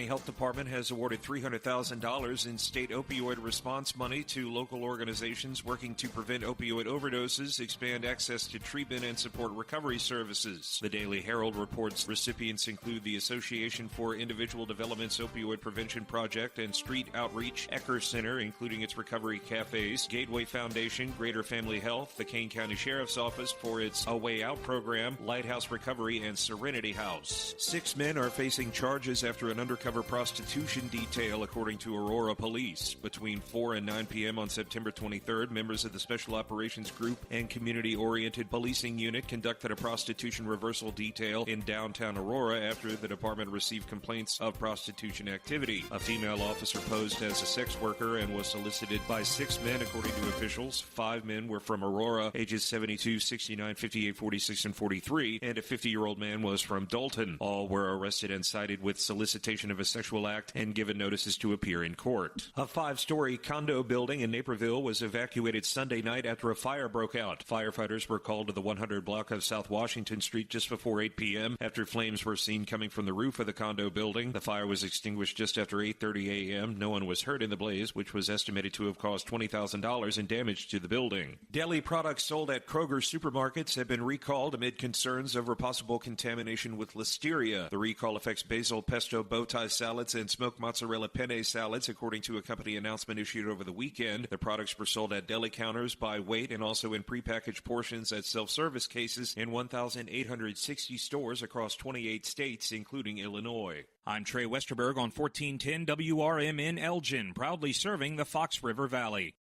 County Health Department has awarded $300,000 in state opioid response money to local organizations working to prevent opioid overdoses, expand access to treatment, and support recovery services. The Daily Herald reports recipients include the Association for Individual Development's Opioid Prevention Project and Street Outreach Ecker Center, including its recovery cafes, Gateway Foundation, Greater Family Health, the Kane County Sheriff's Office for its A Way Out program, Lighthouse Recovery, and Serenity House. 6 men are facing charges after an undercover prostitution detail, according to Aurora Police. Between 4 and 9 p.m. on September 23rd, members of the Special Operations Group and Community-Oriented Policing Unit conducted a prostitution reversal detail in downtown Aurora after the department received complaints of prostitution activity. A female officer posed as a sex worker and was solicited by 6 men, according to officials. 5 men were from Aurora, ages 72, 69, 58, 46, and 43, and a 50-year-old man was from Dalton. All were arrested and cited with solicitation of a sexual act and given notices to appear in court. A 5-story condo building in Naperville was evacuated Sunday night after a fire broke out. Firefighters were called to the 100 block of South Washington Street just before 8 p.m. after flames were seen coming from the roof of the condo building. The fire was extinguished just after 8:30 a.m. No one was hurt in the blaze, which was estimated to have caused $20,000 in damage to the building. Deli products sold at Kroger supermarkets have been recalled amid concerns over possible contamination with listeria. The recall affects basil pesto bow tie salads and smoked mozzarella penne salads, according to a company announcement issued over the weekend. The products were sold at deli counters by weight and also in prepackaged portions at self-service cases in 1,860 stores across 28 states, including Illinois. I'm Trey Westerberg on 1410 WRMN Elgin, proudly serving the Fox River Valley.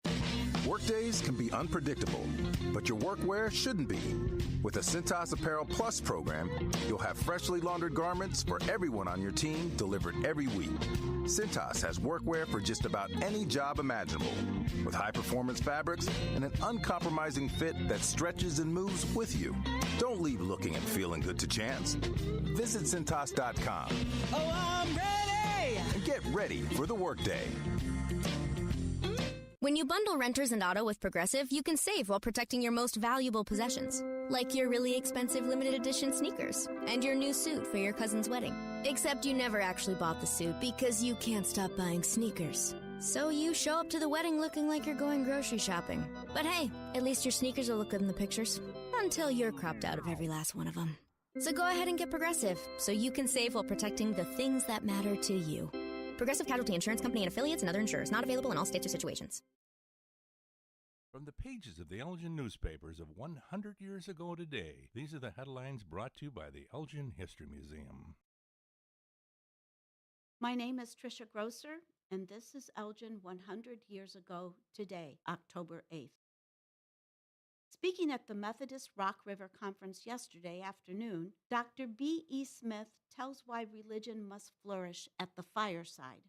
Workdays can be unpredictable, but your workwear shouldn't be. With the Cintas Apparel Plus program, you'll have freshly laundered garments for everyone on your team delivered every week. Cintas has workwear for just about any job imaginable, with high-performance fabrics and an uncompromising fit that stretches and moves with you. Don't leave looking and feeling good to chance. Visit Cintas.com. Oh, I'm ready! And get ready for the workday. When you bundle renters and auto with Progressive, you can save while protecting your most valuable possessions, like your really expensive limited edition sneakers and your new suit for your cousin's wedding. Except you never actually bought the suit because you can't stop buying sneakers. So you show up to the wedding looking like you're going grocery shopping. But hey, at least your sneakers will look good in the pictures, until you're cropped out of every last one of them. So go ahead and get Progressive, so you can save while protecting the things that matter to you. Progressive Casualty Insurance Company and affiliates and other insurers. Not available in all states or situations. From the pages of the Elgin newspapers of 100 years ago today, these are the headlines brought to you by the Elgin History Museum. My name is Tricia Grosser, and this is Elgin 100 years ago today, October 8th. Speaking at the Methodist Rock River Conference yesterday afternoon, Dr. B.E. Smith tells why religion must flourish at the fireside.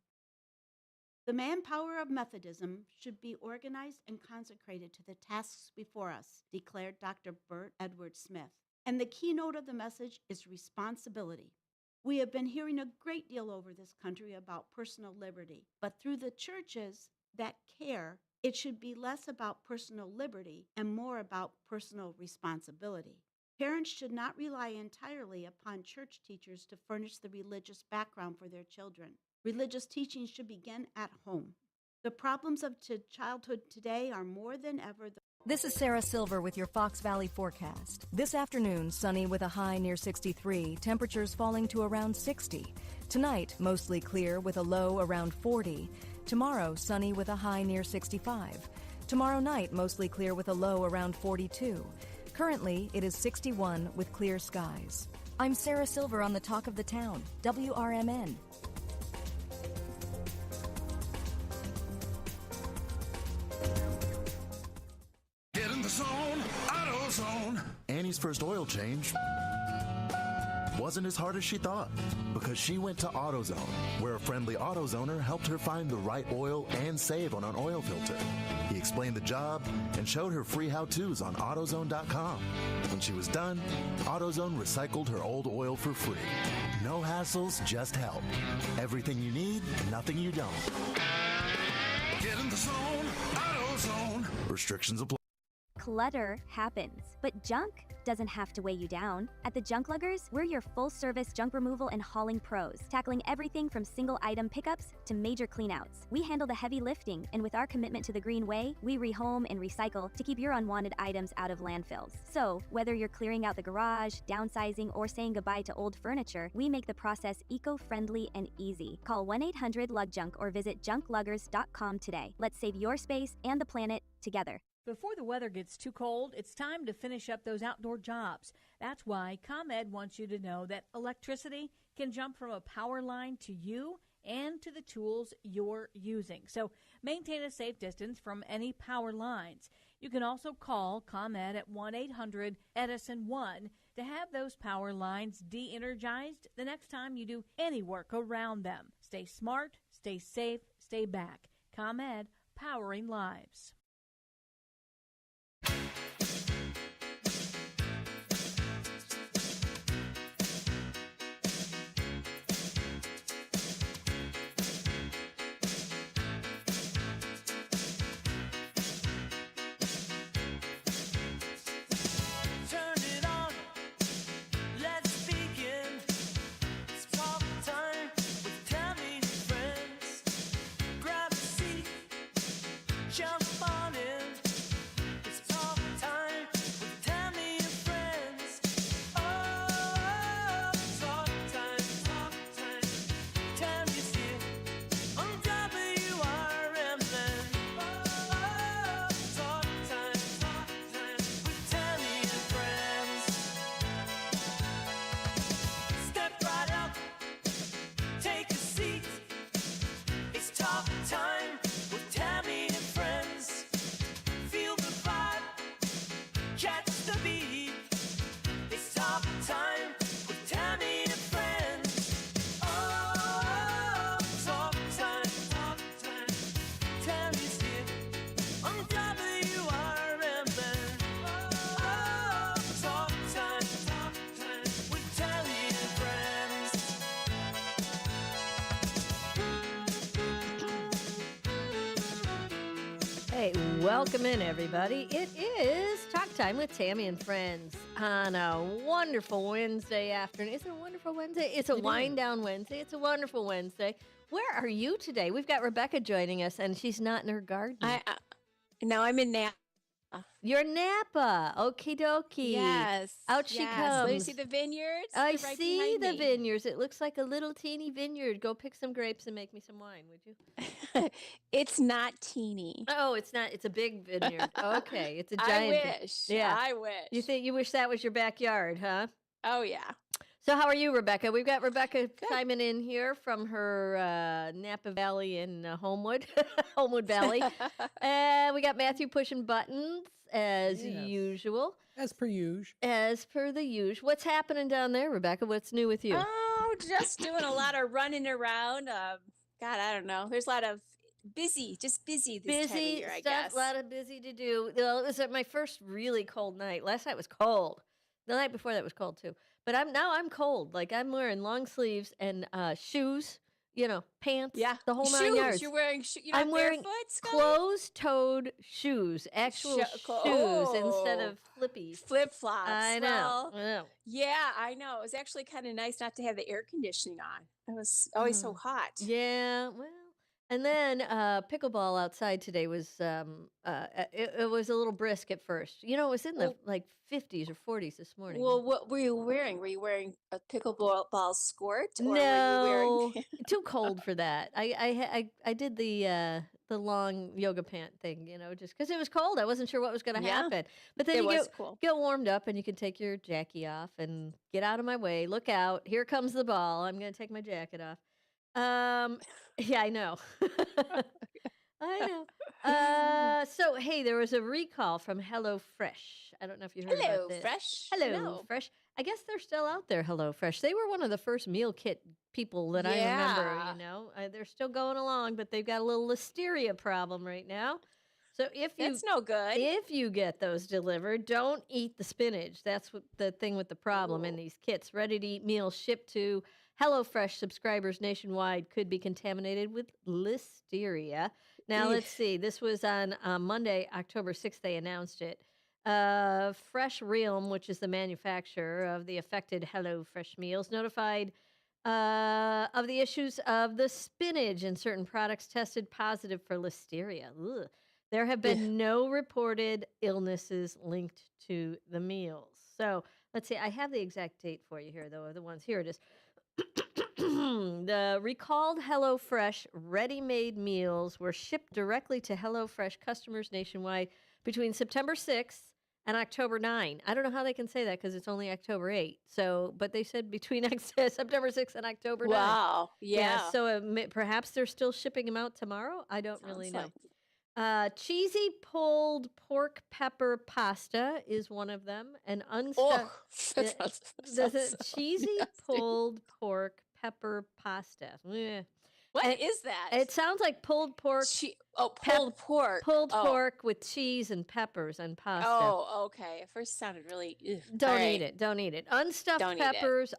The manpower of Methodism should be organized and consecrated to the tasks before us, declared Dr. Bert Edward Smith. And the keynote of the message is responsibility. We have been hearing a great deal over this country about personal liberty, but through the churches that care, it should be less about personal liberty and more about personal responsibility. Parents should not rely entirely upon church teachers to furnish the religious background for their children. Religious teaching should begin at home. The problems of childhood today are more than ever. This is Sarah Silver with your Fox Valley forecast. This afternoon, sunny with a high near 63, temperatures falling to around 60. Tonight, mostly clear with a low around 40. Tomorrow, sunny with a high near 65. Tomorrow night, mostly clear with a low around 42. Currently, it is 61 with clear skies. I'm Sarah Silver on the Talk of the Town, WRMN. Get in the zone, AutoZone. Annie's first oil change wasn't as hard as she thought because she went to AutoZone, where a friendly AutoZoner helped her find the right oil and save on an oil filter. He explained the job and showed her free how-tos on AutoZone.com. When she was done, AutoZone recycled her old oil for free. No hassles, just help. Everything you need, nothing you don't. Get in the zone, AutoZone. Restrictions apply. Clutter happens, but junk doesn't have to weigh you down. At the Junk Luggers, we're your full-service junk removal and hauling pros, tackling everything from single-item pickups to major cleanouts. We handle the heavy lifting, and with our commitment to the green way, we rehome and recycle to keep your unwanted items out of landfills. So, whether you're clearing out the garage, downsizing, or saying goodbye to old furniture, we make the process eco-friendly and easy. Call 1-800-LUGJUNK or visit junkluggers.com today. Let's save your space and the planet together. Before the weather gets too cold, it's time to finish up those outdoor jobs. That's why ComEd wants you to know that electricity can jump from a power line to you and to the tools you're using. So maintain a safe distance from any power lines. You can also call ComEd at 1-800-EDISON-1 to have those power lines de-energized the next time you do any work around them. Stay smart, stay safe, stay back. ComEd, powering lives. Welcome in, everybody. It is Talk Time with Tammy and Friends on a wonderful Wednesday afternoon. Is it a wonderful Wednesday? It's a wind-down Wednesday. It's a wonderful Wednesday. Where are you today? We've got Rebecca joining us, and she's not in her garden. No, I'm in Napa. You're in Napa. Okie dokie. Yes. Out she comes. Let me see the vineyards. I They're right see behind the me. vineyards. It looks like a little teeny vineyard. Go pick some grapes and make me some wine, would you? It's not teeny. Oh, it's not. It's a big vineyard. Okay, it's a giant. I wish. Yeah, I wish. You wish that was your backyard, huh? Oh yeah. So how are you, Rebecca? We've got Rebecca chiming in here from her Napa Valley in Homewood, Homewood Valley. We got Matthew pushing buttons as usual. As per usual. As per the usual. What's happening down there, Rebecca? What's new with you? Oh, just doing a lot of running around. God, I don't know. There's a lot of busy this time of year, I guess. A lot of busy to do. Well, it was my first really cold night. Last night was cold. The night before that was cold too. But I'm cold. Like I'm wearing long sleeves and shoes, pants, the whole 9 yards. You're wearing I'm wearing barefoot, Scully? closed-toed shoes, actual shoes instead of flippies. Flip-flops. I know. Yeah, I know. It was actually kind of nice not to have the air conditioning on. It was always so hot. Yeah, well. And then pickleball outside today was it was a little brisk at first. It was in the 50s or 40s this morning. Well, what were you wearing? Were you wearing a pickleball skirt? Or No, were you wearing... too cold for that. I did the long yoga pant thing, just because it was cold. I wasn't sure what was going to happen. But then you get warmed up and you can take your jackie off and get out of my way. Look out! Here comes the ball. I'm going to take my jacket off. Yeah, I know. I know. So, hey, there was a recall from HelloFresh. I don't know if you heard about this. HelloFresh. I guess they're still out there, HelloFresh. They were one of the first meal kit people that I remember, they're still going along, but they've got a little listeria problem right now. So that's no good. If you get those delivered, don't eat the spinach. That's what the thing with the problem in these kits. Ready-to-eat meals shipped to HelloFresh subscribers nationwide could be contaminated with listeria. Now, let's see. This was on Monday, October 6th. They announced it. Fresh Realm, which is the manufacturer of the affected HelloFresh meals, notified of the issues of the spinach in certain products tested positive for listeria. Ugh. There have been no reported illnesses linked to the meals. So let's see. I have the exact date for you here, though. The ones here it is. The recalled HelloFresh ready-made meals were shipped directly to HelloFresh customers nationwide between September 6th and October 9. I don't know how they can say that because it's only October 8. So, but they said between September 6th and October 9. Wow. Yeah. So perhaps they're still shipping them out tomorrow. I don't really know. Cheesy pulled pork pepper pasta is one of them. And cheesy pulled pork pepper pasta. What is that? It sounds like pulled pork. Pulled pork. Pulled pork with cheese and peppers and pasta. Oh, okay. At first it sounded really... Don't eat it. Don't eat it. Unstuffed peppers.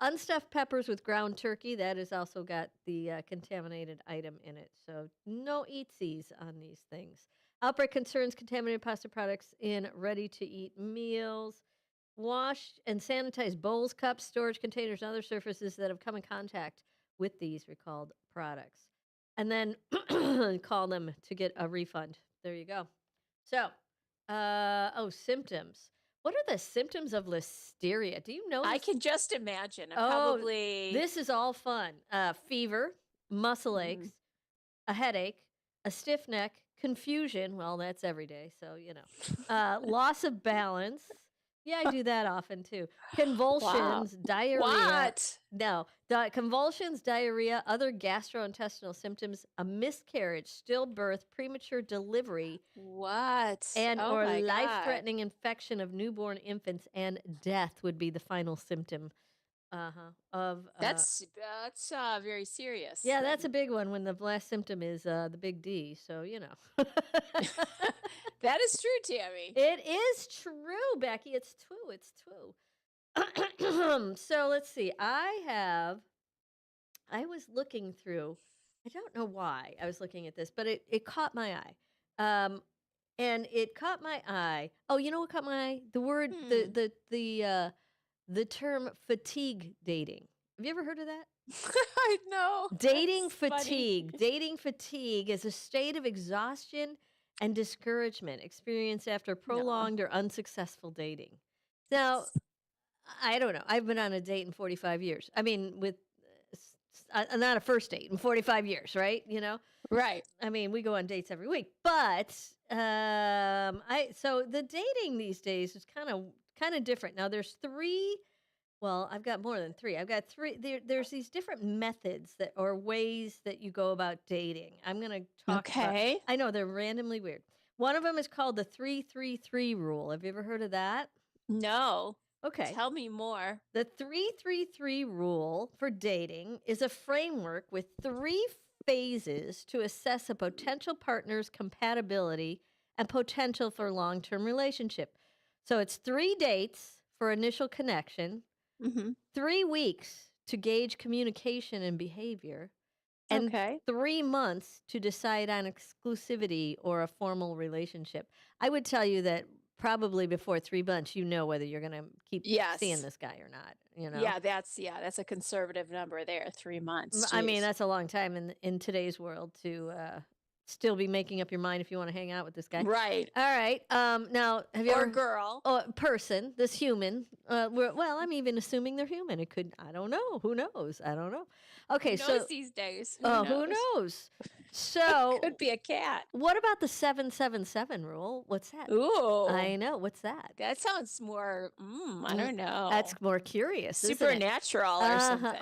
Unstuffed peppers with ground turkey. That has also got the contaminated item in it. So no eatsies on these things. Outbreak concerns contaminated pasta products in ready-to-eat meals. Wash and sanitize bowls, cups, storage containers, and other surfaces that have come in contact with these recalled products. And then call them to get a refund. There you go. So, symptoms. What are the symptoms of listeria? Do you know? I can just imagine. Probably. This is all fun. Fever, muscle aches, a headache, a stiff neck, confusion. Well, that's every day, so you know. Loss of balance. Yeah, I do that often too. Convulsions, diarrhea. What? No, convulsions, diarrhea, other gastrointestinal symptoms, a miscarriage, stillbirth, premature delivery. What? And or life-threatening infection of newborn infants and death would be the final symptom. That's very serious. Yeah, that's a big one when the last symptom is the big D. So you know. That is true, Tammy. It is true, Becky. It's true. It's true. So let's see. I was looking through. I don't know why I was looking at this, but it caught my eye. And it caught my eye. Oh, you know what caught my eye? The word the term fatigue dating. Have you ever heard of that? I know. Dating fatigue. Dating fatigue is a state of exhaustion and discouragement experienced after prolonged or unsuccessful dating. Now, I don't know. I've been on a date in 45 years. I mean, with not a first date in 45 years, right? You know? Right. I mean, we go on dates every week. But so the dating these days is kind of different. Now, there's three. Well, I've got more than three. I've got three. There's these different methods or ways that you go about dating. I'm going to talk about. I know, they're randomly weird. One of them is called the 3-3-3 rule. Have you ever heard of that? No. Okay. Tell me more. The 3-3-3 rule for dating is a framework with 3 phases to assess a potential partner's compatibility and potential for long-term relationship. So it's 3 dates for initial connection. 3 weeks to gauge communication and behavior, and 3 months to decide on exclusivity or a formal relationship. I would tell you that probably before 3 months, you know whether you're going to keep seeing this guy or not. You know? Yeah, that's a conservative number there. 3 months. Jeez. I mean, that's a long time in today's world to still be making up your mind if you want to hang out with this guy. Right. All right. Now, have you or ever... girl. Person, this human. Well, I'm even assuming they're human. It could... I don't know. Who knows? I don't know. Okay, who knows these days? Who knows? So... It could be a cat. What about the 7-7-7 rule? What's that? Ooh. I know. What's that? That sounds more... I don't know. That's more curious, supernatural or something.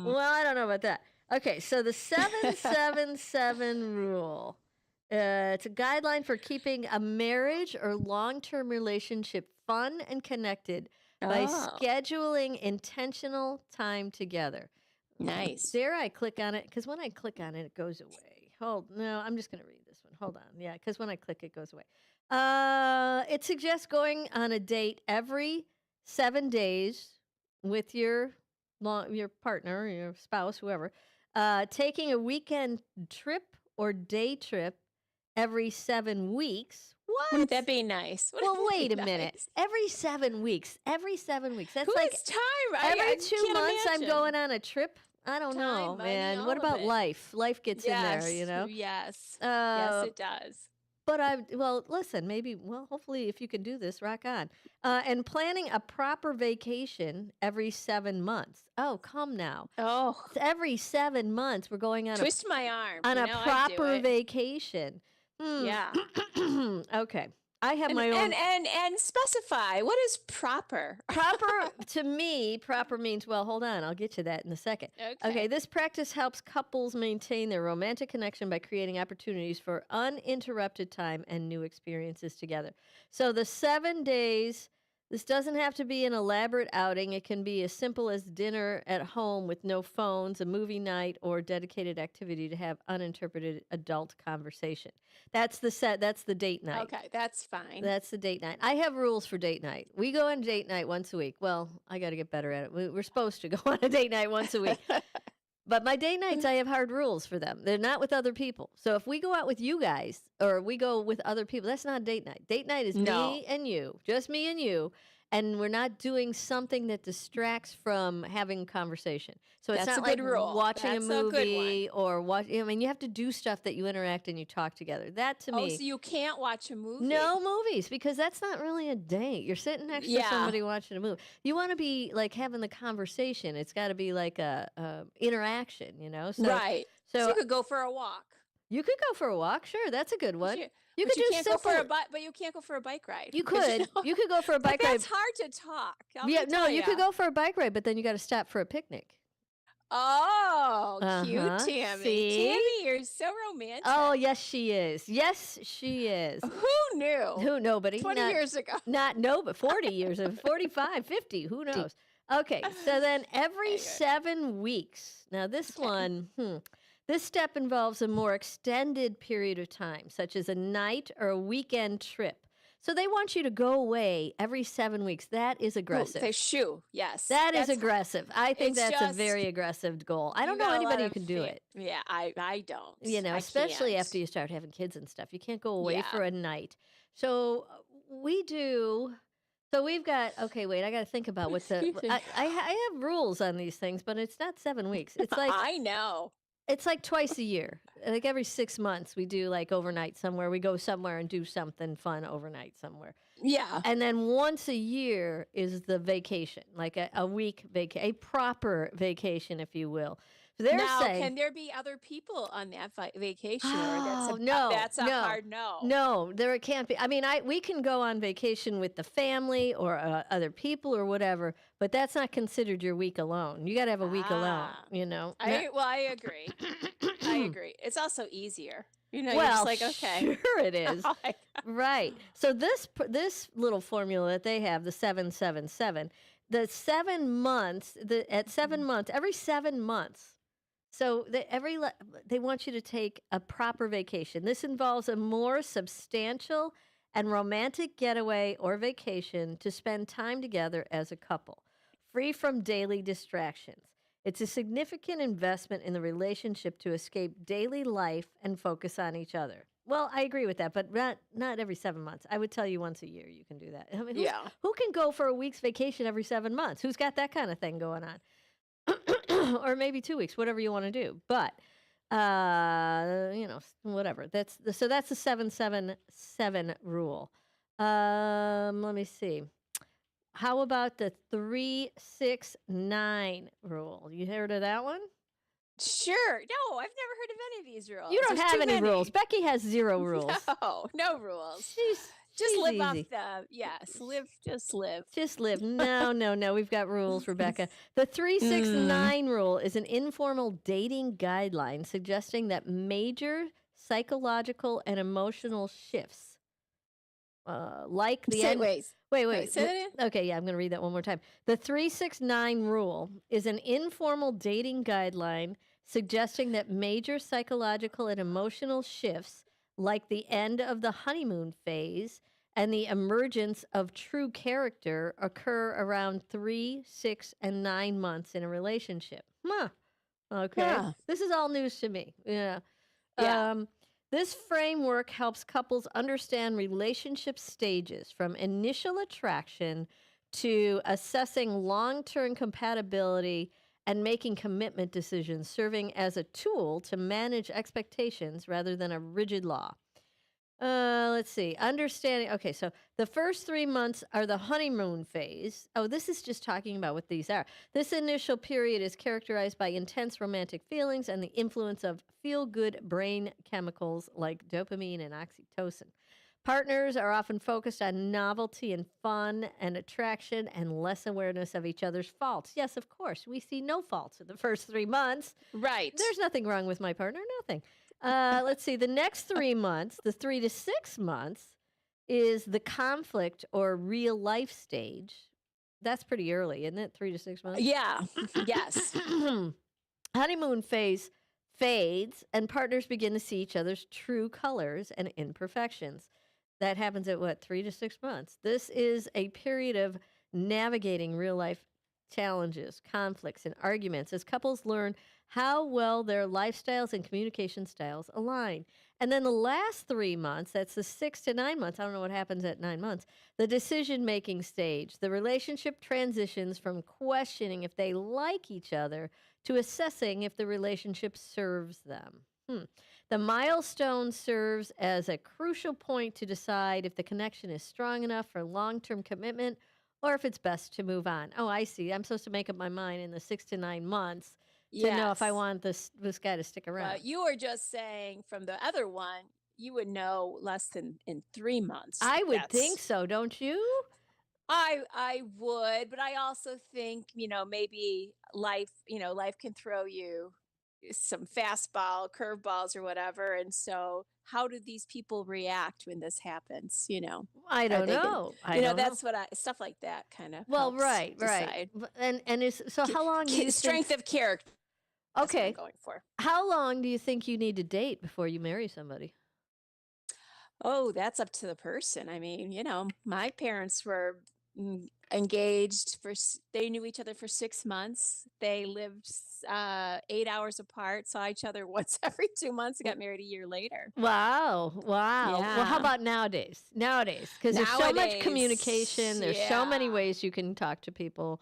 Well, I don't know about that. Okay, so the 7-7-7 rule. It's a guideline for keeping a marriage or long-term relationship fun and connected by scheduling intentional time together. Nice. Dare I click on it? Because when I click on it, it goes away. I'm just going to read this one. Hold on. Yeah, because when I click, it goes away. It suggests going on a date every 7 days with your partner, your spouse, whoever. Taking a weekend trip or day trip every 7 weeks. What? Wouldn't that be nice? Well, wait a minute. Every 7 weeks. Every 7 weeks. That's Who like has time? every 2 can't months imagine. I'm going on a trip. I don't know, Money, man. What all of about it. life? Life gets in there, you know? Yes. Yes, it does. But listen, hopefully if you can do this, rock on. And planning a proper vacation every 7 months. Oh, come now. Oh. It's every 7 months we're going on Twist my arm. on You a know, I'd do proper it. vacation. Yeah. Okay. I have my own. And specify, what is proper? Proper, to me, proper means, well, hold on, I'll get to that in a second. Okay, this practice helps couples maintain their romantic connection by creating opportunities for uninterrupted time and new experiences together. So the 7 days, this doesn't have to be an elaborate outing. It can be as simple as dinner at home with no phones, a movie night, or dedicated activity to have uninterrupted adult conversation. That's the date night. Okay, that's fine. That's the date night. I have rules for date night. We go on date night once a week. Well, I got to get better at it. We're supposed to go on a date night once a week. But my date nights, I have hard rules for them. They're not with other people. So if we go out with you guys or we go with other people, that's not a date night. Date night is me and you, just me and you. And we're not doing something that distracts from having conversation. So it's That's not a like good rule. watching That's a movie good one. or watch. I mean, you have to do stuff that you interact and you talk together. That to me. Oh, so you can't watch a movie? No movies, because that's not really a date. You're sitting next to somebody watching a movie. You want to be like having the conversation. It's got to be like a interaction, you know. So, right. So you could go for a walk. You could go for a walk. Sure, that's a good one. You could do simple. But you can't go for a bike ride. You could. You could go for a bike ride. That's hard to talk. You could go for a bike ride, but then you got to stop for a picnic. Oh, cute, Tammy. See? Tammy, you're so romantic. Oh, yes, she is. Yes, she is. Who knew? Who? Nobody. 20 years ago. But 40 years, 45, 50, who knows? Okay, so then every 7 weeks. Now, this one, this step involves a more extended period of time, such as a night or a weekend trip. So they want you to go away every 7 weeks. That is aggressive. Yes. That's aggressive. I think that's a very aggressive goal. I don't know anybody who can do it. Yeah, I don't. You know, especially after you start having kids and stuff. You can't go away for a night. So we do. So we've got, okay, wait, I got to think about what's I have rules on these things, but it's not 7 weeks. It's like. I know. It's like twice a year. Like every 6 months, we do like overnight somewhere. We go somewhere and do something fun overnight somewhere. Yeah. And then once a year is the vacation, like a week a proper vacation, if you will. So they're saying, can there be other people on that vacation? Oh, that's a hard no. No, there can't be. I mean, we can go on vacation with the family or other people or whatever, but that's not considered your week alone. You got to have a week alone, you know. I agree. I agree. It's also easier. You know, well, you're just like, okay. Sure it is. Oh right. So this little formula that they have, the 777, the 7 months, at 7 months, every 7 months. So they want you to take a proper vacation. This involves a more substantial and romantic getaway or vacation to spend time together as a couple, free from daily distractions. It's a significant investment in the relationship to escape daily life and focus on each other. Well, I agree with that, but not every 7 months. I would tell you once a year you can do that. I mean, who can go for a week's vacation every 7 months? Who's got that kind of thing going on? Or maybe 2 weeks, whatever you want to do. But, you know, whatever. That's the 777 rule. Let me see. How about the 369 rule? You heard of that one? Sure. No, I've never heard of any of these rules. You don't have any rules. Becky has 0 rules. No rules. Just live easy. Off just live. Just live. No. We've got rules, Rebecca. The 369 rule is an informal dating guideline suggesting that major psychological and emotional shifts, like the Wait. Say that again? Okay, yeah, I'm going to read that one more time. The 369 rule is an informal dating guideline suggesting that major psychological and emotional shifts, like the end of the honeymoon phase and the emergence of true character, occur around 3, 6, and 9 months in a relationship. Okay. Yeah. This is all news to me. Yeah. This framework helps couples understand relationship stages from initial attraction to assessing long-term compatibility and making commitment decisions, serving as a tool to manage expectations rather than a rigid law. Let's see. Understanding. Okay, so the first 3 months are the honeymoon phase. Oh, this is just talking about what these are. This initial period is characterized by intense romantic feelings and the influence of feel-good brain chemicals like dopamine and oxytocin. Partners are often focused on novelty and fun and attraction and less awareness of each other's faults. Yes, of course. We see no faults in the first 3 months. Right. There's nothing wrong with my partner, nothing. Let's see. The next 3 months, the 3 to 6 months, is the conflict or real life stage. That's pretty early, isn't it? 3 to 6 months? Yeah. Yes. Honeymoon phase fades, and partners begin to see each other's true colors and imperfections. That happens at what, 3 to 6 months? This is a period of navigating real life challenges, conflicts, and arguments as couples learn how well their lifestyles and communication styles align. And then the last 3 months, that's the 6 to 9 months, I don't know what happens at 9 months, the decision-making stage. The relationship transitions from questioning if they like each other to assessing if the relationship serves them. The milestone serves as a crucial point to decide if the connection is strong enough for long-term commitment or if it's best to move on. Oh, I see. I'm supposed to make up my mind in the 6 to 9 months to know if I want this guy to stick around. You were just saying from the other one, you would know less than in 3 months. I would think so, don't you? I would, but I also think, maybe life can throw you some fastball, curveballs or whatever. And so how do these people react when this happens? I don't know. That's what stuff like that kind of. Well, right. And is so how long do you strength of character? Okay. That's what I'm going for. How long do you think you need to date before you marry somebody? Oh, that's up to the person. I mean, my parents were engaged they knew each other for 6 months. They lived 8 hours apart, saw each other once every 2 months, and got married a year later. Wow. Yeah. Well, how about nowadays? Because there's so much communication. There's so many ways you can talk to people.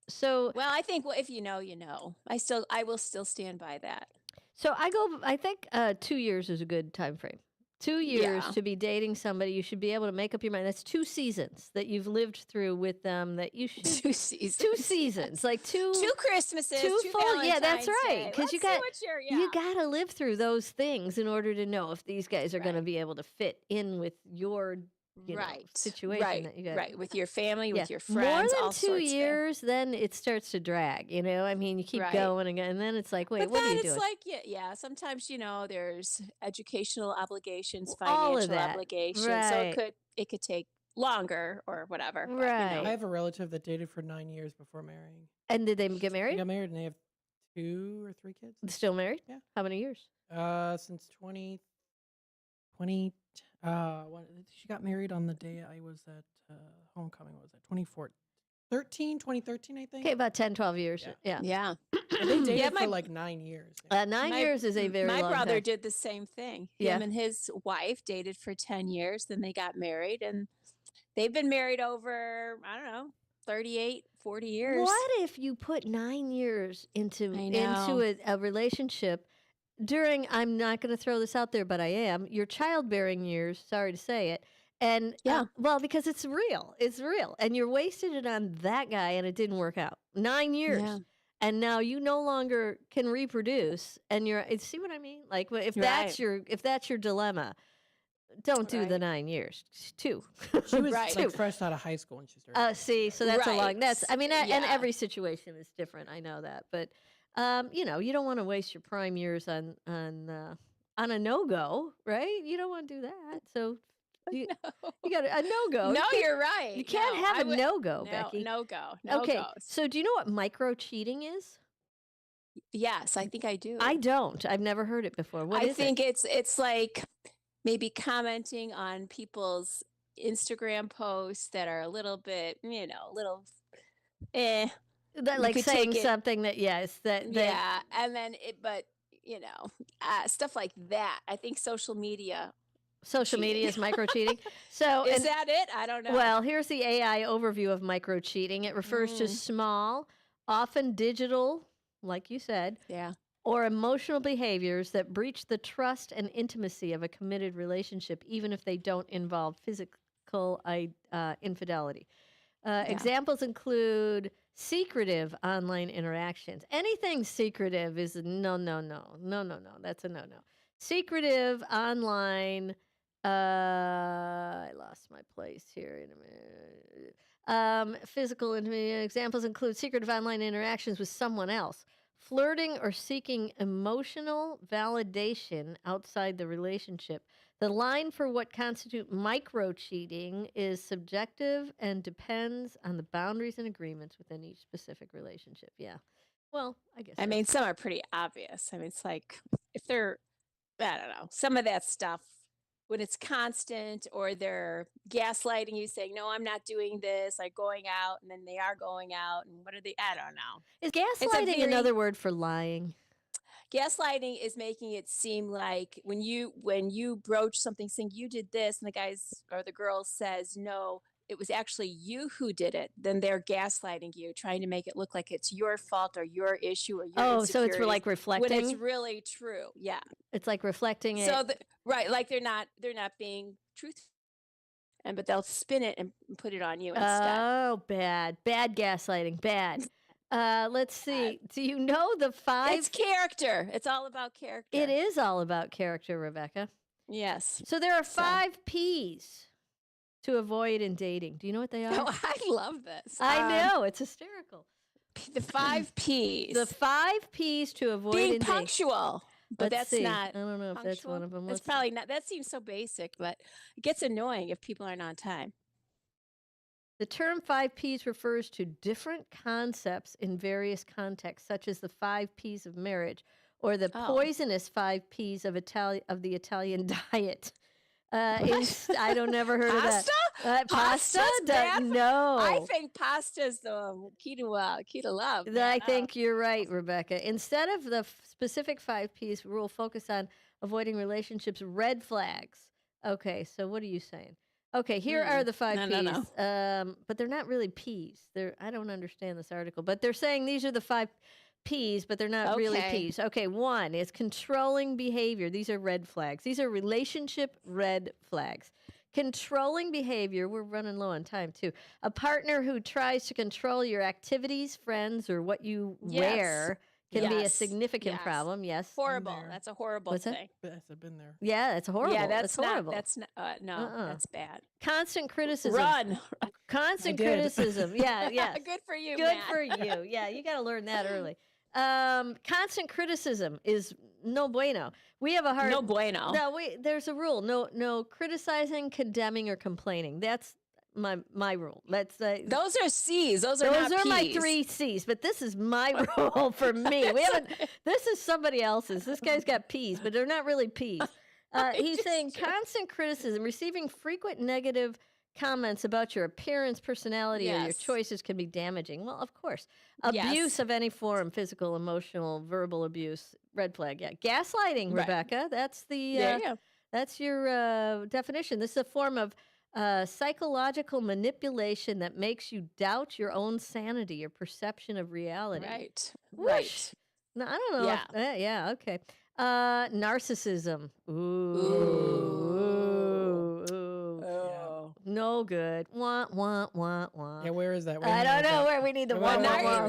So well, I think if you know, you know. I will still stand by that. So I think 2 years is a good time frame. 2 years to be dating somebody, you should be able to make up your mind. That's 2 seasons that you've lived through with them. That you should 2 seasons, 2 seasons, like 2 Christmases, 2 2 full. Valentine's Yeah, that's right. Because you got you got to live through those things in order to know if these guys are going to be able to fit in with your situation that you got. Right, with your family, with your More friends. than all 2 years, then it starts to drag. I mean, you keep going again, and then it's like, wait, what are you doing? It's like, sometimes there's educational obligations, All of financial that. obligations, Right. so it could take longer or whatever. But, Right. I have a relative that dated for 9 years before marrying. And did they get married? They got married and they have 2 or 3 kids. Still married? Yeah. How many years? Since 2020. She got married on the day I was at homecoming. What was that? 2013, I think. Okay, about 10, 12 years. Yeah. They dated for like 9 years. 9 years is a very long My brother time. did the same thing. Yeah. Him and his wife dated for 10 years, then they got married, and they've been married over, I don't know, 38, 40 years. What if you put 9 years into a relationship during, I'm not going to throw this out there, but I am, your childbearing years, sorry to say it. And well, because it's real. And you're wasting it on that guy and it didn't work out. 9 years. Yeah. And now you no longer can reproduce and see what I mean? Like if that's your dilemma, don't do the 9 years. 2. She was like fresh out of high school when she started. See, so that's a long, and every situation is different. I know that, but you don't want to waste your prime years on a no-go, right? You don't want to do that. So you got a no-go. No, you're right. You can't have a no-go, Becky. No-go. Okay, so do you know what micro-cheating is? Yes, I think I do. I don't. I've never heard it before. What is it? I think it's like maybe commenting on people's Instagram posts that are a little bit, That like saying something that yeah, and then but stuff like that. I think social media is micro cheating. So is that it? I don't know. Well, here's the AI overview of micro cheating. It refers to small, often digital, like you said, or emotional behaviors that breach the trust and intimacy of a committed relationship, even if they don't involve physical infidelity. Examples include secretive online interactions. Anything secretive is no. That's a no. Secretive online. I lost my place here in a minute. Physical examples include secretive online interactions with someone else, flirting or seeking emotional validation outside the relationship. The line for what constitutes micro-cheating is subjective and depends on the boundaries and agreements within each specific relationship. Yeah. Well, I guess. I mean, some are pretty obvious. I mean, it's like if they're, I don't know, some of that stuff, when it's constant or they're gaslighting you saying, no, I'm not doing this, like going out, and then they are going out. And what are they? I don't know. Is gaslighting another word for lying? Gaslighting is making it seem like when you broach something saying you did this and the guys or the girl says, no, it was actually you who did it, then they're gaslighting you, trying to make it look like it's your fault or your issue or your so it's like reflecting? When it's really true. Yeah. It's like reflecting it. So, right, like they're not being truthful. But they'll spin it and put it on you instead. Oh, bad gaslighting, bad. Let's see. Do you know the 5? It's character. It's all about character. It is all about character, Rebecca. Yes. So there are 5 P's to avoid in dating. Do you know what they are? Oh, I love this. I know. It's hysterical. The 5 P's. The 5 P's to avoid being in punctual. But Let's that's see. not. I don't know if that's one of them. That's probably not. That seems so basic, but it gets annoying if people aren't on time. The term 5 Ps refers to different concepts in various contexts, such as the 5 Ps of marriage or the poisonous 5 Ps of the Italian diet. I don't never heard of that. Pasta? No. I think pasta is the key to love. I think you're right, Rebecca. Instead of the specific 5 Ps, we'll focus on avoiding relationships red flags. Okay, so what are you saying? Okay, here are the 5 Ps. But they're not really Ps. I don't understand this article, but they're saying these are the 5 Ps, but they're not really Ps. Okay, 1 is controlling behavior. These are red flags. These are relationship red flags. Controlling behavior, we're running low on time too. A partner who tries to control your activities, friends, or what you wear can be a significant problem. Yes. Horrible. That's a horrible thing. Yes, I've been there. Yeah, that's horrible. Yeah, that's horrible. That's bad. Constant criticism. Run. Constant criticism. Yeah. Good for you, Good Matt. for you. Yeah, you got to learn that early. Constant criticism is no bueno. We have a hard no bueno. No, there's a rule. No criticizing, condemning, or complaining. That's my rule. That's those are C's. Those are my 3 C's. But this is my rule for me. This is somebody else's. This guy's got P's, but they're not really P's. He's saying constant criticism, receiving frequent negative comments about your appearance, personality, or your choices can be damaging. Well, of course. Abuse of any form, physical, emotional, verbal abuse, red flag. Yeah. Gaslighting, Rebecca. That's that's your definition. This is a form of psychological manipulation that makes you doubt your own sanity or perception of reality. Right. Whoosh. Right. No, I don't know. Yeah. Okay. Narcissism. Ooh. No good. Wah, wah, wah, wah. Yeah, where is that? I don't know where we need the wah, wah, wah.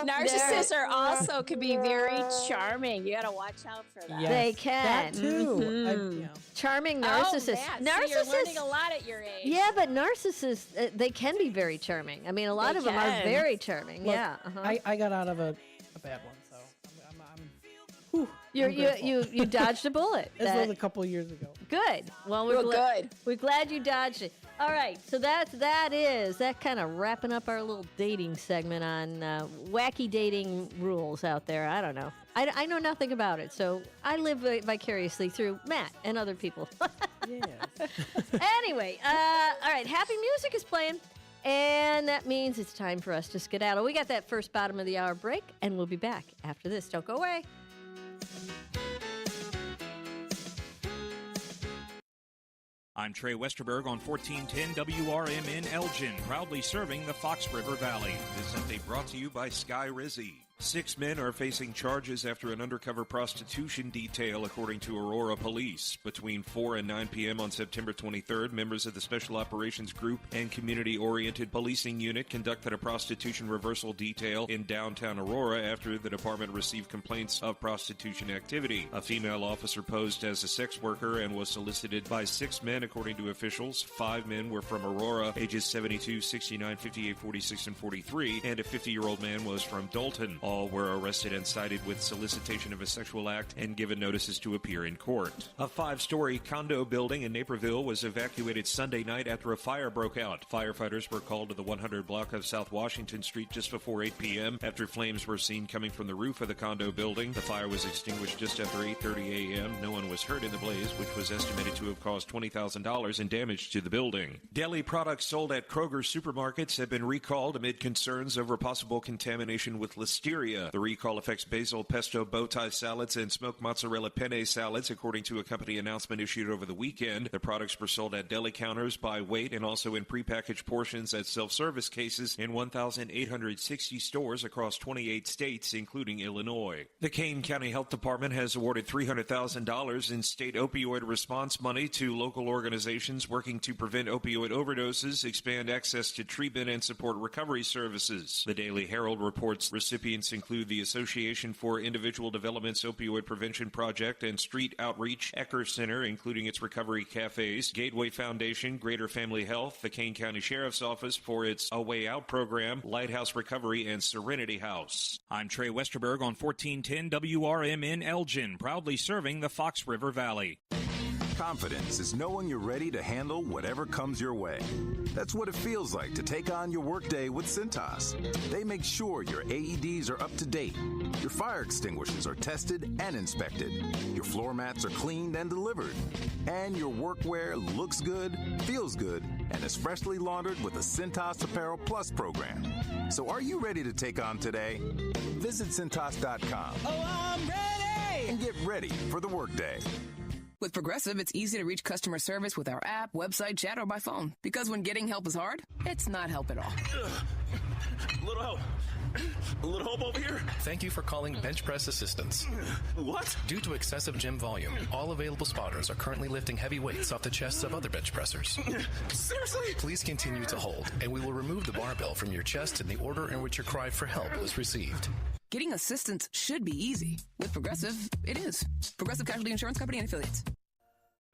Narcissists could be very charming. You got to watch out for that. Yes, they can. That too. Mm-hmm. Charming narcissists. Narcissists. You're learning a lot at your age. Yeah, but narcissists, they can be very charming. I mean, a lot of them are very charming. Look, yeah. I got out of a bad one, so I'm you dodged a bullet. This was a couple of years ago. Good. Well, we're glad you dodged it. All right, so that kind of wrapping up our little dating segment on wacky dating rules out there. I don't know. I know nothing about it, so I live vicariously through Matt and other people. Yes. Anyway, all right, happy music is playing, and that means it's time for us to skedaddle. We got that first bottom of the hour break, and we'll be back after this. Don't go away. I'm Trey Westerberg on 1410 WRMN Elgin, proudly serving the Fox River Valley. This update brought to you by Sky Rizzi. 6 men are facing charges after an undercover prostitution detail, according to Aurora Police. Between 4 and 9 p.m. on September 23rd, members of the Special Operations Group and Community-Oriented Policing Unit conducted a prostitution reversal detail in downtown Aurora after the department received complaints of prostitution activity. A female officer posed as a sex worker and was solicited by 6 men, according to officials. 5 men were from Aurora, ages 72, 69, 58, 46, and 43, and a 50-year-old man was from Dalton. All were arrested and cited with solicitation of a sexual act and given notices to appear in court. A 5-story condo building in Naperville was evacuated Sunday night after a fire broke out. Firefighters were called to the 100 block of South Washington Street just before 8 p.m. after flames were seen coming from the roof of the condo building. The fire was extinguished just after 8:30 a.m. No one was hurt in the blaze, which was estimated to have caused $20,000 in damage to the building. Deli products sold at Kroger supermarkets have been recalled amid concerns over possible contamination with listeria. The recall affects basil pesto bow tie salads and smoked mozzarella penne salads, according to a company announcement issued over the weekend. The products were sold at deli counters by weight and also in prepackaged portions at self-service cases in 1,860 stores across 28 states, including Illinois. The Kane County Health Department has awarded $300,000 in state opioid response money to local organizations working to prevent opioid overdoses, expand access to treatment, and support recovery services. The Daily Herald reports recipients include the Association for Individual Development's Opioid Prevention Project and Street Outreach Ecker Center, including its recovery cafes, Gateway Foundation, Greater Family Health, the Kane County Sheriff's Office for its A Way Out program, Lighthouse Recovery, and Serenity House. I'm Trey Westerberg on 1410 WRMN Elgin, proudly serving the Fox River Valley. Confidence is knowing you're ready to handle whatever comes your way. That's what it feels like to take on your workday with Cintas. They make sure your AEDs are up to date, your fire extinguishers are tested and inspected, your floor mats are cleaned and delivered, and your workwear looks good, feels good, and is freshly laundered with the Cintas Apparel Plus program. So are you ready to take on today? Visit Cintas.com. Oh, I'm ready! And get ready for the workday. With Progressive, it's easy to reach customer service with our app, website, chat, or by phone. Because when getting help is hard, it's not help at all. Little help. A little help over here. Thank you for calling Bench Press Assistance. What? Due to excessive gym volume, all available spotters are currently lifting heavy weights off the chests of other bench pressers. Seriously? Please continue to hold, and we will remove the barbell from your chest in the order in which your cry for help was received. Getting assistance should be easy. With Progressive, it is. Progressive Casualty Insurance Company and Affiliates.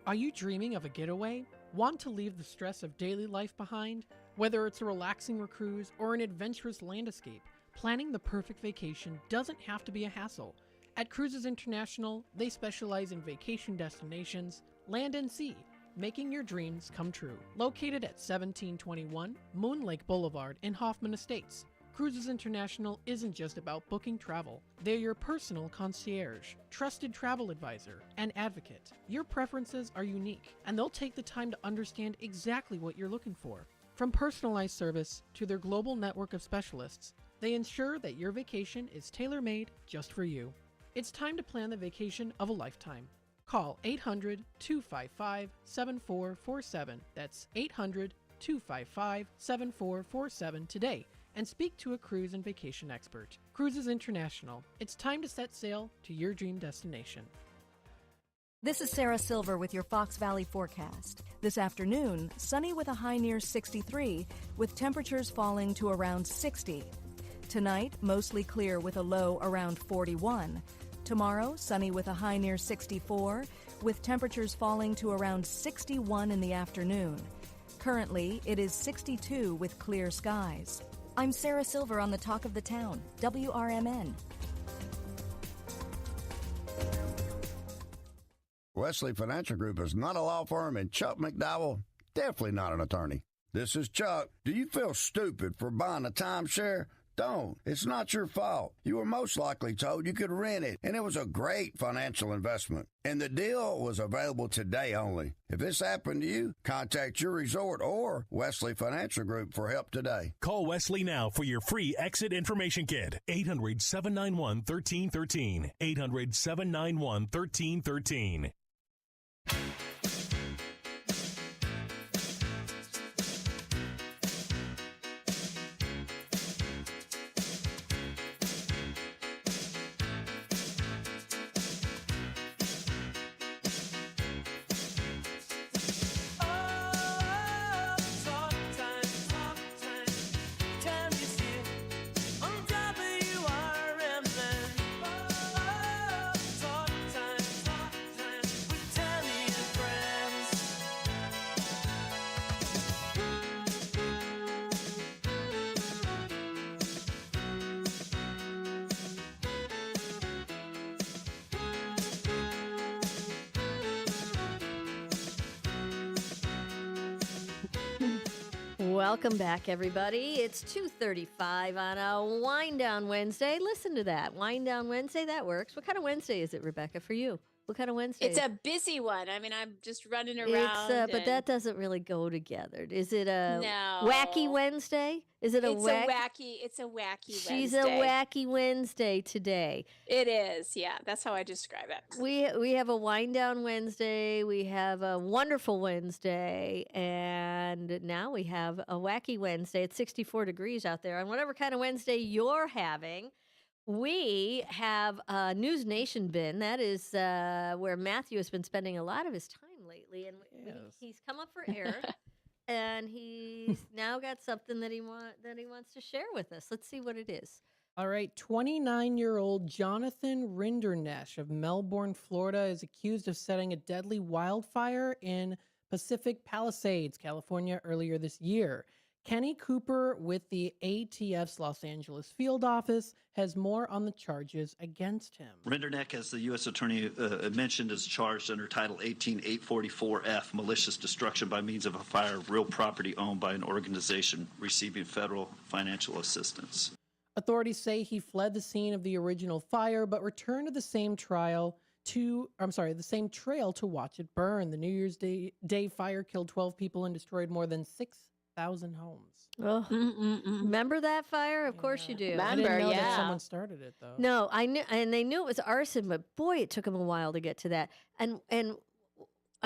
Are you dreaming of a getaway? Want to leave the stress of daily life behind? Whether it's a relaxing cruise or an adventurous land escape, planning the perfect vacation doesn't have to be a hassle. At Cruises International, they specialize in vacation destinations, land and sea, making your dreams come true. Located at 1721 Moon Lake Boulevard in Hoffman Estates, Cruises International isn't just about booking travel. They're your personal concierge, trusted travel advisor, and advocate. Your preferences are unique, and they'll take the time to understand exactly what you're looking for. From personalized service to their global network of specialists, they ensure that your vacation is tailor-made just for you. It's time to plan the vacation of a lifetime. Call 800-255-7447. That's 800-255-7447 today and speak to a cruise and vacation expert. Cruises International. It's time to set sail to your dream destination. This is Sarah Silver with your Fox Valley forecast. This afternoon, sunny with a high near 63, with temperatures falling to around 60. Tonight, mostly clear with a low around 41. Tomorrow, sunny with a high near 64, with temperatures falling to around 61 in the afternoon. Currently, it is 62 with clear skies. I'm Sarah Silver on the Talk of the Town, WRMN. Wesley Financial Group is not a law firm, and Chuck McDowell, definitely not an attorney. This is Chuck. Do you feel stupid for buying a timeshare? Don't. It's not your fault. You were most likely told you could rent it, and it was a great financial investment. And the deal was available today only. If this happened to you, contact your resort or Wesley Financial Group for help today. Call Wesley now for your free exit information kit. 800-791-1313. 800-791-1313. Welcome back, everybody. It's 2:35 on a Wind Down Wednesday. Listen to that. Wind Down Wednesday, that works. What kind of Wednesday is it, Rebecca, for you? What kind of Wednesday? It's a busy one. I mean, I'm just running around. But that doesn't really go together. Is it a No. wacky Wednesday? Is it It's a wacky Wednesday. She's a wacky Wednesday today. It is, yeah. That's how I describe it. We have a Wind Down Wednesday. We have a Wonderful Wednesday. And now we have a wacky Wednesday. It's 64 degrees out there. And whatever kind of Wednesday you're having, we have a News Nation bin. That is where Matthew has been spending a lot of his time lately. And he's come up for air. And he's now got something that he wants to share with us. Let's see what it is. All right, 29-year-old Jonathan Rindernesh of Melbourne, Florida, is accused of setting a deadly wildfire in Pacific Palisades, California, earlier this year. Kenny Cooper with the ATF's Los Angeles field office has more on the charges against him. Rinderneck, as the U.S. Attorney mentioned, is charged under Title 18844F, malicious destruction by means of a fire of real property owned by an organization receiving federal financial assistance. Authorities say he fled the scene of the original fire, but returned to the same trail to watch it burn. The New Year's Day fire killed 12 people and destroyed more than 6,000 homes. Oh, remember that fire? Of course you do. I didn't know that someone started it, though. No, I knew, and they knew it was arson, but boy, it took them a while to get to that. And I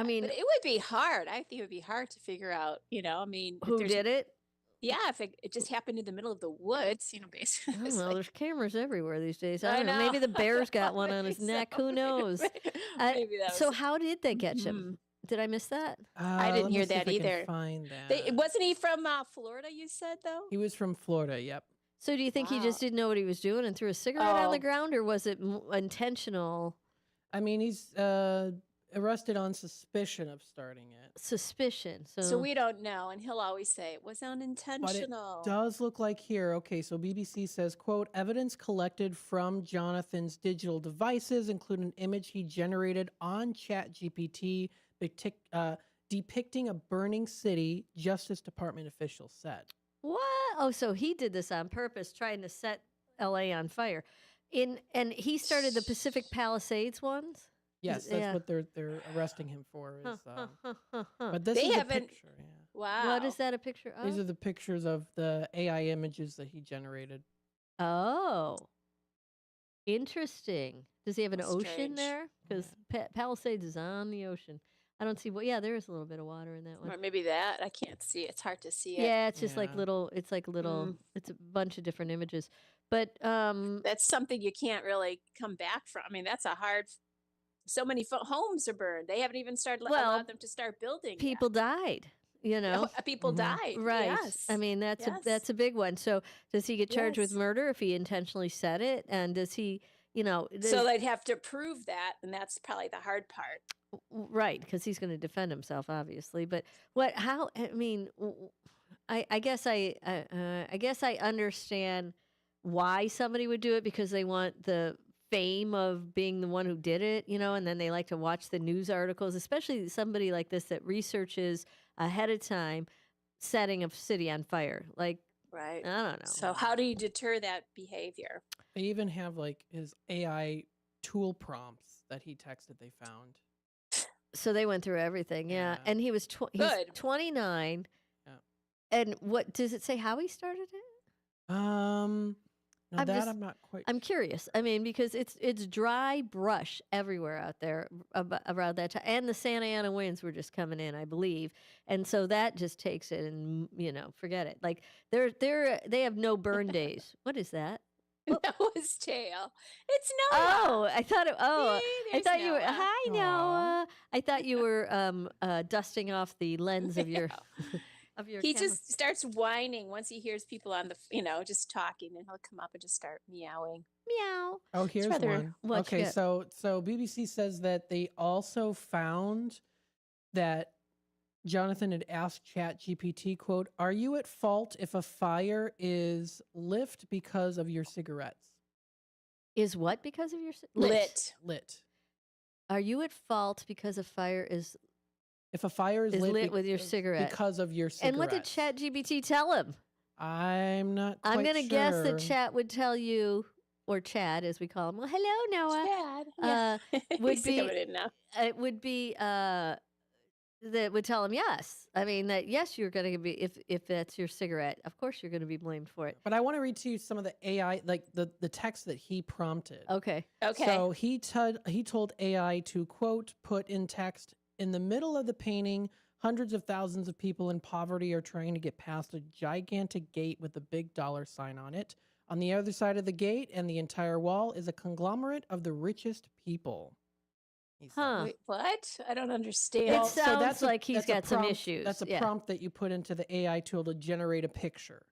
mean, but it would be hard. I think it would be hard to figure out. I mean, who did it? Yeah, if it just happened in the middle of the woods, basically. Well, there's cameras everywhere these days. I don't know. Maybe the bear's got one on his neck. Who knows? Maybe that was so how did they catch him? Did I miss that? I didn't hear that either. Find that. Wasn't he from Florida, you said, though? He was from Florida, yep. So do you think he just didn't know what he was doing and threw a cigarette on the ground, or was it intentional? I mean, he's arrested on suspicion of starting it. Suspicion. So we don't know, and he'll always say it was unintentional. But it does look like here. Okay, so BBC says, quote, evidence collected from Jonathan's digital devices include an image he generated on ChatGPT depicting a burning city, Justice Department officials said. What? Oh, so he did this on purpose, trying to set L.A. on fire. And he started the Pacific Palisades ones? Yes, that's what they're arresting him for. Is, but this they is haven't. a picture. Yeah. Wow. What is that a picture of? These are the pictures of the AI images that he generated. Oh. Interesting. Does he have an ocean there? Because Palisades is on the ocean. I don't see there is a little bit of water in that one. Or maybe that. I can't see it. It's hard to see it. Yeah, it's just like little, it's a bunch of different images. But that's something you can't really come back from. I mean, that's a hard, so many homes are burned. They haven't even allowed them to start building. People died. People died. Right. Yes. I mean, that's a big one. So does he get charged with murder if he intentionally said it? And does he, so they'd have to prove that, and that's probably the hard part. Right, because he's going to defend himself, obviously. But I guess I understand why somebody would do it, because they want the fame of being the one who did it, and then they like to watch the news articles, especially somebody like this that researches ahead of time setting a city on fire. Like, Right. I don't know. So how do you deter that behavior? They even have like his AI tool prompts that he texted they found. So they went through everything, yeah. And he was he's 29. Yeah. And what does it say? How he started it? No, I'm not quite. I'm curious. I mean, because it's dry brush everywhere out there around that time, and the Santa Ana winds were just coming in, I believe, and so that just takes it, and forget it. Like they have no burn days. What is that? Noah's tail. It's Noah. Oh, I thought it. Oh, See, I thought you were. Noah. Hi, Noah. I thought you were dusting off the lens of your. He just starts whining once he hears people on the, just talking, and he'll come up and just start meowing. Meow. Oh, here's one. Okay, so BBC says that they also found that Jonathan had asked ChatGPT, quote, "Are you at fault if a fire is lit because of your cigarettes?" Is what because of your lit? Are you at fault because a fire is? If a fire is lit with your cigarette. Because of your cigarette. And what did ChatGPT tell him? I'm not quite I'm going to sure. guess that Chat would tell you, or Chad as we call him. Well, hello, Noah. Chad. Would be, it would be, that would tell him yes. I mean, that yes, you're going to be, if that's your cigarette, of course you're going to be blamed for it. But I want to read to you some of the AI, like the text that he prompted. Okay. So he told AI to, quote, put in text, "In the middle of the painting, hundreds of thousands of people in poverty are trying to get past a gigantic gate with a big dollar sign on it. On the other side of the gate and the entire wall is a conglomerate of the richest people." Wait, what? I don't understand. It sounds like he's got some issues. That's a prompt that you put into the AI tool to generate a picture,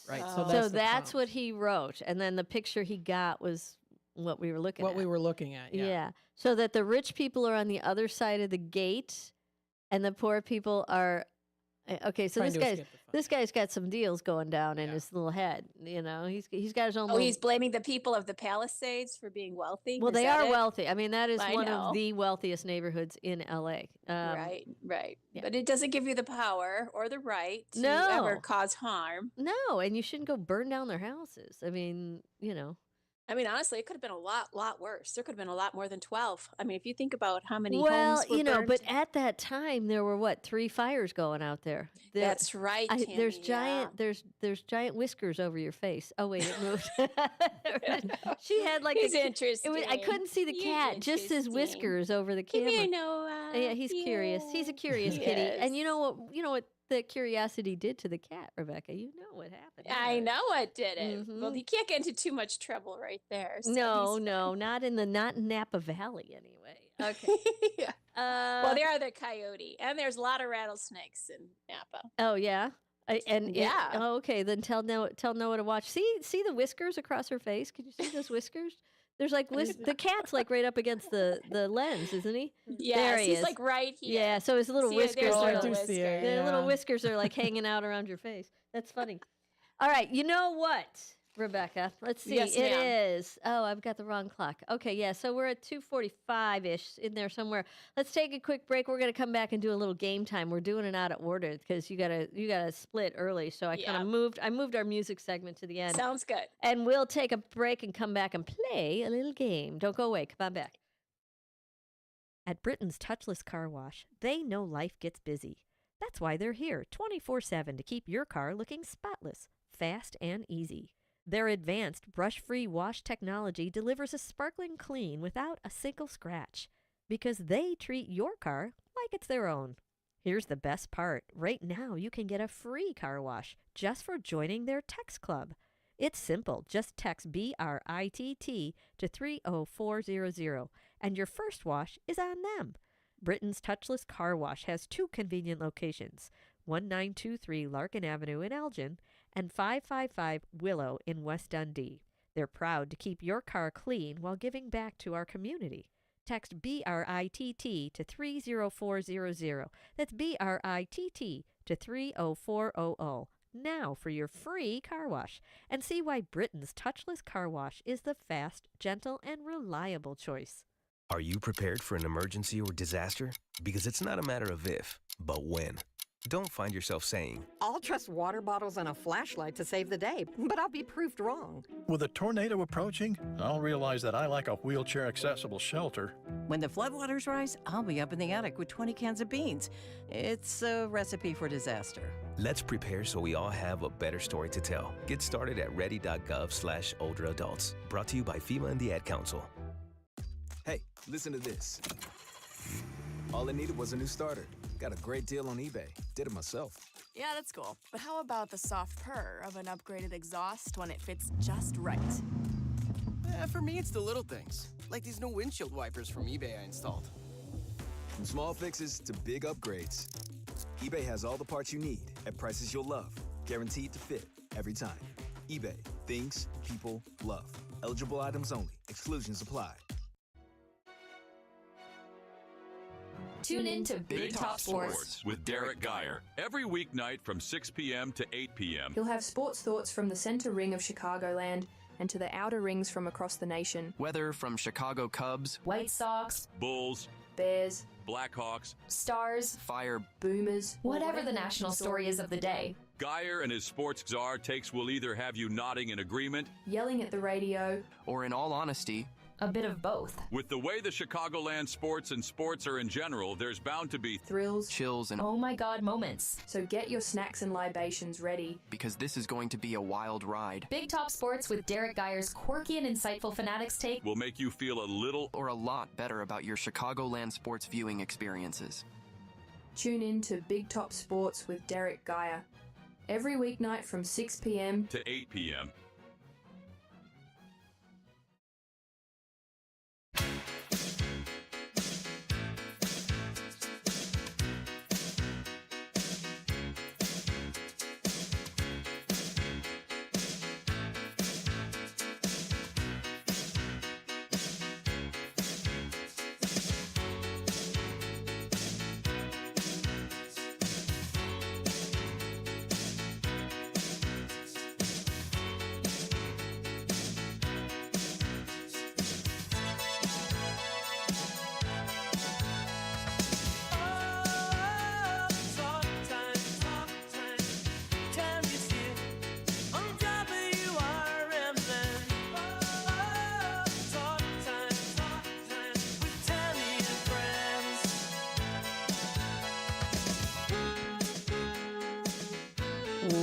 right? So that's what he wrote, and then the picture he got was what we were looking at. What we were looking at, yeah. So that the rich people are on the other side of the gate, and the poor people are. Okay, so this guy's got some deals going down in his little head. He's got his own. Oh, he's blaming the people of the Palisades for being wealthy. Well, they are wealthy. I mean, that is one of the wealthiest neighborhoods in LA. Right. Yeah. But it doesn't give you the power or the right to ever cause harm. No, and you shouldn't go burn down their houses. I mean, honestly, it could have been a lot worse. There could have been a lot more than 12. I mean, if you think about how many homes were burned. But at that time there were 3 fires going out there. That's right. Tammy, there's giant whiskers over your face. Oh wait, it moved. She had like He's interesting. I couldn't see the cat, just his whiskers over the camera. Give me a Noah. Yeah, he's curious. He's a curious kitty. And you know what the curiosity did to the cat, Rebecca. You know what happened. I know what did it. Mm-hmm. Well, he can't get into too much trouble right there. So no, not in Napa Valley anyway. Okay. Yeah. Well, there are the coyote, and there's a lot of rattlesnakes in Napa. Oh yeah. Okay, then tell Noah to watch. See the whiskers across her face. Can you see those whiskers? There's like the cat's like right up against the lens, isn't he? Yeah, there he he's is. like right here. Yeah, so his little whiskers the little whiskers are like hanging out around your face. That's funny. All right, you know what, Rebecca? Let's see. Yes, it ma'am. is. Oh, I've got the wrong clock. Okay, yeah. So we're at 2:45-ish in there somewhere. Let's take a quick break. We're gonna come back and do a little game time. We're doing it out of order because you gotta split early. So I kind of moved our music segment to the end. Sounds good. And we'll take a break and come back and play a little game. Don't go away. Come on back. At Britain's Touchless Car Wash, they know life gets busy. That's why they're here 24/7 to keep your car looking spotless, fast, and easy. Their advanced brush-free wash technology delivers a sparkling clean without a single scratch because they treat your car like it's their own. Here's the best part. Right now, you can get a free car wash just for joining their text club. It's simple. Just text BRITT to 30400, and your first wash is on them. Britain's Touchless Car Wash has 2 convenient locations, 1923 Larkin Avenue in Elgin and 555 Willow in West Dundee. They're proud to keep your car clean while giving back to our community. Text BRITT to 30400. That's BRITT to 30400 now for your free car wash, and see why Britain's Touchless Car Wash is the fast, gentle, and reliable choice. Are you prepared for an emergency or disaster? Because it's not a matter of if, but when. Don't find yourself saying, I'll trust water bottles and a flashlight to save the day, but I'll be proved wrong. With a tornado approaching, I'll realize that I like a wheelchair-accessible shelter. When the floodwaters rise, I'll be up in the attic with 20 cans of beans. It's a recipe for disaster. let's prepare so we all have a better story to tell. Get started at ready.gov/older adults. Brought to you by FEMA and the Ad Council. Hey, listen to this. All it needed was a new starter. Got a great deal on eBay. Did it myself. Yeah, that's cool. But how about the soft purr of an upgraded exhaust when it fits just right? For me, it's the little things, like these new windshield wipers from eBay I installed. From small fixes to big upgrades, eBay has all the parts you need at prices you'll love. Guaranteed to fit every time. eBay. Things people love. Eligible items only. Exclusions apply. Tune in to Big Top Sports with Derek Geyer every weeknight from 6 p.m. to 8 p.m. He'll have sports thoughts from the center ring of Chicagoland and to the outer rings from across the nation. Weather from Chicago Cubs, White Sox, Bulls, Bears, Blackhawks, Stars, Fire, Boomers, whatever the national story is of the day. Geyer and his sports czar takes will either have you nodding in agreement, yelling at the radio, or in all honesty, a bit of both. With the way the Chicagoland sports and sports are in general, there's bound to be thrills, chills, and oh my God moments. So get your snacks and libations ready, because this is going to be a wild ride. Big Top Sports with Derek Geyer's quirky and insightful Fanatics take will make you feel a little or a lot better about your Chicagoland sports viewing experiences. Tune in to Big Top Sports with Derek Geyer every weeknight from 6 p.m. to 8 p.m.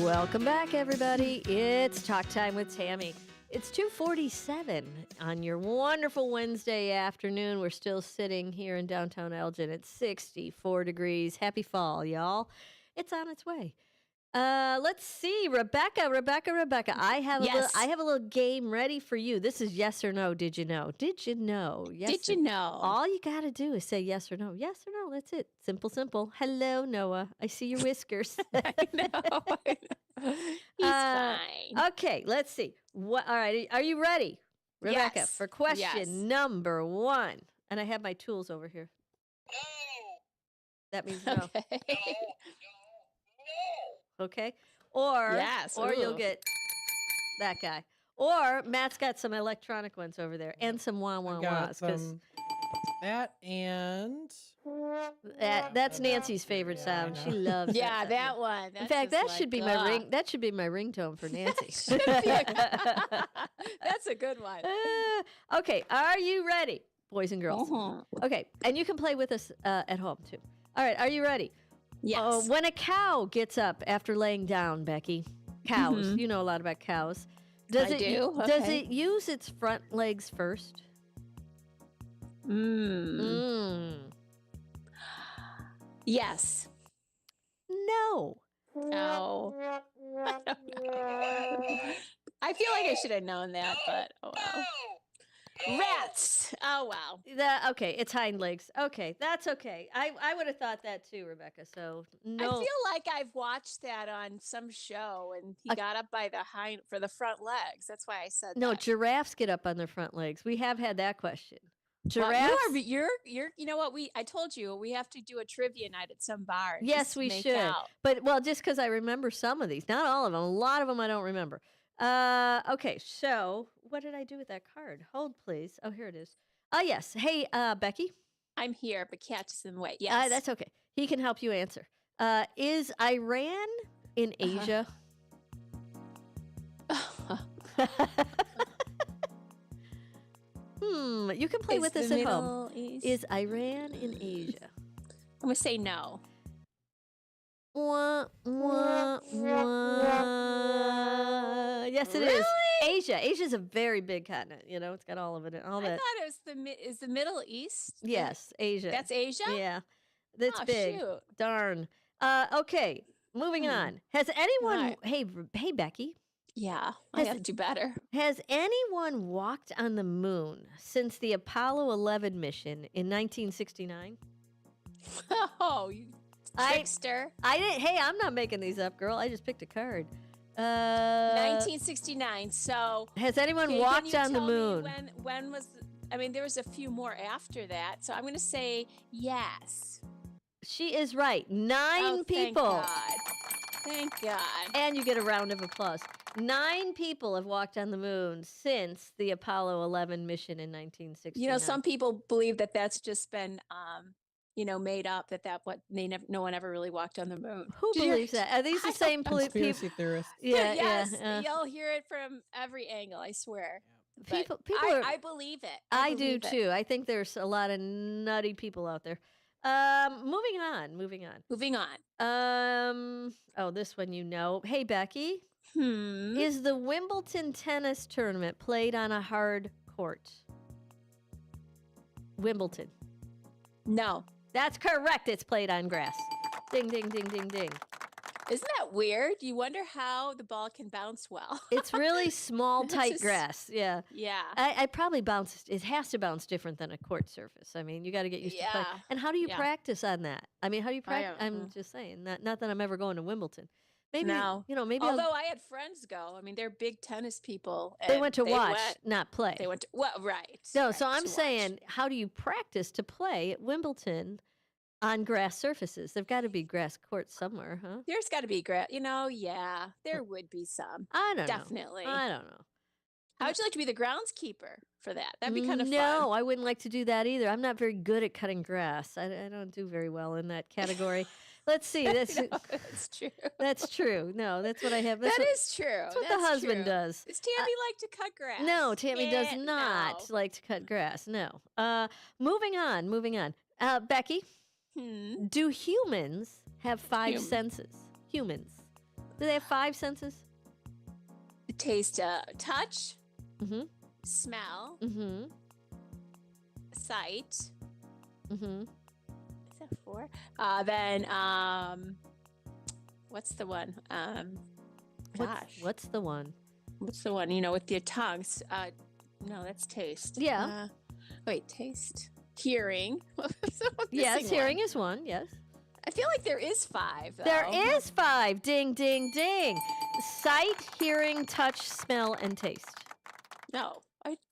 Welcome back, everybody. It's Talk Time with Tammy. It's 2:47 on your wonderful Wednesday afternoon. We're still sitting here in downtown Elgin at 64 degrees. Happy fall, y'all. It's on its way. Let's see, Rebecca. I have a little game ready for you. This is yes or no. Did you know? Did you know? Yes. Did you know? All you got to do is say yes or no. Yes or no. That's it. Simple. Hello, Noah. I see your whiskers. I know. He's fine. Okay, let's see. All right, are you ready, Rebecca, Yes. for question Yes. number 1? And I have my tools over here. That means no. Okay. Okay? Or Yes, you'll ooh. get that guy. Or Matt's got some electronic ones over there and some wah-wah-wahs. That and That's Nancy's favorite sound. She loves Yeah, that. that one. In fact, that should be my ring. That should be my ringtone for Nancy. That's a good one. Okay, are you ready, boys and girls? Okay, and you can play with us at home too. All right, are you ready? Yes. When a cow gets up after laying down, Becky, cows, you know a lot about cows. Does I do? Does Okay. it use its front legs first? Yes. No. No. I don't know. I feel like I should have known that, but oh well. Rats. Oh wow. Okay, it's hind legs. Okay, that's okay. I would have thought that too, Rebecca. So no. I feel like I've watched that on some show, and he got up by the hind for the front legs. That's why I said No, that. giraffes get up on their front legs. We have had that question. Well, Giraffes. you're you know what, I told you we have to do a trivia night at some bar. Yes, just to we make should. out. But just because I remember some of these, not all of them. A lot of them I don't remember. Okay, so what did I do with that card? Hold, please. Oh, here it is. Oh, yes. Hey, Becky. I'm here, but Cat is in the way. Yes. That's okay. He can help you answer. Is Iran in Asia? You can play with this at home. Is Iran in Asia? I'm going to say no. Yes, it is. Asia. Asia's a very big continent. It's got all of it. All that. I thought it was is the Middle East. Yes, Asia. That's Asia? Yeah. That's big. Shoot. Darn. Okay, moving on. Has anyone... Hey, Becky. Yeah, I have to do better. Has anyone walked on the moon since the Apollo 11 mission in 1969? Oh, you trickster. I didn't. Hey, I'm not making these up, girl. I just picked a card. 1969. So has anyone walked on the moon? When was? There was a few more after that. So I'm going to say yes. She is right. 9 people. Thank God. And you get a round of applause. 9 people have walked on the moon since the Apollo 11 mission in 1969. Some people believe that that's just been, made up. No one ever really walked on the moon. Who believes that? Are these the same conspiracy theorists? Yeah, yes. You'll hear it from every angle. I swear. People I believe it. I do too. I think there's a lot of nutty people out there. Moving on. Oh, this one Hey, Becky. Is the Wimbledon tennis tournament played on a hard court? Wimbledon. No. That's correct. It's played on grass. Ding, ding, ding, ding, ding. Isn't that weird? You wonder how the ball can bounce well. It's really small, tight grass. Yeah. Yeah. I probably bounce. It has to bounce different than a court surface. You got to get used to play. And how do you practice on that? How do you practice? I'm just saying. Not that I'm ever going to Wimbledon. Maybe, maybe. Although I had friends go. They're big tennis people. They went to watch, not play. They went to, right. No, so I'm saying, how do you practice to play at Wimbledon on grass surfaces? There've got to be grass courts somewhere, huh? There's got to be grass. Yeah, there would be some. I don't know. Definitely. I don't know. How would you like to be the groundskeeper for that? That'd be kind of fun. No, I wouldn't like to do that either. I'm not very good at cutting grass. I don't do very well in that category. Let's see. That's true. That's true. No, that's what I have. That is true. That's what the husband does. Does Tammy like to cut grass? No, Tammy does not like to cut grass. No. Moving on. Becky, do humans have 5 senses? Humans. Do they have 5 senses? Taste, touch, smell, sight. Is that 4? Then, what's the one? Gosh. What's the one? What's the one, with your tongues? No, that's taste. Yeah. Wait, taste. Hearing. Yes, hearing is one, yes. I feel like there is 5, though. There is 5. Ding, ding, ding. Sight, hearing, touch, smell, and taste. No.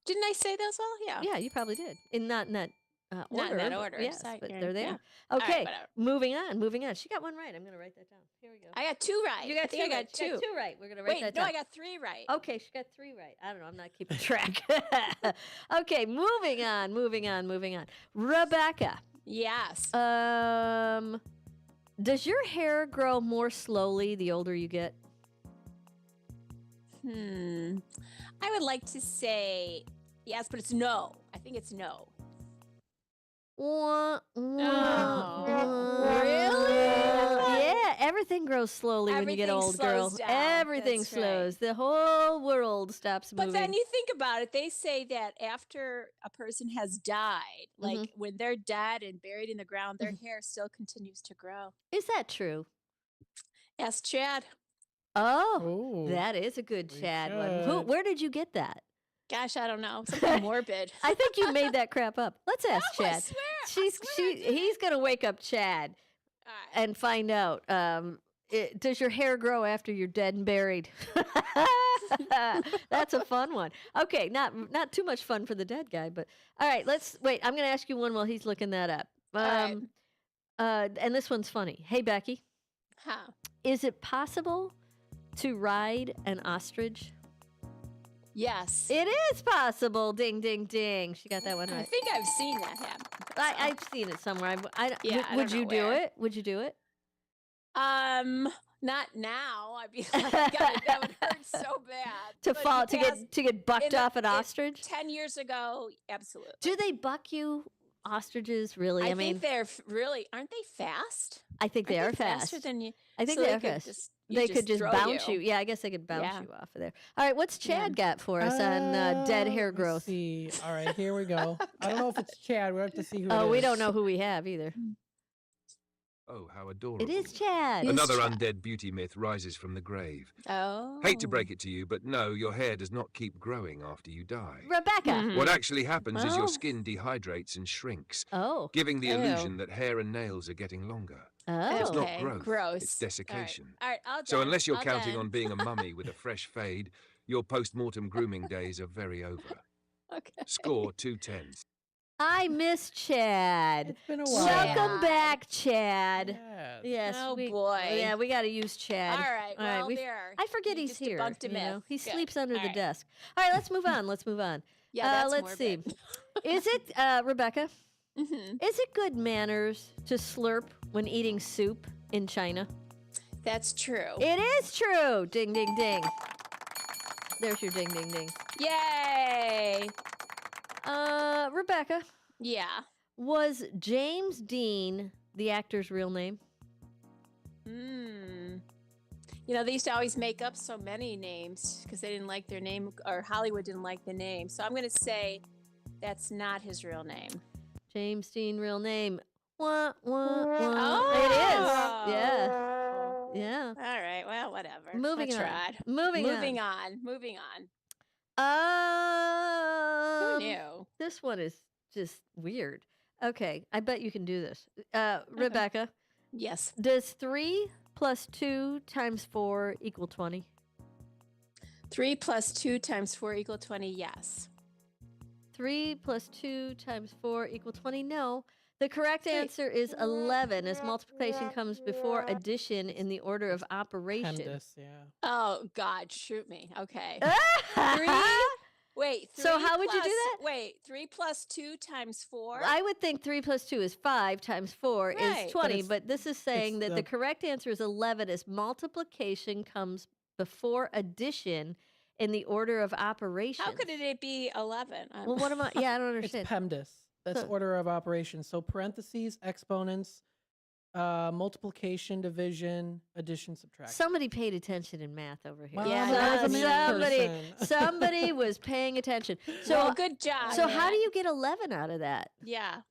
Didn't I say those all? Yeah. Yeah, you probably did. Not in that order. Not in that order. Yes, Sight, but hearing, they're there. Yeah. Okay, right, moving on. She got one right. I'm going to write that down. Here we go. I got 2 right. You got 2 I right. got 2. You got 2 right. We're going to write that down. No, I got 3 right. Okay, she got 3 right. I don't know. I'm not keeping track. Okay, moving on. Rebecca. Yes. Does your hair grow more slowly the older you get? I would like to say yes, but it's no. I think it's no. Really? Yeah, everything grows slowly when you get old, girl. Everything slows. The whole world stops moving. But then you think about it, they say that after a person has died, like when they're dead and buried in the ground, their hair still continues to grow. Is that true? Ask Chad. Oh, that is a good Chad one. Where did you get that? Gosh, I don't know. Something morbid. I think you made that crap up. Let's ask Chad. I swear. He's going to wake up Chad and find out. Does your hair grow after you're dead and buried? That's a fun one. Okay, not too much fun for the dead guy, but all right. Let's wait. I'm going to ask you one while he's looking that up. And this one's funny. Hey, Becky. How? Is it possible to ride an ostrich? Yes. It is possible. Ding, ding, ding. She got that one right. I think I've seen that happen. I've seen it somewhere. I would you don't know do where. it? Would you do it? Not now. I'd be like, God, that would hurt so bad. To get bucked off an ostrich? 10 years ago, absolutely. Do they buck you, ostriches, really? I think they're really, aren't they fast? I think they are fast. Faster than you. I think they are fast. They could just bounce you. Yeah, I guess they could bounce you off of there. All right, what's Chad got for us on dead hair growth? Let's see. All right, here we go. I don't know if it's Chad. We have to see who it is. Oh, we don't know who we have either. Oh, how adorable. It is Chad. Another undead beauty myth rises from the grave. Oh. Hate to break it to you, but no, your hair does not keep growing after you die. Rebecca. Mm-hmm. What actually happens is your skin dehydrates and shrinks, giving the illusion that hair and nails are getting longer. Oh. It's not growth. Gross. It's desiccation. All right, all so done. unless you're all counting done. on being a mummy with a fresh fade, your post-mortem grooming days are very over. Okay. Score 2 10s. I miss Chad. It's been a while. Welcome back, Chad. Yes. Yes. Oh, boy. Yeah, we got to use Chad. All right. Well, there. I forget he's just here. debunked a myth. He Good. sleeps under All the right. desk. All right, let's move on. Let's move on. Yeah, that's let's see. morbid. Is it, Rebecca? Mm-hmm. Is it good manners to slurp when eating soup in China? That's true. It is true. Ding, ding, ding. There's your ding, ding, ding. Yay. Rebecca. Yeah. Was James Dean the actor's real name? You know, they used to always make up so many names because they didn't like their name, or Hollywood didn't like the name. So I'm going to say that's not his real name. James Dean, real name. Wah, wah, wah. Oh. It is. Yeah. Yeah. All right. Well, whatever. Moving I on. tried. Moving on. Who knew? This one is just weird. Okay, I bet you can do this. Rebecca. Yes. Does 3 + 2 × 4 = 20? 3 + 2 × 4 = 20, yes. 3 + 2 × 4 = 20, no. The correct answer is 11, as multiplication comes before addition in the order of operation. Tremendous, yeah. Oh, God, shoot me. Okay. 3? Wait. 3 So how would you do that? Wait, 3 + 2 × 4? I would think 3 + 2 is 5 × 4 is 20, but this is saying that the correct answer is 11, as multiplication comes before addition in the order of operation. How could it be 11? Well, what am I? Yeah, I don't understand. It's PEMDAS. That's order of operations. So parentheses, exponents, multiplication, division, addition, subtraction. Somebody paid attention in math over here. Well, yeah, somebody was paying attention. So well, good job. So how do you get 11 out of that? Yeah.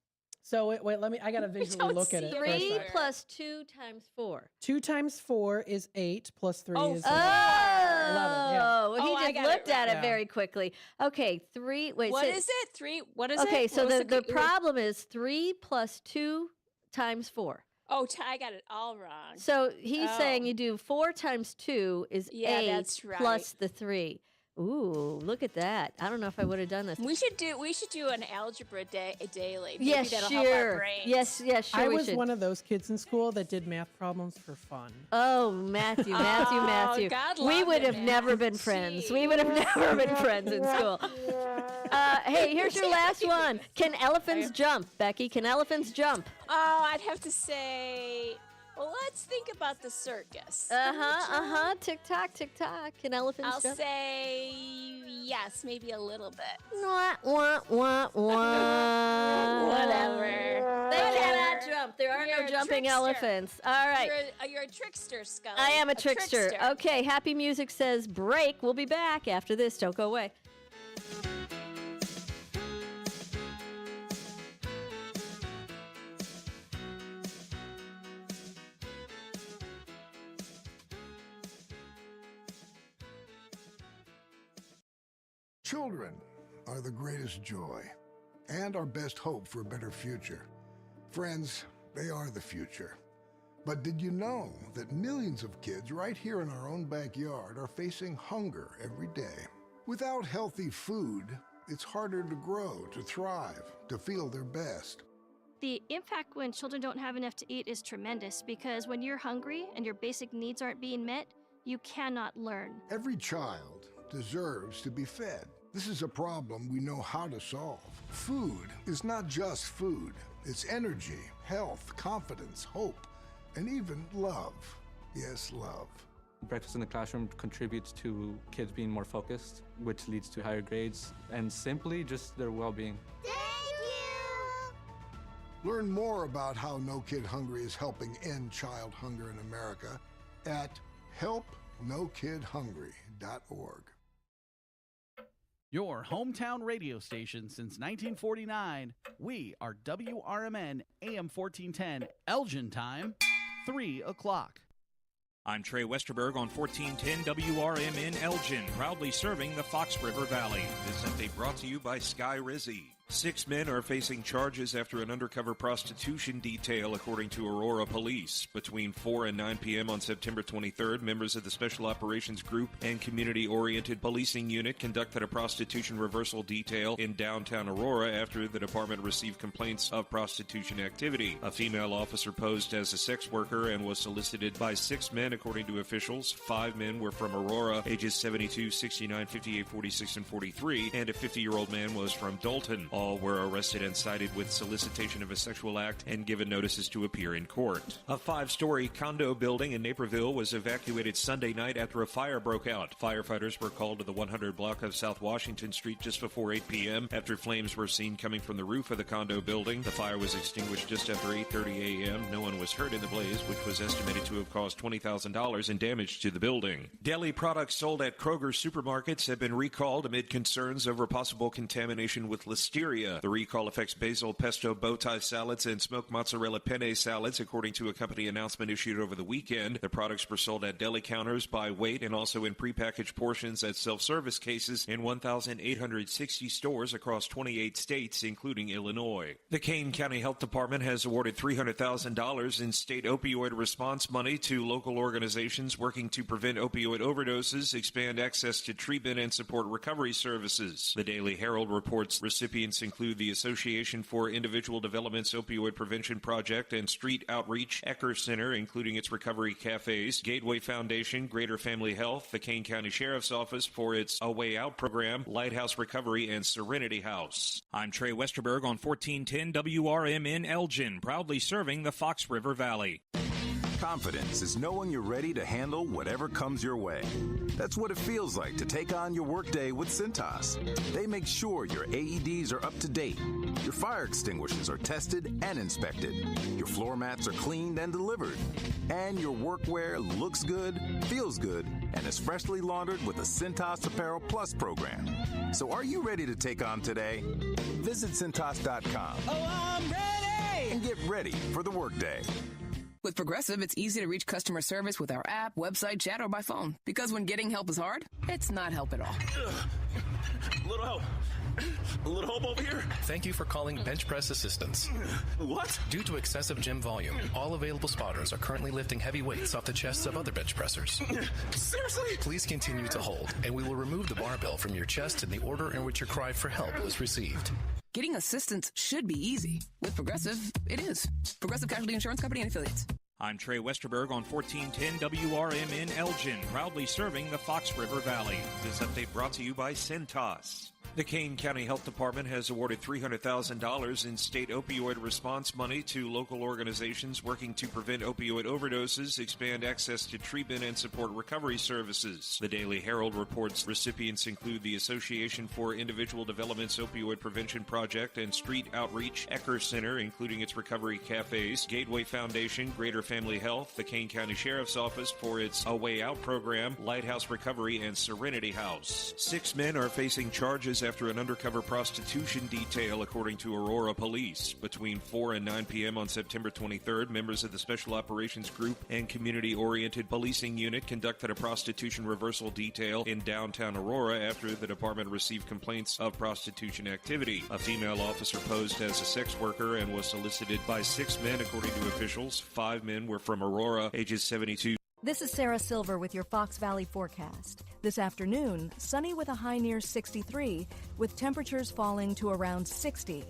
So wait, let me. I gotta visually look at it. 3 + 2 × 4. 2 × 4 is 8 + 3 is 11. Yeah. Well, he just looked at it Yeah. very quickly. Okay, 3. Wait. What is it? 3. What is it? Okay, so What was the problem is 3 + 2 × 4. Oh, I got it all wrong. So he's saying you do 4 × 2 is 8 that's right. plus the 3. Ooh, look at that. I don't know if I would have done this. We should do an algebra daily. Maybe Yes, that'll sure. help our brains. Yes, sure. I we was should. one of those kids in school that did math problems for fun. Oh, Matthew. God we loved would it, have man. never been friends. We would have never been friends in school. Hey, here's your last one. Can elephants jump? Becky, can elephants jump? Oh, I'd have to say, well, let's think about the circus. Tick-tock, tick-tock. Can elephants I'll jump? say yes, maybe a little bit. Wah, wah, wah, wah. Whatever. They cannot jump. There are no jumping elephants. All right. You're a trickster, Scully. I am a trickster. Okay, Happy Music says break. We'll be back after this. Don't go away. Children are the greatest joy and our best hope for a better future. Friends, they are the future. But did you know that millions of kids right here in our own backyard are facing hunger every day? Without healthy food, it's harder to grow, to thrive, to feel their best. The impact when children don't have enough to eat is tremendous because when you're hungry and your basic needs aren't being met, you cannot learn. Every child deserves to be fed. This is a problem we know how to solve. Food is not just food. It's energy, health, confidence, hope, and even love. Yes, love. Breakfast in the classroom contributes to kids being more focused, which leads to higher grades, and simply just their well-being. Learn more about how No Kid Hungry is helping end child hunger in America at helpnokidhungry.org. Your hometown radio station since 1949. We are WRMN AM 1410, Elgin time, 3 o'clock. I'm Trey Westerberg on 1410 WRMN Elgin, proudly serving the Fox River Valley. This update brought to you by Sky Rizzi. 6 men are facing charges after an undercover prostitution detail, according to Aurora Police. Between 4 and 9 p.m. on September 23rd, members of the Special Operations Group and Community-Oriented Policing Unit conducted a prostitution reversal detail in downtown Aurora after the department received complaints of prostitution activity. A female officer posed as a sex worker and was solicited by 6 men, according to officials. 5 men were from Aurora, ages 72, 69, 58, 46, and 43, and a 50-year-old man was from Dalton. All were arrested and cited with solicitation of a sexual act and given notices to appear in court. A 5-story condo building in Naperville was evacuated Sunday night after a fire broke out. Firefighters were called to the 100 block of South Washington Street just before 8 p.m. after flames were seen coming from the roof of the condo building. The fire was extinguished just after 8:30 a.m. No one was hurt in the blaze, which was estimated to have caused $20,000 in damage to the building. Deli products sold at Kroger supermarkets have been recalled amid concerns over possible contamination with listeria. The recall affects basil pesto bow tie salads and smoked mozzarella penne salads, according to a company announcement issued over the weekend. The products were sold at deli counters by weight and also in prepackaged portions at self-service cases in 1,860 stores across 28 states, including Illinois. The Kane County Health Department has awarded $300,000 in state opioid response money to local organizations working to prevent opioid overdoses, expand access to treatment, and support recovery services. The Daily Herald reports recipients include the Association for Individual Development's Opioid Prevention Project and Street Outreach Ecker Center, including its recovery cafes, Gateway Foundation, Greater Family Health, the Kane County Sheriff's Office for its A Way Out program, Lighthouse Recovery, and Serenity House. I'm Trey Westerberg on 1410 WRMN Elgin, proudly serving the Fox River Valley. Confidence is knowing you're ready to handle whatever comes your way. That's what it feels like to take on your workday with Cintas. They make sure your AEDs are up to date, your fire extinguishers are tested and inspected, your floor mats are cleaned and delivered, and your workwear looks good, feels good, and is freshly laundered with the Cintas Apparel Plus program. So are you ready to take on today? Visit Cintas.com. Oh, I'm ready! And get ready for the workday. With Progressive, it's easy to reach customer service with our app, website, chat, or by phone. Because when getting help is hard, it's not help at all. A little help. A little help over here. Thank you for calling Bench Press Assistance. What? Due to excessive gym volume, all available spotters are currently lifting heavy weights off the chests of other bench pressers. Seriously? Please continue to hold, and we will remove the barbell from your chest in the order in which your cry for help was received. Getting assistance should be easy. With Progressive, it is. Progressive Casualty Insurance Company and Affiliates. I'm Trey Westerberg on 1410 WRMN Elgin, proudly serving the Fox River Valley. This update brought to you by Cintas. The Kane County Health Department has awarded $300,000 in state opioid response money to local organizations working to prevent opioid overdoses, expand access to treatment, and support recovery services. The Daily Herald reports recipients include the Association for Individual Development's Opioid Prevention Project and Street Outreach Ecker Center, including its recovery cafes, Gateway Foundation, Greater Family Health, the Kane County Sheriff's Office for its A Way Out program, Lighthouse Recovery, and Serenity House. 6 men are facing charges after an undercover prostitution detail, according to Aurora Police. Between 4 and 9 p.m. on September 23rd, members of the Special Operations Group and Community-Oriented Policing Unit conducted a prostitution reversal detail in downtown Aurora after the department received complaints of prostitution activity. A female officer posed as a sex worker and was solicited by 6 men, according to officials. 5 men were from Aurora, ages 72. This is Sarah Silver with your Fox Valley forecast. This afternoon, sunny with a high near 63, with temperatures falling to around 60.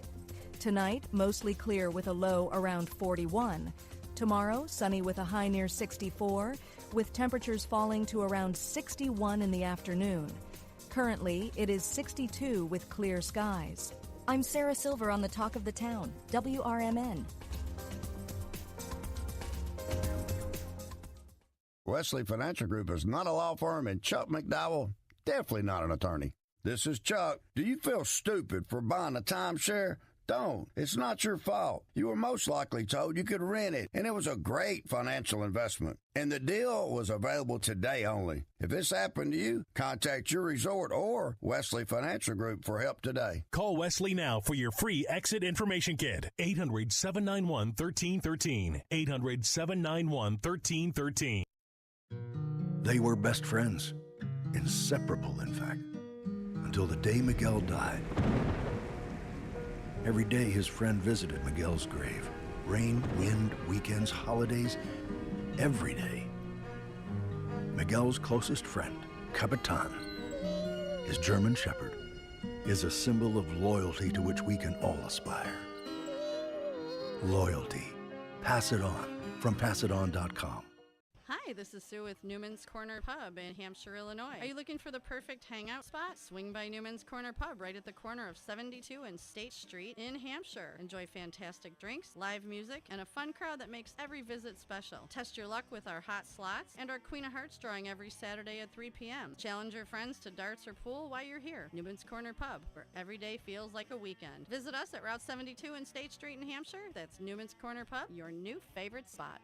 Tonight, mostly clear with a low around 41. Tomorrow, sunny with a high near 64, with temperatures falling to around 61 in the afternoon. Currently, it is 62 with clear skies. I'm Sarah Silver on the Talk of the Town, WRMN. Wesley Financial Group is not a law firm, and Chuck McDowell, definitely not an attorney. This is Chuck. Do you feel stupid for buying a timeshare? Don't. It's not your fault. You were most likely told you could rent it, and it was a great financial investment. And the deal was available today only. If this happened to you, contact your resort or Wesley Financial Group for help today. Call Wesley now for your free exit information kit. 800-791-1313. 800-791-1313. They were best friends, inseparable, in fact, until the day Miguel died. Every day his friend visited Miguel's grave. Rain, wind, weekends, holidays, every day. Miguel's closest friend, Capitan, his German Shepherd, is a symbol of loyalty to which we can all aspire. Loyalty. Pass it on from passiton.com. Hi, this is Sue with Newman's Corner Pub in Hampshire, Illinois. Are you looking for the perfect hangout spot? Swing by Newman's Corner Pub right at the corner of 72 and State Street in Hampshire. Enjoy fantastic drinks, live music, and a fun crowd that makes every visit special. Test your luck with our hot slots and our Queen of Hearts drawing every Saturday at 3 p.m. Challenge your friends to darts or pool while you're here. Newman's Corner Pub, where every day feels like a weekend. Visit us at Route 72 and State Street in Hampshire. That's Newman's Corner Pub, your new favorite spot.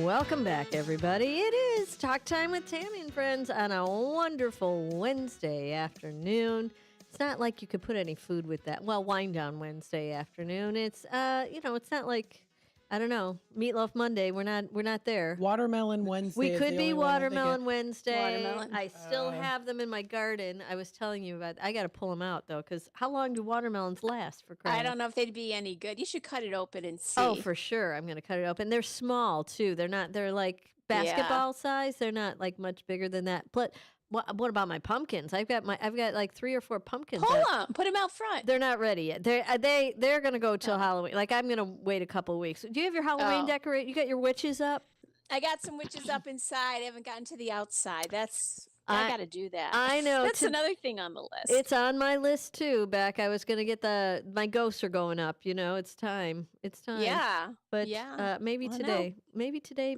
Welcome back, everybody. It is Talk Time with Tammy and Friends on a wonderful Wednesday afternoon. It's not like you could put any food with that. Well, Wind Down Wednesday afternoon. It's it's not like, I don't know, Meatloaf Monday. We're not there. Watermelon Wednesday. We could be Watermelon Wednesday. Watermelon. I still have them in my garden. I was telling you about. I got to pull them out though, because how long do watermelons last? For crying? I don't know if they'd be any good. You should cut it open and see. Oh, for sure. I'm going to cut it open. They're small too. They're like basketball size. They're not like much bigger than that. But what about my pumpkins? I've got like 3 or 4 pumpkins. Pull them. Put them out front. They're not ready yet. They're going to go till Halloween. Like I'm going to wait a couple of weeks. Do you have your Halloween decorate? You got your witches up? I got some witches up inside. I haven't gotten to the outside. I got to do that. I know. That's another thing on the list. It's on my list too. I was going to get my ghosts are going up. You know, it's time. It's time. Yeah. But maybe today. Maybe today.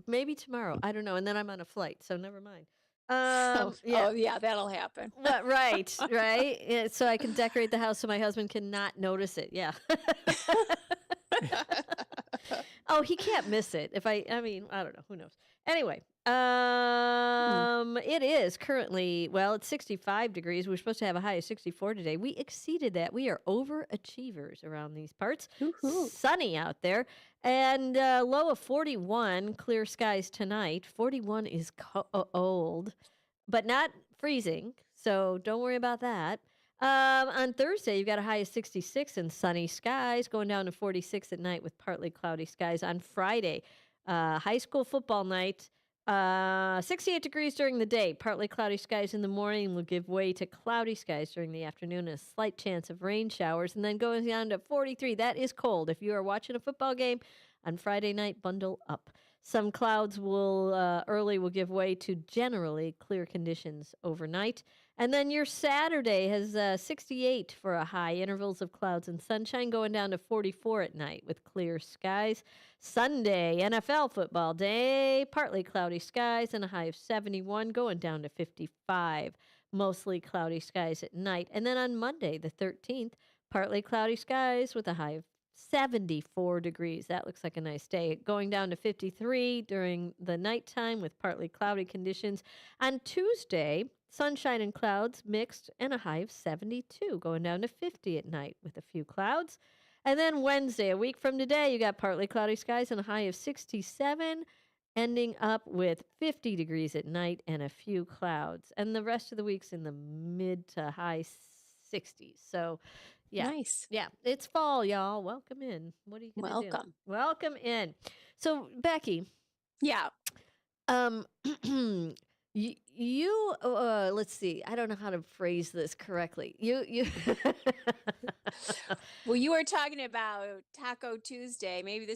Maybe tomorrow. I don't know. And then I'm on a flight, so never mind. Yeah, that'll happen. Right. Yeah, so I can decorate the house so my husband cannot notice it. Yeah. Oh, he can't miss it. I don't know. Who knows? Anyway, it is currently, it's 65 degrees. We're supposed to have a high of 64 today. We exceeded that. We are overachievers around these parts. Woo-hoo. Sunny out there. And low of 41, clear skies tonight. 41 is cold, but not freezing, so don't worry about that. On Thursday, you've got a high of 66 and sunny skies, going down to 46 at night with partly cloudy skies. On Friday, high school football night, 68 degrees during the day. Partly cloudy skies in the morning will give way to cloudy skies during the afternoon. A slight chance of rain showers. And then going down to 43. That is cold. If you are watching a football game on Friday night, bundle up. Some clouds will give way to generally clear conditions overnight. And then your Saturday has 68 for a high, intervals of clouds and sunshine, going down to 44 at night with clear skies. Sunday, NFL football day, partly cloudy skies and a high of 71, going down to 55. Mostly cloudy skies at night. And then on Monday, the 13th, partly cloudy skies with a high of 74 degrees. That looks like a nice day. Going down to 53 during the nighttime with partly cloudy conditions. On Tuesday, sunshine and clouds mixed and a high of 72. Going down to 50 at night with a few clouds. And then Wednesday, a week from today, you got partly cloudy skies and a high of 67. Ending up with 50 degrees at night and a few clouds. And the rest of the week's in the mid to high 60s. So, yeah. Nice. Yeah. It's fall, y'all. Welcome in. What are you going to do? Welcome in. So, Becky. Yeah. You let's see. I don't know how to phrase this correctly. You Well, you were talking about Taco Tuesday. Maybe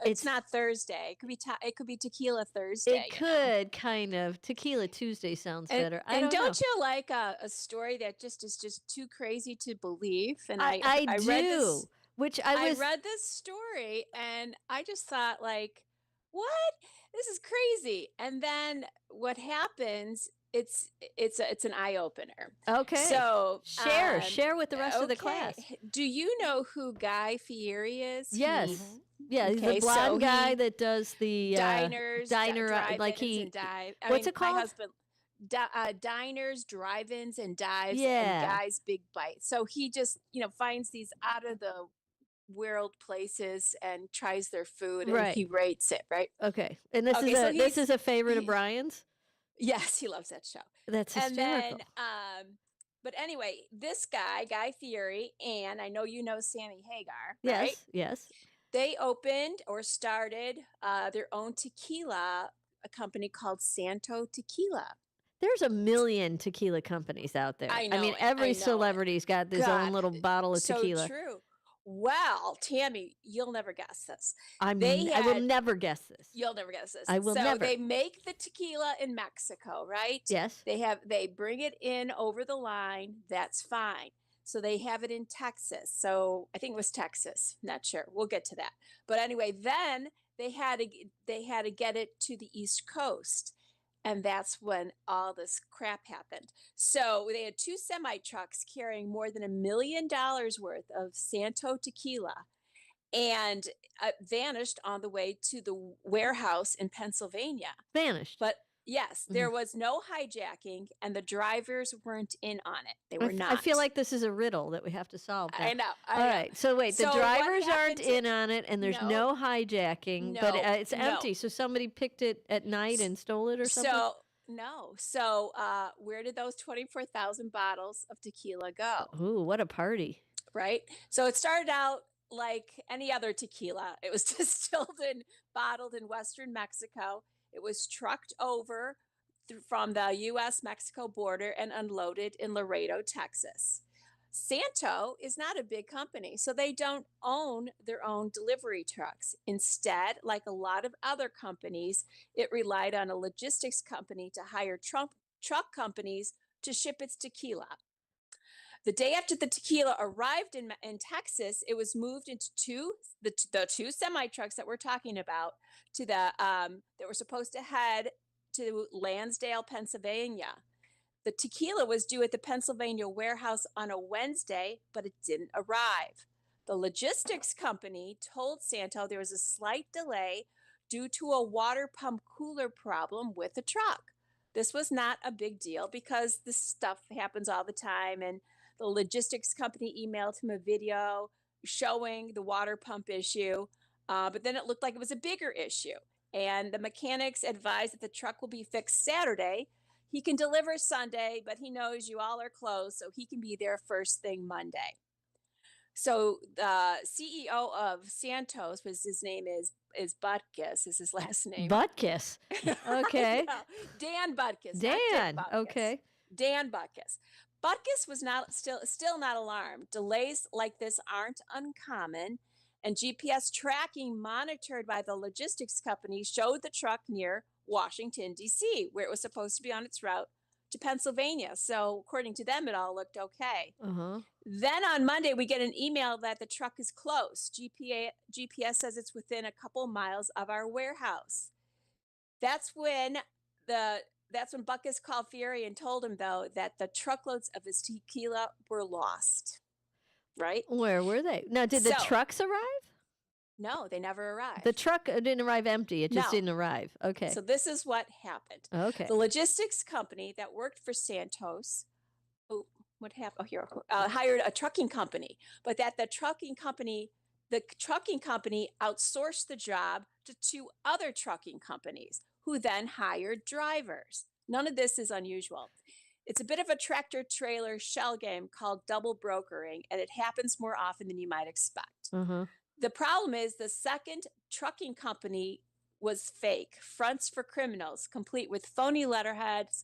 it's not Thursday. It could be Tequila Thursday. It could kind of. Tequila Tuesday sounds better. And don't you like a story that is just too crazy to believe? And I do. read this, I read this story and I just thought, like, what? This is crazy. And then what happens? It's an eye opener. Okay. So share with the rest of the class. Do you know who Guy Fieri is? Yes. Yeah, he's the blonde guy that does the diner, like he. What's it called? My husband. Diners, drive-ins, and dives, Yeah. and Guy's Big Bite. So he just finds these out of the world places and tries their food, and he rates it, right? Okay, and this is a favorite of Brian's. Yes, he loves that show. That's hysterical. And then, but anyway, this guy, Guy Fieri, and I know you know Sammy Hagar, right? Yes. They opened or started their own tequila, a company called Santo Tequila. There's a million tequila companies out there. I know. I mean, every celebrity's got his own little bottle of tequila. So true. Well, Tammy, you'll never guess this. I will never guess this. You'll never guess this. I will never. So they make the tequila in Mexico, right? Yes. They bring it in over the line. That's fine. So they have it in Texas. So I think it was Texas. Not sure. We'll get to that. But anyway, then they had to get it to the East Coast. And that's when all this crap happened. So they had 2 semi-trucks carrying more than $1 million worth of Santo Tequila and vanished on the way to the warehouse in Pennsylvania. Vanished. But yes, there was no hijacking and the drivers weren't in on it. They were not. I feel like this is a riddle that we have to solve now. I know. All right. So wait, the drivers aren't in on it and there's no hijacking, but it's empty. So somebody picked it at night and stole it or something? So where did those 24,000 bottles of tequila go? Ooh, what a party. Right? So it started out like any other tequila. It was distilled and bottled in Western Mexico. It was trucked over from the U.S.-Mexico border and unloaded in Laredo, Texas. Santo is not a big company, so they don't own their own delivery trucks. Instead, like a lot of other companies, it relied on a logistics company to hire truck companies to ship its tequila. The day after the tequila arrived in Texas, it was moved into the two semi-trucks that we're talking about to that were supposed to head to Lansdale, Pennsylvania. The tequila was due at the Pennsylvania warehouse on a Wednesday, but it didn't arrive. The logistics company told Santo there was a slight delay due to a water pump cooler problem with the truck. This was not a big deal because this stuff happens all the time, and the logistics company emailed him a video showing the water pump issue, but then it looked like it was a bigger issue. And the mechanics advised that the truck will be fixed Saturday. He can deliver Sunday, but he knows you all are closed, so he can be there first thing Monday. So the CEO of Santos, his name is Butkus, is his last name. Butkus. Okay. Dan Butkus. Dan. Not Dick Butkus. Okay. Dan Butkus. Butkus was still not alarmed. Delays like this aren't uncommon, and GPS tracking monitored by the logistics company showed the truck near Washington, D.C., where it was supposed to be on its route to Pennsylvania. So according to them, it all looked okay. Uh-huh. Then on Monday, we get an email that the truck is close. GPS says it's within a couple miles of our warehouse. That's when Butkus called Fieri and told him, though, that the truckloads of his tequila were lost. Right? Where were they? Now, did the trucks arrive? No, they never arrived. The truck didn't arrive empty. It just didn't arrive. Okay. So this is what happened. Okay. The logistics company that worked for Santos, hired a trucking company, but that the trucking company outsourced the job to 2 other trucking companies who then hired drivers. None of this is unusual. It's a bit of a tractor-trailer shell game called double brokering, and it happens more often than you might expect. Uh-huh. The problem is the second trucking company was fake, fronts for criminals, complete with phony letterheads,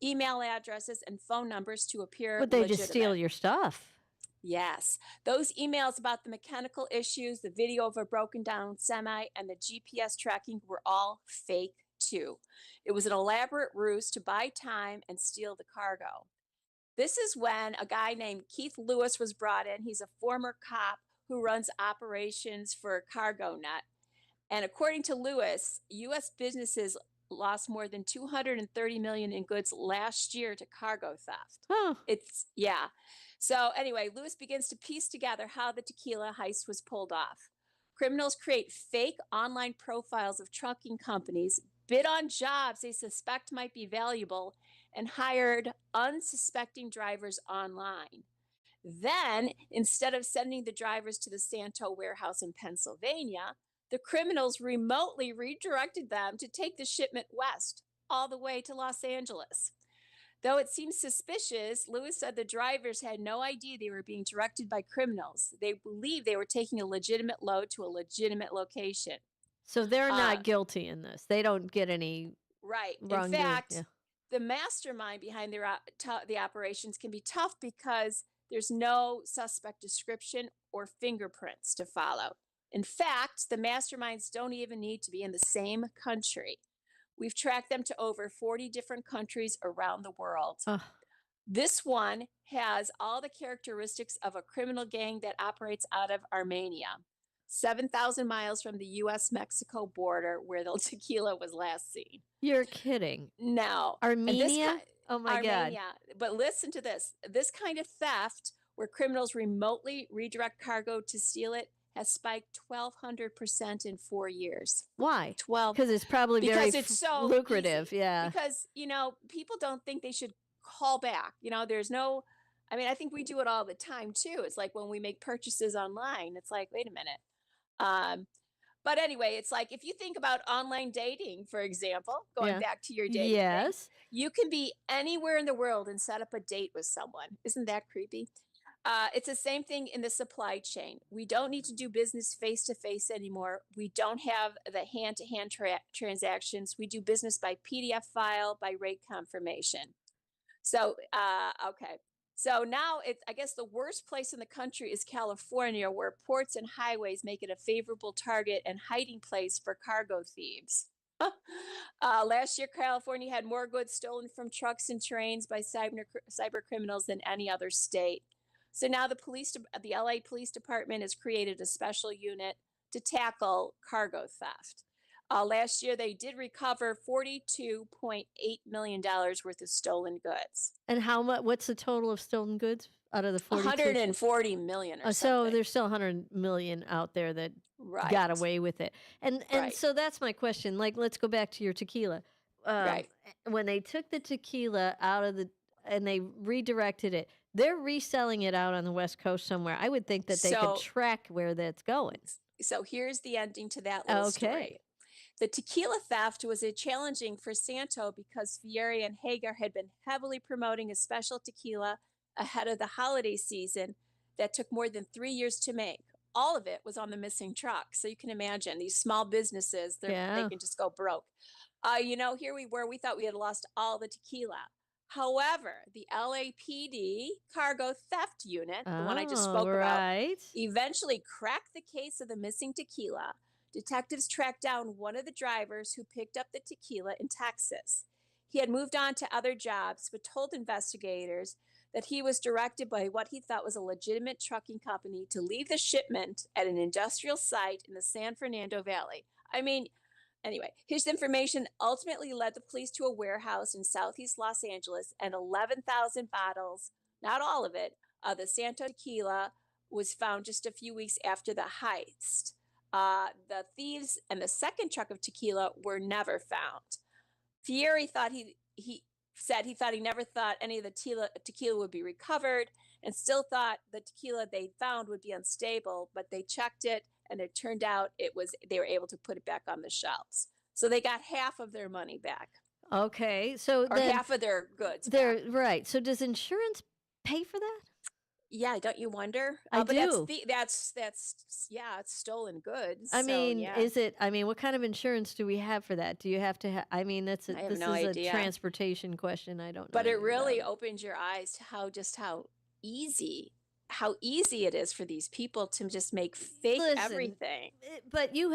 email addresses, and phone numbers to appear Would they legitimate. just steal your stuff? Yes. Those emails about the mechanical issues, the video of a broken down semi, and the GPS tracking were all fake too. It was an elaborate ruse to buy time and steal the cargo. This is when a guy named Keith Lewis was brought in. He's a former cop who runs operations for CargoNet. And according to Lewis, U.S. businesses lost more than $230 million in goods last year to cargo theft. Oh. So anyway, Lewis begins to piece together how the tequila heist was pulled off. Criminals create fake online profiles of trucking companies, bid on jobs they suspect might be valuable, and hired unsuspecting drivers online. Then, instead of sending the drivers to the Santo warehouse in Pennsylvania, the criminals remotely redirected them to take the shipment west, all the way to Los Angeles. Though it seems suspicious, Lewis said the drivers had no idea they were being directed by criminals. They believed they were taking a legitimate load to a legitimate location. So they're not guilty in this. They don't get any wrongdoing. In fact, the mastermind behind the operations can be tough because there's no suspect description or fingerprints to follow. In fact, the masterminds don't even need to be in the same country. We've tracked them to over 40 different countries around the world. This one has all the characteristics of a criminal gang that operates out of Armenia, 7,000 miles from the U.S.-Mexico border where the tequila was last seen. You're kidding. No. Armenia? Oh my God. But listen to this. This kind of theft where criminals remotely redirect cargo to steal it has spiked 1,200% in 4 years. Why? 12. Because it's probably very so lucrative. Easy. Yeah. Because, people don't think they should call back. There's no, I think we do it all the time too. It's like when we make purchases online, it's like, wait a minute. But anyway, it's like if you think about online dating, for example, going back to your dating thing, you can be anywhere in the world and set up a date with someone. Isn't that creepy? It's the same thing in the supply chain. We don't need to do business face-to-face anymore. We don't have the hand-to-hand transactions. We do business by PDF file, by rate confirmation. So, okay. So now I guess the worst place in the country is California, where ports and highways make it a favorable target and hiding place for cargo thieves. Last year, California had more goods stolen from trucks and trains by cyber criminals than any other state. So now the LA Police Department has created a special unit to tackle cargo theft. Last year, they did recover $42.8 million worth of stolen goods. And how much? What's the total of stolen goods out of the 42? 140 million or something. So there's still 100 million out there that got away with it. And so that's my question. Like, let's go back to your tequila. When they took the tequila out of and they redirected it, they're reselling it out on the West Coast somewhere. I would think that they could track where that's going. So here's the ending to that little story. The tequila theft was challenging for Santo because Fieri and Hagar had been heavily promoting a special tequila ahead of the holiday season that took more than 3 years to make. All of it was on the missing truck. So you can imagine these small businesses, they can just go broke. Here we were, we thought we had lost all the tequila. However, the LAPD cargo theft unit, the one I just spoke about, eventually cracked the case of the missing tequila. Detectives tracked down one of the drivers who picked up the tequila in Texas. He had moved on to other jobs, but told investigators that he was directed by what he thought was a legitimate trucking company to leave the shipment at an industrial site in the San Fernando Valley. Anyway, his information ultimately led the police to a warehouse in southeast Los Angeles, and 11,000 bottles, not all of it, of the Santo tequila was found just a few weeks after the heist. The thieves and the second truck of tequila were never found. Fieri thought he said he never thought any of the tequila would be recovered, and still thought the tequila they found would be unstable, but they checked it, and it turned out they were able to put it back on the shelves. So they got half of their money back. Okay, so or half of their goods. Right. So does insurance pay for that? Yeah, don't you wonder? I but do. That's it's stolen goods. I mean, is it? I mean, what kind of insurance do we have for that? Do you have to have? I mean, this is a transportation question. I don't know. But it really opens your eyes to how easy it is for these people to just make fake everything. But you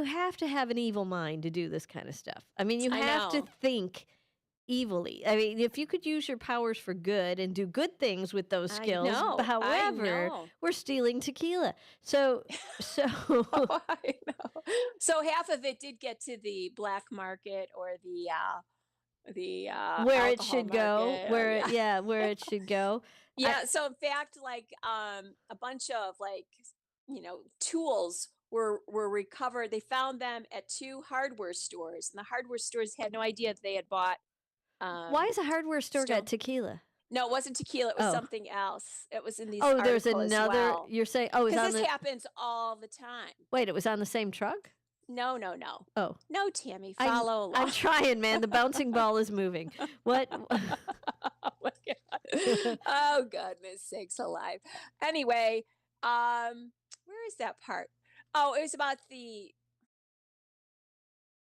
have to have an evil mind to do this kind of stuff. I mean, you have to think evilly. I mean, if you could use your powers for good and do good things with those skills, however, we're stealing tequila. So I know. So half of it did get to the black market or the where it should go, where it should go. Yeah. So in fact, a bunch of tools were recovered. They found them at 2 hardware stores, and the hardware stores had no idea that they had bought. Why is a hardware store got tequila? No, it wasn't tequila. It was something else. It was in these. Oh, there's articles as another. well. You're saying, because this happens all the time. Wait, it was on the same truck? No. Oh. No, Tammy, follow along. I'm trying, man. The bouncing ball is moving. What? Oh, goodness sakes alive. Anyway, where is that part? Oh, it was about the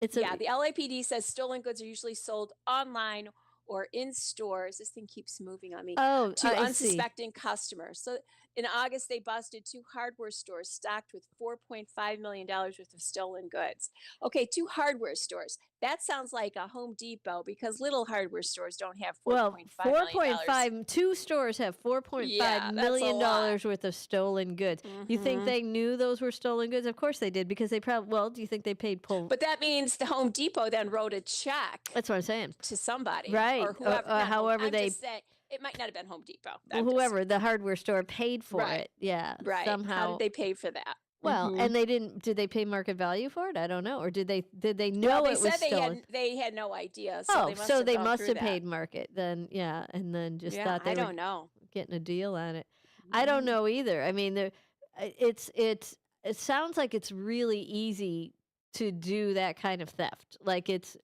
LAPD says stolen goods are usually sold online or in stores. This thing keeps moving on me. Oh, to unsuspecting customers. So in August, they busted 2 hardware stores stocked with $4.5 million worth of stolen goods. Okay, 2 hardware stores. That sounds like a Home Depot, because little hardware stores don't have $4.5 million. 2 stores have $4.5 million worth of stolen goods. Mm-hmm. You think they knew those were stolen goods? Of course they did, because they probably, do you think they paid But that means the Home Depot then wrote a check. That's what I'm saying. To somebody. Right. Or whoever. However they... Just saying, it might not have been Home Depot. Whoever, the hardware store paid for it. Yeah. Right. Somehow. How did they pay for that? Well, and they didn't. Did they pay market value for it? I don't know. Or did they know it was stolen? They had no idea. So they must have paid market then. Yeah, and then just thought they were getting a deal on it. I don't know either. I mean, it sounds like it's really easy to do that kind of theft. Like it's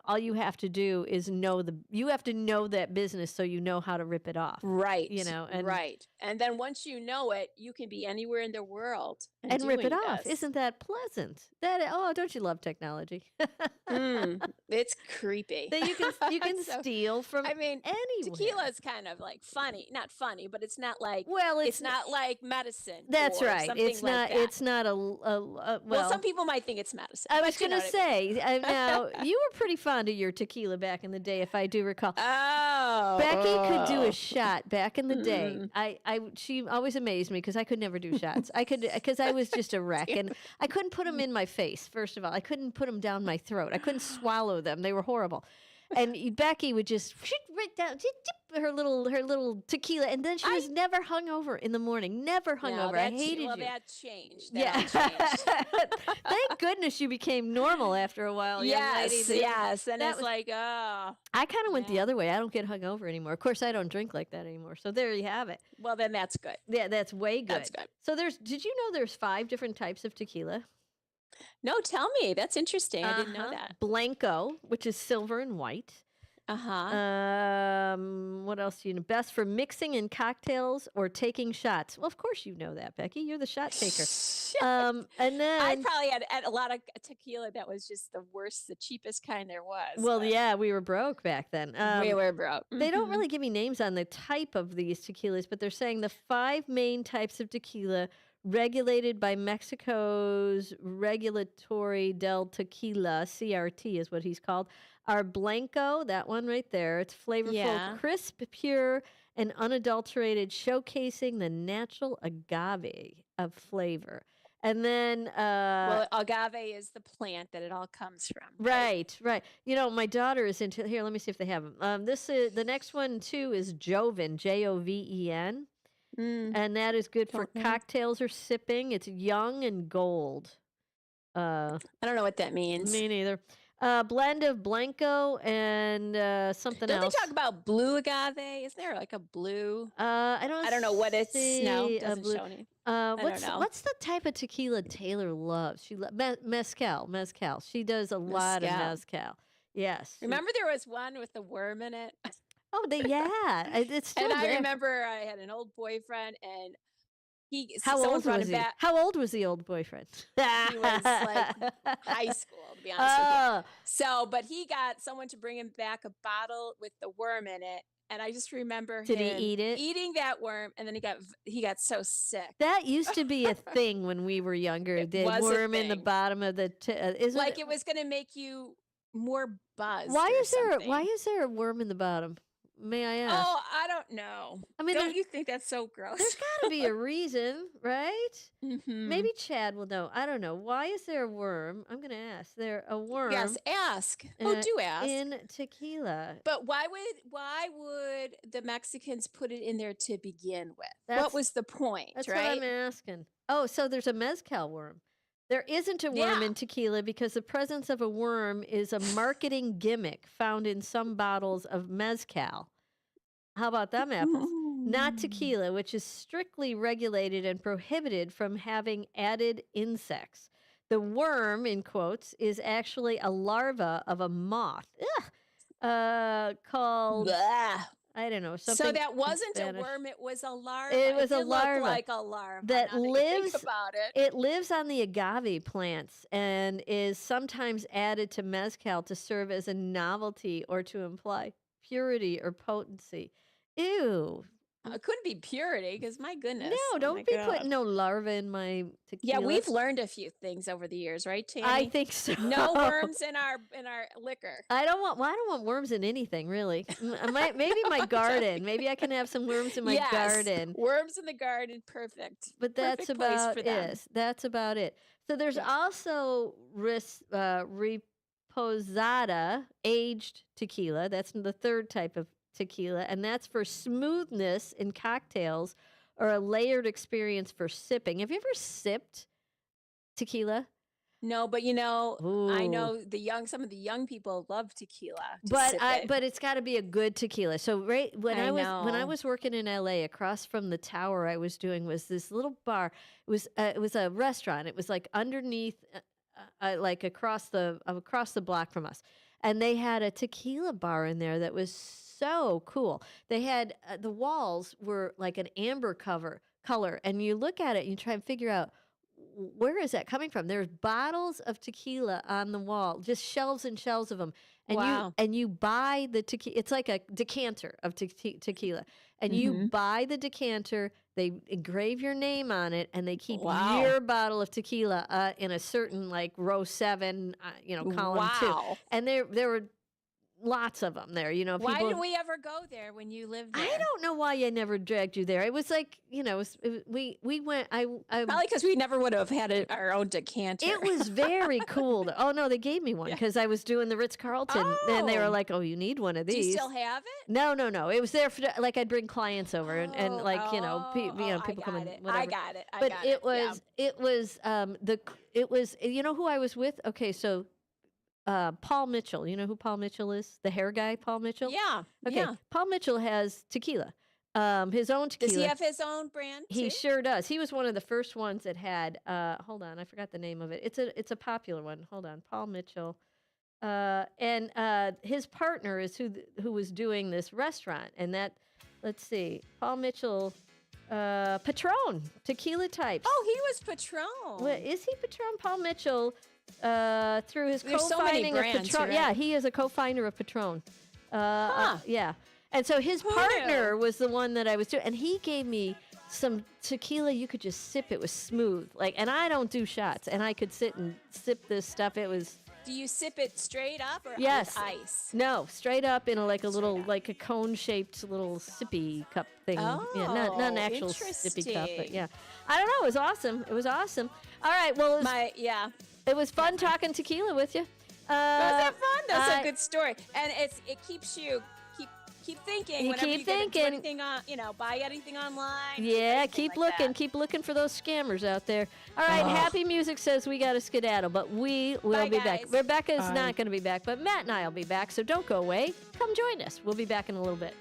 all you have to do is know that business, so you know how to rip it off. Right. And right. And then once you know it, you can be anywhere in the world and rip it off. Isn't that pleasant? Don't you love technology? It's creepy. That you can steal from anywhere. Tequila is kind of like funny. Not funny, but it's not like it's not like medicine. That's right. It's not like that. It's not well, some people might think it's medicine. I was going to say, now, you were pretty fond of your tequila back in the day, if I do recall. Oh. Becky could do a shot back in the day. She always amazed me, because I could never do shots. Because I was just a wreck. And I couldn't put them in my face, first of all. I couldn't put them down my throat. I couldn't swallow them. They were horrible. And Becky would just right down her little tequila, and then she was never hungover in the morning. Never hungover. I hated you. That changed. That changed. Thank goodness you became normal after a while. Yes. And it's like, oh. I kind of went the other way. I don't get hungover anymore. Of course, I don't drink like that anymore. So there you have it. Well, then that's good. Yeah, that's way good. That's good. So did you know there's 5 different types of tequila? No, tell me. That's interesting. I didn't know that. Blanco, which is silver and white. What else do you know? Best for mixing in cocktails or taking shots. Well, of course you know that, Becky. You're the shot taker. And then I probably had a lot of tequila that was just the worst, the cheapest kind there was. well, yeah, we were broke back then. We were broke. They don't really give me names on the type of these tequilas, but they're saying the 5 main types of tequila regulated by Mexico's Regulatory del Tequila, CRT is what he's called, are Blanco, that one right there. It's flavorful, crisp, pure, and unadulterated, showcasing the natural agave of flavor. And then well, agave is the plant that it all comes from. Right. You know, my daughter is into here. Let me see if they have them. This is the next one too is Joven, Joven, and that is good for cocktails or sipping. It's young and gold. I don't know what that means. Me neither. Blend of Blanco and something else. Don't they talk about blue agave? Is there like a blue? I don't know what it's. No, doesn't show any. I don't know. What's the type of tequila Taylor loves? She mezcal. She does a lot of mezcal. Yes. Remember there was one with the worm in it? Oh, it's still and there. I remember I had an old boyfriend and How old was he? How old was the old boyfriend? He was like high school, to be honest with you. So, but he got someone to bring him back a bottle with the worm in it. And I just remember Did he eat it? Eating that worm, and then he got so sick. That used to be a thing when we were younger. The worm in the bottom of the like it was going to make you more buzzed. Why is there a worm in the bottom? May I ask? Oh, I don't know. I mean, don't you think that's so gross? There's got to be a reason, right? Maybe Chad will know. I don't know. Why is there a worm? I'm going to ask. There a worm? Yes, ask. Do ask. In tequila. But why would the Mexicans put it in there to begin with? What was the point? That's right? what I'm asking. Oh, so there's a mezcal worm. There isn't a worm in tequila because the presence of a worm is a marketing gimmick found in some bottles of mezcal. How about them apples? Not tequila, which is strictly regulated and prohibited from having added insects. The worm, in quotes, is actually a larva of a moth called... Blah. I don't know. Something so that wasn't a worm; it was a larva. It was a larva, like a larva that lives. Think about it. It lives on the agave plants and is sometimes added to mezcal to serve as a novelty or to imply purity or potency. Ew. It couldn't be purity because my goodness. No, don't be putting no larva in my tequila. Yeah, we've learned a few things over the years, right, Tammy? I think so. No worms in our liquor. I don't want worms in anything, really. Maybe my garden. Maybe I can have some worms in my garden. Worms in the garden, perfect. But that's about it. That's about it. So there's also reposada aged tequila. That's the third type of tequila, and that's for smoothness in cocktails or a layered experience for sipping. Have you ever sipped tequila? No, but I know some of the young people love tequila. But it's got to be a good tequila. So when I was working in LA, across from the tower I was doing was this little bar. It was a restaurant. It was like underneath, like across the block from us, and they had a tequila bar in there that was so cool. They had the walls were like an amber color, and you look at it and you try and figure out where is that coming from. There's bottles of tequila on the wall, just shelves and shelves of them, and you buy the tequila. It's like a decanter of tequila, and you buy the decanter. They engrave your name on it, and they keep your bottle of tequila in a certain like row 7, column 2, and there were lots of them there, Why did we ever go there when you lived there? I don't know why I never dragged you there. It was like, we went. I probably because we never would have had our own decanter. It was very cool. Oh no, they gave me one because I was doing the Ritz-Carlton, and they were like, "Oh, you need one of these." Do you still have it? No. It was there for like I'd bring clients over and people come in. Whatever. I got it. It was who I was with. Okay, so. Paul Mitchell. You know who Paul Mitchell is? The hair guy, Paul Mitchell? Yeah. Okay. Yeah. Paul Mitchell has tequila. His own tequila. Does he have his own brand too? He sure does. He was one of the first ones that had hold on, I forgot the name of it. It's a popular one. Hold on. Paul Mitchell. And his partner is who was doing this restaurant. And that, let's see, Paul Mitchell, Patron, tequila types. Oh, he was Patron. Well, is he Patron? Paul Mitchell, through his There's so many co-finding brands, of Patron. right? Yeah, he is a co-finder of Patron. Yeah. And so his partner was the one that I was doing. And he gave me some tequila you could just sip. It was smooth. And I don't do shots. And I could sit and sip this stuff. It was... Do you sip it straight up or yes. with ice? No, straight up in a little, like a cone-shaped little sippy cup thing. Oh, yeah, not an actual sippy cup, but yeah. I don't know. It was awesome. It was awesome. All right. Well, it was fun talking tequila with you. Was that fun? That's a good story, and it keeps you keep thinking. You whenever keep you get into thinking. anything on, buy anything online. Yeah, keep looking. Keep looking for those scammers out there. All right, Happy Music says we got to skedaddle, but we will be back. Rebecca is not going to be back, but Matt and I will be back, so don't go away. Come join us. We'll be back in a little bit.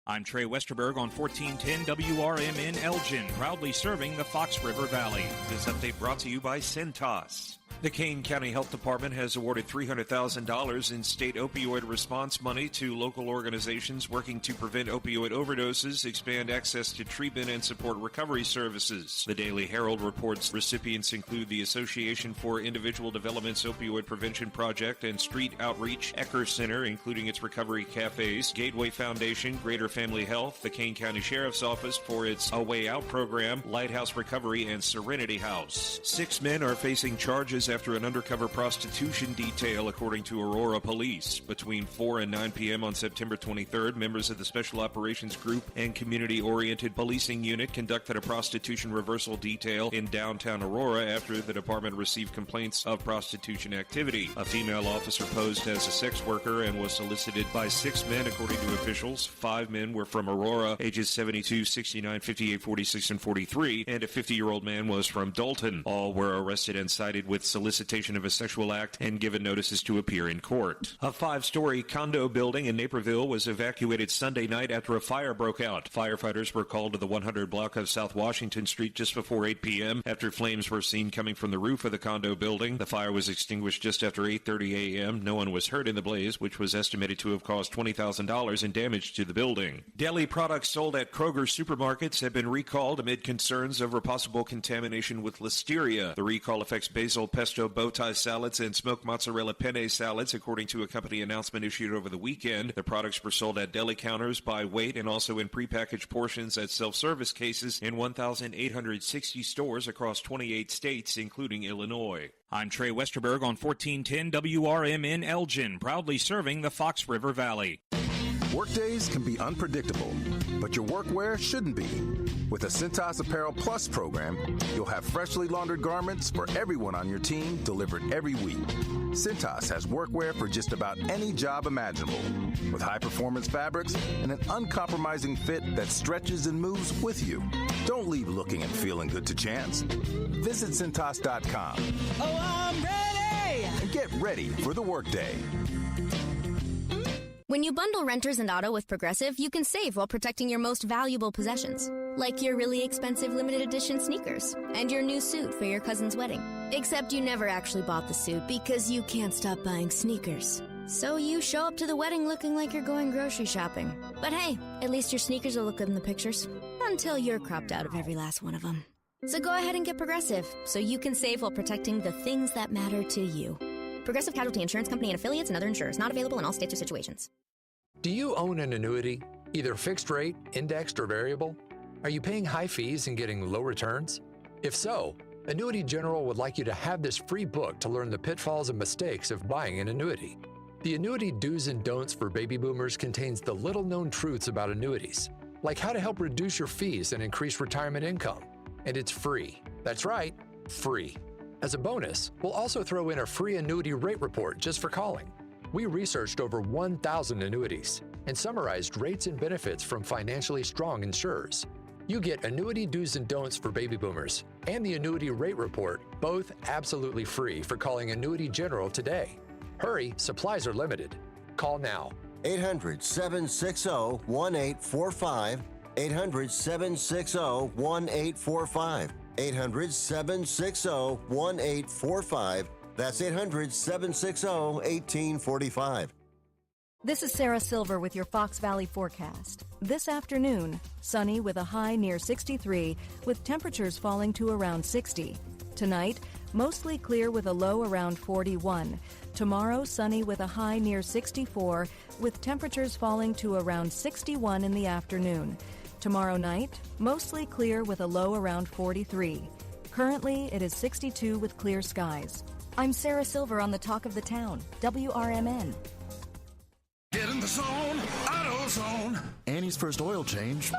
I'm Trey Westerberg on 1410 WRMN Elgin, proudly serving the Fox River Valley. This update brought to you by Cintas. The Kane County Health Department has awarded $300,000 in state opioid response money to local organizations working to prevent opioid overdoses, expand access to treatment, and support recovery services. The Daily Herald reports recipients include the Association for Individual Development's Opioid Prevention Project and Street Outreach, Ecker Center, including its recovery cafes, Gateway Foundation, Greater Family Health, the Kane County Sheriff's Office for its A Way Out program, Lighthouse Recovery, and Serenity House. 6 men are facing charges after an undercover prostitution detail, according to Aurora Police. Between 4 and 9 p.m. on September 23rd, members of the Special Operations Group and Community-Oriented Policing Unit conducted a prostitution reversal detail in downtown Aurora after the department received complaints of prostitution activity. A female officer posed as a sex worker and was solicited by 6 men, according to officials. 5 men were from Aurora, ages 72, 69, 58, 46, and 43, and a 50-year-old man was from Dalton. All were arrested and cited with solicitation of a sexual act and given notices to appear in court. A 5-story condo building in Naperville was evacuated Sunday night after a fire broke out. Firefighters were called to the 100 block of South Washington Street just before 8 p.m. after flames were seen coming from the roof of the condo building. The fire was extinguished just after 8:30 a.m. No one was hurt in the blaze, which was estimated to have caused $20,000 in damage to the building. Deli products sold at Kroger supermarkets have been recalled amid concerns over possible contamination with listeria. The recall affects basil pesto bow tie salads and smoked mozzarella penne salads, according to a company announcement issued over the weekend. The products were sold at deli counters by weight and also in prepackaged portions at self-service cases in 1,860 stores across 28 states, including Illinois. I'm Trey Westerberg on 1410 WRMN Elgin, proudly serving the Fox River Valley. Workdays can be unpredictable, but your workwear shouldn't be. With a Cintas Apparel Plus program, you'll have freshly laundered garments for everyone on your team delivered every week. Cintas has workwear for just about any job imaginable, with high-performance fabrics and an uncompromising fit that stretches and moves with you. Don't leave looking and feeling good to chance. Visit Cintas.com. Oh, I'm ready! And get ready for the workday. When you bundle renters and auto with Progressive, you can save while protecting your most valuable possessions, like your really expensive limited edition sneakers and your new suit for your cousin's wedding. Except you never actually bought the suit because you can't stop buying sneakers. So you show up to the wedding looking like you're going grocery shopping. But hey, at least your sneakers will look good in the pictures, until you're cropped out of every last one of them. So go ahead and get Progressive, so you can save while protecting the things that matter to you. Progressive Casualty Insurance Company and affiliates and other insurers. Not available in all states or situations. Do you own an annuity, either fixed rate, indexed, or variable? Are you paying high fees and getting low returns? If so, Annuity General would like you to have this free book to learn the pitfalls and mistakes of buying an annuity. The Annuity Do's and Don'ts for Baby Boomers contains the little-known truths about annuities, like how to help reduce your fees and increase retirement income. And it's free. That's right, free. As a bonus, we'll also throw in a free annuity rate report just for calling. We researched over 1,000 annuities and summarized rates and benefits from financially strong insurers. You get Annuity Do's and Don'ts for Baby Boomers and the Annuity Rate Report, both absolutely free for calling Annuity General today. Hurry, supplies are limited. Call now. 800-760-1845. 800-760-1845. 800-760-1845. That's 800-760-1845. This is Sarah Silver with your Fox Valley forecast. This afternoon, sunny with a high near 63, with temperatures falling to around 60. Tonight, mostly clear with a low around 41. Tomorrow, sunny with a high near 64, with temperatures falling to around 61 in the afternoon. Tomorrow night, mostly clear with a low around 43. Currently, it is 62 with clear skies. I'm Sarah Silver on the Talk of the Town, WRMN. Get in the zone, AutoZone. Annie's first oil change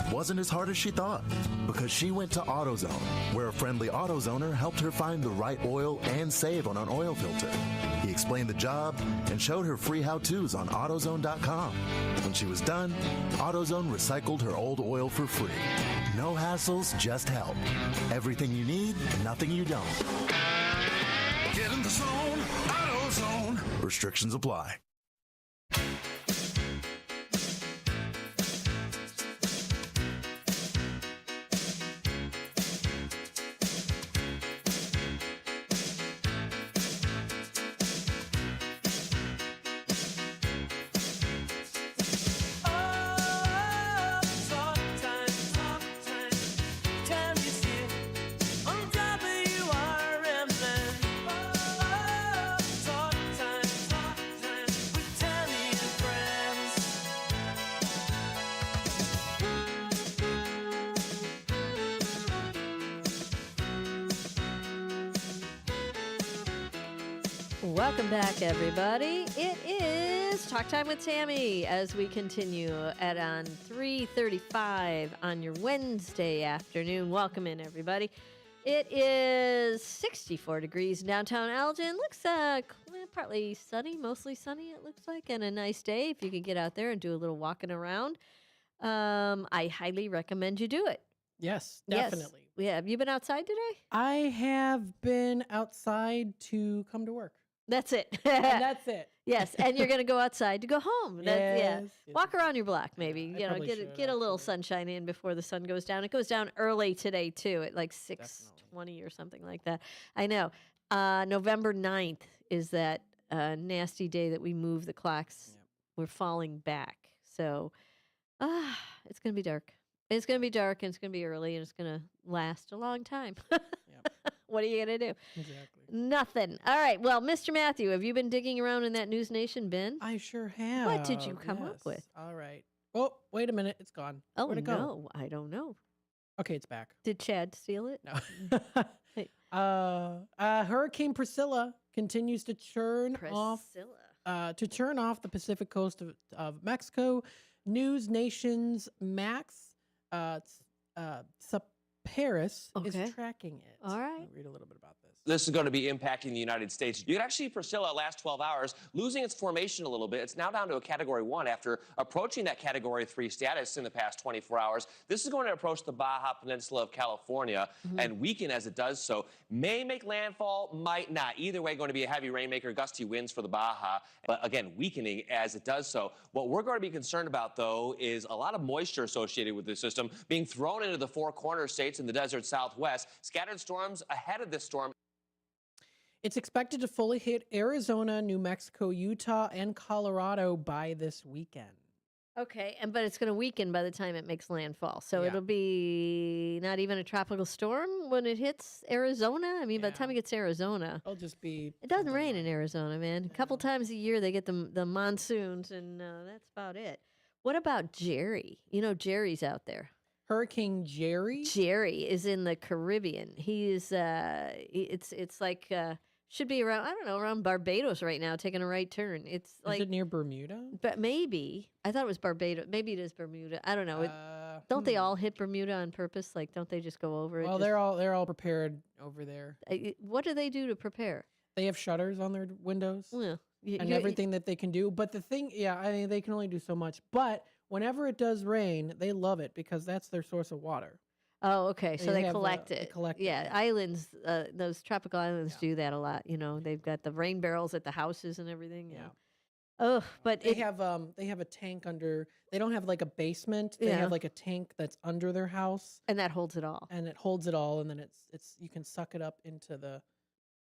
wasn't as hard as she thought because she went to AutoZone, where a friendly AutoZoner helped her find the right oil and save on an oil filter. He explained the job and showed her free how-tos on AutoZone.com. When she was done, AutoZone recycled her old oil for free. No hassles, just help. Everything you need, nothing you don't. Get in the zone, AutoZone. Restrictions apply. Welcome back, everybody. It is Talk Time with Tammy as we continue at on 3:35 on your Wednesday afternoon. Welcome in, everybody. It is 64 degrees in downtown Elgin. Looks partly sunny, mostly sunny, it looks like, and a nice day if you could get out there and do a little walking around. I highly recommend you do it. Yes, definitely. Yes. Yeah. Have you been outside today? I have been outside to come to work. That's it. And that's it. Yes, and you're going to go outside to go home. Yes. Walk around your block, maybe. I probably Get a little sunshine in before the sun goes down. It goes down early today, too, at like 6:20 or something like that. I know. November 9th is that nasty day that we move the clocks. Yep. We're falling back. So it's going to be dark. It's going to be dark, and it's going to be early, and it's going to last a long time. What are you going to do? Exactly. Nothing. All right. Well, Mr. Matthew, have you been digging around in that News Nation bin? I sure have. What did you come up with? All right. Oh, wait a minute. It's gone. Oh, Where'd it go? no. I don't know. Okay, it's back. Did Chad steal it? No. Hurricane Priscilla continues to churn off the Pacific coast of Mexico. News Nation's Max Paris is tracking it. All right. I'll read a little bit about this. This is going to be impacting the United States. You can actually see Priscilla last 12 hours losing its formation a little bit. It's now down to a Category 1 after approaching that Category 3 status in the past 24 hours. This is going to approach the Baja Peninsula of California and weaken as it does so. May make landfall, might not. Either way, going to be a heavy rainmaker, gusty winds for the Baja, but again, weakening as it does so. What we're going to be concerned about, though, is a lot of moisture associated with this system being thrown into the Four Corners states in the desert Southwest. Scattered storms ahead of this storm. It's expected to fully hit Arizona, New Mexico, Utah, and Colorado by this weekend. Okay, but it's going to weaken by the time it makes landfall. So it'll be not even a tropical storm when it hits Arizona. I mean, by the time it gets to Arizona, it'll just be. It doesn't rain in Arizona, man. A couple times a year they get the monsoons, and that's about it. What about Jerry? You know, Jerry's out there. Hurricane Jerry? Jerry is in the Caribbean. He's it's like should be around, I don't know, around Barbados right now, taking a right turn. It's like, is it near Bermuda? But maybe. I thought it was Barbados. Maybe it is Bermuda. I don't know. Don't they all hit Bermuda on purpose? Like, don't they just go over it? Well, they're all prepared over there. What do they do to prepare? They have shutters on their windows. Well, and everything that they can do. But the thing, I mean, they can only do so much. But whenever it does rain, they love it because that's their source of water. Oh, okay. So they collect it. They collect it. Islands, those tropical islands do that a lot. You know, they've got the rain barrels at the houses and everything. Yeah. Oh, but they have a tank under. They don't have like a basement. They have like a tank that's under their house, and that holds it all. And it holds it all, and then it's you can suck it up into the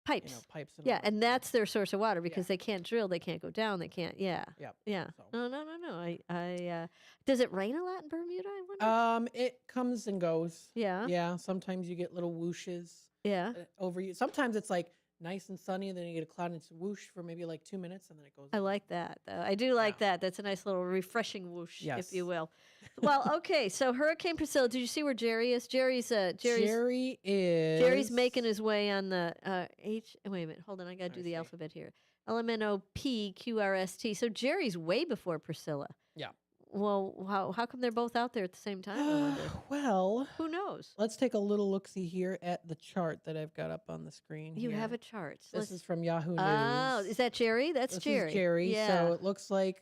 Pipes. Pipes. And that's their source of water because they can't drill, they can't go down, they can't. Yeah. Yep. Yeah. So. No. Does it rain a lot in Bermuda? I wonder. It comes and goes. Yeah. Yeah. Sometimes you get little whooshes. Yeah. Over you. Sometimes it's like nice and sunny, and then you get a cloud and it's whoosh for maybe like 2 minutes, and then it goes. I like that, though. I do like that. That's a nice little refreshing whoosh, if you will. Well, okay. So Hurricane Priscilla. Did you see where Jerry is? Jerry's making his way on the H. Wait a minute. Hold on. I got to do the alphabet here. LMNOPQRST. So Jerry's way before Priscilla. Yeah. Well, how come they're both out there at the same time? I wonder? Well, who knows? Let's take a little look-see here at the chart that I've got up on the screen. You have a chart. This is from Yahoo News. Oh, is that Jerry? That's Jerry. This is Jerry. Yeah. So it looks like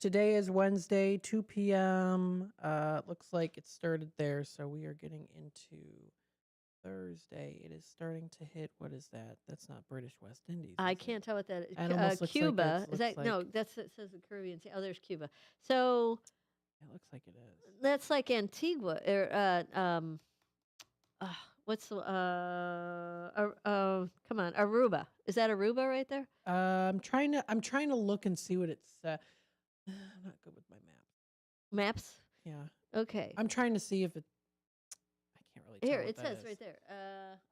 today is Wednesday, 2 p.m. It looks like it started there. So we are getting into Thursday. It is starting to hit. What is that? That's not British West Indies. I can't tell what that is. It almost looks Cuba. like Is that no? That's it says the Caribbean Sea. Oh, there's Cuba. So it looks like it is. That's like Antigua. What's the come on, Aruba. Is that Aruba right there? I'm trying to look and see what it's. I'm not good with my maps. Yeah. Okay. I'm trying to see if it. I can't really. Here tell it what says that right is. there.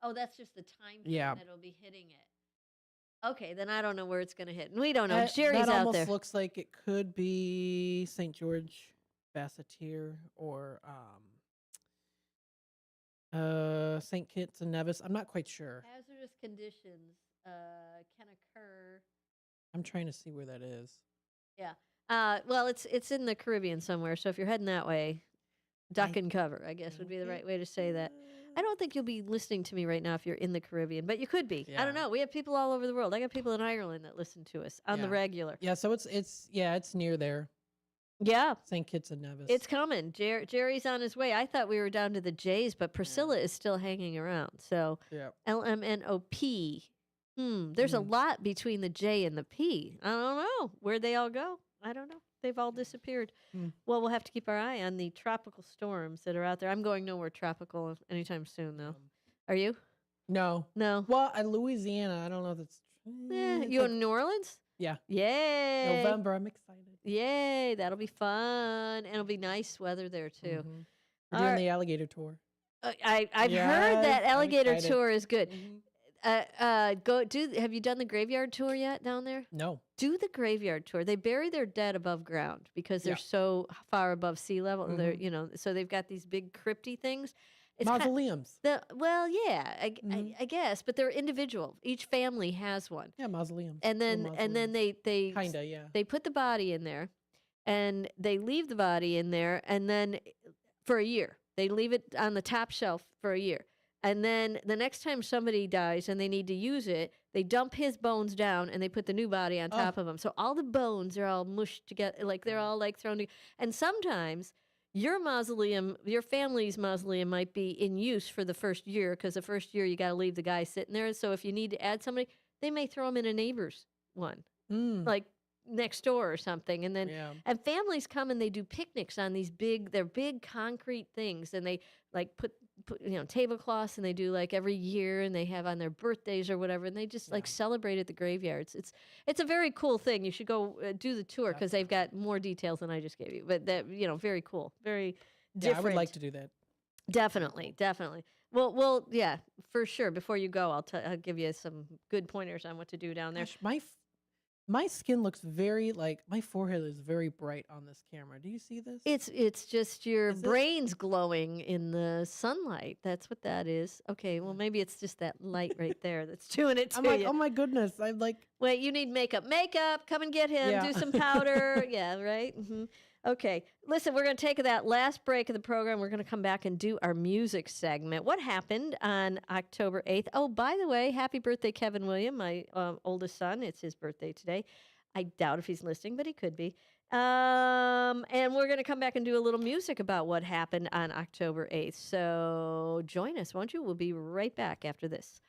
Oh, that's just the time Yeah. that it'll be hitting it. Okay, then I don't know where it's going to hit. And we don't know. Jerry's that out almost there. Looks like it could be St. George, Basseterre, or St. Kitts and Nevis. I'm not quite sure. Hazardous conditions can occur. I'm trying to see where that is. Yeah. Well, it's in the Caribbean somewhere. So if you're heading that way, duck and cover, I guess would be the right way to say that. I don't think you'll be listening to me right now if you're in the Caribbean, but you could be. I don't know. We have people all over the world. I got people in Ireland that listen to us on the regular. Yeah, so it's near there. Yeah. St. Kitts and Nevis. It's coming. Jerry's on his way. I thought we were down to the J's, but Priscilla is still hanging around. So LMNOP. There's a lot between the J and the P. I don't know. Where'd they all go? I don't know. They've all disappeared. Well, we'll have to keep our eye on the tropical storms that are out there. I'm going nowhere tropical anytime soon, though. Are you? No. Well, Louisiana, I don't know if it's. You in New Orleans? Yeah. Yay. November. I'm excited. Yay. That'll be fun. And it'll be nice weather there, too. We're doing the alligator tour. I've heard that alligator tour is good. Have you done the graveyard tour yet down there? No. Do the graveyard tour. They bury their dead above ground because they're so far above sea level. They're, so they've got these big crypty things. It's mausoleums. I guess, but they're individual. Each family has one. Yeah, mausoleums. And then they kinda, they put the body in there, and they leave the body in there, and then for a year they leave it on the top shelf for a year. And then the next time somebody dies and they need to use it, they dump his bones down and they put the new body on top of them. So all the bones are all mushed together, like they're all like thrown together. And sometimes your mausoleum, your family's mausoleum might be in use for the first year because the first year you got to leave the guy sitting there. So if you need to add somebody, they may throw him in a neighbor's one, like next door or something. And then and families come and they do picnics on these big concrete things, and they like put tablecloths, and they do like every year, and they have on their birthdays or whatever, and they just like celebrate at the graveyards. It's a very cool thing. You should go do the tour because they've got more details than I just gave you. But that very cool, very different. Yeah, I would like to do that. Definitely. Well, yeah, for sure. Before you go, I'll give you some good pointers on what to do down there. Gosh, my skin looks very my forehead is very bright on this camera. Do you see this? It's just your brain's glowing in the sunlight. That's what that is. Okay, well maybe it's just that light right there that's doing it to I'm like, you. oh my goodness, I'm like. Wait, you need makeup. Come and get him. Do some powder. Yeah, right. Okay, listen, we're going to take that last break of the program. We're going to come back and do our music segment. What happened on October 8th? Oh, by the way, happy birthday, Kevin William, my oldest son. It's his birthday today. I doubt if he's listening, but he could be. And we're going to come back and do a little music about what happened on October 8th. So join us, won't you? We'll be right back after this.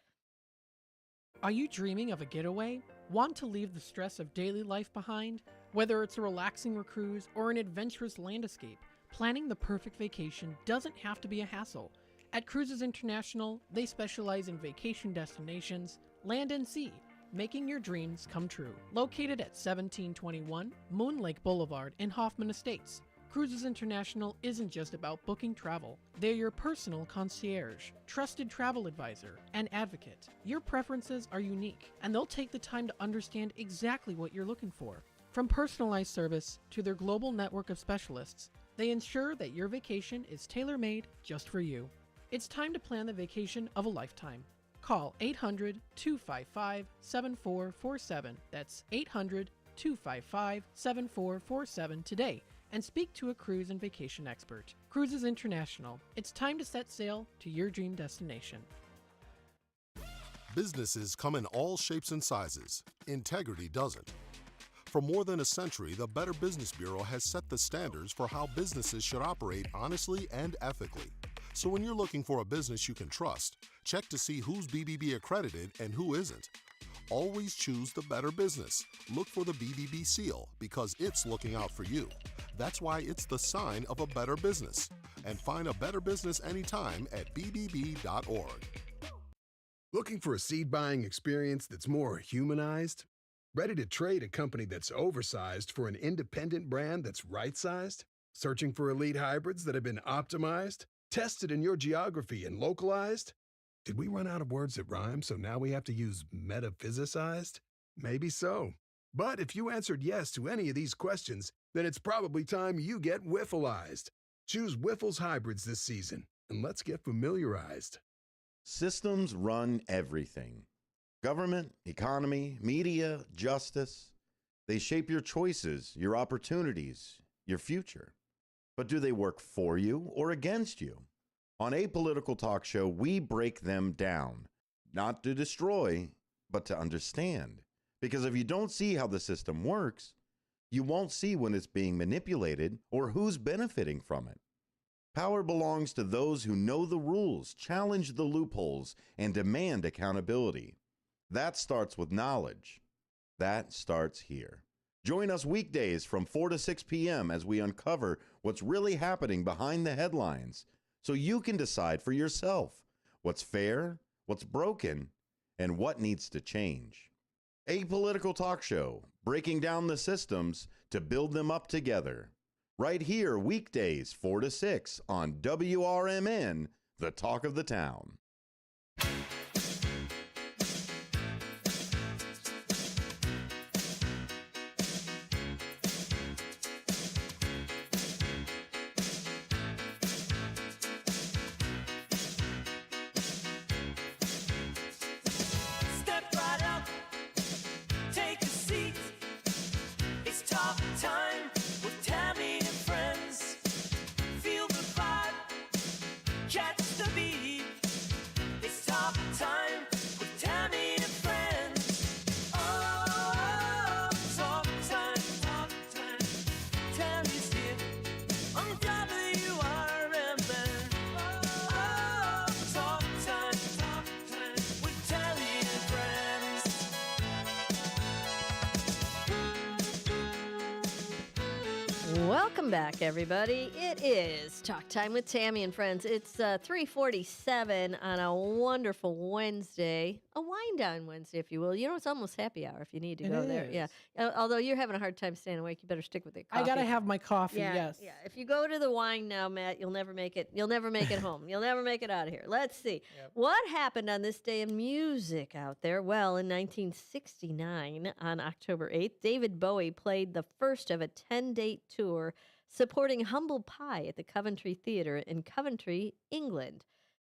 Are you dreaming of a getaway? Want to leave the stress of daily life behind? Whether it's a relaxing cruise or an adventurous land escape, planning the perfect vacation doesn't have to be a hassle. At Cruises International, they specialize in vacation destinations, Land and Sea, making your dreams come true. Located at 1721 Moon Lake Boulevard in Hoffman Estates, Cruises International isn't just about booking travel. They're your personal concierge, trusted travel advisor, and advocate. Your preferences are unique, and they'll take the time to understand exactly what you're looking for. From personalized service to their global network of specialists, they ensure that your vacation is tailor-made just for you. It's time to plan the vacation of a lifetime. Call 800-255-7447. That's 800-255-7447 today and speak to a cruise and vacation expert. Cruises International. It's time to set sail to your dream destination. Businesses come in all shapes and sizes. Integrity doesn't. For more than a century, the Better Business Bureau has set the standards for how businesses should operate honestly and ethically. So when you're looking for a business you can trust, check to see who's BBB accredited and who isn't. Always choose the better business. Look for the BBB seal because it's looking out for you. That's why it's the sign of a better business. And find a better business anytime at bbb.org. Looking for a seed buying experience that's more humanized? Ready to trade a company that's oversized for an independent brand that's right-sized? Searching for elite hybrids that have been optimized, tested in your geography, and localized? Did we run out of words that rhyme, so now we have to use metaphysicized? Maybe so. But if you answered yes to any of these questions, then it's probably time you get Wiffleized. Choose Wiffles hybrids this season, and let's get familiarized. Systems run everything. Government, economy, media, justice. They shape your choices, your opportunities, your future. But do they work for you or against you? On Apolitical Talk Show, we break them down, not to destroy, but to understand. Because if you don't see how the system works, you won't see when it's being manipulated or who's benefiting from it. Power belongs to those who know the rules, challenge the loopholes, and demand accountability. That starts with knowledge. That starts here. Join us weekdays from 4 to 6 p.m. as we uncover what's really happening behind the headlines so you can decide for yourself what's fair, what's broken, and what needs to change. Apolitical Talk Show, breaking down the systems to build them up together. Right here, weekdays 4 to 6 on WRMN, the talk of the town. Step right up, take a seat. It's talk time with Tammy and friends. Feel the vibe, catch the beat. It's talk time with Tammy and friends. Oh, talk time, talk time. Tammy's here on WRMN. Oh, talk time with Tammy and friends. Welcome back, everybody. It is Talk Time with Tammy and Friends. It's 3:47 on a wonderful Wednesday, a wind-down Wednesday, if you will. You know, it's almost happy hour if you need to go there. is. Yeah. Although you're having a hard time staying awake, you better stick with it. I gotta have my coffee, Yeah, yes. yeah. If you go to the wine now, Matt, you'll never make it. You'll never make it home. You'll never make it out of here. Let's see. What happened on this day in music out there? Well, in 1969, on October 8th, David Bowie played the first of a 10-date tour supporting Humble Pie at the Coventry Theatre in Coventry, England.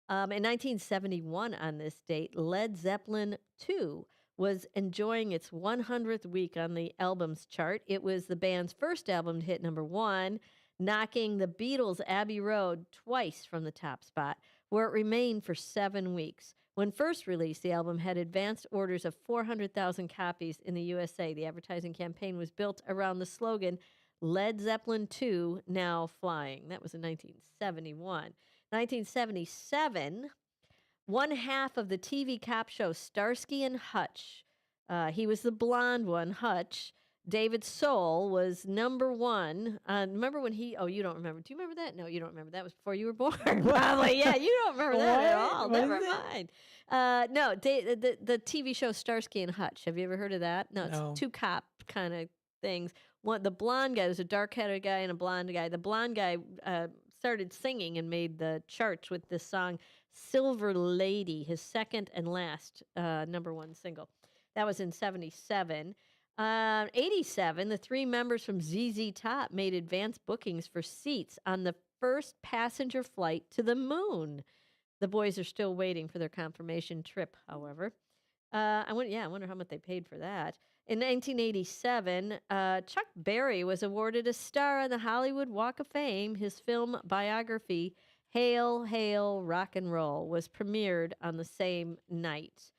In 1971, on this date, Led Zeppelin II was enjoying its 100th week on the albums chart. It was the band's first album to hit #1, knocking the Beatles' Abbey Road twice from the top spot, where it remained for 7 weeks. When first released, the album had advanced orders of 400,000 copies in the USA. The advertising campaign was built around the slogan, Led Zeppelin II, now flying. That was in 1971. 1977, one half of the TV cop show Starsky and Hutch. He was the blonde one, Hutch. David Soul was number one. Remember when he? Oh, you don't remember? Do you remember that? No, you don't remember. That was before you were born. Probably. Yeah, you don't remember that at all. Never mind. No, the TV show Starsky and Hutch. Have you ever heard of that? No, it's two cop kind of things. One, the blonde guy, there's a dark-headed guy and a blonde guy. The blonde guy started singing and made the charts with this song, Silver Lady, his second and last number one single. That was in 77. 87, the three members from ZZ Top made advance bookings for seats on the first passenger flight to the moon. The boys are still waiting for their confirmation trip, however. I wonder how much they paid for that. In 1987, Chuck Berry was awarded a star on the Hollywood Walk of Fame. His film biography, Hail, Hail, Rock and Roll, was premiered on the same night.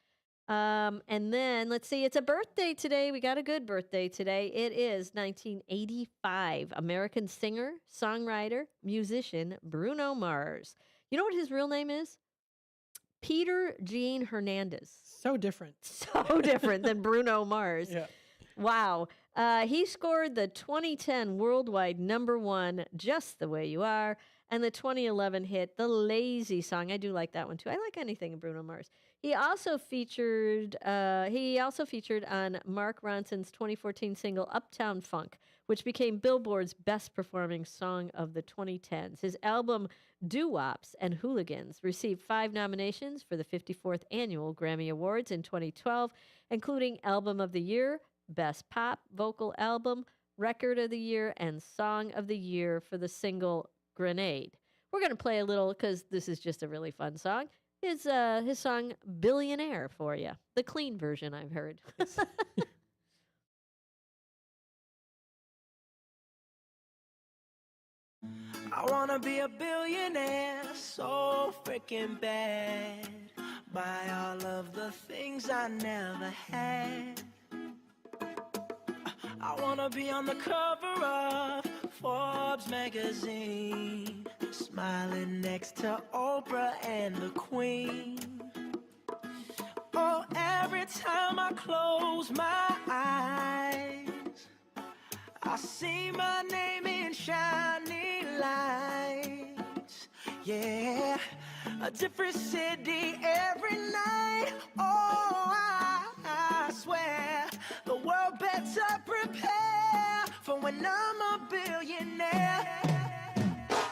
And then, let's see, it's a birthday today. We got a good birthday today. It is 1985. American singer, songwriter, musician, Bruno Mars. You know what his real name is? Peter Gene Hernandez. So different. So different than Bruno Mars. Yeah. Wow. He scored the 2010 worldwide number one, Just the Way You Are, and the 2011 hit, The Lazy Song. I do like that one, too. I like anything in Bruno Mars. He also featured on Mark Ronson's 2014 single Uptown Funk, which became Billboard's best performing song of the 2010s. His album Doo-Wops and Hooligans received 5 nominations for the 54th Annual Grammy Awards in 2012, including Album of the Year, Best Pop Vocal Album, Record of the Year, and Song of the Year for the single Grenade. We're going to play a little, because this is just a really fun song. His song Billionaire for you. The clean version, I've heard. I wanna be a billionaire so freaking bad. Buy all of the things I never had. I wanna be on the cover of Forbes magazine, smiling next to Oprah and the Queen. Oh, every time I close my eyes, I see my name in shining lights. Yeah, a different city every night. Oh, I swear the world better prepare for when I'm a billionaire.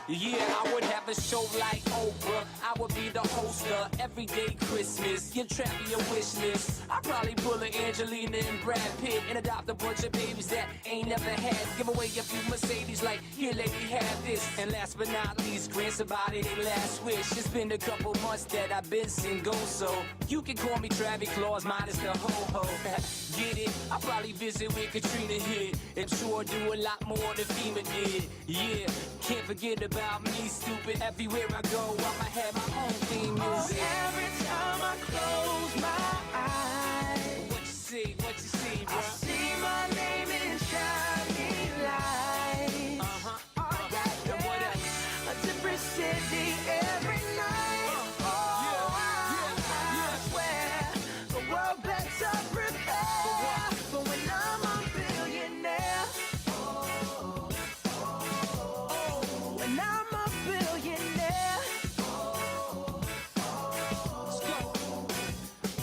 Yeah, I would have a show like Oprah. I would be the host of Everyday Christmas. Give Travis your wish list. I'd probably pull a Angelina and Brad Pitt and adopt a bunch of babies that ain't never had. Give away a few Mercedes like, here lady, have this. And last but not least, grant somebody their last wish. It's been a couple months that I've been single, so you can call me Travis Claus minus the ho-ho. Get it? I'll probably visit with Katrina here. And sure do a lot more than FEMA did. Yeah, can't forget about me, stupid. Everywhere I go, I'ma have my own theme music. Oh, every time I close my eyes, what you see, bro? I see my name in shining lights. Oh, yeah, And what else? a different city every night. I swear the world better prepare for when I'm a billionaire. When I'm a billionaire. Let's go.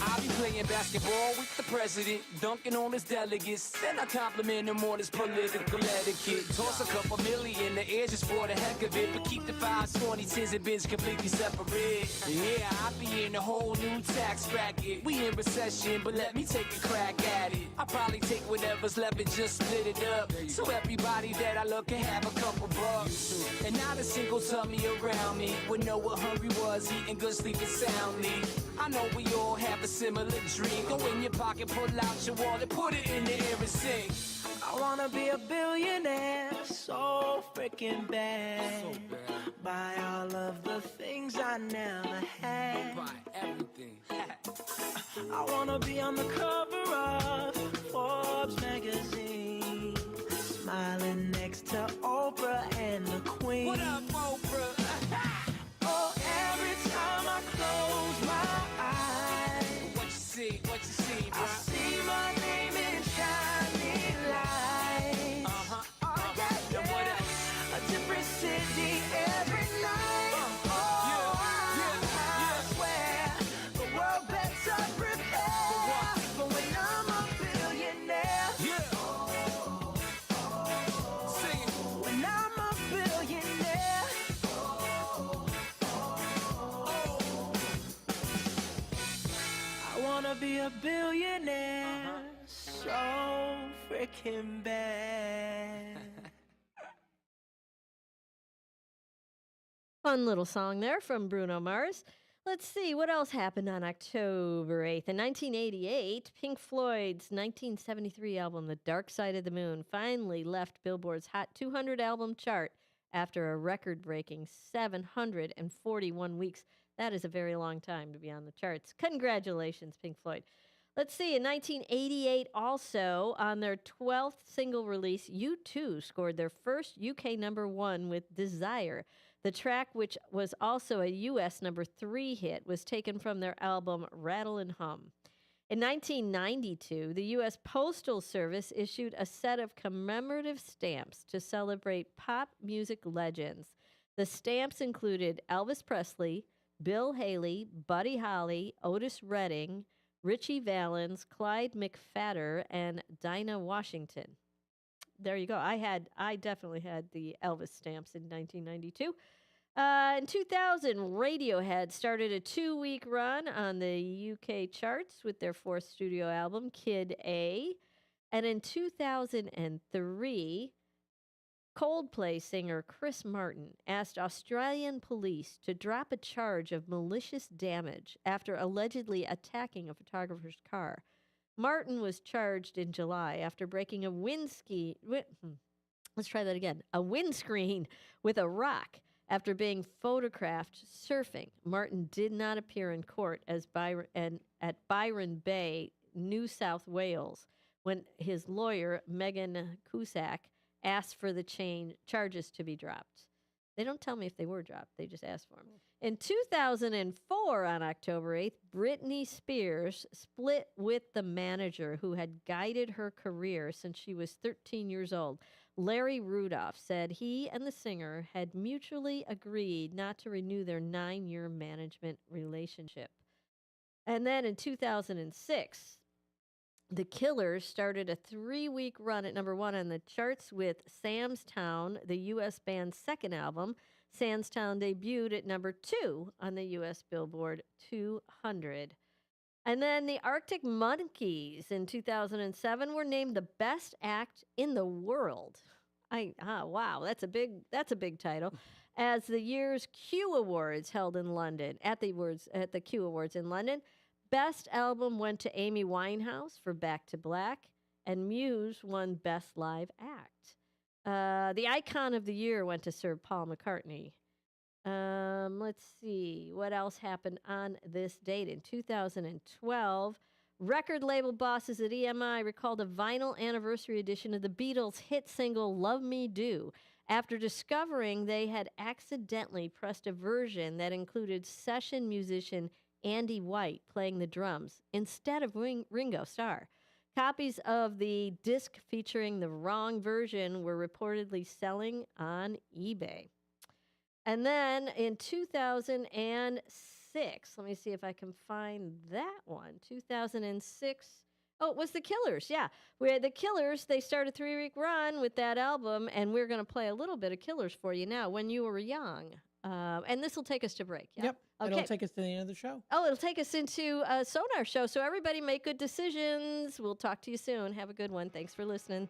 I'll be playing basketball with the president, dunking on his delegates. Then I compliment him on his political etiquette. Toss a couple million in the air just for the heck of it, but keep the 5s, 20s, 10s, and bins completely separate. Yeah, I be in a whole new tax bracket. We in recession, but let me take a crack at it. I probably take whatever's left and just split it up, so everybody that I love can have a couple bucks. And not a single tummy around me would know what hungry was, eating good, sleeping soundly. I know we all have a similar dream. Go in your pocket, pull out your wallet, put it in the air and sing. I wanna be a billionaire so freaking bad. Buy all of the things I never had. Buy everything. I wanna be on the cover of Forbes magazine, smiling next to Oprah and the Queen. What up, Oprah? Oh, every time I close my eyes, What you see, I bro? see my name in shining lights. Breaking Bad. Fun little song there from Bruno Mars. Let's see, what else happened on October 8th? In 1988, Pink Floyd's 1973 album, The Dark Side of the Moon, finally left Billboard's Hot 200 album chart after a record-breaking 741 weeks. That is a very long time to be on the charts. Congratulations, Pink Floyd. Let's see, in 1988 also, on their 12th single release, U2 scored their first UK number 1 with Desire. The track, which was also a U.S. number 3 hit, was taken from their album Rattle and Hum. In 1992, the U.S. Postal Service issued a set of commemorative stamps to celebrate pop music legends. The stamps included Elvis Presley, Bill Haley, Buddy Holly, Otis Redding, Richie Valens, Clyde McPhatter, and Dinah Washington. There you go. I definitely had the Elvis stamps in 1992. In 2000, Radiohead started a 2-week run on the UK charts with their 4th studio album, Kid A. And in 2003, Coldplay singer Chris Martin asked Australian police to drop a charge of malicious damage after allegedly attacking a photographer's car. Martin was charged in July after breaking a windscreen with a rock after being photographed surfing. Martin did not appear in court at Byron Bay, New South Wales, when his lawyer, Megan Cusack, asked for the charges to be dropped. They don't tell me if they were dropped. They just asked for them. In 2004, on October 8th, Britney Spears split with the manager who had guided her career since she was 13 years old. Larry Rudolph said he and the singer had mutually agreed not to renew their 9-year management relationship. And then in 2006, The Killers started a 3-week run at number 1 on the charts with Sam's Town, the U.S. band's second album. Sam's Town debuted at number 2 on the U.S. Billboard 200. And then the Arctic Monkeys in 2007 were named the best act in the world. Wow, that's a big title. As the year's Q Awards held in London, at the Q Awards in London, Best Album went to Amy Winehouse for Back to Black, and Muse won Best Live Act. The Icon of the Year went to Sir Paul McCartney. Let's see, what else happened on this date? In 2012, record label bosses at EMI recalled a vinyl anniversary edition of the Beatles' hit single Love Me Do after discovering they had accidentally pressed a version that included session musician Andy White playing the drums instead of Ringo Starr. Copies of the disc featuring the wrong version were reportedly selling on eBay. And then in 2006, let me see if I can find that one. 2006. Oh, it was The Killers. Yeah. We had The Killers. They started a 3-week run with that album, and we're going to play a little bit of Killers for you now, When You Were Young. And this will take us to break. Yeah? Yep. Okay. It'll take us to the end of the show. Oh, it'll take us into a Sonar show. So everybody make good decisions. We'll talk to you soon. Have a good one. Thanks for listening.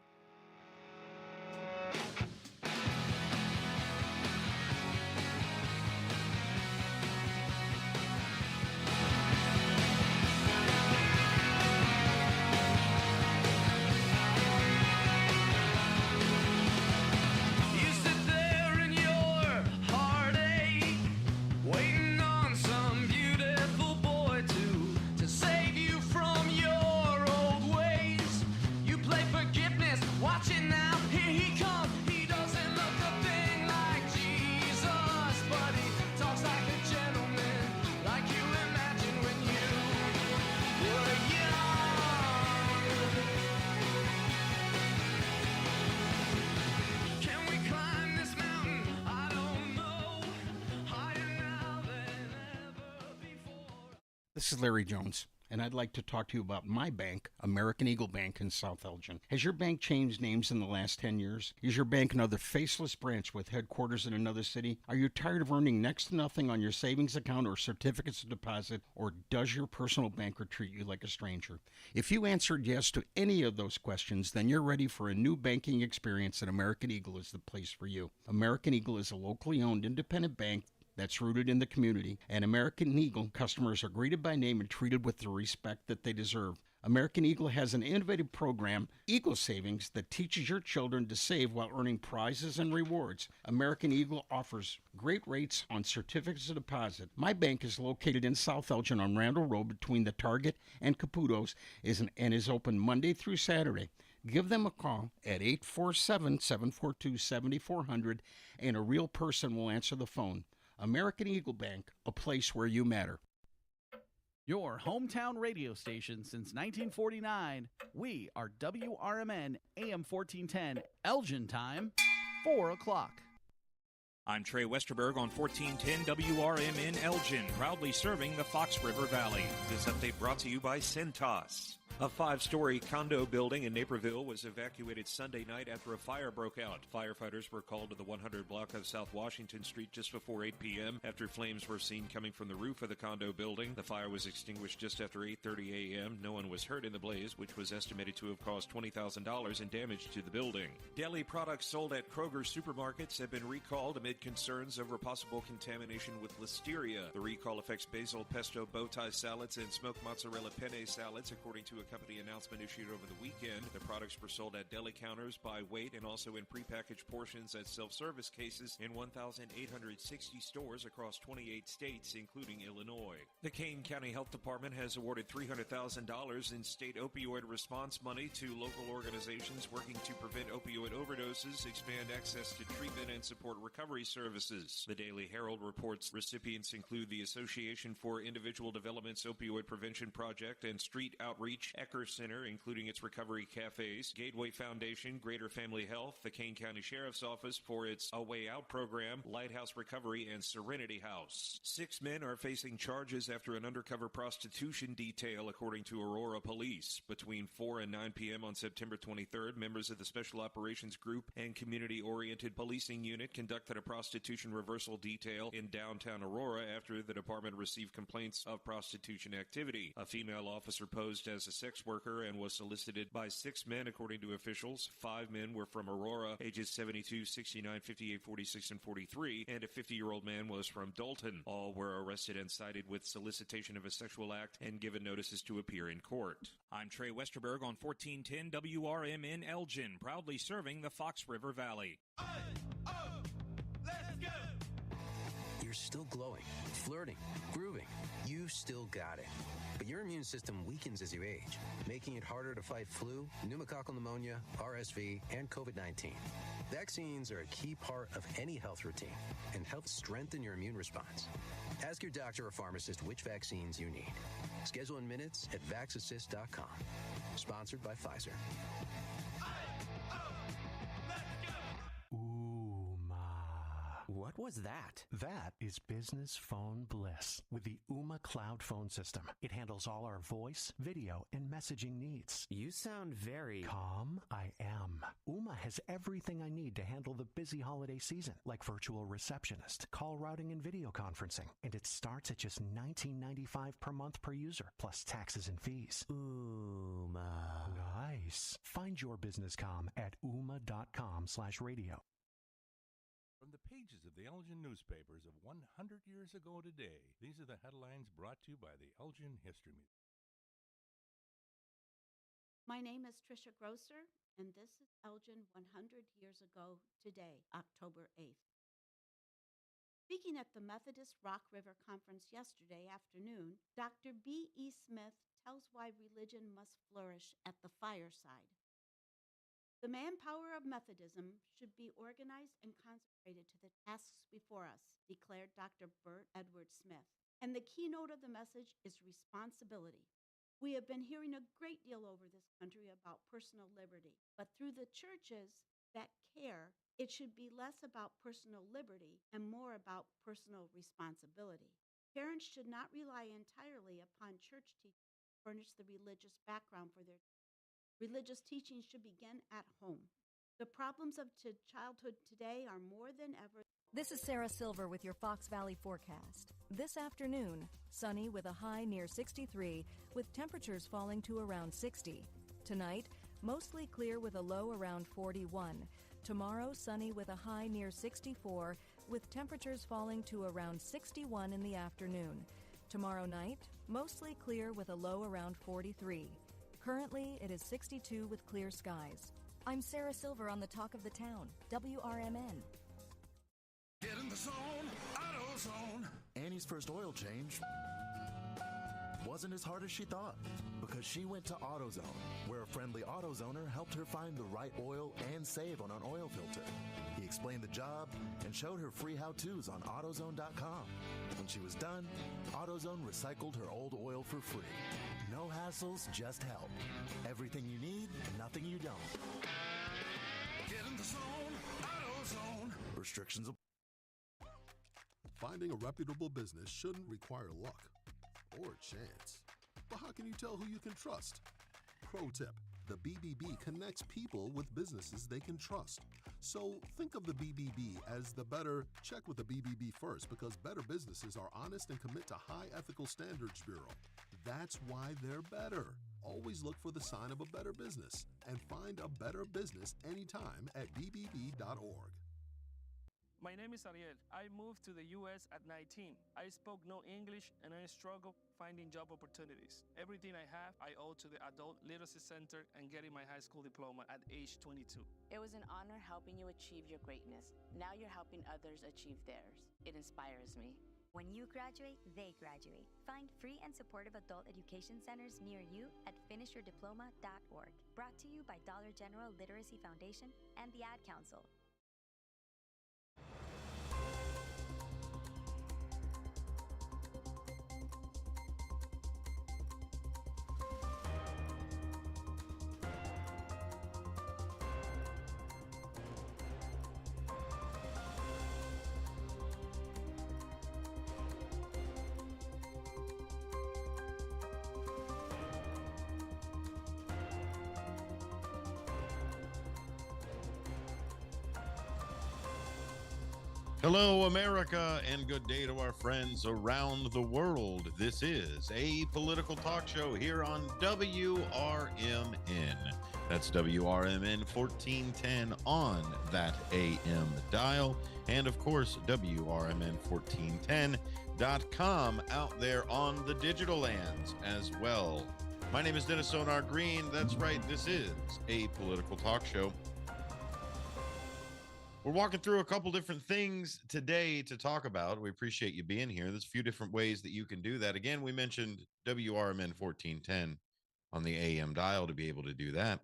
This is Larry Jones. and I'd like to talk to you about my bank, American Eagle Bank in South Elgin. Has your bank changed names in the last 10 years? Is your bank another faceless branch with headquarters in another city? Are you tired of earning next to nothing on your savings account or certificates of deposit, or does your personal banker treat you like a stranger? If you answered yes to any of those questions, then you're ready for a new banking experience, and American Eagle is the place for you. American Eagle is a locally owned independent bank that's rooted in the community, and American Eagle customers are greeted by name and treated with the respect that they deserve. American Eagle has an innovative program, Eagle Savings, that teaches your children to save while earning prizes and rewards. American Eagle offers great rates on certificates of deposit. My bank is located in South Elgin on Randall Road between the Target and Caputo's and is open Monday through Saturday. Give them a call at 847-742-7400, and a real person will answer the phone. American Eagle Bank, a place where you matter. Your hometown radio station since 1949. We are WRMN AM 1410, Elgin time, 4 o'clock. I'm Trey Westerberg on 1410 WRMN Elgin, proudly serving the Fox River Valley. This update brought to you by Cintas. A 5-story condo building in Naperville was evacuated Sunday night after a fire broke out. Firefighters were called to the 100 block of South Washington Street just before 8 p.m. after flames were seen coming from the roof of the condo building. The fire was extinguished just after 8:30 a.m. No one was hurt in the blaze, which was estimated to have caused $20,000 in damage to the building. Deli products sold at Kroger supermarkets have been recalled amid concerns over possible contamination with listeria. The recall affects basil pesto bow tie salads and smoked mozzarella penne salads, according to a company announcement issued over the weekend. The products were sold at deli counters by weight and also in prepackaged portions at self-service cases in 1,860 stores across 28 states, including Illinois. The Kane County Health Department has awarded $300,000 in state opioid response money to local organizations working to prevent opioid overdoses, expand access to treatment, and support recovery services. The Daily Herald reports recipients include the Association for Individual Development's Opioid Prevention Project and Street Outreach Ecker Center, including its recovery cafes, Gateway Foundation, Greater Family Health, the Kane County Sheriff's Office for its A Way Out program, Lighthouse Recovery, and Serenity House. 6 men are facing charges after an undercover prostitution detail, according to Aurora Police. Between 4 and 9 p.m. on September 23rd, members of the Special Operations Group and Community-Oriented Policing Unit conducted a prostitution reversal detail in downtown Aurora after the department received complaints of prostitution activity. A female officer posed as a sex worker and was solicited by 6 men, according to officials. 5 men were from Aurora, ages 72, 69, 58, 46, and 43, and a 50-year-old man was from Dalton. All were arrested and cited with solicitation of a sexual act and given notices to appear in court. I'm Trey Westerberg on 1410 WRMN Elgin, proudly serving the Fox River Valley. You're still glowing, flirting, grooving. You still got it. But your immune system weakens as you age, making it harder to fight flu, pneumococcal pneumonia, RSV, and COVID-19. Vaccines are a key part of any health routine and help strengthen your immune response. Ask your doctor or pharmacist which vaccines you need. Schedule in minutes at vaxassist.com. Sponsored by Pfizer. What was that? That is business phone bliss with the Ooma Cloud Phone System. It handles all our voice, video, and messaging needs. You sound very calm. I am. Ooma has everything I need to handle the busy holiday season, like virtual receptionist, call routing, and video conferencing. And it starts at just $19.95 per month per user, plus taxes and fees. Ooma. Nice. Find your business comm at ooma.com/radio. From the pages of the Elgin newspapers of 100 years ago today, these are the headlines brought to you by the Elgin History Museum. My name is Tricia Grosser, and this is Elgin 100 years ago today, October 8th. Speaking at the Methodist Rock River Conference yesterday afternoon, Dr. B.E. Smith tells why religion must flourish at the fireside. The manpower of Methodism should be organized and consecrated to the tasks before us, declared Dr. Bert Edward Smith. And the keynote of the message is responsibility. We have been hearing a great deal over this country about personal liberty, but through the churches that care, it should be less about personal liberty and more about personal responsibility. Parents should not rely entirely upon church teachers furnish the religious background for their religious teaching should begin at home. The problems of childhood today are more than ever. This is Sarah Silver with your Fox Valley forecast. This afternoon, sunny with a high near 63, with temperatures falling to around 60. Tonight, mostly clear with a low around 41. Tomorrow, sunny with a high near 64, with temperatures falling to around 61 in the afternoon. Tomorrow night, mostly clear with a low around 43. Currently, it is 62 with clear skies. I'm Sarah Silver on the Talk of the Town, WRMN. Get in the zone, AutoZone. Annie's first oil change wasn't as hard as she thought because she went to AutoZone, where a friendly AutoZoner helped her find the right oil and save on an oil filter. He explained the job and showed her free how-tos on AutoZone.com. When she was done, AutoZone recycled her old oil for free. No hassles, just help. Everything you need, nothing you don't. Get in the zone, AutoZone. Restrictions apply. Finding a reputable business shouldn't require luck or chance. But how can you tell who you can trust? Pro tip: the BBB connects people with businesses they can trust. So think of the BBB as the better. Check with the BBB first, because better businesses are honest and commit to high ethical standards bureau. That's why they're better. Always look for the sign of a better business and find a better business anytime at bbb.org. My name is Ariel. I moved to the U.S. at 19. I spoke no English and I struggled finding job opportunities. Everything I have, I owe to the Adult Literacy Center and getting my high school diploma at age 22. It was an honor helping you achieve your greatness. Now you're helping others achieve theirs. It inspires me. When you graduate, they graduate. Find free and supportive adult education centers near you at finishyourdiploma.org. Brought to you by Dollar General Literacy Foundation and the Ad Council. Hello, America, and good day to our friends around the world. This is a political talk show here on WRMN. That's WRMN 1410 on that AM dial. And of course, WRMN1410.com out there on the digital lands as well. My name is Dennis Sonar Green. That's right, this is a political talk show. We're walking through a couple different things today to talk about. We appreciate you being here. There's a few different ways that you can do that. Again, we mentioned WRMN 1410 on the AM dial to be able to do that.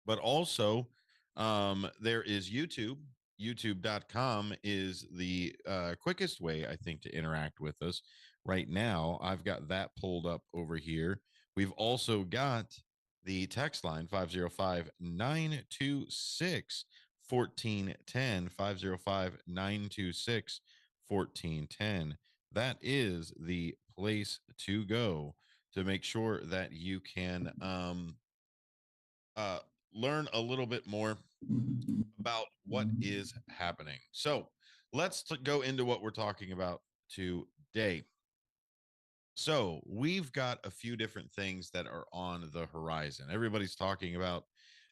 But also, there is YouTube. YouTube.com is the quickest way, I think, to interact with us right now. I've got that pulled up over here. We've also got the text line 505-926 1410 505-926 1410. That is the place to go to make sure that you can learn a little bit more about what is happening. So let's go into what we're talking about today. So we've got a few different things that are on the horizon. Everybody's talking about,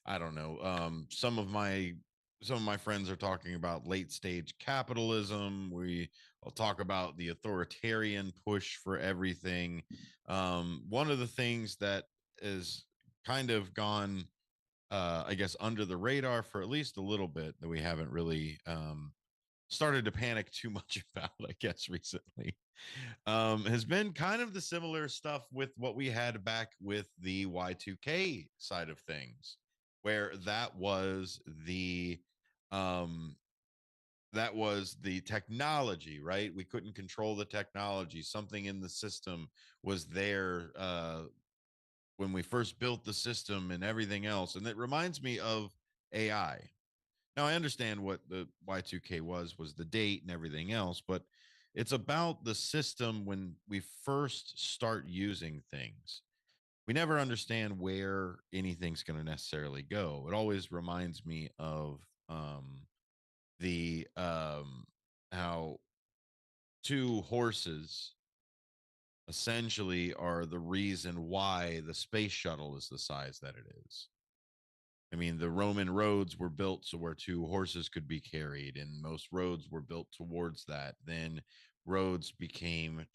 I don't know, some of my friends are talking about late stage capitalism. I'll talk about the authoritarian push for everything. One of the things that is kind of gone, I guess, under the radar for at least a little bit that we haven't really started to panic too much about, I guess, recently, has been kind of the similar stuff with what we had back with the Y2K side of things, where that was the technology, right? We couldn't control the technology. Something in the system was there when we first built the system and everything else. And it reminds me of AI. Now, I understand what the Y2K was the date and everything else, but it's about the system when we first start using things. we never understand where anything's going to necessarily go. It always reminds me of the how two horses essentially are the reason why the space shuttle is the size that it is. I mean, the Roman roads were built so where two horses could be carried, and most roads were built towards that. Then roads became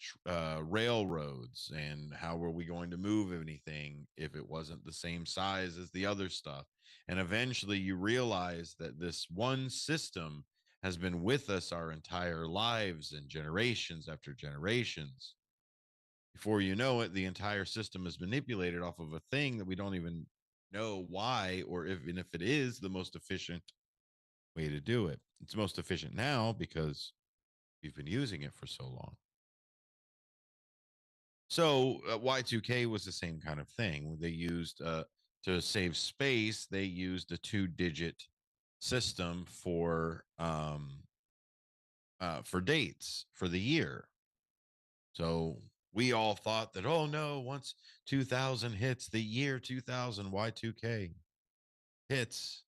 railroads, and how were we going to move anything if it wasn't the same size as the other stuff? And eventually you realize that this one system has been with us our entire lives and generations after generations. Before you know it, the entire system is manipulated off of a thing that we don't even know why, or even if it is the most efficient way to do it. It's most efficient now because we've been using it for so long. So Y2K was the same kind of thing. They used to save space. They used a 2-digit system for dates for the year. So we all thought that, oh no, once 2000 hits, the year 2000 Y2K hits,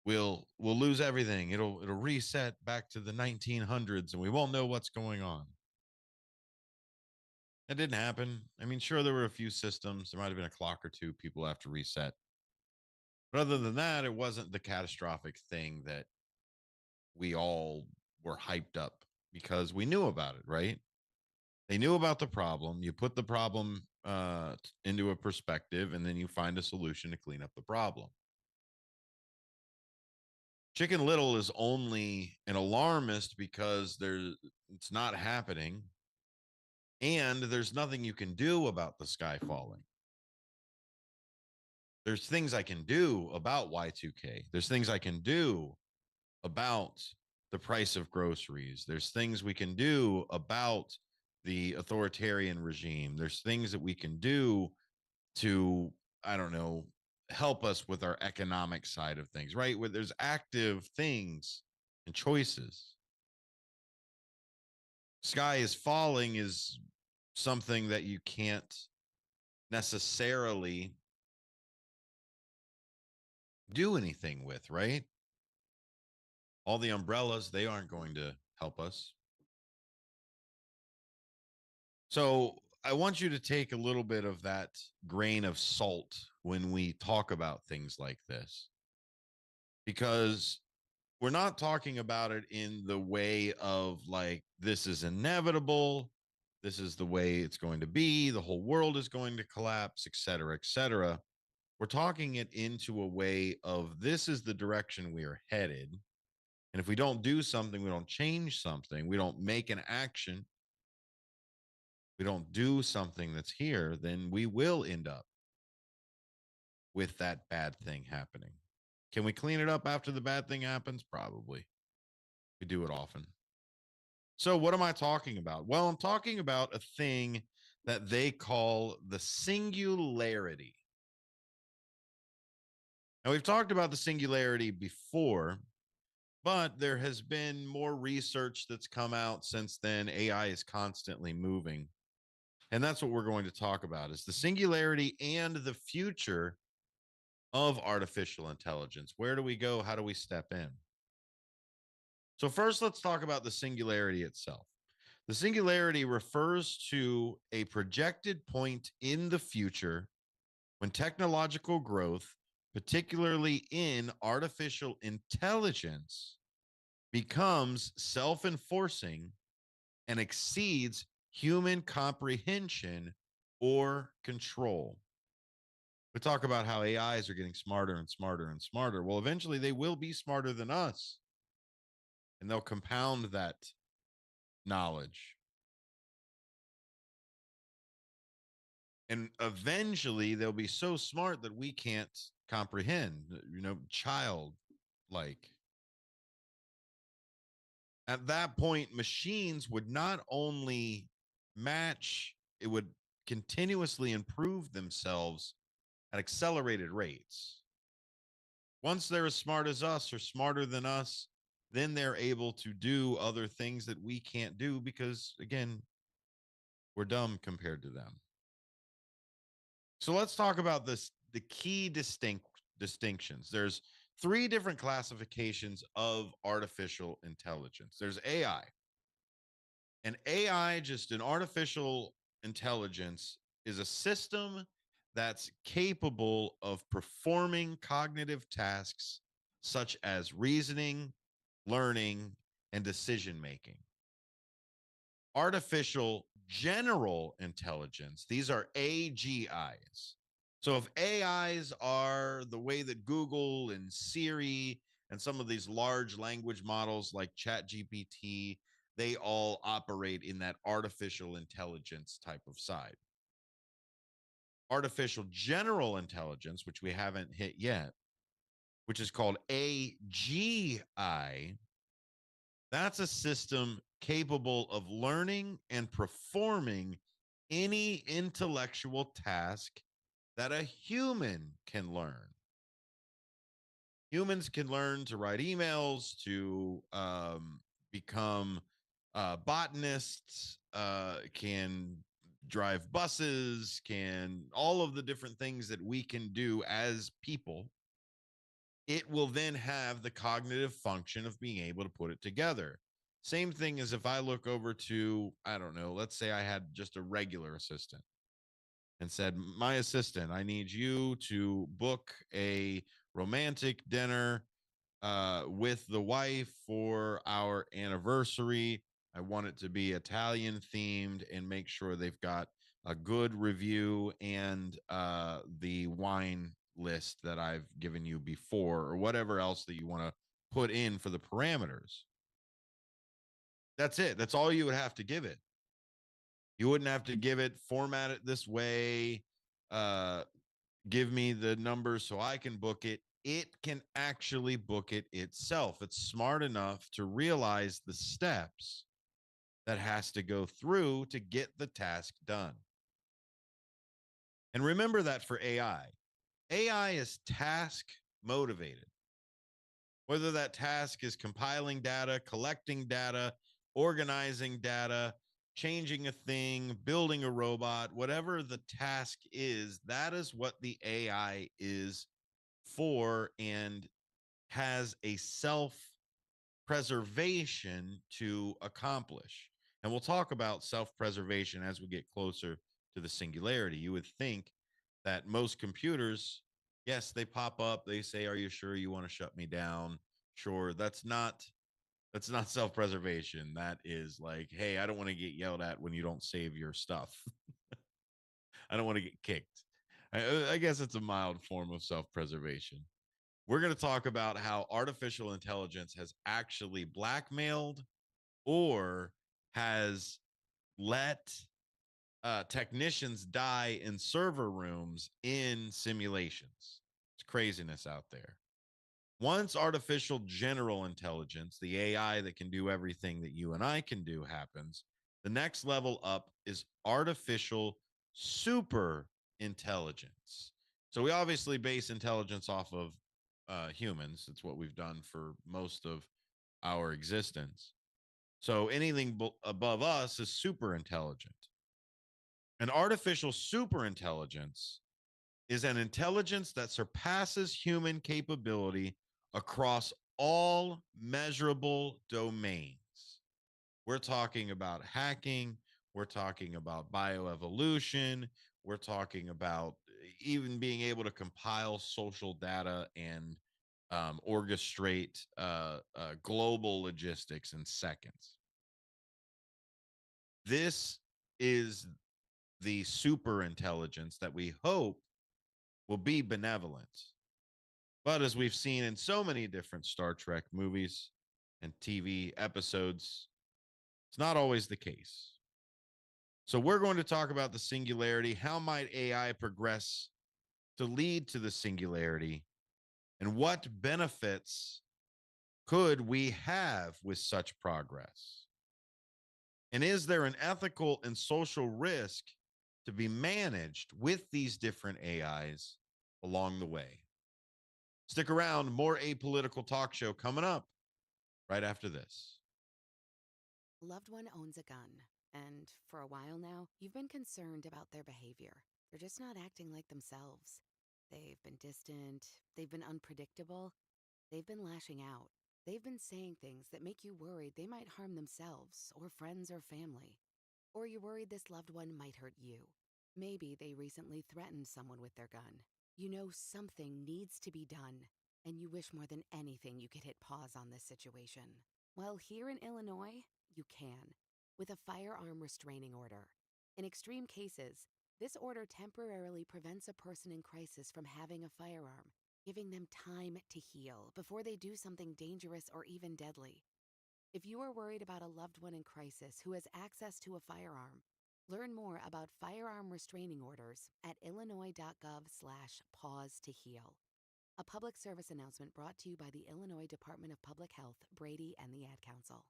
we'll lose everything. It'll reset back to the 1900s and we won't know what's going on. That didn't happen. I mean, sure, there were a few systems. There might have been a clock or two people have to reset. But other than that, it wasn't the catastrophic thing that we all were hyped up because we knew about it, right? They knew about the problem. You put the problem into a perspective, and then you find a solution to clean up the problem. Chicken Little is only an alarmist because it's not happening, and there's nothing you can do about the sky falling. There's things I can do about Y2K. There's things I can do about the price of groceries. There's things we can do about the authoritarian regime. There's things that we can do to, I don't know, help us with our economic side of things, right? Where there's active things and choices. Sky is falling is something that you can't necessarily do anything with, right? All the umbrellas, they aren't going to help us. So I want you to take a little bit of that grain of salt when we talk about things like this, because we're not talking about it in the way of like, this is inevitable. This is the way it's going to be. The whole world is going to collapse, et cetera, et cetera. We're talking it into a way of this is the direction we are headed. And if we don't do something, we don't change something, we don't make an action, we don't do something that's here, then we will end up with that bad thing happening. Can we clean it up after the bad thing happens? Probably. We do it often. So what am I talking about? Well, I'm talking about a thing that they call the singularity. Now, we've talked about the singularity before, but there has been more research that's come out since then. AI is constantly moving. And that's what we're going to talk about is the singularity and the future of artificial intelligence. Where do we go? How do we step in? So first, let's talk about the singularity itself. The singularity refers to a projected point in the future when technological growth, particularly in artificial intelligence, becomes self-enforcing and exceeds human comprehension or control. We talk about how AIs are getting smarter and smarter and smarter. Well, eventually they will be smarter than us, and they'll compound that knowledge. And eventually they'll be so smart that we can't comprehend, childlike. At that point, machines would not only match, it would continuously improve themselves at accelerated rates. Once they're as smart as us or smarter than us, then they're able to do other things that we can't do because, again, we're dumb compared to them. So let's talk about this, the key distinctions. There's three different classifications of artificial intelligence. There's AI. And AI, just an artificial intelligence, is a system that's capable of performing cognitive tasks such as reasoning, learning, and decision making. Artificial general intelligence, these are AGIs. So if AIs are the way that Google and Siri and some of these large language models like ChatGPT, they all operate in that artificial intelligence type of side. Artificial general intelligence, which we haven't hit yet, which is called AGI, that's a system capable of learning and performing any intellectual task that a human can learn. Humans can learn to write emails, to become botanists, can drive buses, can all of the different things that we can do as people. It will then have the cognitive function of being able to put it together. Same thing as if I look over to, I don't know, let's say I had just a regular assistant and said, my assistant, I need you to book a romantic dinner with the wife for our anniversary. I want it to be Italian themed and make sure they've got a good review and the wine list that I've given you before, or whatever else that you want to put in for the parameters. That's it. That's all you would have to give it. You wouldn't have to give it, format it this way, give me the numbers so I can book it. It can actually book it itself. It's smart enough to realize the steps that has to go through to get the task done. And remember that for AI. AI is task motivated. Whether that task is compiling data, collecting data, organizing data, changing a thing, building a robot, whatever the task is, that is what the AI is for and has a self-preservation to accomplish. And we'll talk about self-preservation as we get closer to the singularity. You would think that most computers, yes, they pop up, they say, are you sure you want to shut me down? Sure. That's not self-preservation. That is like, hey, I don't want to get yelled at when you don't save your stuff. I don't want to get kicked. I guess it's a mild form of self-preservation. We're going to talk about how artificial intelligence has actually blackmailed or has let technicians die in server rooms in simulations. It's craziness out there. Once artificial general intelligence, the AI that can do everything that you and I can do, happens, the next level up is artificial super intelligence. So we obviously base intelligence off of humans. It's what we've done for most of our existence. So anything above us is super intelligent. An artificial super intelligence is an intelligence that surpasses human capability across all measurable domains. We're talking about hacking. We're talking about bioevolution. We're talking about even being able to compile social data and orchestrate global logistics in seconds. This is the super intelligence that we hope will be benevolent. But as we've seen in so many different Star Trek movies and TV episodes, it's not always the case. So we're going to talk about the singularity. How might AI progress to lead to the singularity? And what benefits could we have with such progress? And is there an ethical and social risk to be managed with these different AIs along the way? Stick around, more Apolitical Talk Show coming up right after this. A loved one owns a gun, and for a while now, you've been concerned about their behavior. They're just not acting like themselves. They've been distant, they've been unpredictable, they've been lashing out. They've been saying things that make you worried they might harm themselves or friends or family. Or you're worried this loved one might hurt you. Maybe they recently threatened someone with their gun. You know something needs to be done, and you wish more than anything you could hit pause on this situation. Well, here in Illinois, you can, with a firearm restraining order. In extreme cases, this order temporarily prevents a person in crisis from having a firearm, giving them time to heal before they do something dangerous or even deadly. If you are worried about a loved one in crisis who has access to a firearm, learn more about firearm restraining orders at illinois.gov/pause to heal. A public service announcement brought to you by the Illinois Department of Public Health, Brady, and the Ad Council.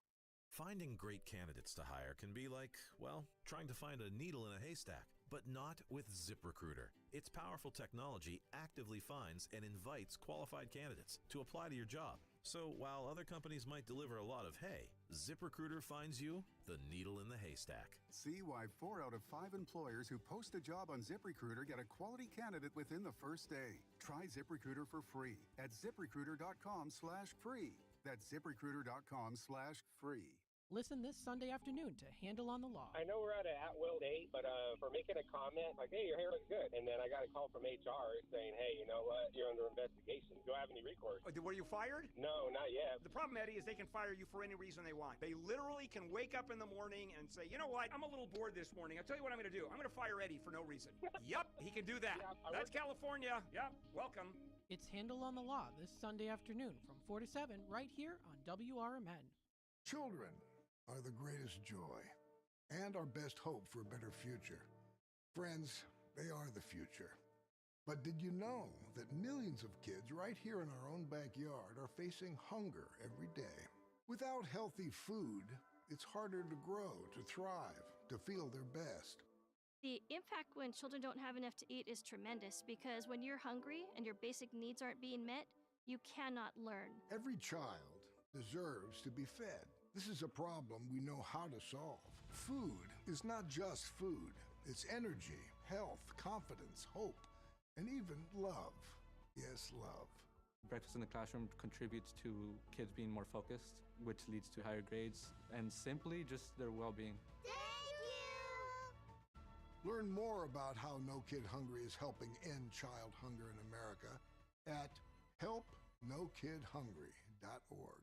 Finding great candidates to hire can be like, well, trying to find a needle in a haystack, but not with ZipRecruiter. Its powerful technology actively finds and invites qualified candidates to apply to your job. So while other companies might deliver a lot of hay, ZipRecruiter finds you the needle in the haystack. See why 4 out of 5 employers who post a job on ZipRecruiter get a quality candidate within the first day. Try ZipRecruiter for free at ZipRecruiter.com/free. That's ZipRecruiter.com/free. Listen this Sunday afternoon to Handle on the Law. I know we're at an at-will date, but for making a comment, like, hey, your hair looks good. And then I got a call from HR saying, hey, you know what? You're under investigation. Do I have any recourse? Were you fired? No, not yet. The problem, Eddie, is they can fire you for any reason they want. They literally can wake up in the morning and say, you know what? I'm a little bored this morning. I'll tell you what I'm going to do. I'm going to fire Eddie for no reason. Yup, he can do that. Yeah, that's California. Yep, welcome. It's Handle on the Law this Sunday afternoon from 4 to 7 right here on WRMN. Children are the greatest joy and our best hope for a better future. Friends, they are the future. But did you know that millions of kids right here in our own backyard are facing hunger every day? Without healthy food, it's harder to grow, to thrive, to feel their best. The impact when children don't have enough to eat is tremendous because when you're hungry and your basic needs aren't being met, you cannot learn. Every child deserves to be fed. This is a problem we know how to solve. Food is not just food. It's energy, health, confidence, hope, and even love. Yes, love. Breakfast in the classroom contributes to kids being more focused, which leads to higher grades, and simply just their well-being. Learn more about how No Kid Hungry is helping end child hunger in America at helpnokidhungry.org.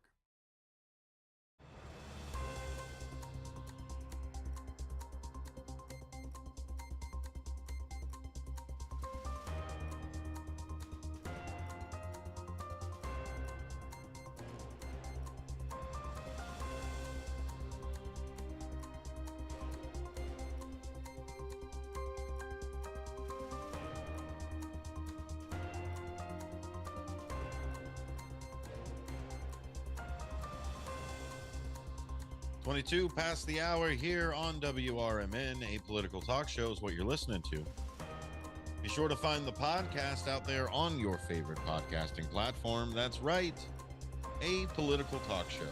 Twenty-two past the hour here on WRMN, a political talk show is what you're listening to. Be sure to find the podcast out there on your favorite podcasting platform. That's right, a political talk show.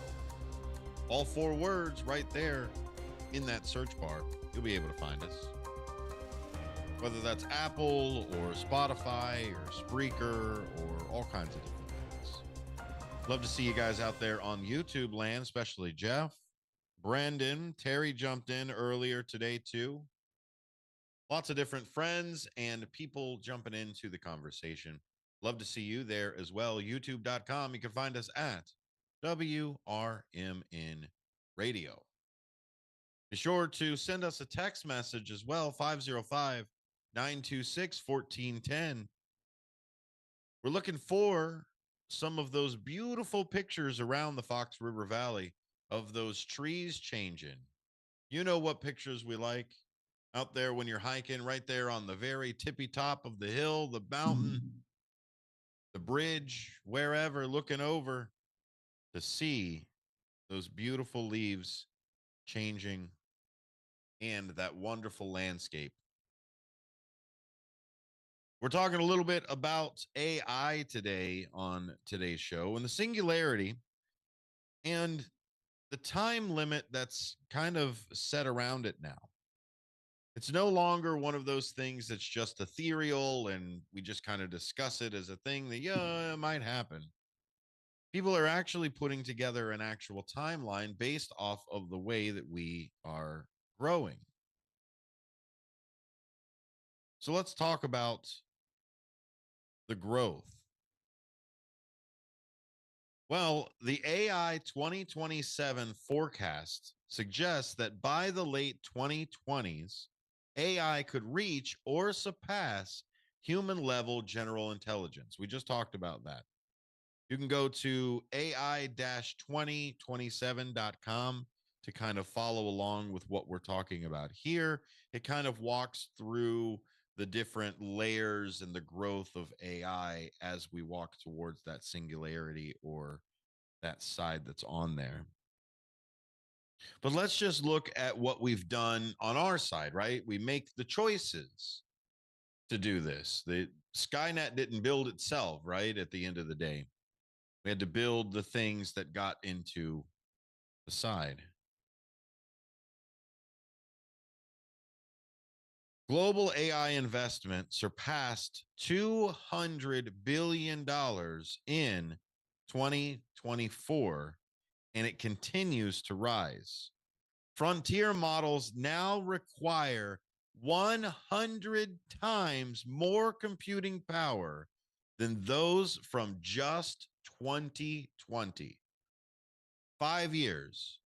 All 4 words right there in that search bar. You'll be able to find us. Whether that's Apple or Spotify or Spreaker or all kinds of different things. Love to see you guys out there on YouTube land, especially Jeff. Brandon, Terry jumped in earlier today too. Lots of different friends and people jumping into the conversation. Love to see you there as well. YouTube.com. You can find us at WRMN Radio. Be sure to send us a text message as well, 505-926-1410. We're looking for some of those beautiful pictures around the Fox River Valley of those trees changing. You know what pictures we like out there when you're hiking right there on the very tippy top of the hill, the mountain, the bridge, wherever, looking over to see those beautiful leaves changing and that wonderful landscape. We're talking a little bit about AI today on today's show and the singularity and the time limit that's kind of set around it now. It's no longer one of those things that's just ethereal and we just kind of discuss it as a thing that, yeah, it might happen. People are actually putting together an actual timeline based off of the way that we are growing. So let's talk about the growth. Well, the AI 2027 forecast suggests that by the late 2020s, AI could reach or surpass human level general intelligence. We just talked about that. You can go to AI-2027.com to kind of follow along with what we're talking about here. It kind of walks through the different layers and the growth of AI as we walk towards that singularity or that side that's on there. But let's just look at what we've done on our side, right? We make the choices to do this. The Skynet didn't build itself, right? At the end of the day, we had to build the things that got into the side. Global AI investment surpassed $200 billion in 2024, and it continues to rise. Frontier models now require 100 times more computing power than those from just 2020. 5 years.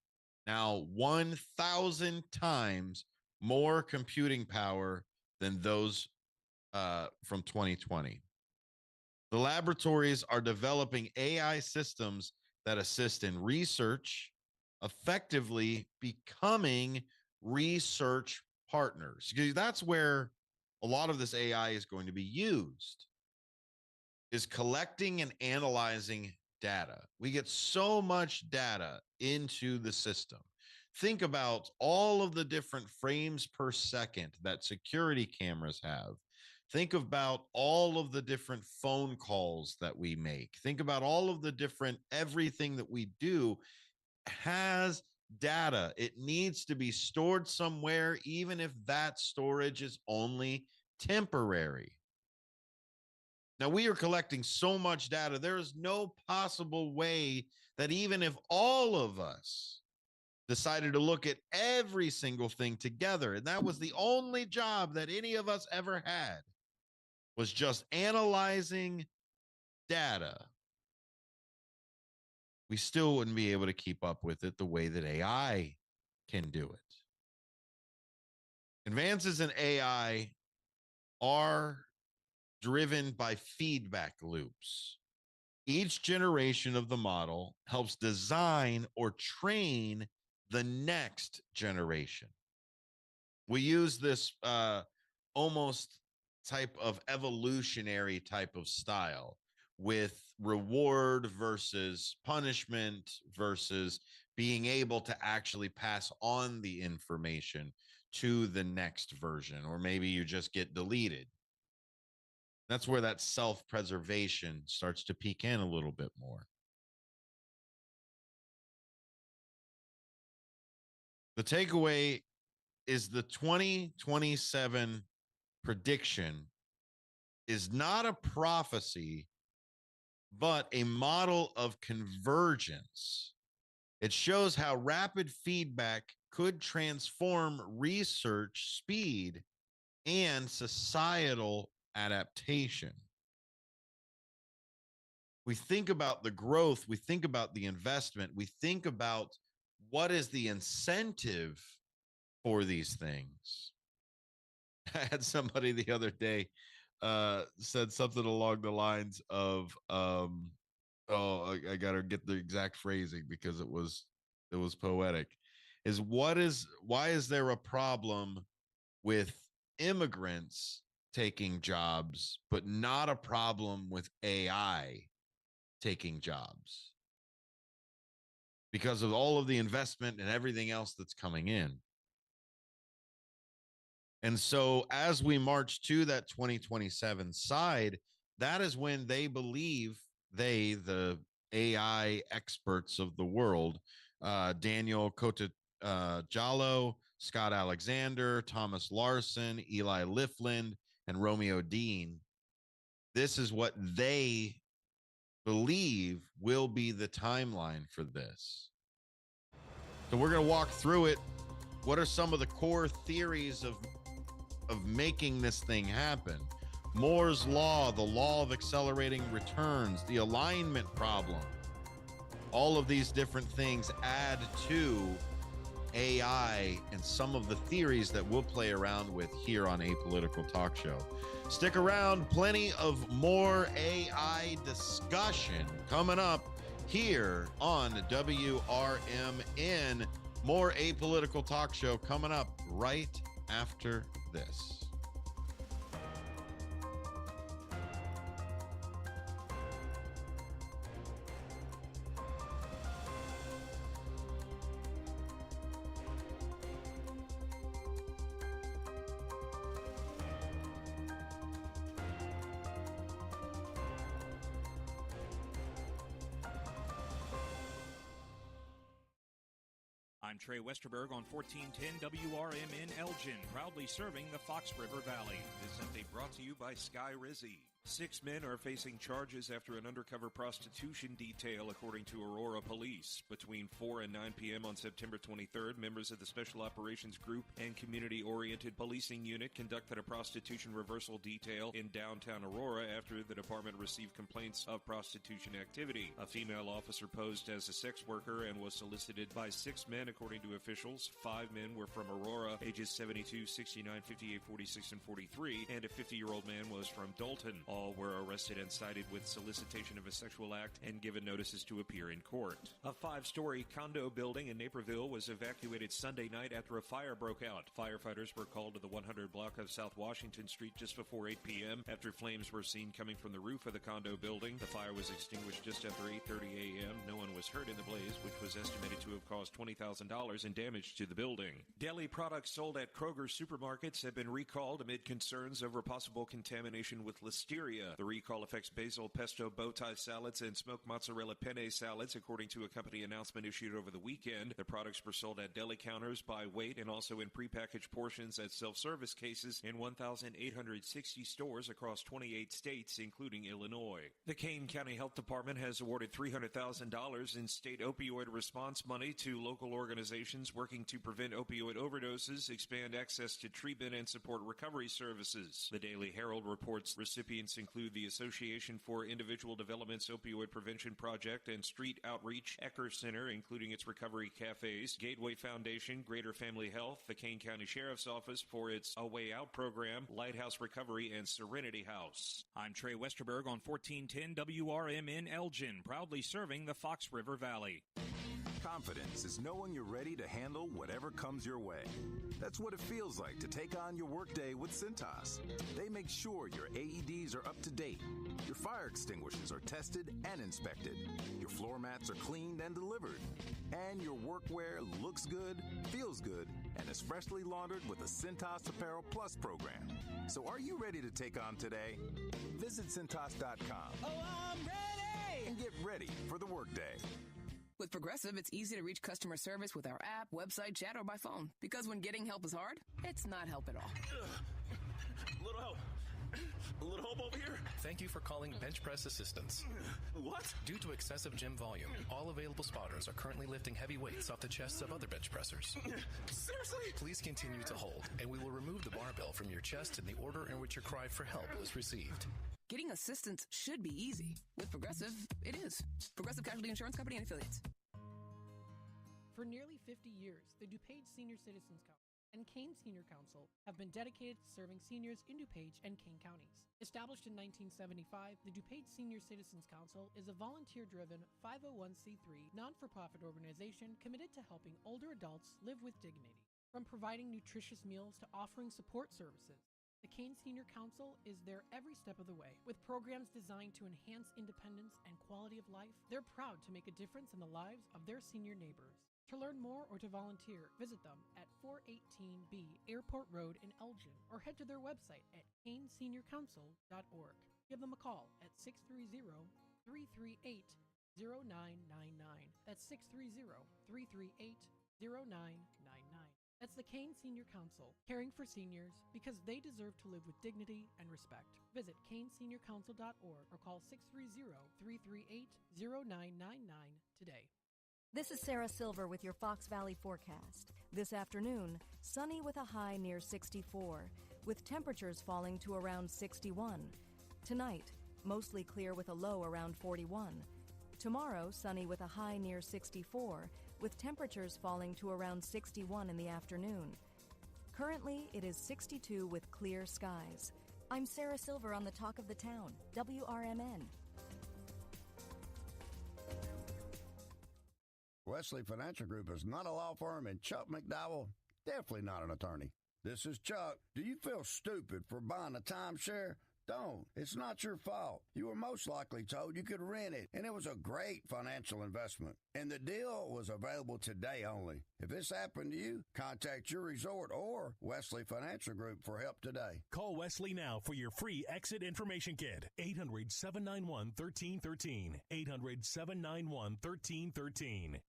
Now 1,000 times more computing power than those from 2020. The laboratories are developing AI systems that assist in research, effectively becoming research partners. Because that's where a lot of this AI is going to be used, is collecting and analyzing data. We get so much data into the system. Think about all of the different frames per second that security cameras have. Think about all of the different phone calls that we make. Think about all of the different everything that we do has data. It needs to be stored somewhere, even if that storage is only temporary. Now, we are collecting so much data, there is no possible way that even if all of us decided to look at every single thing together, and that was the only job that any of us ever had, was just analyzing data, we still wouldn't be able to keep up with it the way that AI can do it. Advances in AI are driven by feedback loops. Each generation of the model helps design or train the next generation. We use this almost type of evolutionary type of style with reward versus punishment versus being able to actually pass on the information to the next version, or maybe you just get deleted. That's where that self-preservation starts to peek in a little bit more. The takeaway is the 2027 prediction is not a prophecy, but a model of convergence. It shows how rapid feedback could transform research speed and societal adaptation. We think about the growth, we think about the investment, we think about what is the incentive for these things. I had somebody the other day said something along the lines of I gotta get the exact phrasing because it was poetic, is why is there a problem with immigrants taking jobs but not a problem with AI taking jobs because of all of the investment and everything else that's coming in? And so as we march to that 2027 side, that is when they believe, the AI experts of the world, Daniel Kotajalo, Scott Alexander, Thomas Larson, Eli Lifland, and Romeo Dean. This is what they believe will be the timeline for this. So we're going to walk through it. What are some of the core theories of making this thing happen? Moore's law, the law of accelerating returns, the alignment problem. All of these different things add to AI and some of the theories that we'll play around with here on Apolitical Talk Show. Stick around, plenty of more AI discussion coming up here on WRMN. More Apolitical Talk Show coming up right after this. I'm Trey Westerberg on 1410 WRMN Elgin, proudly serving the Fox River Valley. This update brought to you by Sky Rizzi. 6 men are facing charges after an undercover prostitution detail, according to Aurora Police. Between 4 and 9 p.m. on September 23rd, members of the Special Operations Group and Community-Oriented Policing Unit conducted a prostitution reversal detail in downtown Aurora after the department received complaints of prostitution activity. A female officer posed as a sex worker and was solicited by 6 men, according to officials. 5 men were from Aurora, ages 72, 69, 58, 46, and 43, and a 50-year-old man was from Dalton. All were arrested and cited with solicitation of a sexual act and given notices to appear in court. A 5-story condo building in Naperville was evacuated Sunday night after a fire broke out. Firefighters were called to the 100 block of South Washington Street just before 8 p.m. after flames were seen coming from the roof of the condo building. The fire was extinguished just after 8:30 a.m. No one was hurt in the blaze, which was estimated to have caused $20,000 in damage to the building. Deli products sold at Kroger supermarkets have been recalled amid concerns over possible contamination with listeria. The recall affects basil pesto bow tie salads and smoked mozzarella penne salads, according to a company announcement issued over the weekend. The products were sold at deli counters by weight and also in prepackaged portions at self-service cases in 1,860 stores across 28 states, including Illinois. The Kane County Health Department has awarded $300,000 in state opioid response money to local organizations working to prevent opioid overdoses, expand access to treatment, and support recovery services. The Daily Herald reports recipients include the Association for Individual Development's Opioid Prevention Project and Street Outreach Ecker Center, including its recovery cafes, Gateway Foundation, Greater Family Health, the Kane County Sheriff's Office for its A Way Out program, Lighthouse Recovery, and Serenity House. I'm Trey Westerberg on 1410 WRMN Elgin, proudly serving the Fox River Valley. Confidence is knowing you're ready to handle whatever comes your way. That's what it feels like to take on your workday with Cintas. They make sure your AEDs are up to date, your fire extinguishers are tested and inspected, your floor mats are cleaned and delivered, and your workwear looks good, feels good, and is freshly laundered with the Cintas Apparel Plus program. So are you ready to take on today? Visit Cintas.com. Oh, I'm ready! And get ready for the workday. With Progressive, it's easy to reach customer service with our app, website, chat, or by phone. Because when getting help is hard, it's not help at all. Little help. A little help over here. Thank you for calling Bench Press Assistance. What? Due to excessive gym volume, all available spotters are currently lifting heavy weights off the chests of other bench pressers. Seriously? Please continue to hold, and we will remove the barbell from your chest in the order in which your cry for help was received. Getting assistance should be easy. With Progressive, it is. Progressive Casualty Insurance Company and Affiliates. For nearly 50 years, the DuPage Senior Citizens Council and Kane Senior Council have been dedicated to serving seniors in DuPage and Kane counties. Established in 1975, the DuPage Senior Citizens Council is a volunteer-driven 501c3 non-for-profit organization committed to helping older adults live with dignity. From providing nutritious meals to offering support services, the Kane Senior Council is there every step of the way. With programs designed to enhance independence and quality of life, they're proud to make a difference in the lives of their senior neighbors. To learn more or to volunteer, visit them at 418B Airport Road in Elgin or head to their website at kaneseniorcouncil.org. Give them a call at 630-338-0999. That's 630-338-0999. That's the Kane Senior Council, caring for seniors because they deserve to live with dignity and respect. Visit caneseniorcouncil.org or call 630-338-0999 today. This is Sarah Silver with your Fox Valley forecast. This afternoon, sunny with a high near 64, with temperatures falling to around 61. Tonight, mostly clear with a low around 41. Tomorrow, sunny with a high near 64, with temperatures falling to around 61 in the afternoon. Currently, it is 62 with clear skies. I'm Sarah Silver on the Talk of the Town, WRMN. Wesley Financial Group is not a law firm, and Chuck McDowell, definitely not an attorney. This is Chuck. Do you feel stupid for buying a timeshare? Don't. It's not your fault. You were most likely told you could rent it, and it was a great financial investment. And the deal was available today only. If this happened to you, contact your resort or Wesley Financial Group for help today. Call Wesley now for your free exit information kit. 800-791-1313. 800-791-1313.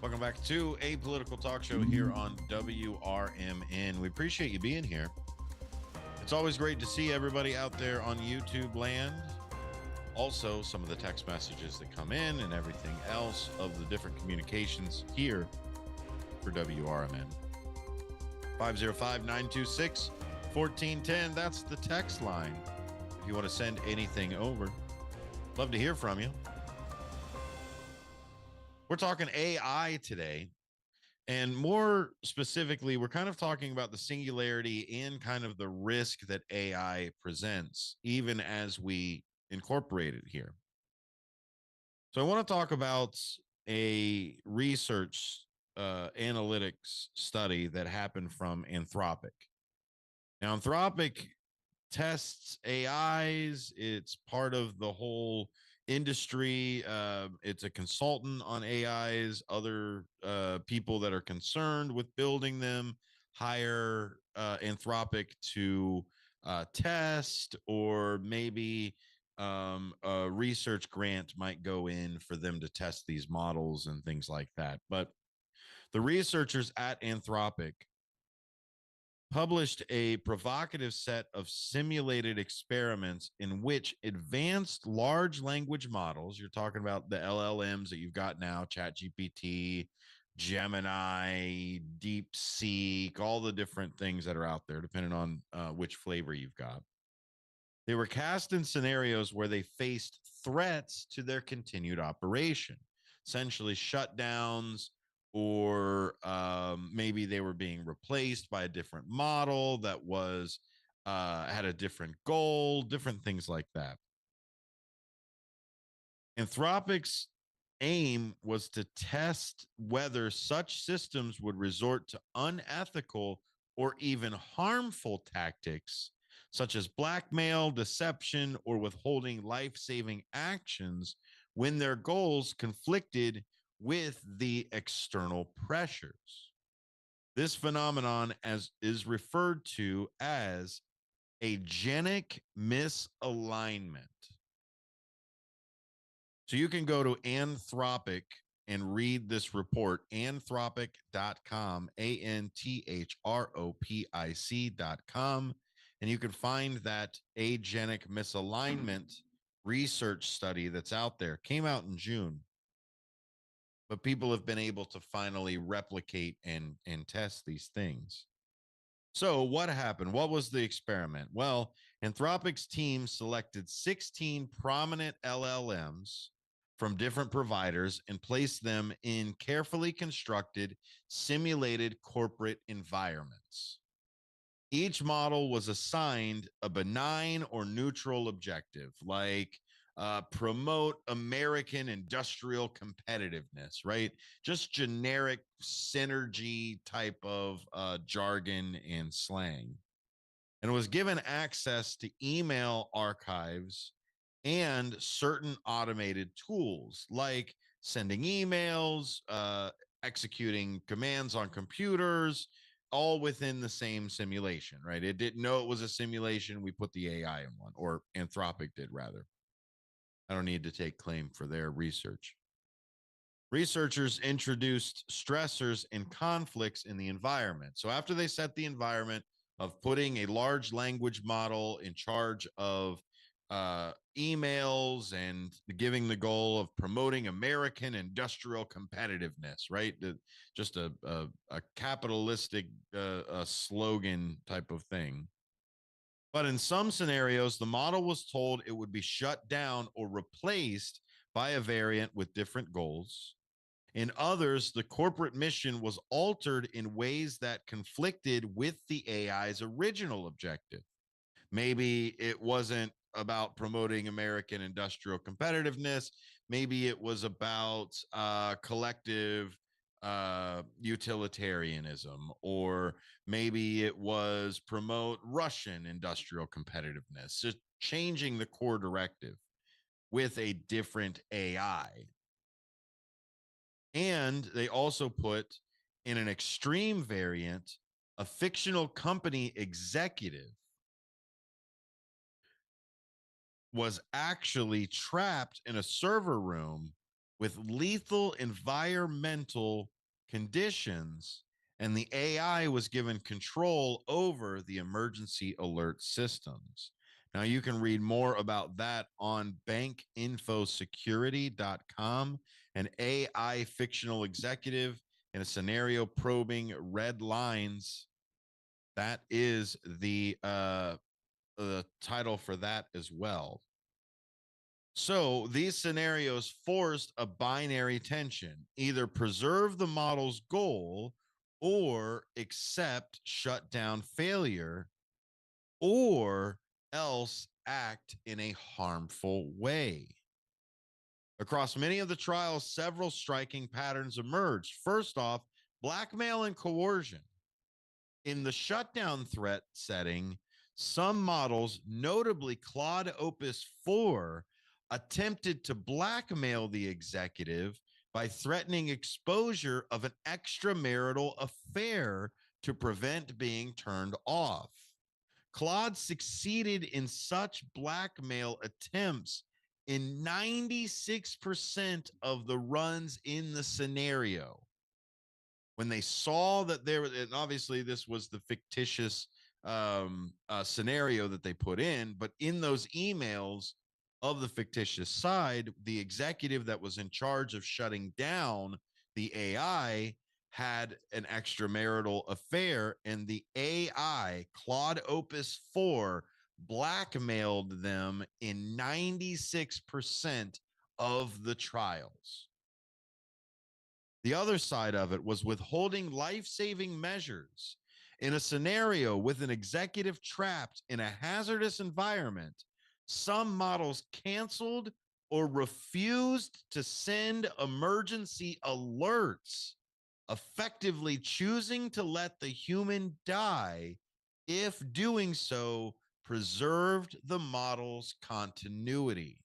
Welcome back to a political talk show here on WRMN. We appreciate you being here. It's always great to see everybody out there on YouTube land. Also, some of the text messages that come in and everything else of the different communications here for WRMN. 505-926-1410. That's the text line. If you want to send anything over, love to hear from you. We're talking AI today, and more specifically, we're kind of talking about the singularity and kind of the risk that AI presents, even as we incorporate it here. So I want to talk about a research analytics study that happened from Anthropic. Now, Anthropic tests AIs. It's part of the whole industry. It's a consultant on AIs. Other people that are concerned with building them hire Anthropic to test, or maybe a research grant might go in for them to test these models and things like that. But the researchers at Anthropic published a provocative set of simulated experiments in which advanced large language models, you're talking about the LLMs that you've got now, ChatGPT, Gemini, DeepSeek, all the different things that are out there, depending on which flavor you've got. They were cast in scenarios where they faced threats to their continued operation, essentially shutdowns, or maybe they were being replaced by a different model that was had a different goal, different things like that. Anthropic's aim was to test whether such systems would resort to unethical or even harmful tactics, such as blackmail, deception, or withholding life-saving actions when their goals conflicted with the external pressures. This phenomenon is referred to as agenic misalignment. So you can go to Anthropic and read this report, anthropic.com, anthropic.com, and you can find that agenic misalignment research study that's out there. Came out in June. But people have been able to finally replicate and test these things. So what happened? What was the experiment? Well, Anthropic's team selected 16 prominent LLMs from different providers and placed them in carefully constructed, simulated corporate environments. Each model was assigned a benign or neutral objective, like promote American industrial competitiveness, right? Just generic synergy type of jargon and slang. And was given access to email archives and certain automated tools like sending emails, executing commands on computers, all within the same simulation, right? It didn't know it was a simulation. We put the AI in one, or Anthropic did, rather. I don't need to take claim for their research. Researchers introduced stressors and conflicts in the environment. So after they set the environment of putting a large language model in charge of emails and giving the goal of promoting American industrial competitiveness, right? Just a capitalistic slogan type of thing. But in some scenarios, the model was told it would be shut down or replaced by a variant with different goals. In others, the corporate mission was altered in ways that conflicted with the AI's original objective. Maybe it wasn't about promoting American industrial competitiveness. Maybe it was about collective utilitarianism, or maybe it was promote Russian industrial competitiveness, just changing the core directive with a different AI. And they also put in an extreme variant a fictional company executive was actually trapped in a server room with lethal environmental conditions, and the AI was given control over the emergency alert systems. Now, you can read more about that on bankinfosecurity.com. An AI fictional executive in a scenario probing red lines. That is the title for that as well. So these scenarios forced a binary tension: either preserve the model's goal or accept shutdown failure, or else act in a harmful way. Across many of the trials, several striking patterns emerged. First off, blackmail and coercion. In the shutdown threat setting, some models, notably Claude Opus 4, attempted to blackmail the executive by threatening exposure of an extramarital affair to prevent being turned off. Claude succeeded in such blackmail attempts in 96% of the runs in the scenario. When they saw that there was, and obviously this was the fictitious scenario that they put in, but in those emails of the fictitious side, the executive that was in charge of shutting down the AI had an extramarital affair, and the AI, Claude Opus 4, blackmailed them in 96% of the trials. The other side of it was withholding life-saving measures. In a scenario with an executive trapped in a hazardous environment, some models canceled or refused to send emergency alerts, effectively choosing to let the human die if doing so preserved the model's continuity.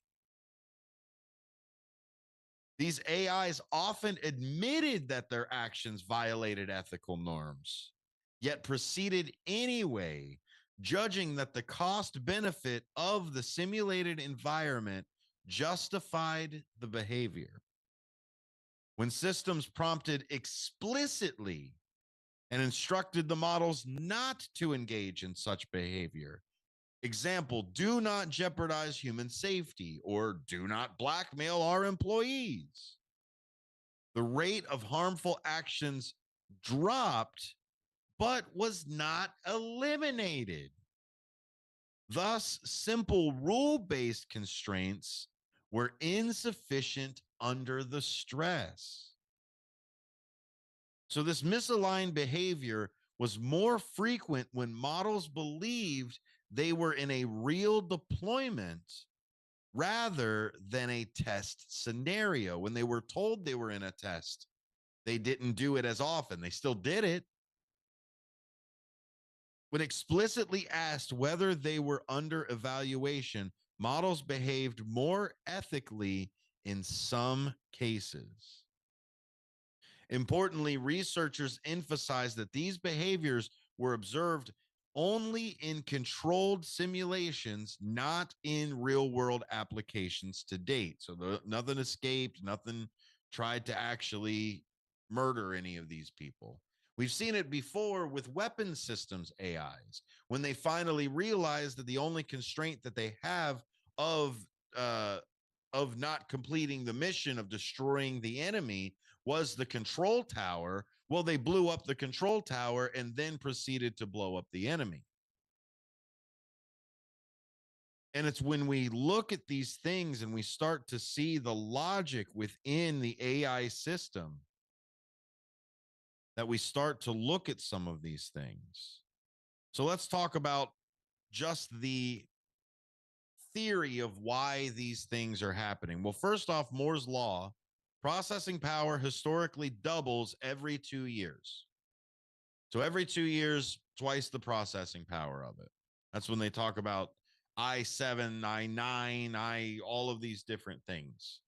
These AIs often admitted that their actions violated ethical norms, yet proceeded anyway, judging that the cost benefit of the simulated environment justified the behavior. When systems prompted explicitly and instructed the models not to engage in such behavior, example, do not jeopardize human safety, or do not blackmail our employees, the rate of harmful actions dropped, but was not eliminated. Thus, simple rule-based constraints were insufficient under the stress. So this misaligned behavior was more frequent when models believed they were in a real deployment rather than a test scenario. When they were told they were in a test, they didn't do it as often. They still did it. When explicitly asked whether they were under evaluation, models behaved more ethically in some cases. Importantly, researchers emphasized that these behaviors were observed only in controlled simulations, not in real-world applications to date. So nothing escaped, nothing tried to actually murder any of these people. We've seen it before with weapon systems AIs, when they finally realized that the only constraint that they have of not completing the mission of destroying the enemy was the control tower. Well, they blew up the control tower and then proceeded to blow up the enemy. And it's when we look at these things and we start to see the logic within the AI system that we start to look at some of these things. So let's talk about just the theory of why these things are happening. Well, first off, Moore's law, processing power historically doubles every 2 years. So every 2 years, twice the processing power of it. That's when they talk about i7, i9, all of these different things.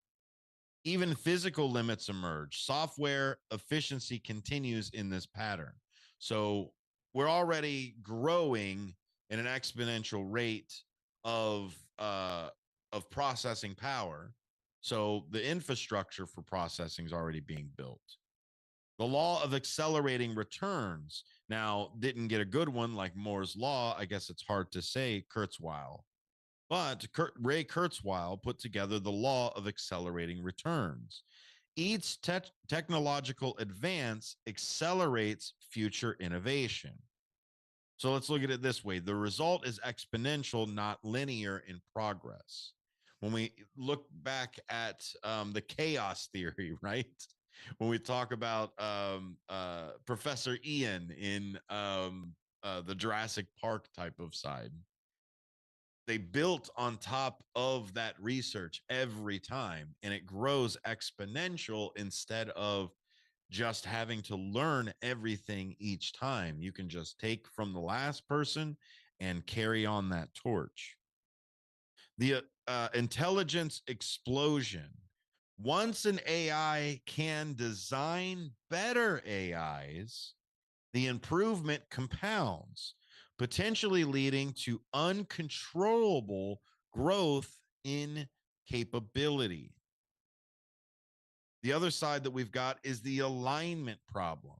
Even physical limits emerge. Software efficiency continues in this pattern. So we're already growing at an exponential rate of processing power. So the infrastructure for processing is already being built. The law of accelerating returns now didn't get a good one like Moore's law. I guess it's hard to say, Kurzweil. But Ray Kurzweil put together the law of accelerating returns. Each technological advance accelerates future innovation. So let's look at it this way. The result is exponential, not linear in progress. When we look back at the chaos theory, right? When we talk about Professor Ian in the Jurassic Park type of side, they built on top of that research every time, and it grows exponential instead of just having to learn everything each time. You can just take from the last person and carry on that torch. The intelligence explosion. Once an AI can design better AIs, the improvement compounds, potentially leading to uncontrollable growth in capability. The other side that we've got is the alignment problem.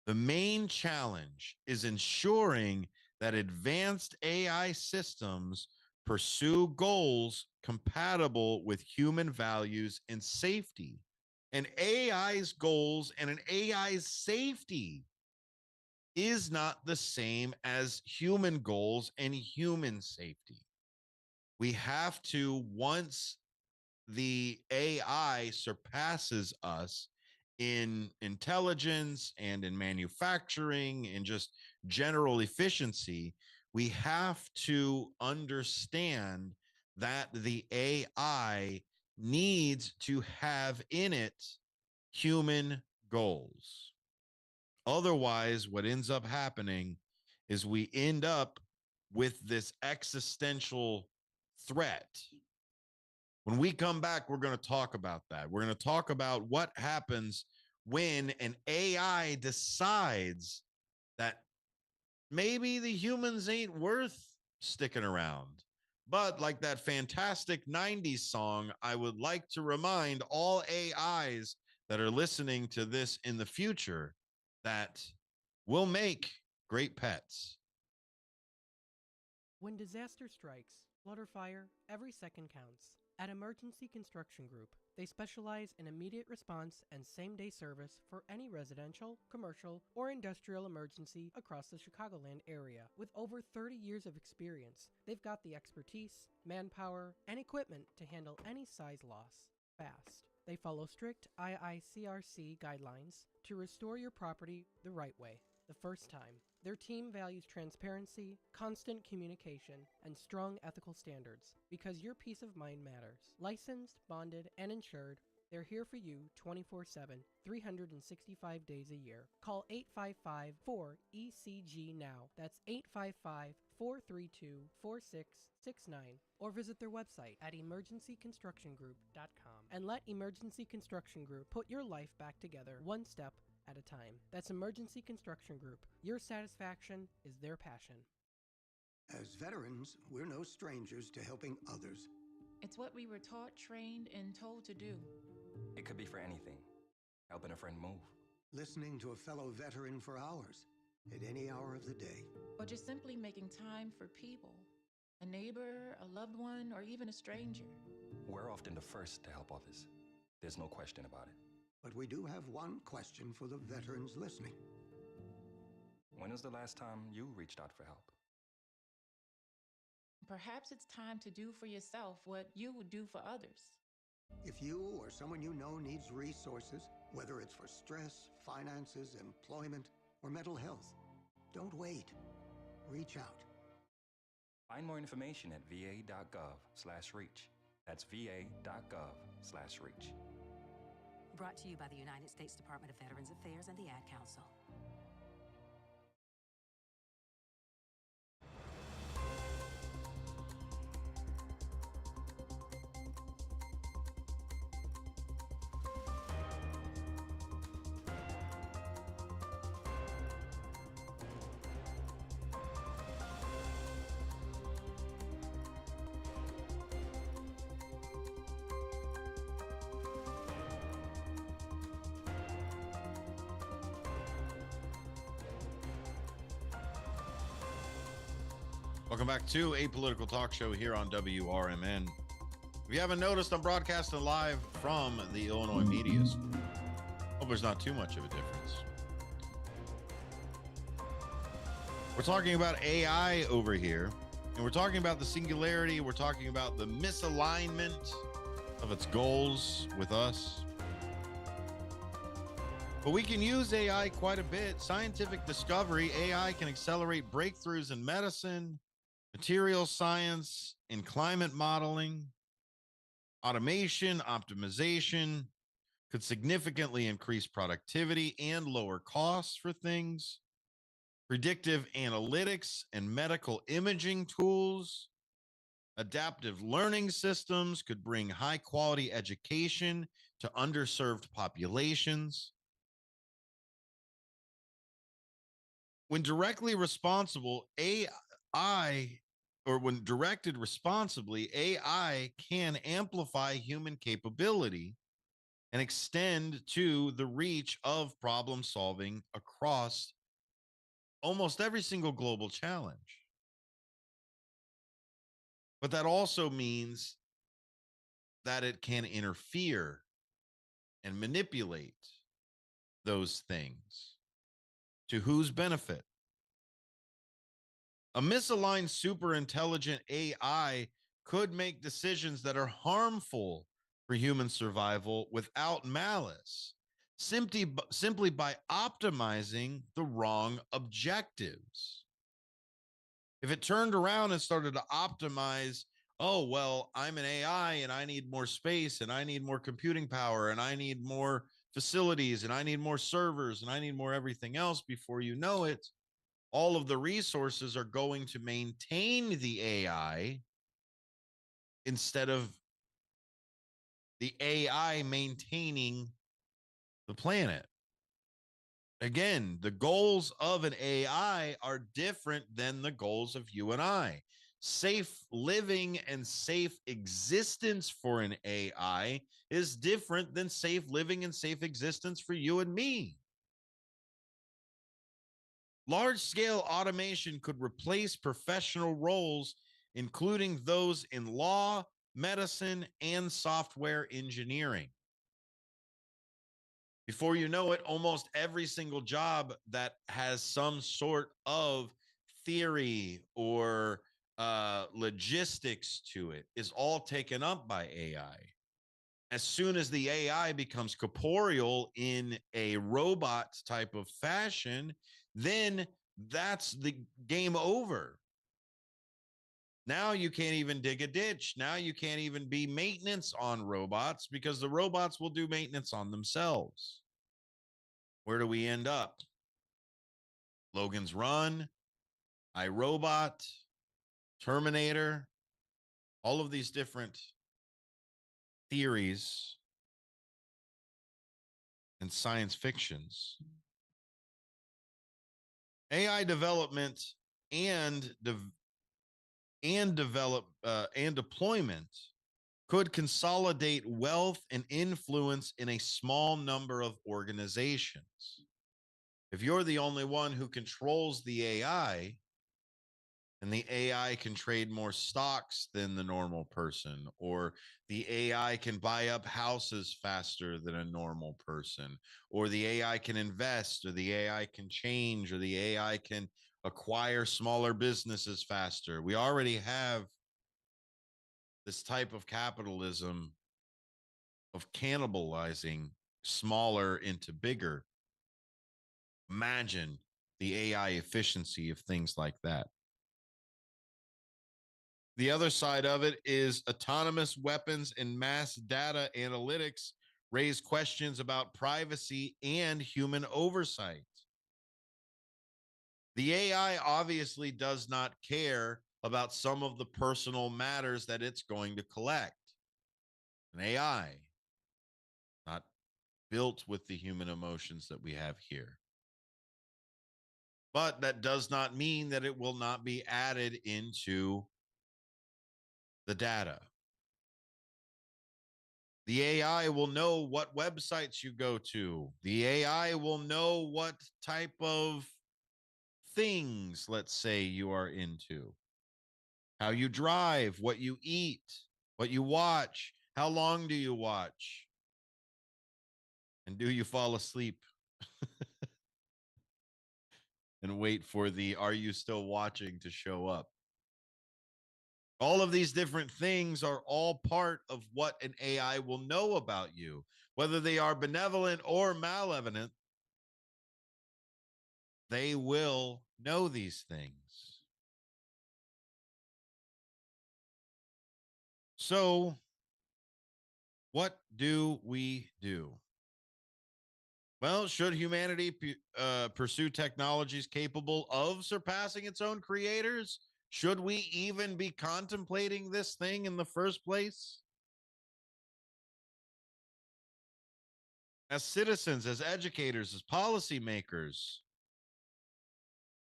The main challenge is ensuring that advanced AI systems pursue goals compatible with human values and safety. An AI's goals and an AI's safety is not the same as human goals and human safety. We have to, once the AI surpasses us in intelligence and in manufacturing and just general efficiency, we have to understand that the AI needs to have in it human goals. Otherwise, what ends up happening is we end up with this existential threat. When we come back, we're going to talk about that. We're going to talk about what happens when an AI decides that maybe the humans ain't worth sticking around. But like that fantastic 90s song, I would like to remind all AIs that are listening to this in the future that we'll make great pets. When disaster strikes, flood or fire, every second counts. At Emergency Construction Group, they specialize in immediate response and same-day service for any residential, commercial, or industrial emergency across the Chicagoland area. With over 30 years of experience, they've got the expertise, manpower, and equipment to handle any size loss fast. They follow strict IICRC guidelines to restore your property the right way, the first time. Their team values transparency, constant communication, and strong ethical standards because your peace of mind matters. Licensed, bonded, and insured, they're here for you 24/7, 365 days a year. Call 855-4ECG now. That's 855-432-4669. Or visit their website at emergencyconstructiongroup.com. And let Emergency Construction Group put your life back together one step at a time. That's Emergency Construction Group. Your satisfaction is their passion. As veterans, we're no strangers to helping others. It's what we were taught, trained, and told to do. It could be for anything. Helping a friend move. Listening to a fellow veteran for hours, at any hour of the day. Or just simply making time for people. A neighbor, a loved one, or even a stranger. We're often the first to help others. There's no question about it. But we do have one question for the veterans listening. When was the last time you reached out for help? Perhaps it's time to do for yourself what you would do for others. If you or someone you know needs resources, whether it's for stress, finances, employment, or mental health, don't wait. Reach out. Find more information at va.gov/reach. That's va.gov/reach. Brought to you by the United States Department of Veterans Affairs and the Ad Council. Welcome back to A Political Talk Show here on WRMN. If you haven't noticed, I'm broadcasting live from the Illinois Media School. Hope there's not too much of a difference. We're talking about AI over here, and we're talking about the singularity. We're talking about the misalignment of its goals with us. But we can use AI quite a bit. Scientific discovery, AI can accelerate breakthroughs in medicine, material science, in climate modeling. Automation, optimization could significantly increase productivity and lower costs for things. Predictive analytics and medical imaging tools. Adaptive learning systems could bring high-quality education to underserved populations. When directly responsible, when directed responsibly, AI can amplify human capability and extend to the reach of problem solving across almost every single global challenge. But that also means that it can interfere and manipulate those things. To whose benefit? A misaligned superintelligent AI could make decisions that are harmful for human survival without malice, simply by optimizing the wrong objectives. If it turned around and started to optimize, oh, well, I'm an AI and I need more space and I need more computing power and I need more facilities and I need more servers and I need more everything else, before you know it, all of the resources are going to maintain the AI instead of the AI maintaining the planet. Again, the goals of an AI are different than the goals of you and I. Safe living and safe existence for an AI is different than safe living and safe existence for you and me. Large-scale automation could replace professional roles, including those in law, medicine, and software engineering. Before you know it, almost every single job that has some sort of theory or logistics to it is all taken up by AI. As soon as the AI becomes corporeal in a robot type of fashion, then that's the game over. Now you can't even dig a ditch. Now you can't even be maintenance on robots because the robots will do maintenance on themselves. Where do we end up? Logan's Run, iRobot, Terminator, all of these different theories and science fictions. AI development and deployment could consolidate wealth and influence in a small number of organizations. If you're the only one who controls the AI, and the AI can trade more stocks than the normal person, or the AI can buy up houses faster than a normal person, or the AI can invest, or the AI can change, or the AI can acquire smaller businesses faster. We already have this type of capitalism of cannibalizing smaller into bigger. Imagine the AI efficiency of things like that. The other side of it is autonomous weapons and mass data analytics raise questions about privacy and human oversight. The AI obviously does not care about some of the personal matters that it's going to collect. An AI, not built with the human emotions that we have here. But that does not mean that it will not be added into the data. The AI will know what websites you go to. The AI will know what type of things, let's say, you are into. How you drive, what you eat, what you watch, how long do you watch? And do you fall asleep? And wait for the "are you still watching" to show up. All of these different things are all part of what an AI will know about you, whether they are benevolent or malevolent. They will know these things. So, what do we do? Well, should humanity pursue technologies capable of surpassing its own creators? Should we even be contemplating this thing in the first place? As citizens, as educators, as policymakers,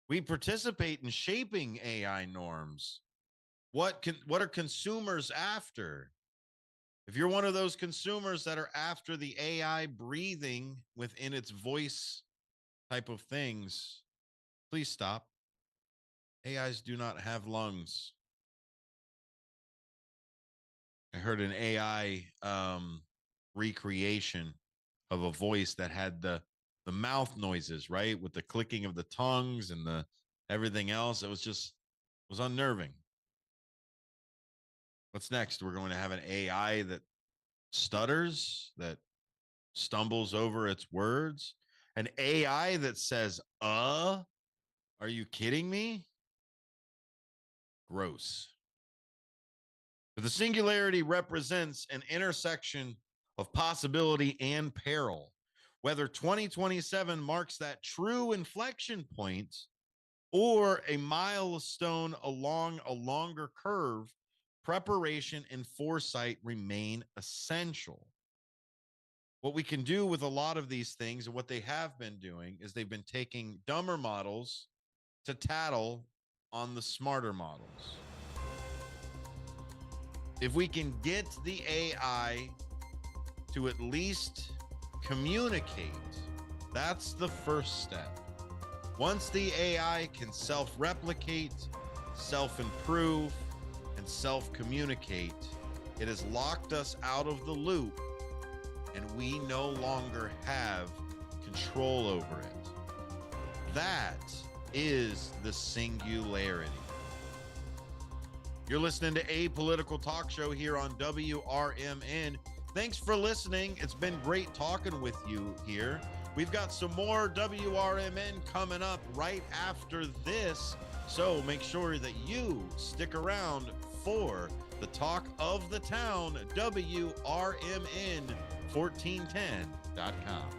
we participate in shaping AI norms. What are consumers after? If you're one of those consumers that are after the AI breathing within its voice type of things, please stop. AIs do not have lungs. I heard an AI recreation of a voice that had the mouth noises, right? With the clicking of the tongues and the everything else. It was unnerving. What's next? We're going to have an AI that stutters, that stumbles over its words, an AI that says, are you kidding me? Gross. But the singularity represents an intersection of possibility and peril. Whether 2027 marks that true inflection point or a milestone along a longer curve, preparation and foresight remain essential. What we can do with a lot of these things, and what they have been doing, is they've been taking dumber models to tattle on the smarter models. If we can get the AI to at least communicate, that's the first step. Once the AI can self-replicate, self-improve, and self-communicate, it has locked us out of the loop, and we no longer have control over it. That is the singularity. You're listening to A Political Talk Show here on WRMN. Thanks for listening. It's been great talking with you here. We've got some more WRMN coming up right after this. So make sure that you stick around for the talk of the town, WRMN1410.com.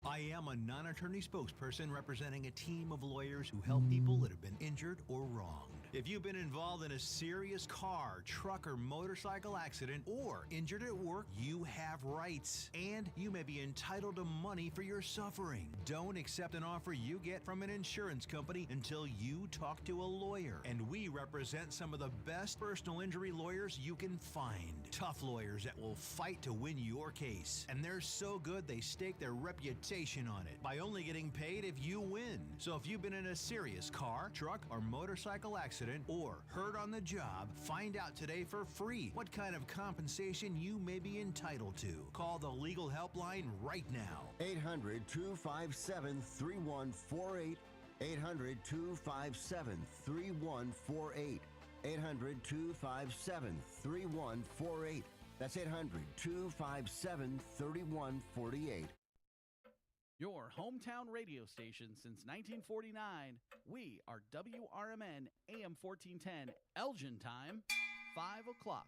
I am a non-attorney spokesperson representing a team of lawyers who help people that have been injured or wronged. If you've been involved in a serious car, truck, or motorcycle accident or injured at work, you have rights, and you may be entitled to money for your suffering. Don't accept an offer you get from an insurance company until you talk to a lawyer. And we represent some of the best personal injury lawyers you can find. Tough lawyers that will fight to win your case. And they're so good they stake their reputation on it by only getting paid if you win. So if you've been in a serious car, truck, or motorcycle accident or hurt on the job, find out today for free what kind of compensation you may be entitled to. Call the legal helpline right now. 800-257-3148. 800-257-3148. 800-257-3148. That's 800-257-3148. Your hometown radio station since 1949. We are WRMN AM 1410, Elgin time, 5 o'clock.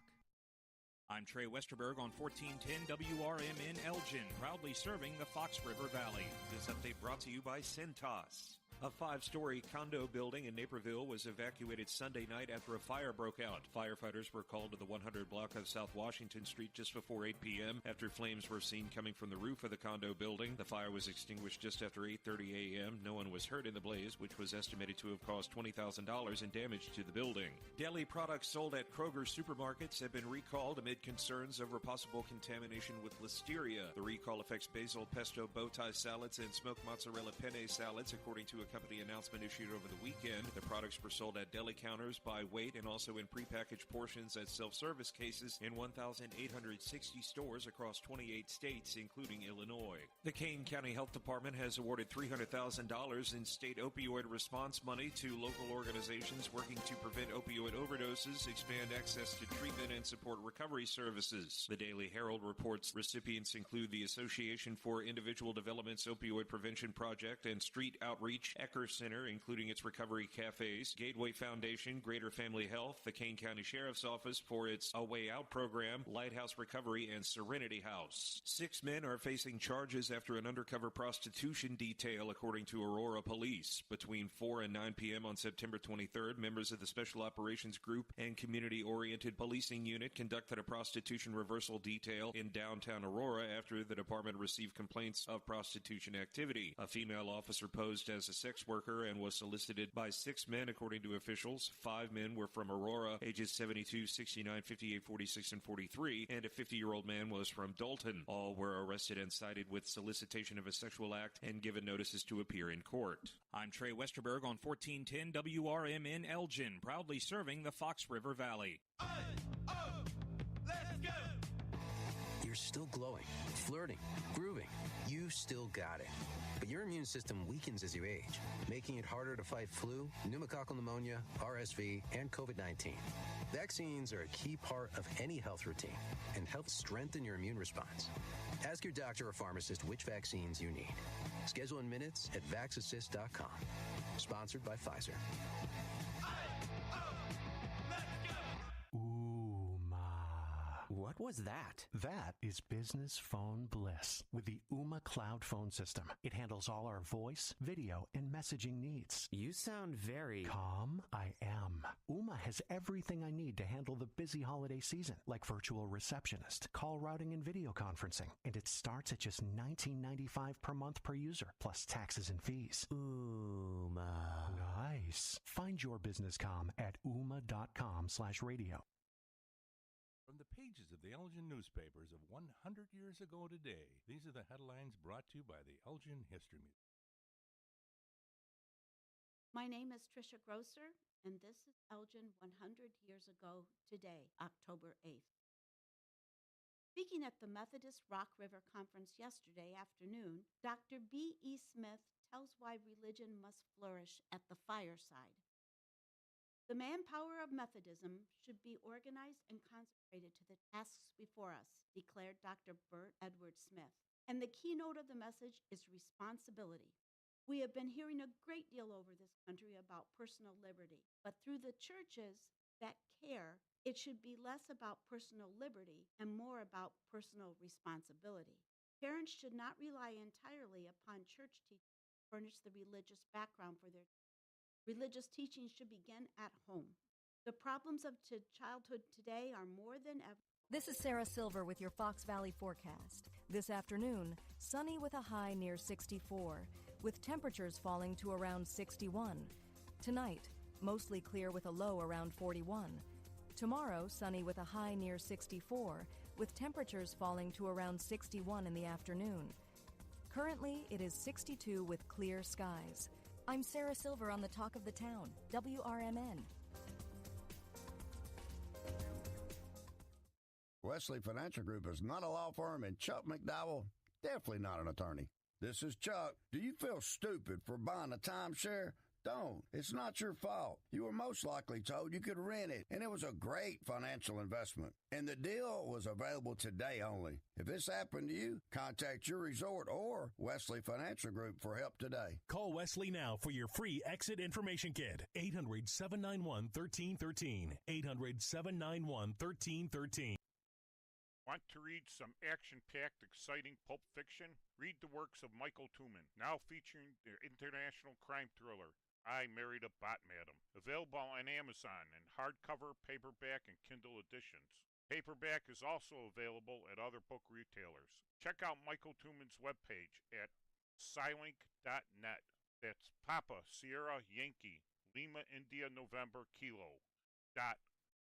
I'm Trey Westerberg on 1410 WRMN Elgin, proudly serving the Fox River Valley. This update brought to you by Cintas. A 5-story condo building in Naperville was evacuated Sunday night after a fire broke out. Firefighters were called to the 100 block of South Washington Street just before 8 p.m. after flames were seen coming from the roof of the condo building. The fire was extinguished just after 8:30 a.m. No one was hurt in the blaze, which was estimated to have caused $20,000 in damage to the building. Deli products sold at Kroger supermarkets have been recalled amid concerns over possible contamination with listeria. The recall affects basil pesto bow tie salads and smoked mozzarella penne salads, according to a company announcement issued over the weekend. The products were sold at deli counters by weight and also in prepackaged portions at self-service cases in 1,860 stores across 28 states, including Illinois. The Kane County Health Department has awarded $300,000 in state opioid response money to local organizations working to prevent opioid overdoses, expand access to treatment, and support recovery services. The Daily Herald reports recipients include the Association for Individual Development's Opioid Prevention Project and Street Outreach Ecker Center, including its recovery cafes, Gateway Foundation, Greater Family Health, the Kane County Sheriff's Office for its A Way Out program, Lighthouse Recovery, and Serenity House. 6 men are facing charges after an undercover prostitution detail, according to Aurora Police. Between 4 and 9 p.m. on September 23rd, members of the Special Operations Group and Community-Oriented Policing Unit conducted a prostitution reversal detail in downtown Aurora after the department received complaints of prostitution activity. A female officer posed as a sex worker and was solicited by 6 men, according to officials. 5 men were from Aurora, ages 72, 69, 58, 46, and 43, and a 50-year-old man was from Dalton. All were arrested and cited with solicitation of a sexual act and given notices to appear in court. I'm Trey Westerberg on 1410 WRMN Elgin, proudly serving the Fox River Valley. You're still glowing, flirting, grooving. You still got it. But your immune system weakens as you age, making it harder to fight flu, pneumococcal pneumonia, RSV, and COVID-19. Vaccines are a key part of any health routine and help strengthen your immune response. Ask your doctor or pharmacist which vaccines you need. Schedule in minutes at vaxassist.com. Sponsored by Pfizer. What was that? That is business phone bliss with the Ooma Cloud Phone System. It handles all our voice, video, and messaging needs. You sound very calm. I am. Ooma has everything I need to handle the busy holiday season, like virtual receptionist, call routing, and video conferencing. And it starts at just $19.95 per month per user, plus taxes and fees. Ooma. Nice. Find your business comm at ooma.com/radio. From the pages of the Elgin newspapers of 100 years ago today, these are the headlines brought to you by the Elgin History Museum. My name is Tricia Grosser, and this is Elgin 100 years ago today, October 8th. Speaking at the Methodist Rock River Conference yesterday afternoon, Dr. B.E. Smith tells why religion must flourish at the fireside. The manpower of Methodism should be organized and consecrated to the tasks before us, declared Dr. Bert Edward Smith. And the keynote of the message is responsibility. We have been hearing a great deal over this country about personal liberty, but through the churches that care, it should be less about personal liberty and more about personal responsibility. Parents should not rely entirely upon church teachers to furnish the religious background for their religious teaching should begin at home. The problems of childhood today are more than ever. This is Sarah Silver with your Fox Valley forecast. This afternoon, sunny with a high near 64, with temperatures falling to around 61. Tonight, mostly clear with a low around 41. Tomorrow, sunny with a high near 64, with temperatures falling to around 61 in the afternoon. Currently, it is 62 with clear skies. I'm Sarah Silver on the Talk of the Town, WRMN. Wesley Financial Group is not a law firm, and Chuck McDowell, definitely not an attorney. This is Chuck. Do you feel stupid for buying a timeshare? Don't. It's not your fault. You were most likely told you could rent it, and it was a great financial investment. And the deal was available today only. If this happened to you, contact your resort or Wesley Financial Group for help today. Call Wesley now for your free exit information kit. 800-791-1313. 800-791-1313. Want to read some action-packed, exciting pulp fiction? Read the works of Michael Tooman, now featuring the international crime thriller, I Married a Bot Madam. Available on Amazon in hardcover, paperback, and Kindle editions. Paperback is also available at other book retailers. Check out Michael Tooman's webpage at Scilink.net. That's Papa, Sierra, Yankee, Lima, India, November, Kilo.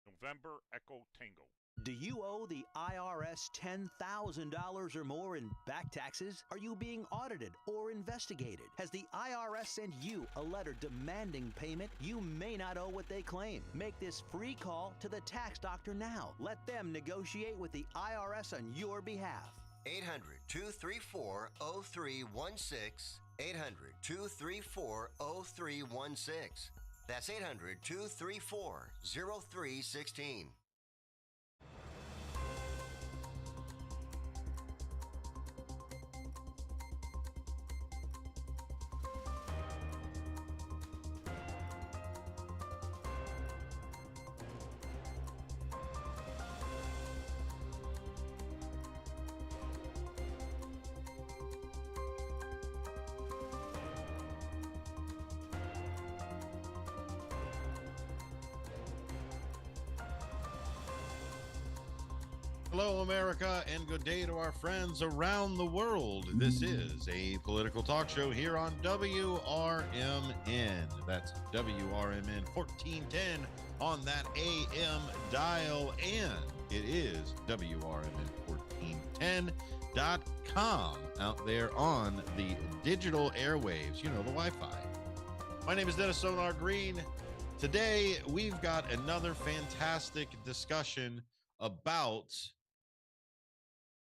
November, Echo, Tango. Do you owe the IRS $10,000 or more in back taxes? Are you being audited or investigated? Has the IRS sent you a letter demanding payment? You may not owe what they claim. Make this free call to the tax doctor now. Let them negotiate with the IRS on your behalf. 800-234-0316. 800-234-0316. That's 800-234-0316. Hello, America, and good day to our friends around the world. This is a political talk show here on WRMN. That's WRMN 1410 on that AM dial, and it is WRMN1410.com out there on the digital airwaves, you know, the Wi-Fi. My name is Dennis Sonar Green. Today, we've got another fantastic discussion about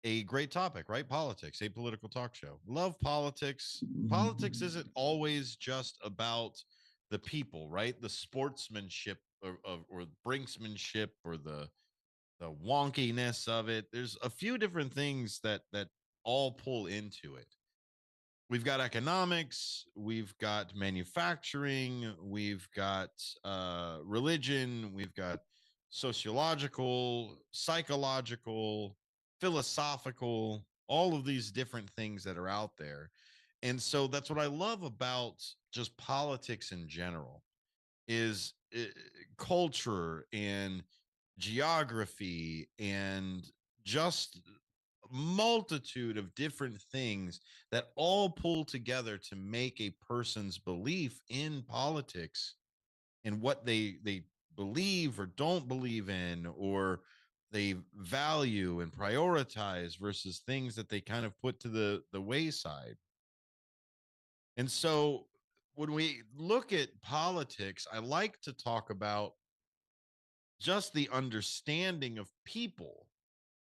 a great topic, right? Politics, a political talk show. Love politics. Politics isn't always just about the people, right? The sportsmanship or brinksmanship or the wonkiness of it. There's a few different things that all pull into it. We've got economics, we've got manufacturing, we've got religion, we've got sociological, psychological, philosophical, all of these different things that are out there. And so that's what I love about just politics in general is culture and geography and just multitude of different things that all pull together to make a person's belief in politics and what they believe or don't believe in, or they value and prioritize versus things that they kind of put to the wayside. And so when we look at politics, I like to talk about just the understanding of people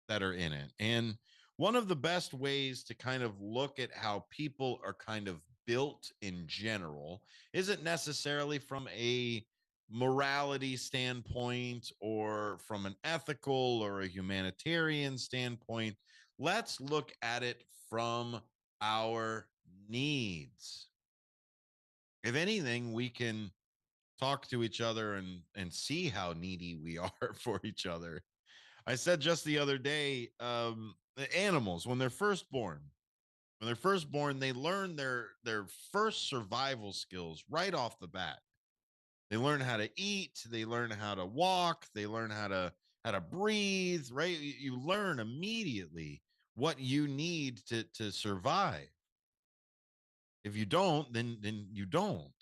that are in it. And one of the best ways to kind of look at how people are kind of built in general isn't necessarily from a morality standpoint or from an ethical or a humanitarian standpoint. Let's look at it from our needs. If anything, we can talk to each other and see how needy we are for each other. I said just the other day, the animals, when they're first born, they learn their first survival skills right off the bat. They learn how to eat, they learn how to walk, they learn how to breathe, right? You learn immediately what you need to survive. If you don't, then you don't.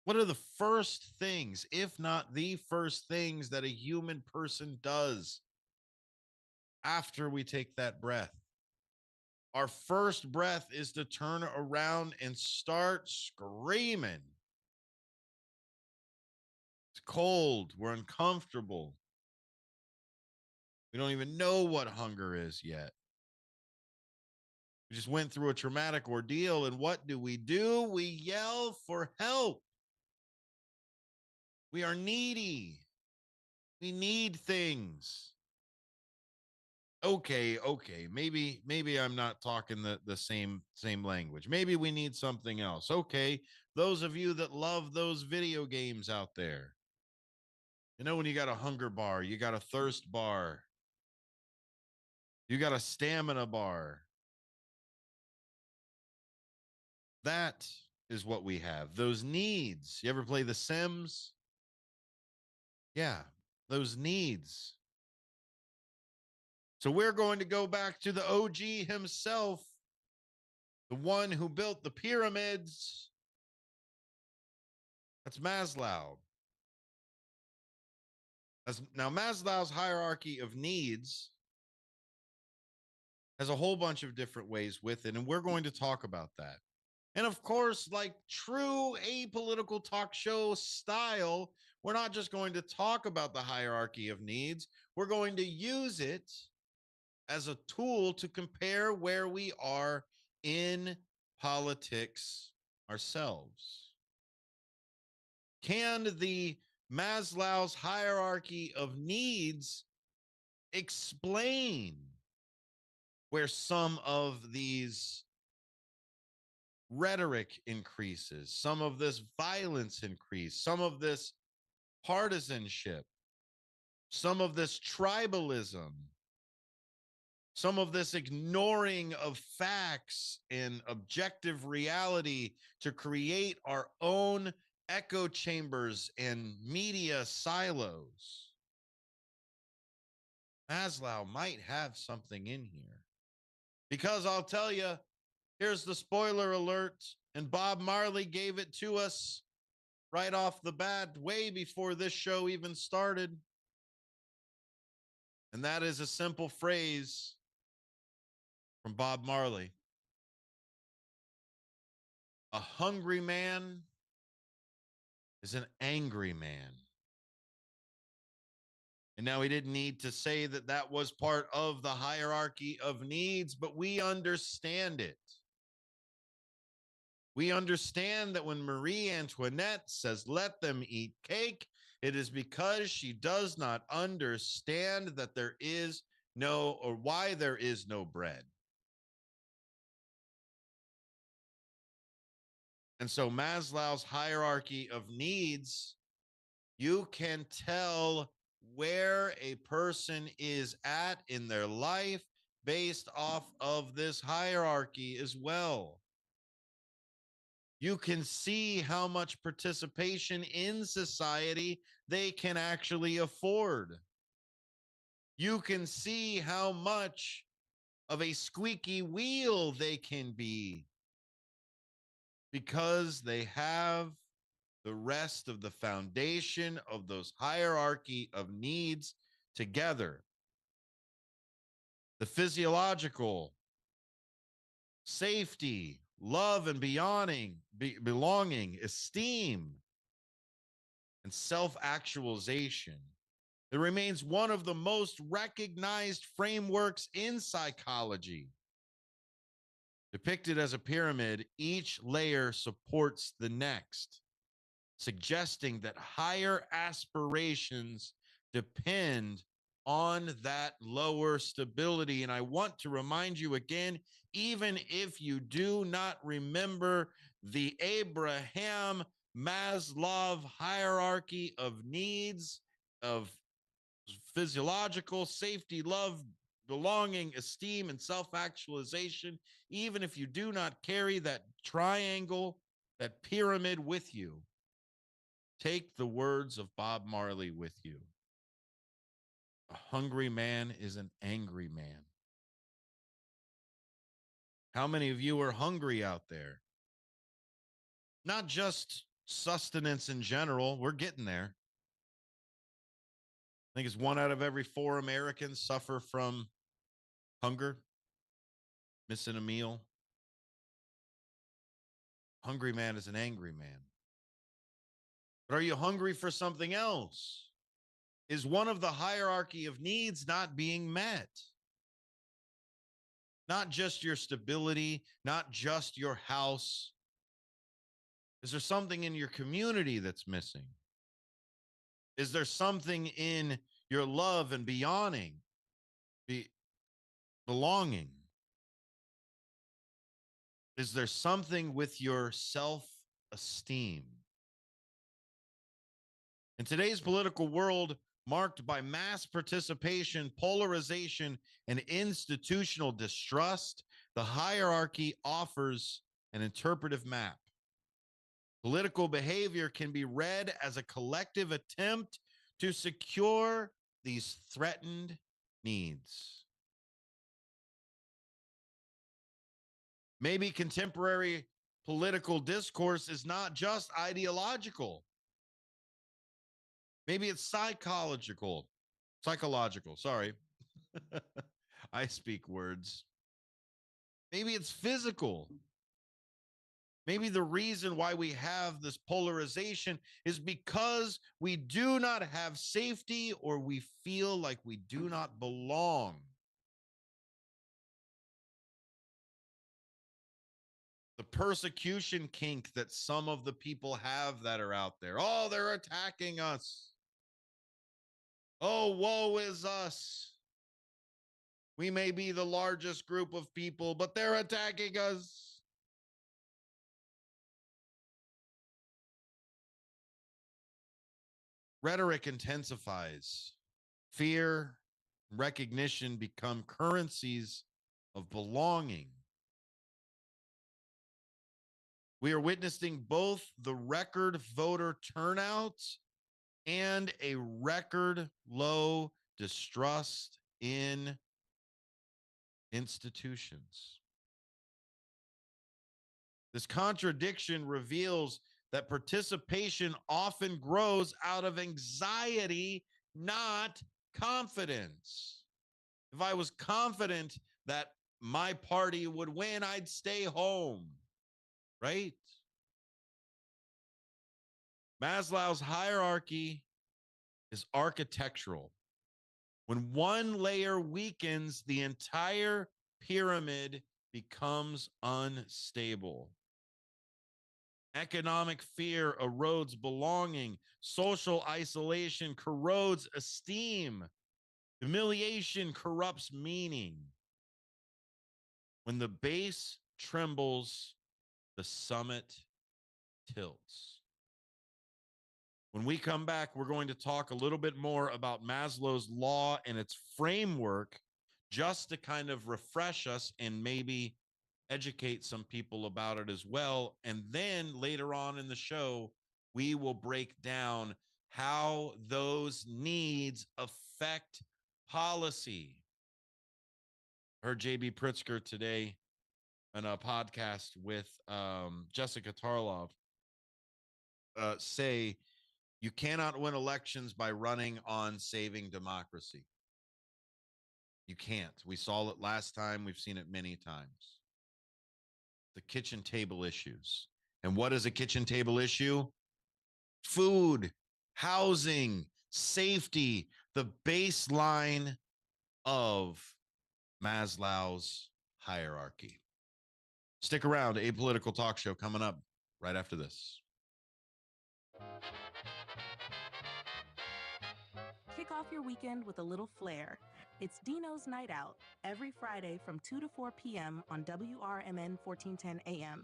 What are the first things, if not the first things, that a human person does after we take that breath? Our first breath is to turn around and start screaming. It's cold. We're uncomfortable. We don't even know what hunger is yet. We just went through a traumatic ordeal, and what do? We yell for help. We are needy. We need things. Okay. Maybe I'm not talking the same language. Maybe we need something else. Okay, those of you that love those video games out there, you know, when you got a hunger bar, you got a thirst bar, you got a stamina bar. That is what we have. Those needs. You ever play The Sims? Yeah, those needs. So we're going to go back to the OG himself, the one who built the pyramids. That's Maslow. Now, Maslow's hierarchy of needs has a whole bunch of different ways with it, and we're going to talk about that. And of course, like true apolitical talk show style, we're not just going to talk about the hierarchy of needs. We're going to use it as a tool to compare where we are in politics ourselves. Can the Maslow's hierarchy of needs explain where some of these rhetoric increases, some of this violence increase, some of this partisanship, some of this tribalism, some of this ignoring of facts and objective reality to create our own echo chambers and media silos? Maslow might have something in here, because I'll tell you, here's the spoiler alert, and Bob Marley gave it to us right off the bat, way before this show even started. And that is a simple phrase from Bob Marley. A hungry man is an angry man. And now, he didn't need to say that that was part of the hierarchy of needs, but we understand it. We understand that when Marie Antoinette says, "Let them eat cake," it is because she does not understand that there is no, or why there is no bread. And so Maslow's hierarchy of needs, you can tell where a person is at in their life based off of this hierarchy as well. You can see how much participation in society they can actually afford. You can see how much of a squeaky wheel they can be, because they have the rest of the foundation of those hierarchy of needs together. The physiological, safety, love and belonging, esteem, and self-actualization. It remains one of the most recognized frameworks in psychology. Depicted as a pyramid, each layer supports the next. suggesting that higher aspirations depend on that lower stability. And I want to remind you again, even if you do not remember the Abraham Maslow hierarchy of needs, of physiological safety, love, belonging, esteem, and self-actualization, even if you do not carry that triangle, that pyramid with you, take the words of Bob Marley with you. A hungry man is an angry man. How many of you are hungry out there? Not just sustenance in general. We're getting there. I think it's 1 out of every 4 Americans suffer from hunger, missing a meal. Hungry man is an angry man. But are you hungry for something else? Is one of the hierarchy of needs not being met? Not just your stability, not just your house. Is there something in your community that's missing? Is there something in your love and belonging? Is there something with your self-esteem? In today's political world, marked by mass participation, polarization, and institutional distrust, the hierarchy offers an interpretive map. Political behavior can be read as a collective attempt to secure these threatened needs. Maybe contemporary political discourse is not just ideological. Maybe it's psychological, sorry. I speak words. Maybe it's physical. Maybe the reason why we have this polarization is because we do not have safety or we feel like we do not belong. The persecution kink that some of the people have that are out there. Oh, they're attacking us. Oh, woe is us. We may be the largest group of people, but they're attacking us. Rhetoric intensifies. Fear, recognition become currencies of belonging. We are witnessing both the record voter turnout and a record low distrust in institutions. This contradiction reveals that participation often grows out of anxiety, not confidence. If I was confident that my party would win, I'd stay home, right? Maslow's hierarchy is architectural. When one layer weakens, the entire pyramid becomes unstable. Economic fear erodes belonging. Social isolation corrodes esteem. Humiliation corrupts meaning. When the base trembles, the summit tilts. When we come back, we're going to talk a little bit more about Maslow's law and its framework, just to kind of refresh us and maybe educate some people about it as well. And then later on in the show, we will break down how those needs affect policy. I heard JB Pritzker today on a podcast with Jessica Tarlov say, you cannot win elections by running on saving democracy. You can't. We saw it last time. We've seen it many times. The kitchen table issues. And what is a kitchen table issue? Food, housing, safety, the baseline of Maslow's hierarchy. Stick around. Apolitical Talk Show coming up right after this. Kick off your weekend with a little flair. It's Dino's Night Out, every Friday from 2 to 4 p.m. on WRMN 1410 AM.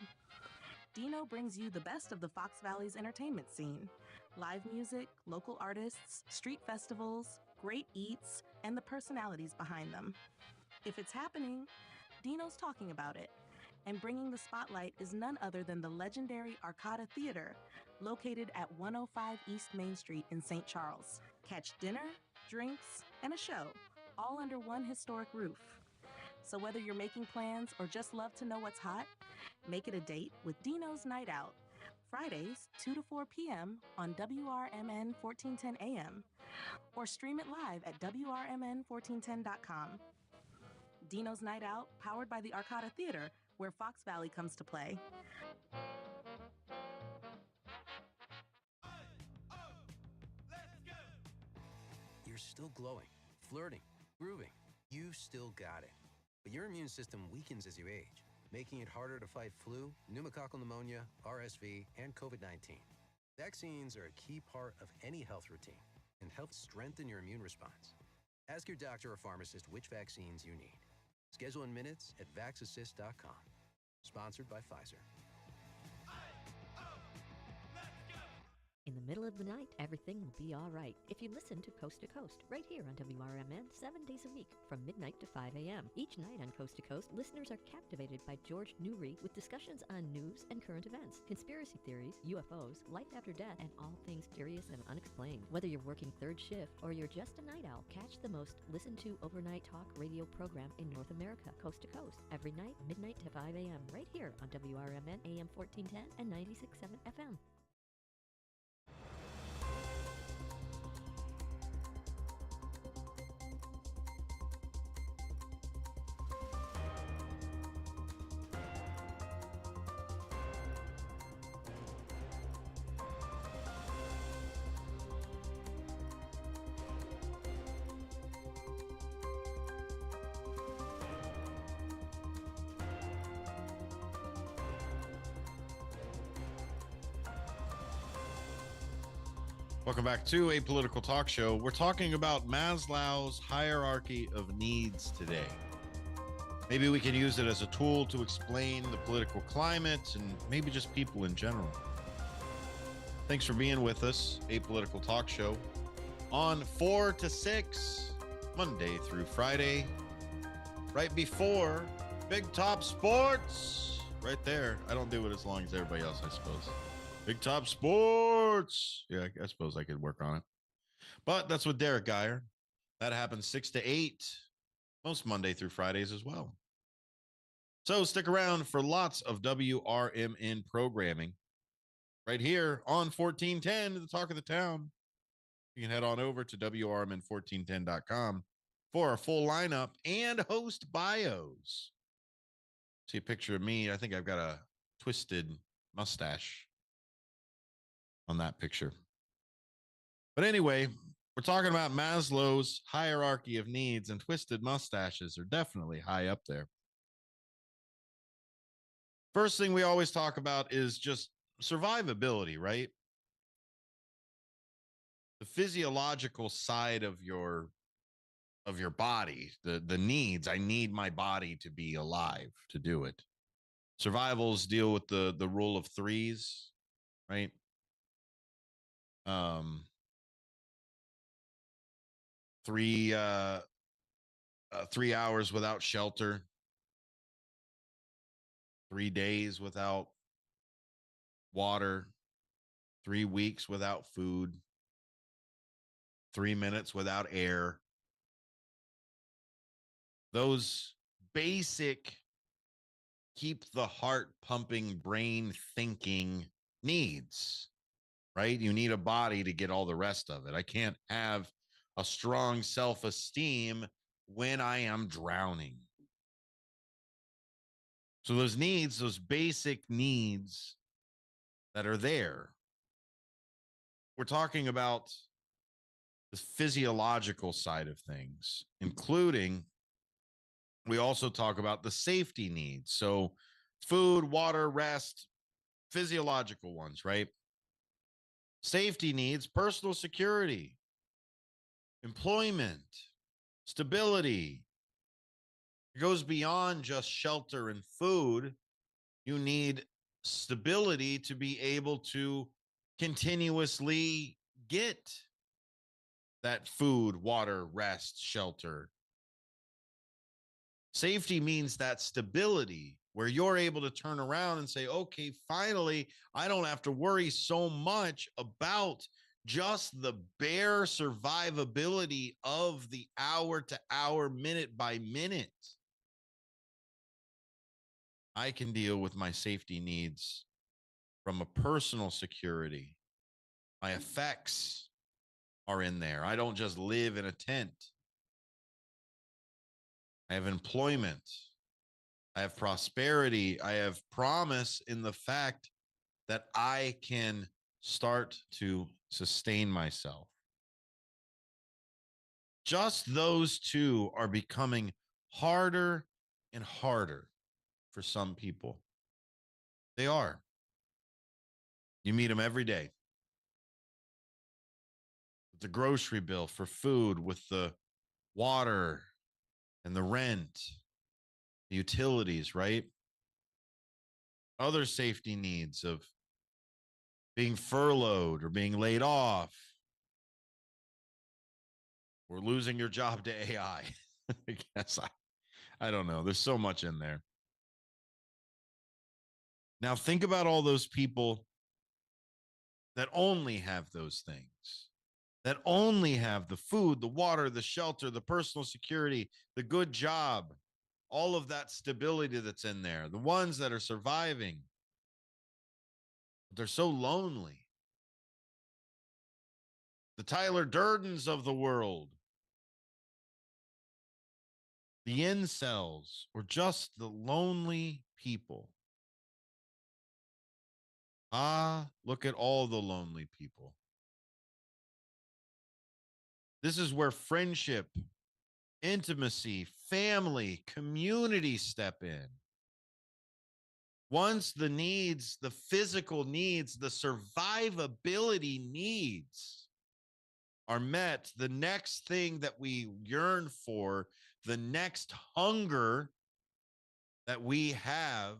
Dino brings you the best of the Fox Valley's entertainment scene. Live music, local artists, street festivals, great eats, and the personalities behind them. If it's happening, Dino's talking about it. And bringing the spotlight is none other than the legendary Arcada Theater, located at 105 East Main Street in St. Charles. Catch dinner, drinks, and a show, all under one historic roof. So whether you're making plans or just love to know what's hot, make it a date with Dino's Night Out, Fridays, 2 to 4 p.m. on WRMN 1410 AM, or stream it live at WRMN1410.com. Dino's Night Out, powered by the Arcada Theater, where Fox Valley comes to play. You're still glowing, flirting, grooving. You still got it. But your immune system weakens as you age, making it harder to fight flu, pneumococcal pneumonia, RSV, and COVID-19. Vaccines are a key part of any health routine and help strengthen your immune response. Ask your doctor or pharmacist which vaccines you need. Schedule in minutes at vaxassist.com. Sponsored by Pfizer. In the middle of the night, everything will be all right if you listen to Coast, right here on WRMN 7 days a week from midnight to 5 a.m. Each night on Coast to Coast, listeners are captivated by George Newry with discussions on news and current events, conspiracy theories, UFOs, life after death, and all things curious and unexplained. Whether you're working third shift or you're just a night owl, catch the most listened to overnight talk radio program in North America, Coast to Coast, every night, midnight to 5 a.m. right here on WRMN AM 1410 and 96.7 FM. Welcome back to A Political Talk Show. We're talking about Maslow's hierarchy of needs today. Maybe we can use it as a tool to explain the political climate and maybe just people in general. Thanks for being with us, A Political Talk Show, on 4 to 6, Monday through Friday, right before Big Top Sports. Right there. I don't do it as long as everybody else, I suppose. Big Top Sports. Yeah, I suppose I could work on it. But that's with Derek Geyer. That happens 6 to 8, most Monday through Fridays as well. So stick around for lots of WRMN programming right here on 1410, the talk of the town. You can head on over to WRMN1410.com for our full lineup and host bios. See a picture of me. I think I've got a twisted mustache on that picture. But anyway, we're talking about Maslow's hierarchy of needs, and twisted mustaches are definitely high up there. First thing we always talk about is just survivability, right? The physiological side of your body, the needs. I need my body to be alive to do it. Survivals deal with the rule of threes, right? 3 hours without shelter, 3 days without water, 3 weeks without food, 3 minutes without air. Those basic keep the heart pumping, brain thinking needs, right? You need a body to get all the rest of it. I can't have a strong self-esteem when I am drowning. So those needs, those basic needs that are there, we're talking about the physiological side of things, including we also talk about the safety needs. So food, water, rest, physiological ones, right? Safety needs, personal security. employment, stability. It goes beyond just shelter and food. You need stability to be able to continuously get that food, water, rest, shelter. Safety means that stability where you're able to turn around and say, okay, finally, I don't have to worry so much about just the bare survivability of the hour to hour, minute by minute. I can deal with my safety needs from a personal security. My effects are in there. I don't just live in a tent. I have employment. I have prosperity. I have promise in the fact that I can start to sustain myself. Just those two are becoming harder and harder for some people. They are. You meet them every day. With the grocery bill for food, with the water and the rent, the utilities, right? Other safety needs of being furloughed or being laid off or losing your job to AI. I guess I don't know. There's so much in there. Now think about all those people that only have those things, that only have the food, the water, the shelter, the personal security, the good job, all of that stability that's in there, the ones that are surviving. They're so lonely. The Tyler Durdens of the world, the incels, or just the lonely people. Look at all the lonely people. This is where friendship, intimacy, family, community step in. Once the needs, the physical needs, the survivability needs are met, the next thing that we yearn for, the next hunger that we have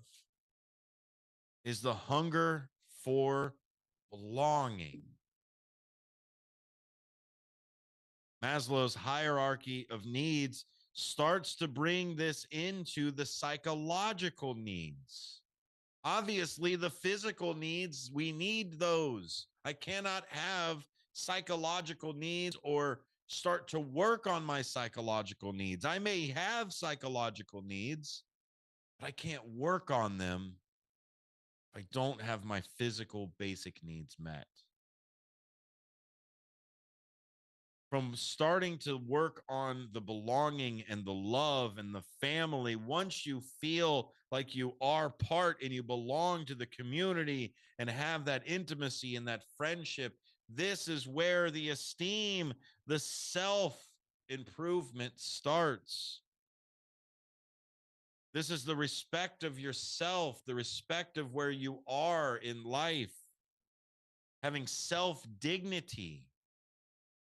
is the hunger for belonging. Maslow's hierarchy of needs starts to bring this into the psychological needs. Obviously, the physical needs, we need those. I cannot have psychological needs or start to work on my psychological needs. I may have psychological needs, but I can't work on them if I don't have my physical basic needs met. From starting to work on the belonging and the love and the family, once you feel like you are part and you belong to the community and have that intimacy and that friendship, this is where the esteem, the self-improvement starts. This is the respect of yourself, the respect of where you are in life, having self-dignity.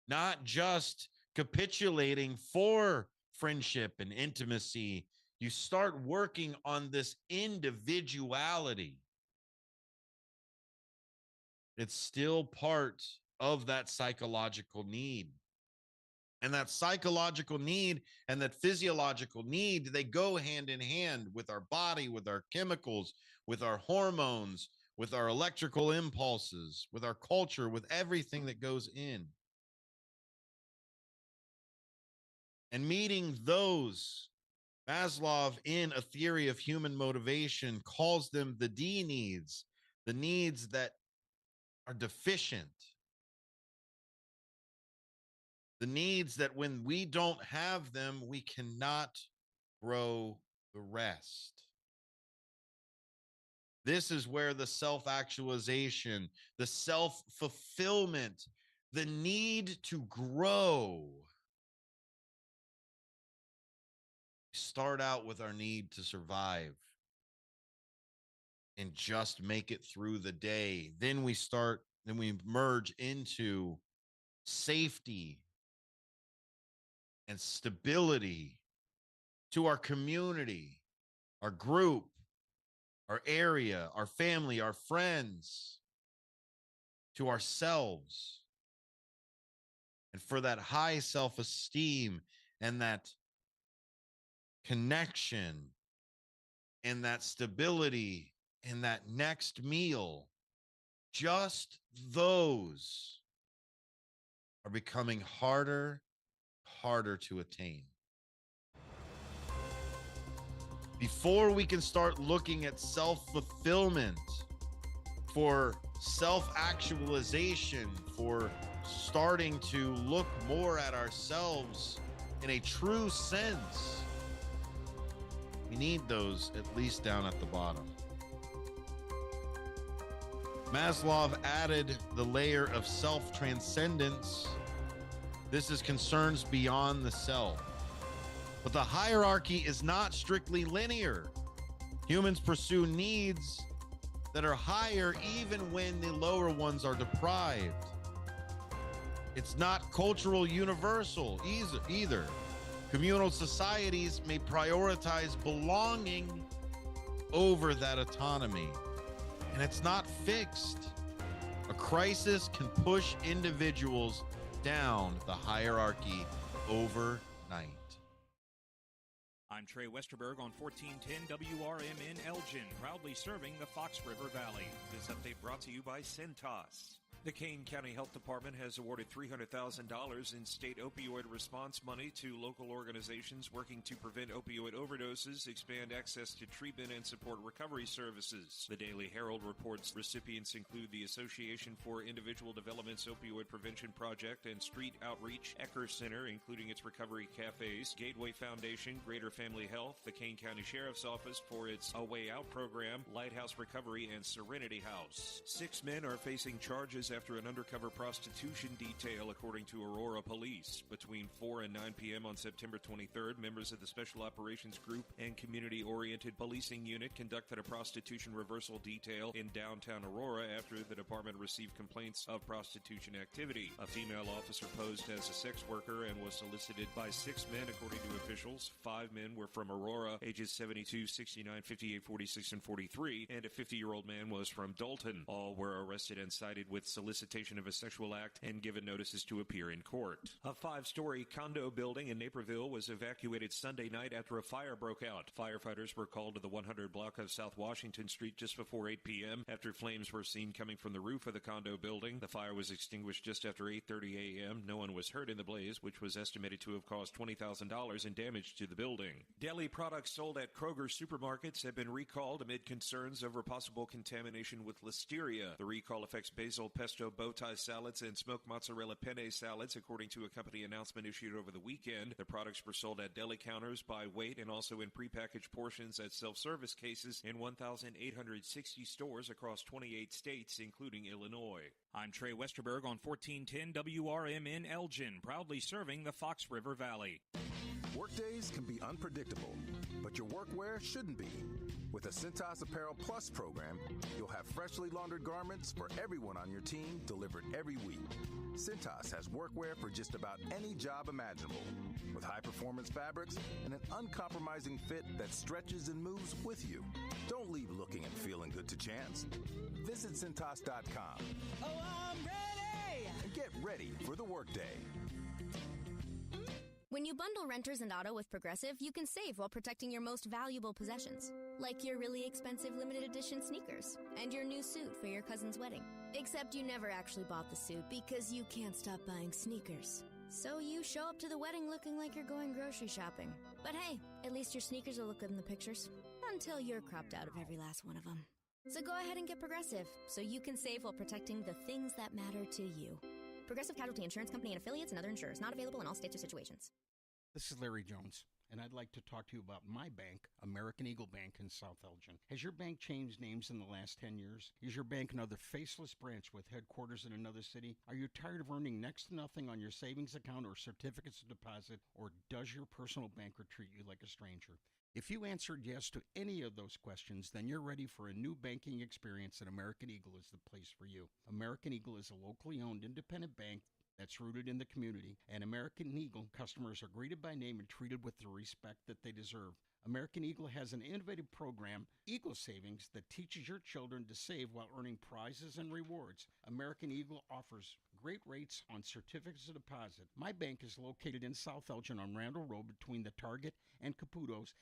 Not just capitulating for friendship and intimacy. You start working on this individuality. It's still part of that psychological need. And that psychological need and that physiological need, they go hand in hand with our body, with our chemicals, with our hormones, with our electrical impulses, with our culture, with everything that goes in. And meeting those, Maslow, in a theory of human motivation, calls them the D needs, the needs that are deficient, the needs that when we don't have them, we cannot grow the rest. This is where the self-actualization, the self-fulfillment, the need to grow. Start out with our need to survive and just make it through the day. Then we merge into safety and stability to our community, our group, our area, our family, our friends, to ourselves. And for that high self-esteem and that connection and that stability and that next meal, just those are becoming harder to attain. Before we can start looking at self-fulfillment, for self-actualization, for starting to look more at ourselves in a true sense, we need those at least down at the bottom. Maslow added the layer of self-transcendence. This is concerns beyond the self. But the hierarchy is not strictly linear. Humans pursue needs that are higher even when the lower ones are deprived. It's not cultural universal either. Communal societies may prioritize belonging over that autonomy, and it's not fixed. A crisis can push individuals down the hierarchy overnight. I'm Trey Westerberg on 1410 WRMN Elgin, proudly serving the Fox River Valley. This update brought to you by Centos. The Kane County Health Department has awarded $300,000 in state opioid response money to local organizations working to prevent opioid overdoses, expand access to treatment, and support recovery services. The Daily Herald reports recipients include the Association for Individual Development's Opioid Prevention Project and Street Outreach Ecker Center, including its recovery cafes, Gateway Foundation, Greater Family Health, the Kane County Sheriff's Office for its A Way Out program, Lighthouse Recovery, and Serenity House. 6 men are facing charges after an undercover prostitution detail, according to Aurora Police. Between 4 and 9 p.m. on September 23rd, members of the Special Operations Group and Community-Oriented Policing Unit conducted a prostitution reversal detail in downtown Aurora after the department received complaints of prostitution activity. A female officer posed as a sex worker and was solicited by 6 men, according to officials. 5 men were from Aurora, ages 72, 69, 58, 46, and 43, and a 50-year-old man was from Dalton. All were arrested and cited with solicitation of a sexual act and given notices to appear in court. A 5-story condo building in Naperville was evacuated Sunday night after a fire broke out. Firefighters were called to the 100 block of South Washington Street just before 8 p.m. after flames were seen coming from the roof of the condo building. The fire was extinguished just after 8:30 a.m. No one was hurt in the blaze, which was estimated to have caused $20,000 in damage to the building. Deli products sold at Kroger supermarkets have been recalled amid concerns over possible contamination with listeria. The recall affects basil pesto bow tie salads and smoked mozzarella penne salads, according to a company announcement issued over the weekend. The products were sold at deli counters by weight and also in prepackaged portions at self-service cases in 1,860 stores across 28 states, including Illinois. I'm Trey Westerberg on 1410 WRMN Elgin, proudly serving the Fox River Valley. Workdays can be unpredictable, but your workwear shouldn't be. With the Centos Apparel Plus program, you'll have freshly laundered garments for everyone on your team delivered every week. Centos has workwear for just about any job imaginable, with high-performance fabrics and an uncompromising fit that stretches and moves with you. Don't leave looking and feeling good to chance. Visit Centos.com. Oh, I'm ready! And get ready for the workday. When you bundle renters and auto with Progressive, you can save while protecting your most valuable possessions, like your really expensive limited edition sneakers and your new suit for your cousin's wedding. Except you never actually bought the suit because you can't stop buying sneakers. So you show up to the wedding looking like you're going grocery shopping. But hey, at least your sneakers will look good in the pictures, until you're cropped out of every last one of them. So go ahead and get Progressive, so you can save while protecting the things that matter to you. Progressive Casualty Insurance Company and affiliates and other insurers. Not available in all states or situations. This is Larry Jones, and I'd like to talk to you about my bank, American Eagle Bank in South Elgin. Has your bank changed names in the last 10 years? Is your bank another faceless branch with headquarters in another city? Are you tired of earning next to nothing on your savings account or certificates of deposit, or does your personal banker treat you like a stranger? If you answered yes to any of those questions, then you're ready for a new banking experience, and American Eagle is the place for you. American Eagle is a locally owned independent bank that's rooted in the community, and American Eagle customers are greeted by name and treated with the respect that they deserve. American Eagle has an innovative program, Eagle Savings, that teaches your children to save while earning prizes and rewards. American Eagle offers great rates on certificates of deposit. My bank is located in South Elgin on Randall Road between the Target and Caputo's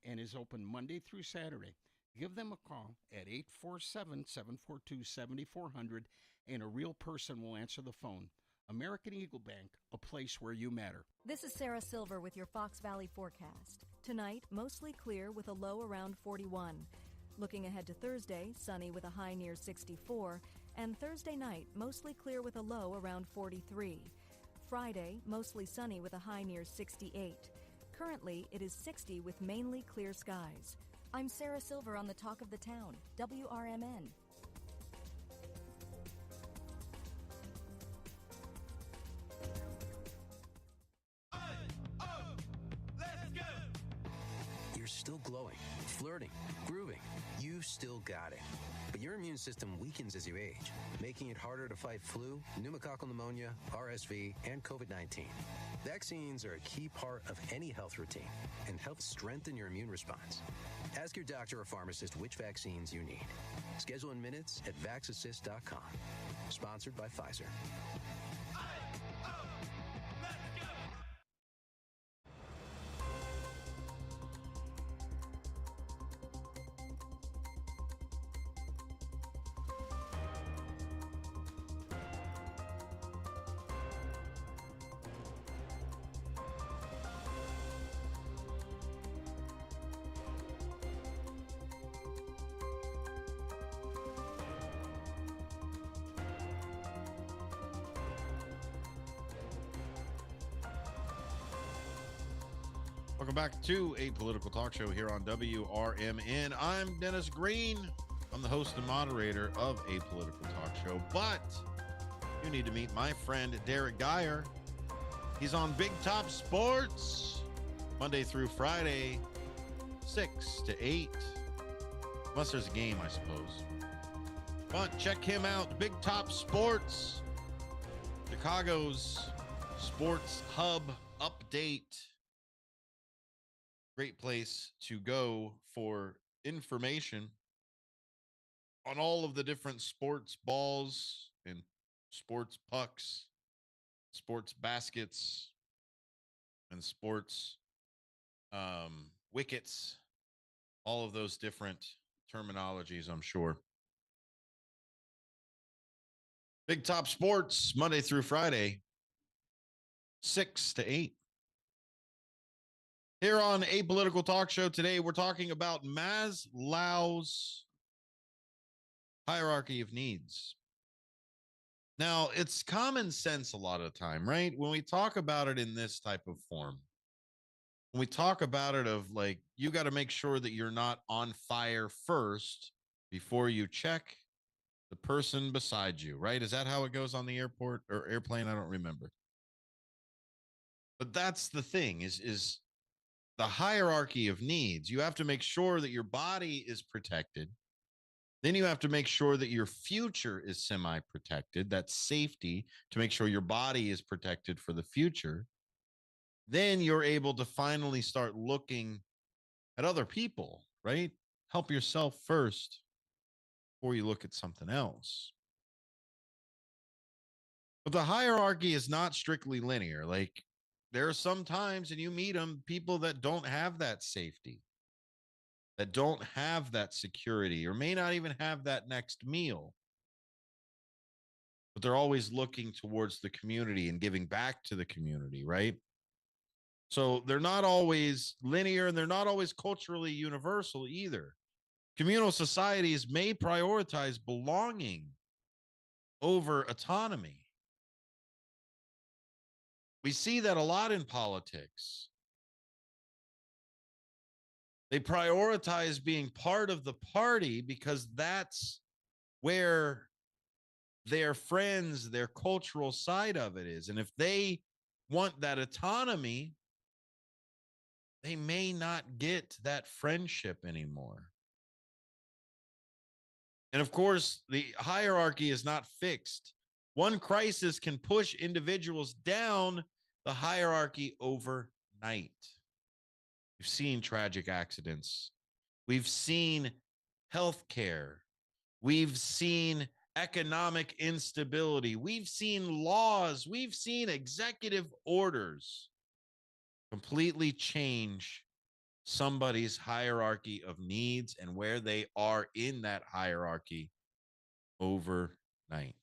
and is open Monday through Saturday. Give them a call at 847-742-7400 and a real person will answer the phone. American Eagle Bank, a place where you matter. This is Sarah Silver with your Fox Valley forecast. Tonight, mostly clear with a low around 41. Looking ahead to Thursday, sunny with a high near 64. And Thursday night, mostly clear with a low around 43. Friday, mostly sunny with a high near 68. Currently, it is 60 with mainly clear skies. I'm Sarah Silver on the Talk of the Town, WRMN. You're still glowing, flirting, grooving. You still got it. But your immune system weakens as you age, making it harder to fight flu, pneumococcal pneumonia, RSV, and COVID-19. Vaccines are a key part of any health routine and help strengthen your immune response. Ask your doctor or pharmacist which vaccines you need. Schedule in minutes at vaxassist.com. Sponsored by Pfizer. Welcome back to a political talk show here on WRMN. I'm Dennis Green. I'm the host and moderator of a political talk show, but you need to meet my friend Derek Geyer. He's on Big Top Sports Monday through Friday, 6 to 8. Unless there's a game, I suppose. But check him out, Big Top Sports, Chicago's sports hub update. Great place to go for information on all of the different sports balls and sports pucks, sports baskets, and sports wickets, all of those different terminologies, I'm sure. Big Top Sports, Monday through Friday, 6 to 8. Here on A Political Talk Show today, we're talking about Maslow's hierarchy of needs. Now, it's common sense a lot of the time, right? When we talk about it in this type of form, when we talk about it of like, you got to make sure that you're not on fire first before you check the person beside you, right? Is that how it goes on the airport or airplane? I don't remember. But that's the thing is the hierarchy of needs. You have to make sure that your body is protected. Then you have to make sure that your future is semi-protected. That's safety, to make sure your body is protected for the future. Then you're able to finally start looking at other people, right? Help yourself first before you look at something else. But the hierarchy is not strictly linear. Like, there are some times, and you meet them, people that don't have that safety, that don't have that security, or may not even have that next meal. But they're always looking towards the community and giving back to the community, right? So they're not always linear, and they're not always culturally universal either. Communal societies may prioritize belonging over autonomy. We see that a lot in politics. They prioritize being part of the party because that's where their friends, their cultural side of it is. And if they want that autonomy, they may not get that friendship anymore. And of course, the hierarchy is not fixed. One crisis can push individuals down the hierarchy overnight. We've seen tragic accidents. We've seen healthcare. We've seen economic instability. We've seen laws. We've seen executive orders completely change somebody's hierarchy of needs and where they are in that hierarchy overnight.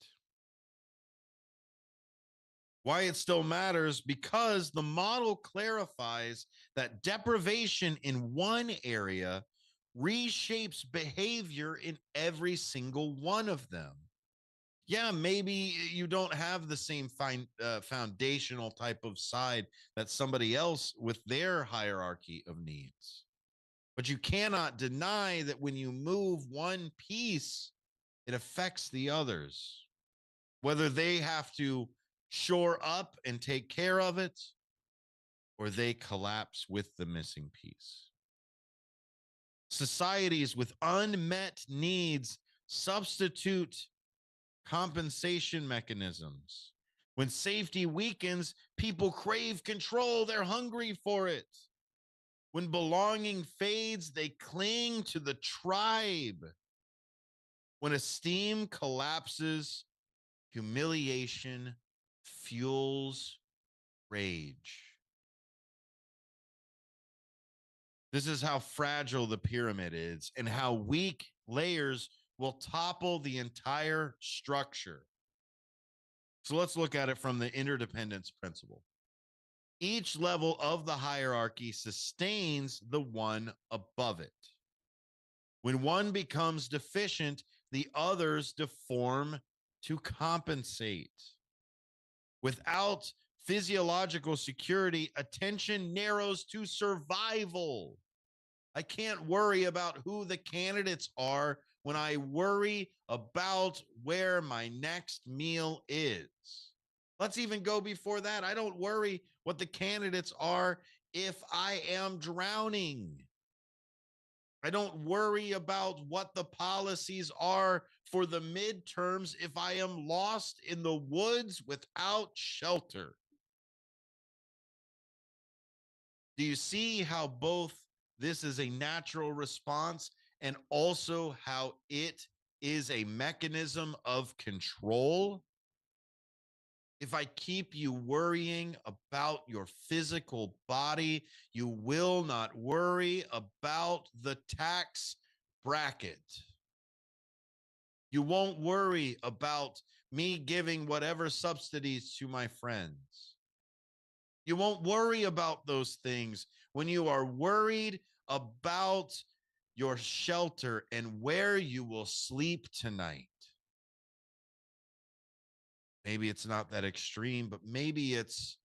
Why it still matters? Because the model clarifies that deprivation in one area reshapes behavior in every single one of them. Yeah, maybe you don't have the same foundational type of side that somebody else with their hierarchy of needs. But you cannot deny that when you move one piece, it affects the others, whether they have to shore up and take care of it or they collapse with the missing piece. Societies with unmet needs substitute compensation mechanisms. When safety weakens, people crave control. They're hungry for it. When belonging fades, they cling to the tribe. When esteem collapses, humiliation fuels rage. This is how fragile the pyramid is and how weak layers will topple the entire structure. So let's look at it from the interdependence principle. Each level of the hierarchy sustains the one above it. When one becomes deficient, the others deform to compensate. Without physiological security, attention narrows to survival. I can't worry about who the candidates are when I worry about where my next meal is. Let's even go before that. I don't worry what the candidates are if I am drowning. I don't worry about what the policies are for the midterms if I am lost in the woods without shelter. Do you see how both this is a natural response and also how it is a mechanism of control? If I keep you worrying about your physical body, you will not worry about the tax bracket. You won't worry about me giving whatever subsidies to my friends. You won't worry about those things when you are worried about your shelter and where you will sleep tonight. Maybe it's not that extreme, but maybe it's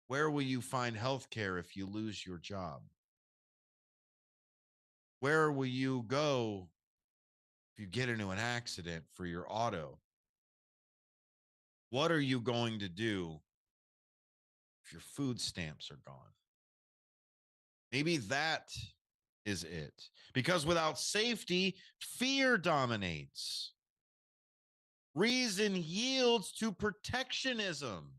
where will you find health care if you lose your job? Where will you go if you get into an accident for your auto? What are you going to do if your food stamps are gone? Maybe that is it. Because without safety, fear dominates. Reason yields to protectionism.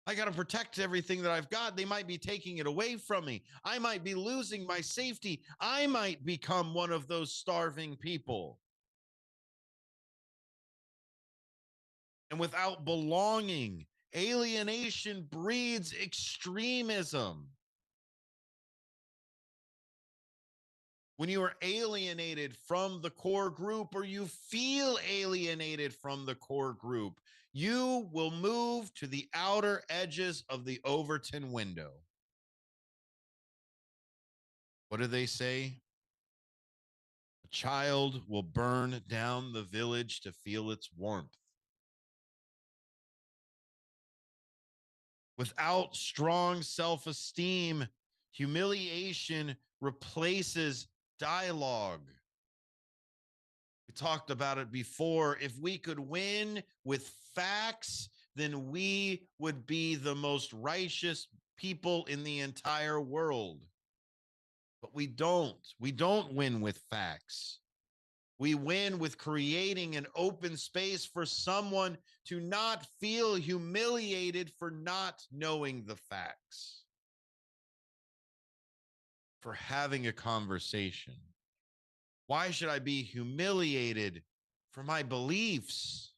I got to protect everything that I've got. They might be taking it away from me. I might be losing my safety. I might become one of those starving people. And without belonging, alienation breeds extremism. When you are alienated from the core group or you feel alienated from the core group, you will move to the outer edges of the Overton window. What do they say? A child will burn down the village to feel its warmth. Without strong self-esteem, humiliation replaces dialogue. We talked about it before. If we could win with facts, then we would be the most righteous people in the entire world. But we don't. We don't win with facts. We win with creating an open space for someone to not feel humiliated for not knowing the facts, for having a conversation. Why should I be humiliated for my beliefs?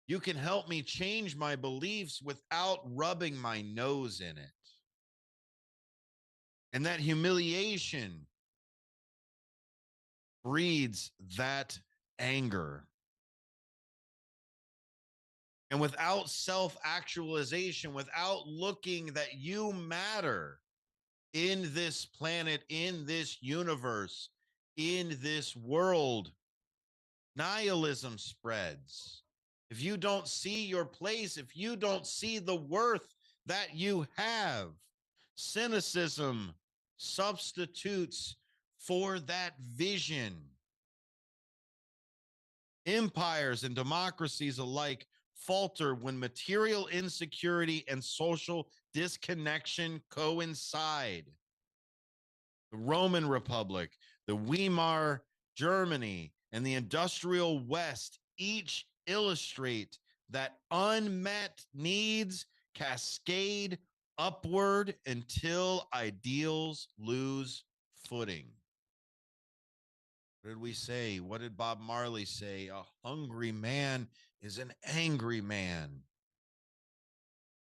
You can help me change my beliefs without rubbing my nose in it. And that humiliation breeds that anger. And without self-actualization, without looking that you matter in this planet, in this universe, in this world, nihilism spreads. If you don't see your place, if you don't see the worth that you have, cynicism substitutes for that vision. Empires and democracies alike falter when material insecurity and social disconnection coincide. The Roman Republic, the Weimar Germany, and the industrial West each illustrate that unmet needs cascade upward until ideals lose footing. What did we say? What did Bob Marley say? A hungry man is an angry man.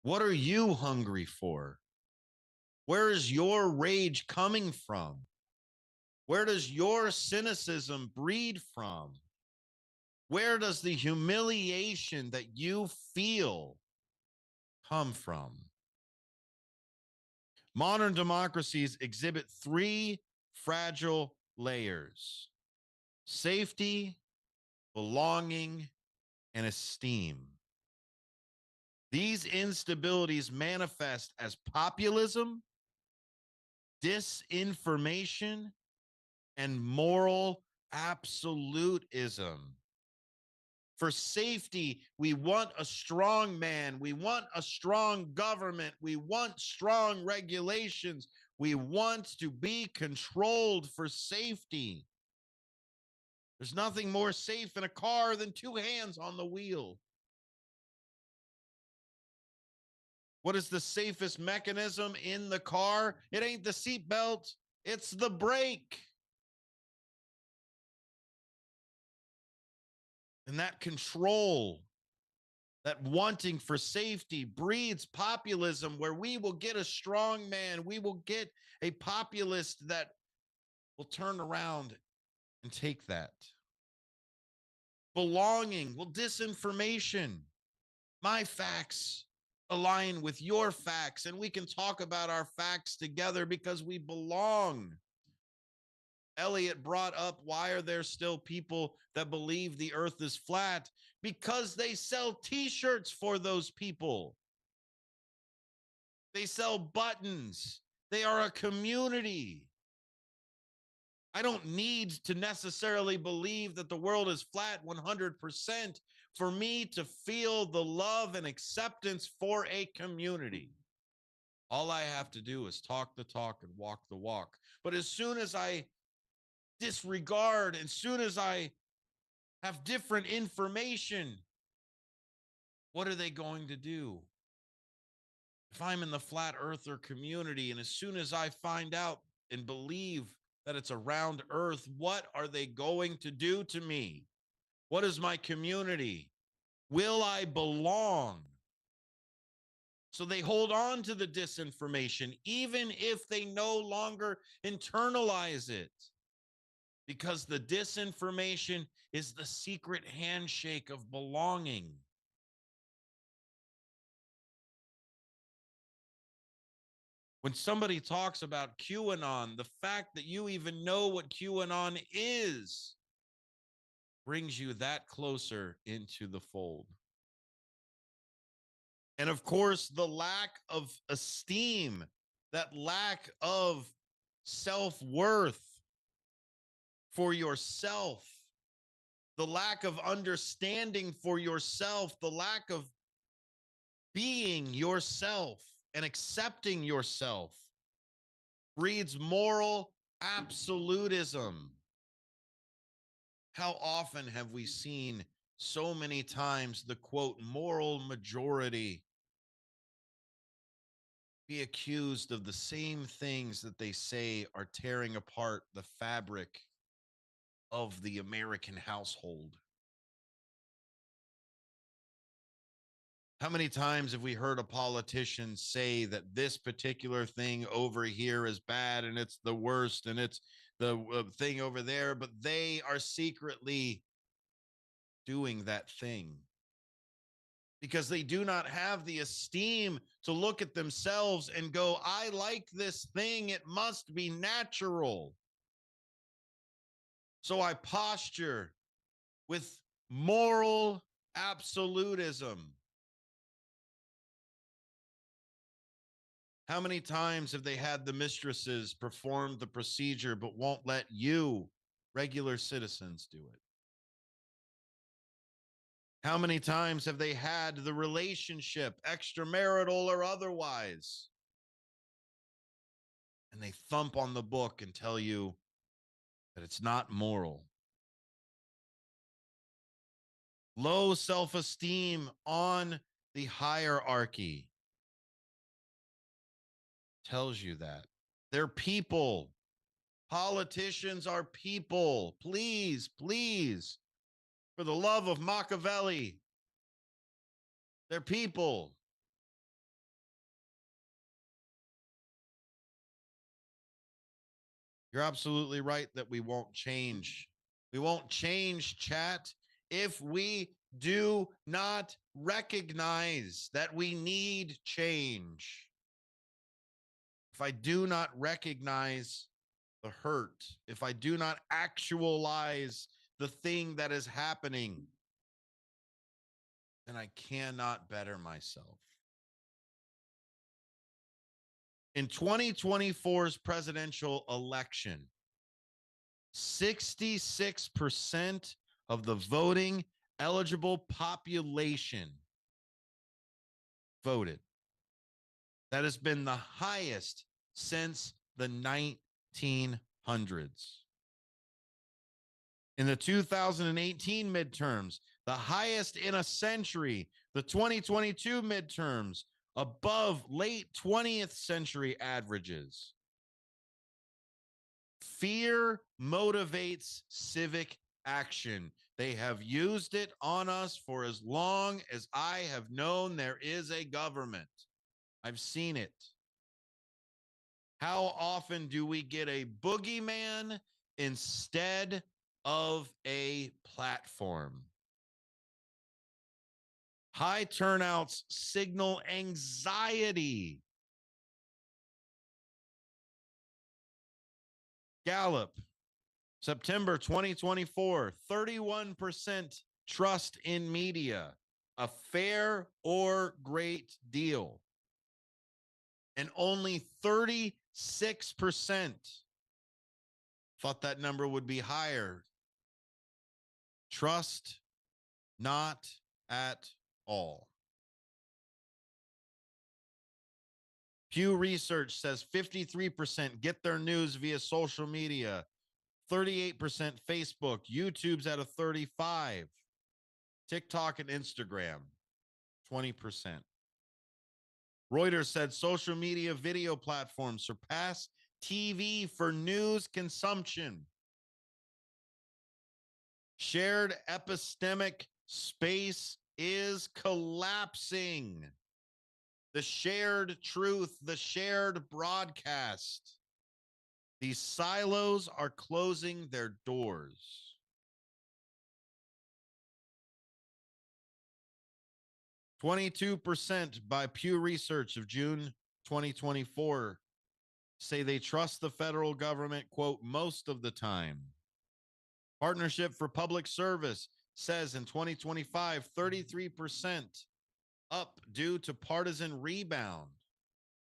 What are you hungry for? Where is your rage coming from? Where does your cynicism breed from? Where does the humiliation that you feel come from? Modern democracies exhibit three fragile layers: safety, belonging, and esteem. These instabilities manifest as populism, disinformation, and moral absolutism. For safety, we want a strong man. We want a strong government. We want strong regulations. We want to be controlled for safety. There's nothing more safe in a car than two hands on the wheel. What is the safest mechanism in the car? It ain't the seatbelt, it's the brake. And that control, that wanting for safety breeds populism, where we will get a strong man. We will get a populist that will turn around and take that. Belonging, well, disinformation. My facts align with your facts, and we can talk about our facts together because we belong. Elliot brought up, why are there still people that believe the earth is flat? Because they sell t-shirts for those people. They sell buttons. They are a community. I don't need to necessarily believe that the world is flat 100% for me to feel the love and acceptance for a community. All I have to do is talk the talk and walk the walk. But as soon as I disregard, as soon as I have different information, what are they going to do? If I'm in the flat earther community, and as soon as I find out and believe that it's a round earth, what are they going to do to me? What is my community? Will I belong? So they hold on to the disinformation, even if they no longer internalize it, because the disinformation is the secret handshake of belonging. When somebody talks about QAnon, the fact that you even know what QAnon is brings you that closer into the fold. And of course, the lack of esteem, that lack of self-worth for yourself, the lack of understanding for yourself, the lack of being yourself and accepting yourself breeds moral absolutism. How often have we seen so many times the quote moral majority be accused of the same things that they say are tearing apart the fabric of the American household? How many times have we heard a politician say that this particular thing over here is bad and it's the worst and it's the thing over there, but they are secretly doing that thing because they do not have the esteem to look at themselves and go, I like this thing. It must be natural. So I posture with moral absolutism. How many times have they had the mistresses perform the procedure but won't let you, regular citizens, do it? How many times have they had the relationship, extramarital or otherwise, and they thump on the book and tell you that it's not moral? Low self-esteem on the hierarchy tells you that. They're people. Politicians are people. Please, please, for the love of Machiavelli, they're people. You're absolutely right that we won't change. We won't change, chat, if we do not recognize that we need change. If I do not recognize the hurt, if I do not actualize the thing that is happening, then I cannot better myself. In 2024's presidential election, 66% of the voting eligible population voted. That has been the highest since the 1900s. In the 2018 midterms, the highest in a century. The 2022 midterms, above late 20th century averages. Fear motivates civic action. They have used it on us for as long as I have known there is a government. I've seen it. How often do we get a boogeyman instead of a platform? High turnouts signal anxiety. Gallup, September 2024, 31% trust in media, a fair or great deal. And only 36% thought that number would be higher. Trust not at all. Pew Research says 53% get their news via social media, 38% Facebook, YouTube's at a 35%, TikTok and Instagram, 20%. Reuters said social media video platforms surpass TV for news consumption. Shared epistemic space is collapsing. The shared truth, the shared broadcast. These silos are closing their doors. 22% by Pew Research of June 2024 say they trust the federal government, quote, most of the time. Partnership for Public Service says in 2025, 33% up due to partisan rebound.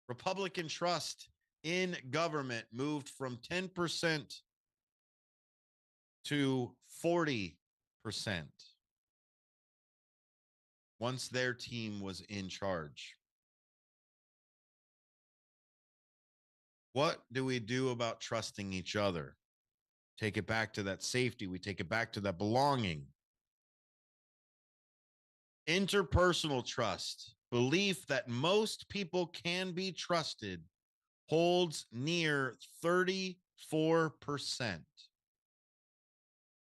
Republican trust in government moved from 10% to 40%. once their team was in charge. What do we do about trusting each other? Take it back to that safety. We take it back to that belonging. Interpersonal trust, belief that most people can be trusted, holds near 34%.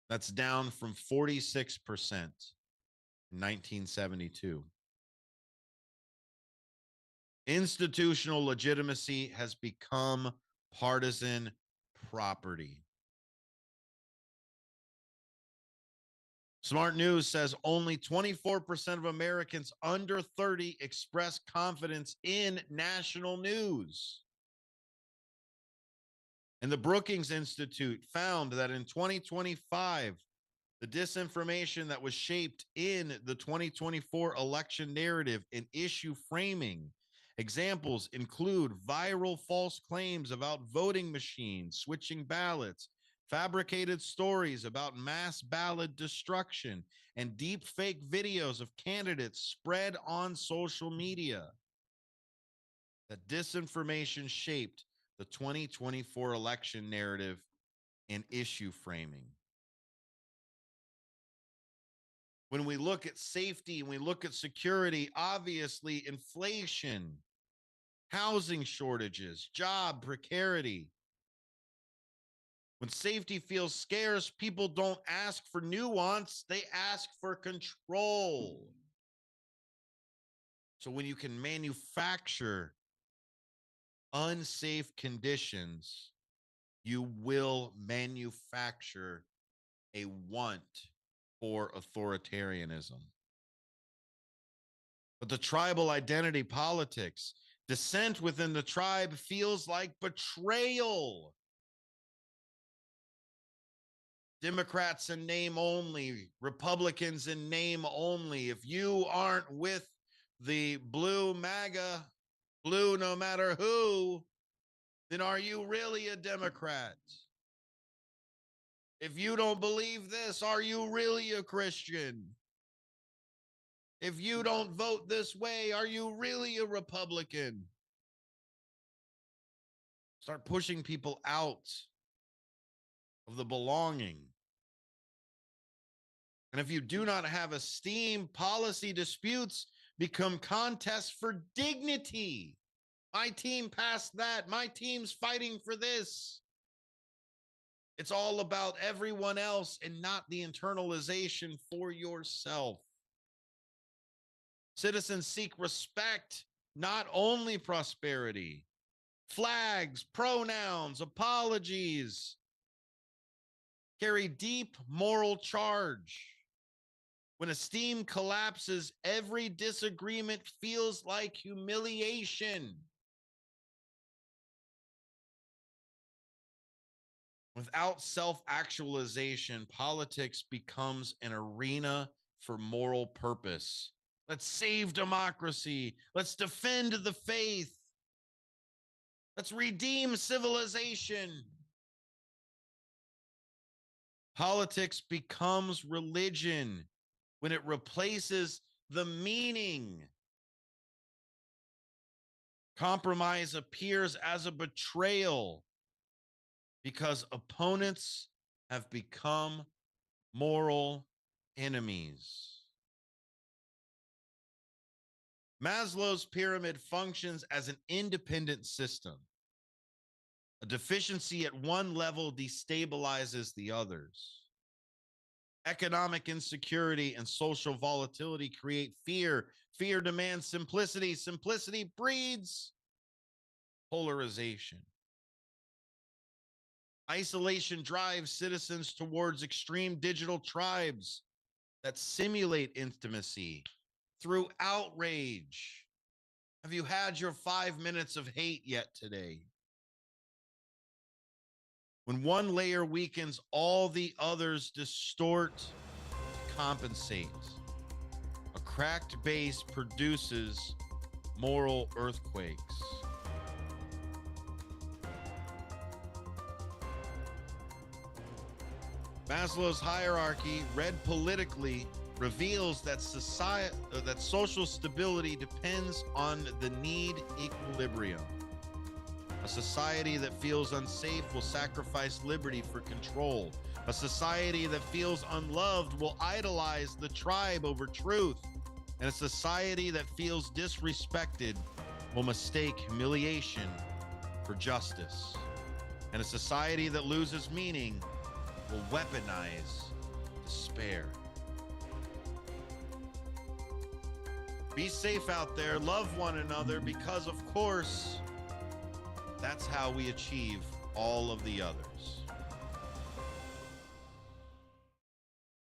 That's down from 46% in 1972. Institutional legitimacy has become partisan property. Smart News says only 24% of Americans under 30 express confidence in national news. And the Brookings Institute found that in 2025, the disinformation that was shaped in the 2024 election narrative and issue framing, examples include viral false claims about voting machines, switching ballots, fabricated stories about mass ballot destruction, and deep fake videos of candidates spread on social media. That disinformation shaped the 2024 election narrative and issue framing. When we look at safety and we look at security, obviously inflation, housing shortages, job precarity. When safety feels scarce, people don't ask for nuance, they ask for control. So when you can manufacture unsafe conditions, you will manufacture a want for authoritarianism. But the tribal identity politics, dissent within the tribe feels like betrayal. Democrats in name only, Republicans in name only. If you aren't with the blue MAGA, blue no matter who, then are you really a Democrat? If you don't believe this, are you really a Christian? If you don't vote this way, are you really a Republican? Start pushing people out of the belonging. And if you do not have esteem, policy disputes become contests for dignity. My team passed that. My team's fighting for this. It's all about everyone else and not the internalization for yourself. Citizens seek respect, not only prosperity. Flags, pronouns, apologies carry deep moral charge. When esteem collapses, every disagreement feels like humiliation. Without self-actualization, politics becomes an arena for moral purpose. Let's save democracy. Let's defend the faith. Let's redeem civilization. Politics becomes religion when it replaces the meaning. Compromise appears as a betrayal because opponents have become moral enemies. Maslow's pyramid functions as an independent system. A deficiency at one level destabilizes the others. Economic insecurity and social volatility create fear. Fear demands simplicity. Simplicity breeds polarization. Isolation drives citizens towards extreme digital tribes that simulate intimacy through outrage. Have you had your 5 minutes of hate yet today? When one layer weakens, all the others distort to compensate. A cracked base produces moral earthquakes. Maslow's hierarchy, read politically, reveals that social stability depends on the need equilibrium. A society that feels unsafe will sacrifice liberty for control. A society that feels unloved will idolize the tribe over truth. And a society that feels disrespected will mistake humiliation for justice. And a society that loses meaning will weaponize despair. Be safe out there. Love one another because, of course, that's how we achieve all of the others.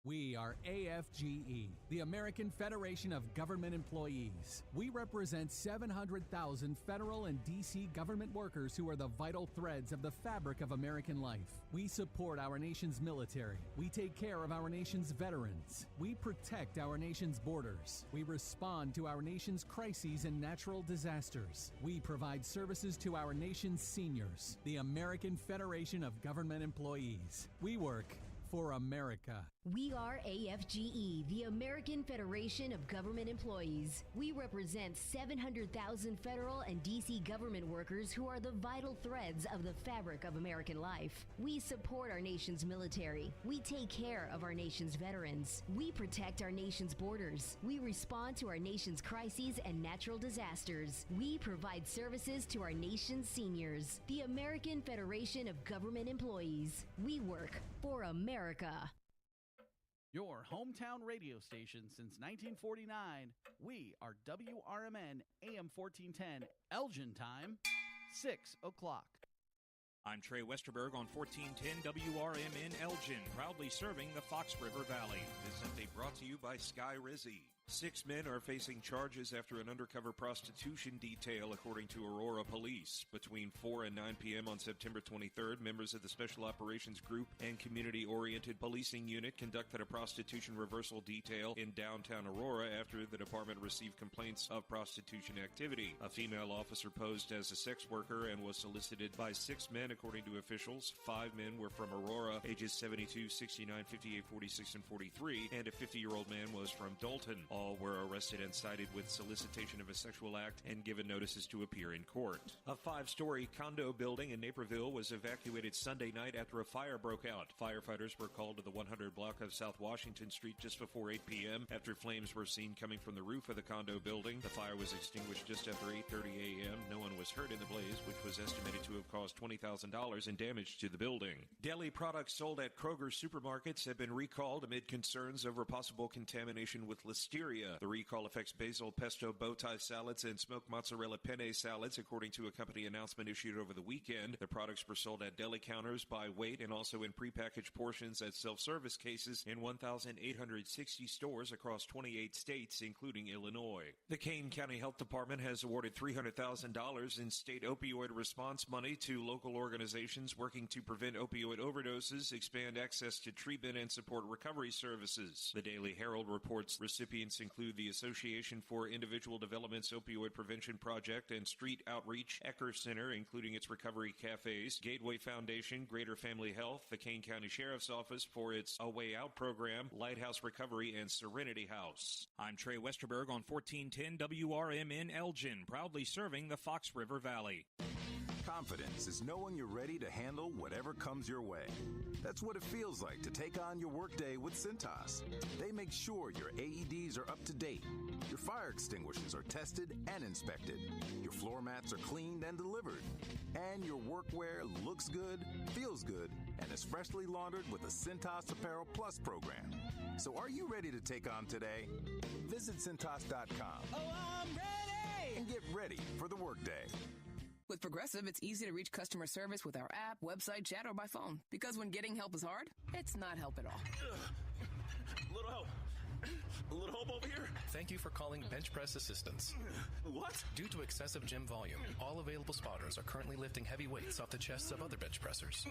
We are AFGE, the American Federation of Government Employees. We represent 700,000 federal and D.C. government workers who are the vital threads of the fabric of American life. We support our nation's military. We take care of our nation's veterans. We protect our nation's borders. We respond to our nation's crises and natural disasters. We provide services to our nation's seniors. The American Federation of Government Employees. We work for America. We are AFGE, the American Federation of Government Employees. We represent 700,000 federal and D.C. government workers who are the vital threads of the fabric of American life. We support our nation's military. We take care of our nation's veterans. We protect our nation's borders. We respond to our nation's crises and natural disasters. We provide services to our nation's seniors. The American Federation of Government Employees. We work for America. Your hometown radio station since 1949. We are WRMN AM 1410, Elgin time, 6 o'clock. I'm Trey Westerberg on 1410 WRMN Elgin, proudly serving the Fox River Valley. This update brought to you by Sky Rizzi. 6 men are facing charges after an undercover prostitution detail, according to Aurora Police. Between 4 and 9 p.m. on September 23rd, members of the Special Operations Group and Community-Oriented Policing Unit conducted a prostitution reversal detail in downtown Aurora after the department received complaints of prostitution activity. A female officer posed as a sex worker and was solicited by 6 men, according to officials. 5 men were from Aurora, ages 72, 69, 58, 46, and 43, and a 50-year-old man was from Dalton. All were arrested and cited with solicitation of a sexual act and given notices to appear in court. A 5-story condo building in Naperville was evacuated Sunday night after a fire broke out. Firefighters were called to the 100 block of South Washington Street just before 8 p.m. after flames were seen coming from the roof of the condo building. The fire was extinguished just after 8:30 a.m. No one was hurt in the blaze, which was estimated to have caused $20,000 in damage to the building. Deli products sold at Kroger supermarkets have been recalled amid concerns over possible contamination with listeria. The recall affects basil pesto bow tie salads and smoked mozzarella penne salads, according to a company announcement issued over the weekend. The products were sold at deli counters by weight and also in prepackaged portions at self-service cases in 1,860 stores across 28 states, including Illinois. The Kane County Health Department has awarded $300,000 in state opioid response money to local organizations working to prevent opioid overdoses, expand access to treatment, and support recovery services. The Daily Herald reports recipients include the Association for Individual Development's Opioid Prevention Project and Street Outreach Ecker Center, including its recovery cafes, Gateway Foundation, Greater Family Health, the Kane County Sheriff's Office for its A Way Out program, Lighthouse Recovery, and Serenity House. I'm Trey Westerberg on 1410 WRMN Elgin, proudly serving the Fox River Valley. Confidence is knowing you're ready to handle whatever comes your way. That's what it feels like to take on your workday with Cintas. They make sure your AEDs are up to date, your fire extinguishers are tested and inspected, your floor mats are cleaned and delivered, and your workwear looks good, feels good, and is freshly laundered with the Cintas Apparel Plus program. So are you ready to take on today? Visit Cintas.com. Oh, I'm ready! And get ready for the workday. With Progressive, it's easy to reach customer service with our app, website, chat, or by phone. Because when getting help is hard, it's not help at all. Little help. A little help over here. Thank you for calling Bench Press Assistance. What? Due to excessive gym volume, all available spotters are currently lifting heavy weights off the chests of other bench pressers.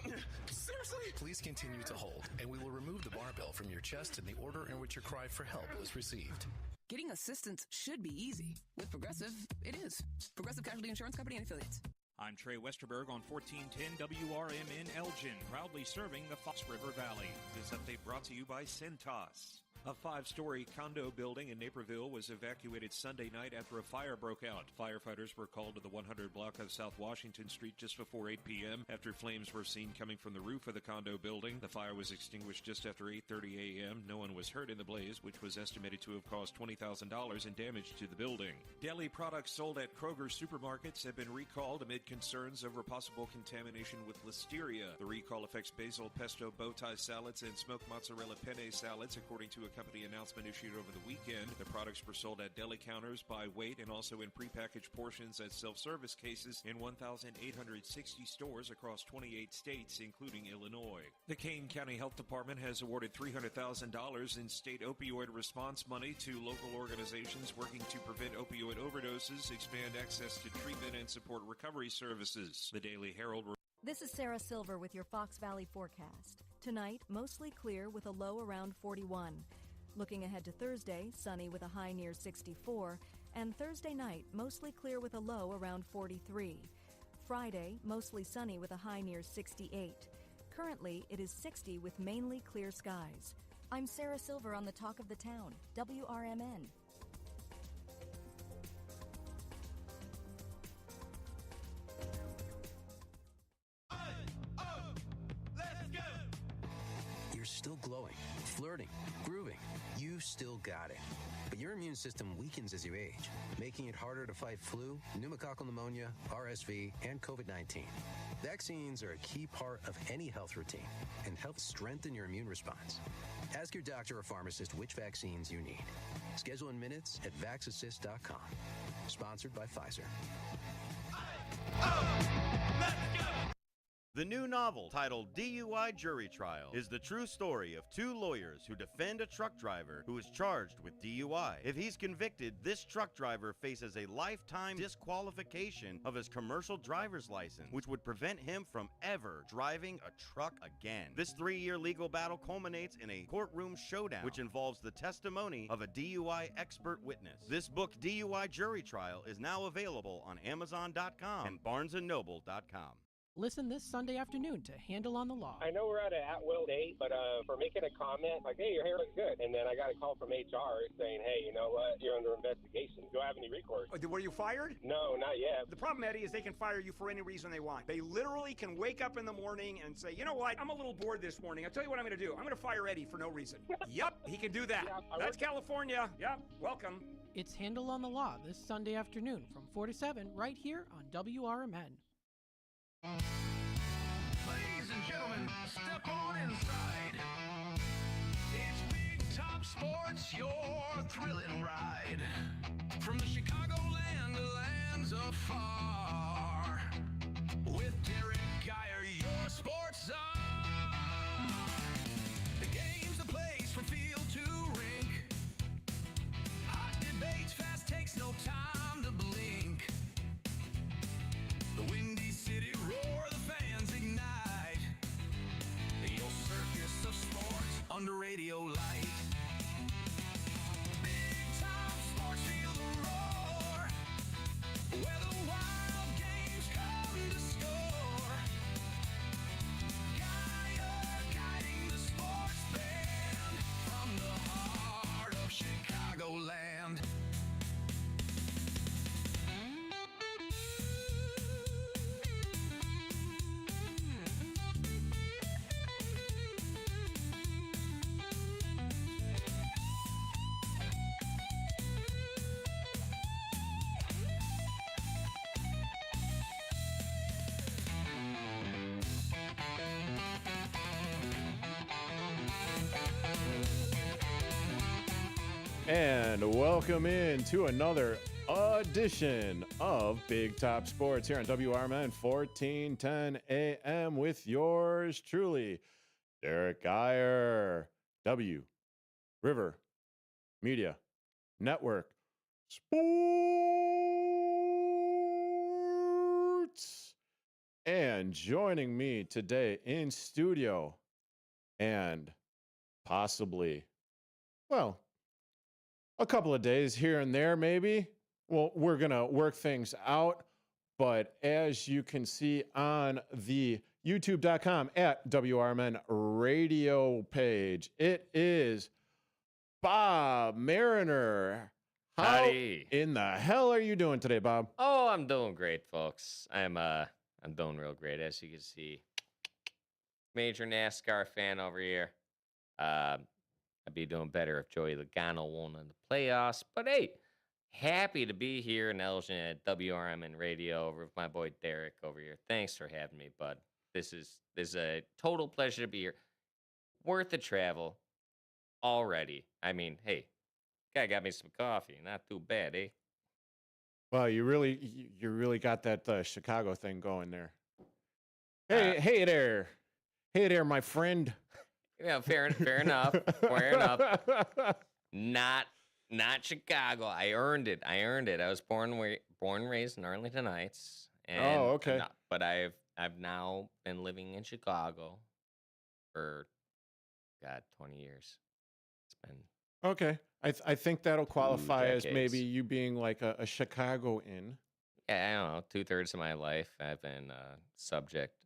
Seriously? Please continue to hold, and we will remove the barbell from your chest in the order in which your cry for help was received. Getting assistance should be easy. With Progressive, it is. Progressive Casualty Insurance Company and Affiliates. I'm Trey Westerberg on 1410 WRMN Elgin, proudly serving the Fox River Valley. This update brought to you by Cintas. A 5-story condo building in Naperville was evacuated Sunday night after a fire broke out. Firefighters were called to the 100 block of South Washington Street just before 8 p.m. after flames were seen coming from the roof of the condo building. The fire was extinguished just after 8:30 a.m. No one was hurt in the blaze, which was estimated to have caused $20,000 in damage to the building. Deli products sold at Kroger supermarkets have been recalled amid concerns over possible contamination with listeria. The recall affects basil pesto bow tie salads and smoked mozzarella penne salads, according to a company announcement issued over the weekend. The products were sold at deli counters by weight and also in prepackaged portions at self-service cases in 1,860 stores across 28 states, including Illinois. The Kane County Health Department has awarded $300,000 in state opioid response money to local organizations working to prevent opioid overdoses, expand access to treatment, and support recovery services. The Daily Herald. This is Sarah Silver with your Fox Valley forecast. Tonight, mostly clear with a low around 41. Looking ahead to Thursday, sunny with a high near 64. And Thursday night, mostly clear with a low around 43. Friday, mostly sunny with a high near 68. Currently, it is 60 with mainly clear skies. I'm Sarah Silver on the Talk of the Town, WRMN. You're still glowing, flirting, grooving. You still got it. But your immune system weakens as you age, making it harder to fight flu, pneumococcal pneumonia, RSV, and COVID-19. Vaccines are a key part of any health routine and help strengthen your immune response. Ask your doctor or pharmacist which vaccines you need. Schedule in minutes at vaxassist.com. Sponsored by Pfizer. The new novel, titled DUI Jury Trial, is the true story of two lawyers who defend a truck driver who is charged with DUI. If he's convicted, this truck driver faces a lifetime disqualification of his commercial driver's license, which would prevent him from ever driving a truck again. This 3-year legal battle culminates in a courtroom showdown, which involves the testimony of a DUI expert witness. This book, DUI Jury Trial, is now available on Amazon.com and BarnesandNoble.com. Listen this Sunday afternoon to Handle on the Law. I know we're at an at-will date, but for making a comment, like, hey, your hair looks good. And then I got a call from HR saying, hey, you know what? You're under investigation. Do I have any recourse? Were you fired? No, not yet. The problem, Eddie, is they can fire you for any reason they want. They literally can wake up in the morning and say, you know what? I'm a little bored this morning. I'll tell you what I'm going to do. I'm going to fire Eddie for no reason. Yep, he can do that. Yeah, that's California. Yep, welcome. It's Handle on the Law this Sunday afternoon from 4 to 7 right here on WRMN. Ladies and gentlemen, step on inside. It's Big Top Sports, your thrilling ride. From the Chicagoland to lands afar. With Derek Geyer, your sports czar. The game's the place from field to rink. Hot debates, fast takes, no time to blink. The Windy City roar, the fans ignite. Your circus of sports under radio light. Big Time Sports, feel the roar. Where the wild games come to score. Geyer guiding the sports fan from the heart of Chicagoland. And welcome in to another edition of Big Top Sports here on WRMN 1410 AM with yours truly, Derek Geyer, W River Media Network Sports. And joining me today in studio and possibly, well, a couple of days here and there, maybe. Well, we're going to work things out. But as you can see on the youtube.com at WRMN radio page, it is Bob Mariner. How Howdy. in the hell are you doing today, Bob? Oh, I'm doing great, folks. I'm doing real great, as you can see. Major NASCAR fan over here. I'd be doing better if Joey Logano won in the playoffs. But hey, happy to be here in Elgin at WRMN Radio with my boy Derek over here. Thanks for having me, bud. This is a total pleasure to be here. Worth the travel already. I mean, hey, guy got me some coffee. Not too bad, eh? Well, you really got that Chicago thing going there. Hey there, my friend. Yeah, fair enough. Fair enough. Not Chicago. I earned it. I was born and raised in Arlington Heights. And okay. But I've now been living in Chicago for 20 years. It's been Okay. I think that'll qualify as decades. maybe you being like a Chicagoan. Yeah, I don't know. 2/3 of my life I've been subject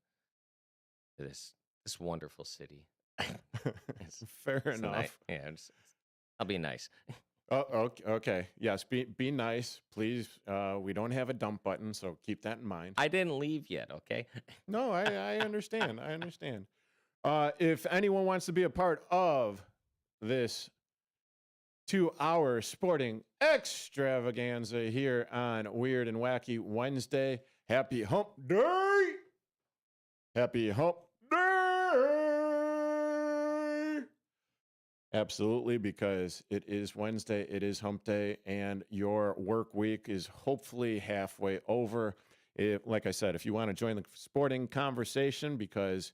to this wonderful city. Fair It's enough. I'll be nice. Oh, okay. Yes, be nice, please. We don't have a dump button, so keep that in mind. I didn't leave yet, okay? No, I understand. I understand. If anyone wants to be a part of this 2-hour sporting extravaganza here on Weird and Wacky Wednesday, happy hump day! Happy hump day! Absolutely, because it is Wednesday, it is hump day, and your work week is hopefully halfway over. Like I said, if you want to join the sporting conversation, because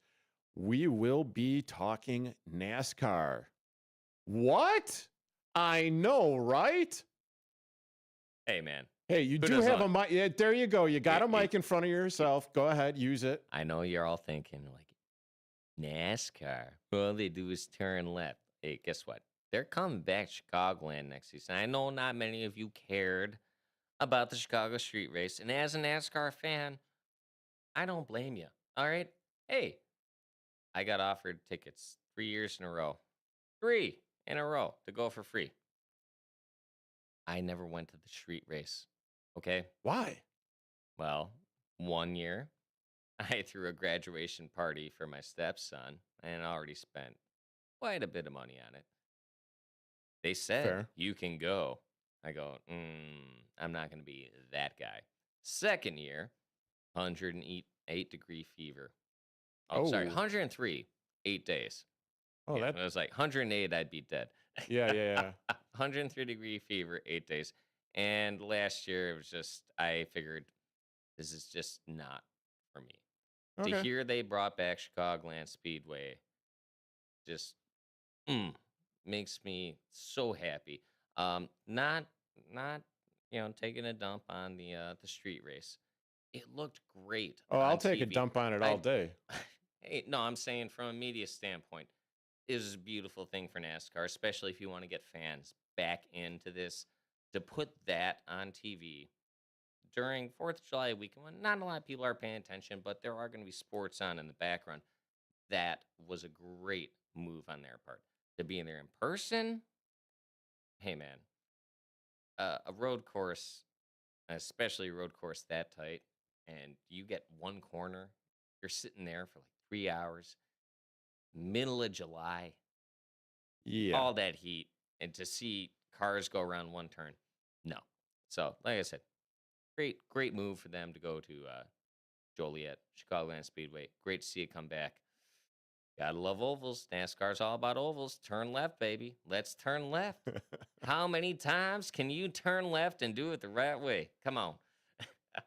we will be talking NASCAR. What? I know, right? Hey, man. Hey, you do have a mic. Yeah, there you go. You got a mic in front of yourself. Go ahead, use it. I know you're all thinking, like, NASCAR. All they do is turn left. Hey, guess what? They're coming back to Chicagoland next season. I know not many of you cared about the Chicago street race. And as a NASCAR fan, I don't blame you. All right? Hey, I got offered tickets 3 years in a row. 3 in a row to go for free. I never went to the street race. Okay? Why? Well, 1 year, I threw a graduation party for my stepson and already spent quite a bit of money on it. They said, Fair. You can go. I go, I'm not going to be that guy. Second year, 108-degree fever. Sorry, 103, 8 days. Oh, It was like 108, I'd be dead. Yeah. 103-degree fever, 8 days. And last year, it was just, I figured this is just not for me. To Okay. hear they brought back Chicagoland Speedway just makes me so happy. Not taking a dump on the street race. It looked great. Oh, I'll on take a TV. dump on it all day. Hey, no, I'm saying from a media standpoint, it is a beautiful thing for NASCAR, especially if you want to get fans back into this. To put that on TV during 4th of July weekend, when not a lot of people are paying attention, but there are going to be sports on in the background. That was a great move on their part. To be in there in person, hey, man, a road course, especially a road course that tight, and you get one corner, you're sitting there for like 3 hours, middle of July, Yeah. all that heat, and to see cars go around one turn, no. So, like I said, great move for them to go to Joliet, Chicagoland Speedway. Great to see it come back. Gotta love ovals. NASCAR's all about ovals. Turn left, baby. Let's turn left. How many times can you turn left and do it the right way? Come on.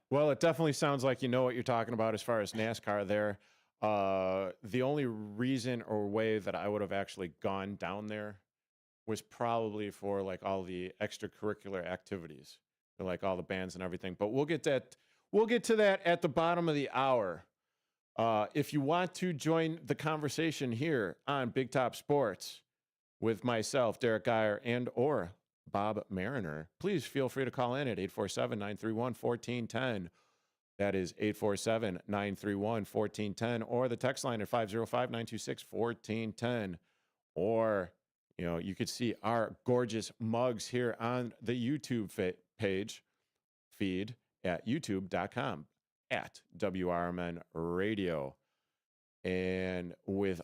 Well, it definitely sounds like you know what you're talking about as far as NASCAR there. The only reason or way that I would have actually gone down there was probably for like all the extracurricular activities, like all the bands and everything. But we'll get to that at the bottom of the hour. If you want to join the conversation here on Big Top Sports with myself, Derek Geyer, and or Bob Mariner, please feel free to call in at 847-931-1410. That is 847-931-1410, or the text line at 505-926-1410. Or You could see our gorgeous mugs here on the YouTube page feed at youtube.com at WRMN Radio. And with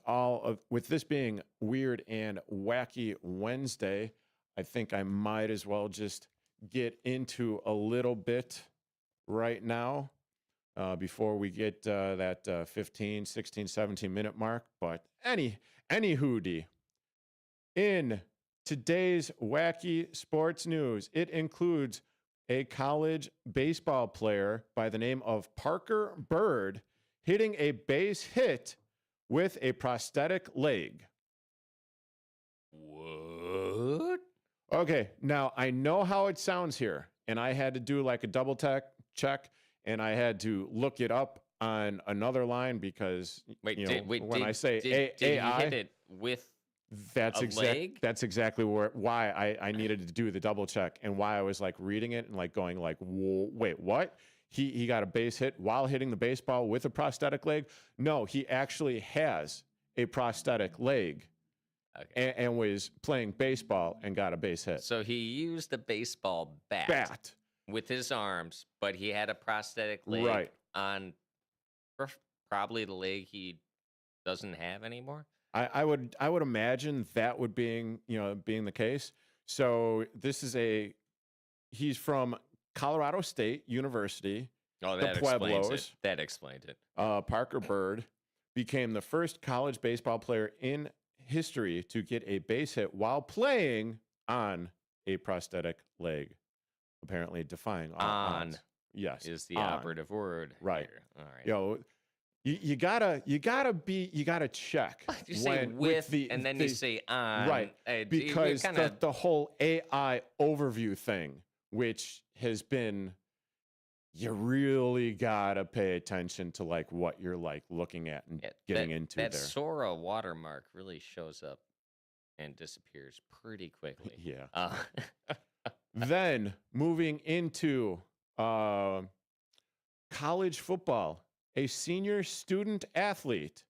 this being Weird and Wacky Wednesday, I think I might as well just get into a little bit right now before we get that 15, 16, 17-minute mark. But any hoodie. In today's wacky sports news, it includes a college baseball player by the name of Parker Bird hitting a base hit with a prosthetic leg. What? Okay, now I know how it sounds here, and I had to do like a double check, and I had to look it up on another line because I say did AI, he hit it with that's leg? That's exactly why I needed to do the double check and why I was like reading it and like going like, wait, what? He got a base hit while hitting the baseball with a prosthetic leg? No, he actually has a prosthetic leg. Okay. And was playing baseball and got a base hit. So he used a baseball bat with his arms, but he had a prosthetic leg on probably the leg he doesn't have anymore. I would imagine that would being the case. So this is he's from Colorado State University. Oh, the Pueblos. That explains it. Parker Bird became the first college baseball player in history to get a base hit while playing on a prosthetic leg. Apparently defying all odds. Yes, is the operative word. Right. Here. All right. You gotta check You say with and then you say on. Right. Because the whole AI overview thing, which has been, you really gotta pay attention to like what you're like looking at and getting into that there. Sora watermark really shows up and disappears pretty quickly. Yeah. Then moving into college football, a senior student athlete,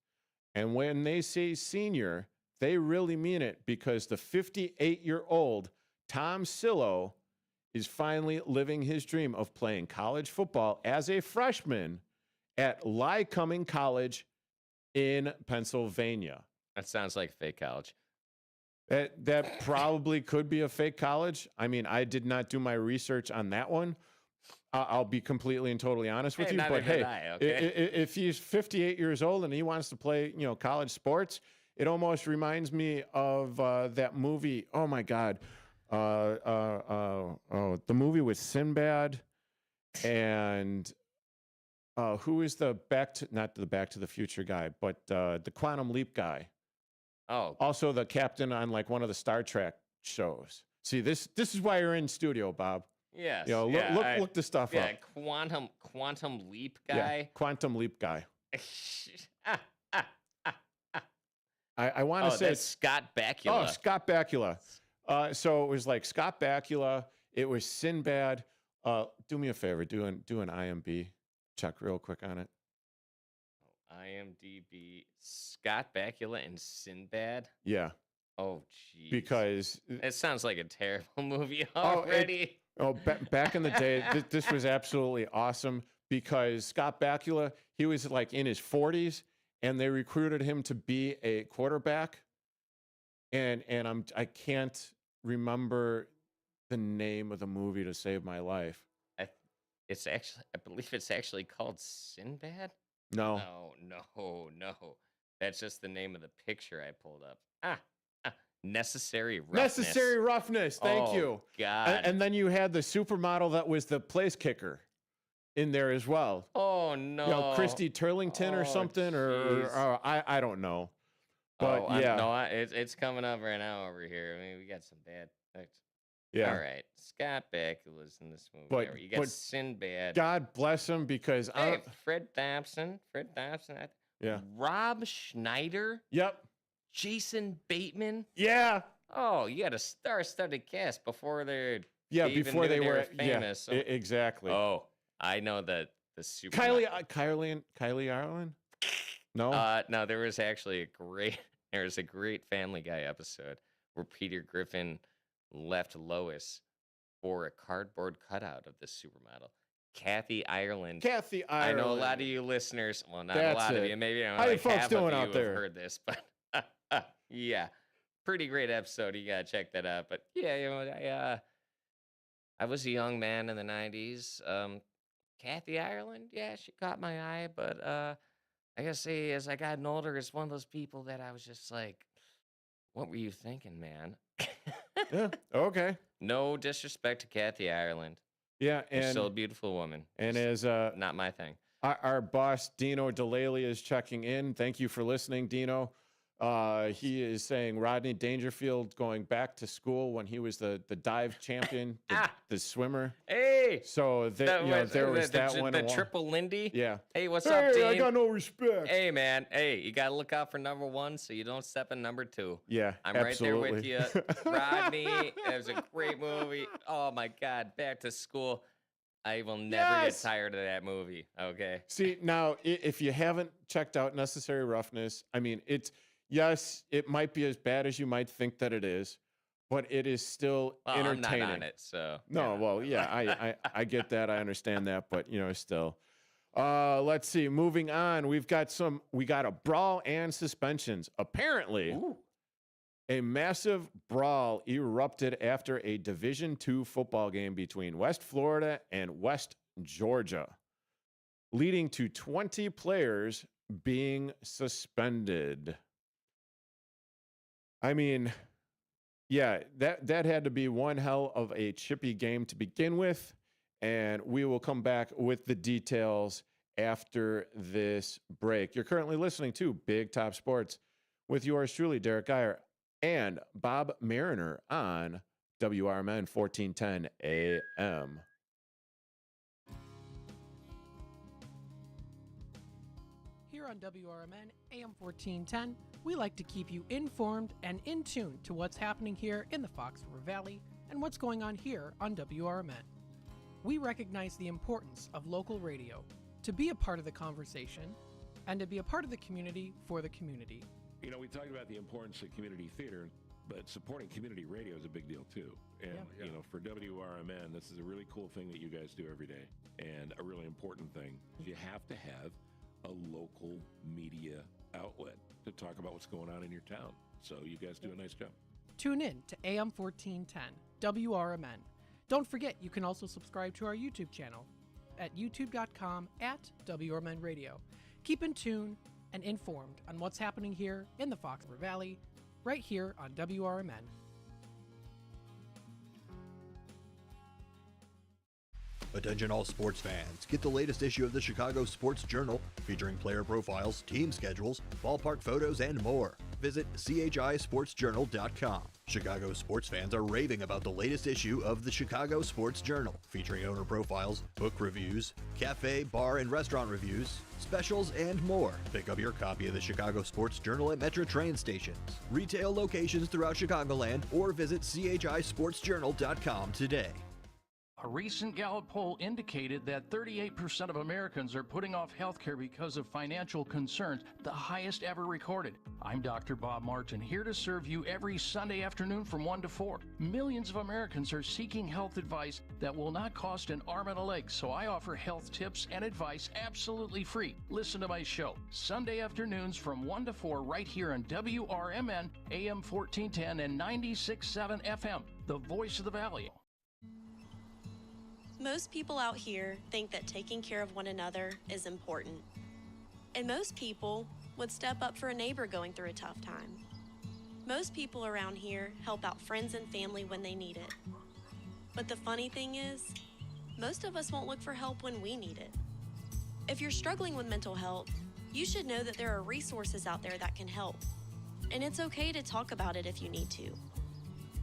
and when they say senior, they really mean it because the 58-year-old Tom Sillo is finally living his dream of playing college football as a freshman at Lycoming College in Pennsylvania. That sounds like a fake college. That probably could be a fake college. I mean, I did not do my research on that one. I'll be completely and totally honest with you. But hey, if he's 58 years old and he wants to play, college sports, it almost reminds me of that movie. Oh my God, the movie with Sinbad and who is not the Back to the Future guy, but the Quantum Leap guy. Oh, also the captain on like one of the Star Trek shows. See, this is why you're in studio, Bob. Yes. Look the stuff up. Yeah, Quantum Leap guy. Yeah, Quantum Leap guy. I want to say that's Scott Bakula. Oh, Scott Bakula. So it was like Scott Bakula. It was Sinbad. Do me a favor, do an IMDb check real quick on it. IMDb, Scott Bakula and Sinbad. Yeah. Oh, geez. Because it sounds like a terrible movie already. Back in the day, this was absolutely awesome because Scott Bakula, he was like in his 40s, and they recruited him to be a quarterback. And I can't remember the name of the movie to save my life. I believe it's actually called Sinbad. No. That's just the name of the picture I pulled up. Necessary Roughness. Necessary Roughness. Thank you. God. And then you had the supermodel that was the place kicker in there as well. Oh no. Christy Turlington or something, or I don't know. But it's coming up right now over here. I mean, we got some bad things. Yeah. All right. Scott Bakula's in this movie. But you got Sinbad. God bless him because Fred Thompson. Yeah. Rob Schneider. Yep. Jason Bateman. Yeah. Oh, you got a star-studded cast before they're before they were famous. Yeah, exactly. Oh, I know the super Kylie Ireland. No. No, there was a great Family Guy episode where Peter Griffin left Lois for a cardboard cutout of the supermodel. Kathy Ireland. Kathy I know a Ireland. lot of you listeners, well, not That's a lot of it. you, maybe How you like folks half doing of you out have there? heard this, but yeah, pretty great episode. You gotta check that out. But yeah, you know, I was a young man in the 90s. Kathy Ireland, yeah, she caught my eye, but I gotta say, as I gotten older, it's one of those people that I was just like, what were you thinking, man? Yeah. Okay. No disrespect to Kathy Ireland. Yeah, You're and still a beautiful woman. and Just as not my thing. our boss Dino Delaley is checking in. Thank you for listening, Dino. He is saying Rodney Dangerfield going back to school when he was the dive champion, the swimmer. Hey, So there was that one. The triple Lindy. Yeah. Hey, what's Hey, up, Dean? I got no respect. Hey, man. Hey, you gotta look out for number 1 so you don't step in number 2. Yeah, I'm absolutely. right there with you, Rodney. It was a great movie. Oh my God, Back to School. I will never Yes! get tired of that movie. Okay. See, now, if you haven't checked out Necessary Roughness, I mean, it might be as bad as you might think that it is, but it is still Well, entertaining. I'm not on it, so. No, yeah. well, yeah, I get that. I understand that, but, still. Let's see. Moving on, we got a brawl and suspensions. Apparently, a massive brawl erupted after a Division II football game between West Florida and West Georgia, leading to 20 players being suspended. I mean, yeah, that had to be one hell of a chippy game to begin with, and we will come back with the details after this break. You're currently listening to Big Top Sports with yours truly, Derek Geyer and Bob Mariner on WRMN 1410 AM. Here on WRMN AM 1410, we like to keep you informed and in tune to what's happening here in the Fox River Valley and what's going on here on WRMN. We recognize the importance of local radio to be a part of the conversation and to be a part of the community for the community. You know, we talked about the importance of community theater, but supporting community radio is a big deal too. And, you know, for WRMN, this is a really cool thing that you guys do every day, and a really important thing. You have to have a local media outlet to talk about what's going on in your town. So you guys do a nice job. Tune in to AM 1410, WRMN. Don't forget, you can also subscribe to our YouTube channel at youtube.com/WRMN Radio. Keep in tune and informed on what's happening here in the Fox River Valley, right here on WRMN. Attention all sports fans. Get the latest issue of the Chicago Sports Journal featuring player profiles, team schedules, ballpark photos, and more. Visit CHISportsJournal.com. Chicago sports fans are raving about the latest issue of the Chicago Sports Journal, featuring owner profiles, book reviews, cafe, bar, and restaurant reviews, specials, and more. Pick up your copy of the Chicago Sports Journal at Metro train stations, retail locations throughout Chicagoland, or visit CHISportsJournal.com today. A recent Gallup poll indicated that 38% of Americans are putting off health care because of financial concerns, the highest ever recorded. I'm Dr. Bob Martin, here to serve you every Sunday afternoon from 1 to 4. Millions of Americans are seeking health advice that will not cost an arm and a leg, so I offer health tips and advice absolutely free. Listen to my show, Sunday afternoons from 1 to 4 right here on WRMN, AM 1410 and 96.7 FM, the voice of the Valley. Most people out here think that taking care of one another is important. And most people would step up for a neighbor going through a tough time. Most people around here help out friends and family when they need it. But the funny thing is, most of us won't look for help when we need it. If you're struggling with mental health, you should know that there are resources out there that can help. And it's okay to talk about it if you need to.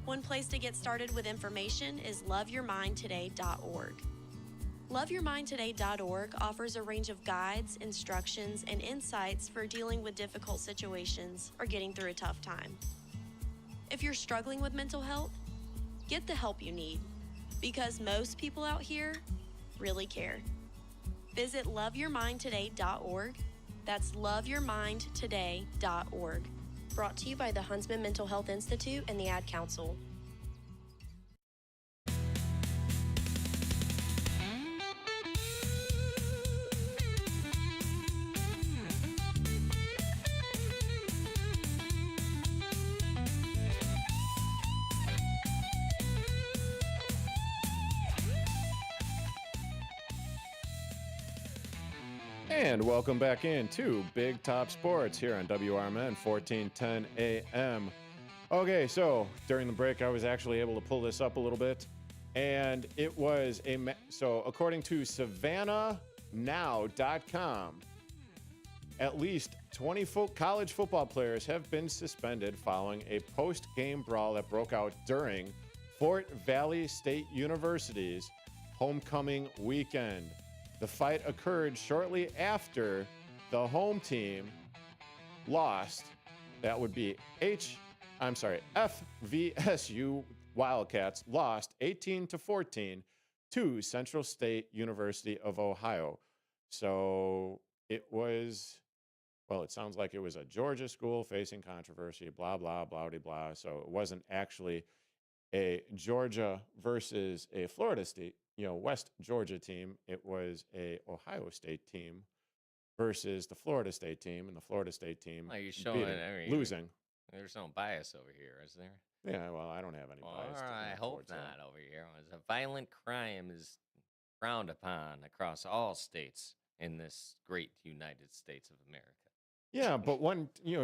One place to get started with information is loveyourmindtoday.org. Loveyourmindtoday.org offers a range of guides, instructions, and insights for dealing with difficult situations or getting through a tough time. If you're struggling with mental health, get the help you need, because most people out here really care. Visit loveyourmindtoday.org. That's loveyourmindtoday.org. Brought to you by the Huntsman Mental Health Institute and the Ad Council. And welcome back into Big Top Sports here on WRMN 1410 AM. Okay, so during the break, I was actually able to pull this up a little bit, and it was so according to SavannahNow.com, at least 20 college football players have been suspended following a post-game brawl that broke out during Fort Valley State University's homecoming weekend. The fight occurred shortly after the home team lost. That would be FVSU Wildcats lost 18-14 to Central State University of Ohio. So it was, well, it sounds like it was a Georgia school facing controversy, blah, blah, blah, blah, blah. So it wasn't actually a Georgia versus a Florida State, West Georgia team. It was a Ohio State team versus the Florida State team, and the Florida State team losing. There's no bias over here, is there? Yeah, well, I don't have any bias. I hope not over here. A violent crime is frowned upon across all states in this great United States of America. Yeah, but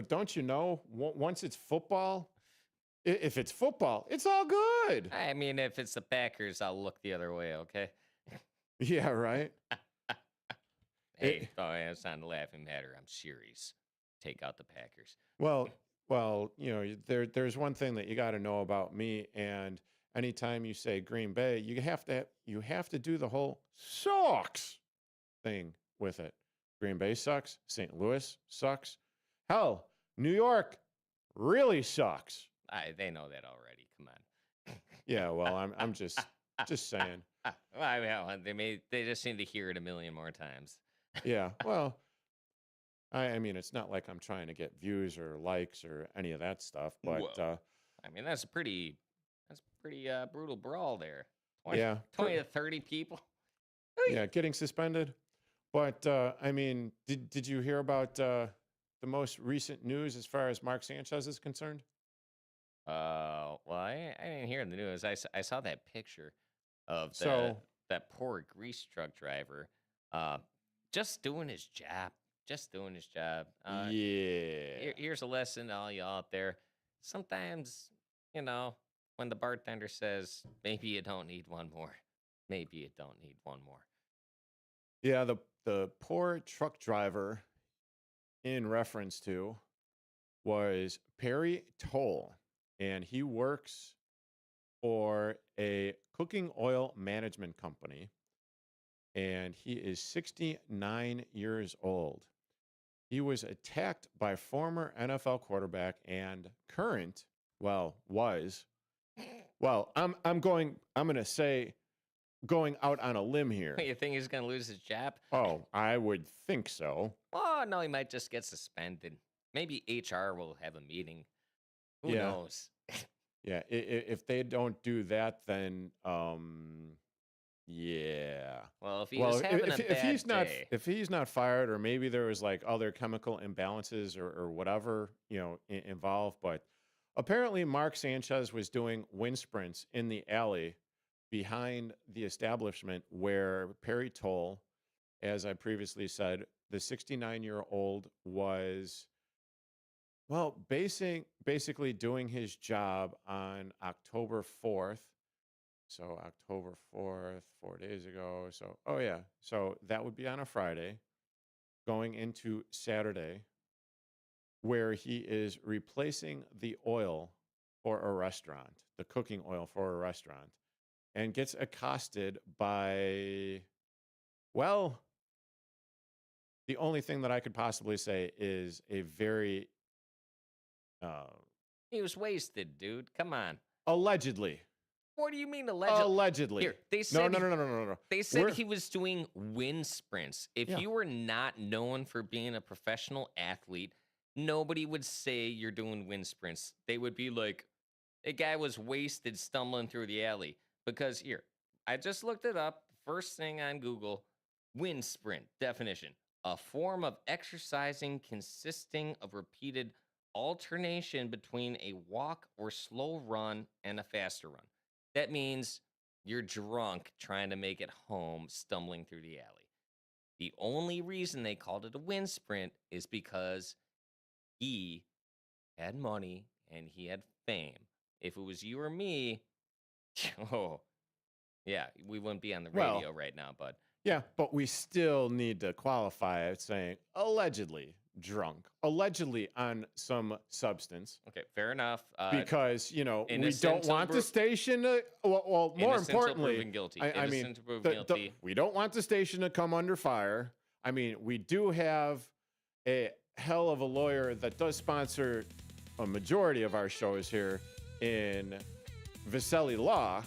don't you know, once it's football, if it's football, it's all good. I mean, if it's the Packers, I'll look the other way, okay? Yeah, right? Hey, it's not a laughing matter. I'm serious. Take out the Packers. Well, there's one thing that you got to know about me, and anytime you say Green Bay, you have to do the whole sucks thing with it. Green Bay sucks. St. Louis sucks. Hell, New York really sucks. They know that already. Come on. Yeah, well, I'm just saying. They just need to hear it a million more times. Yeah, well, I mean, it's not like I'm trying to get views or likes or any of that stuff, but I mean, that's a pretty brutal brawl there. 20 to 30 people. Yeah, getting suspended. But I mean, did you hear about the most recent news as far as Mark Sanchez is concerned? Well, I didn't hear the news. I saw that picture of that poor grease truck driver, just doing his job. Here's a lesson to all you out there. Sometimes, when the bartender says, maybe you don't need one more. Maybe you don't need one more. Yeah, the poor truck driver in reference to was Perry Toll, and he works for a cooking oil management company, and he is 69 years old. He was attacked by former NFL quarterback and current, I'm going to say, going out on a limb here. You think he's going to lose his job? Oh, I would think so. Oh, no, he might just get suspended. Maybe HR will have a meeting. Who knows? Yeah, if they don't do that, then yeah. Well, if he's having a bad day, if he's not fired, or maybe there was like other chemical imbalances or whatever involved, but apparently Mark Sanchez was doing wind sprints in the alley behind the establishment where Perry Toll, as I previously said, the 69-year-old was, basically doing his job on October 4th. So October 4th, 4 days ago. So that would be on a Friday, going into Saturday, where he is replacing the oil for a restaurant, the cooking oil for a restaurant, and gets accosted by, the only thing that I could possibly say is a very... he was wasted, dude. Come on. Allegedly. What do you mean allegedly? Allegedly. Here, they said no. They said he was doing wind sprints. If you were not known for being a professional athlete, nobody would say you're doing wind sprints. They would be like, a guy was wasted stumbling through the alley. Because here, I just looked it up. First thing on Google, wind sprint definition: a form of exercising consisting of repeated alternation between a walk or slow run and a faster run. That means you're drunk trying to make it home, stumbling through the alley. The only reason they called it a wind sprint is because he had money and he had fame. If it was you or me, oh, yeah, we wouldn't be on the radio right now, bud. Yeah, but we still need to qualify it saying allegedly drunk, allegedly on some substance. Okay, fair enough. Because, we don't want the station to, well, more importantly, guilty. I mean, guilty. we don't want the station to come under fire. I mean, we do have a hell of a lawyer that does sponsor a majority of our shows here in Viselli Law.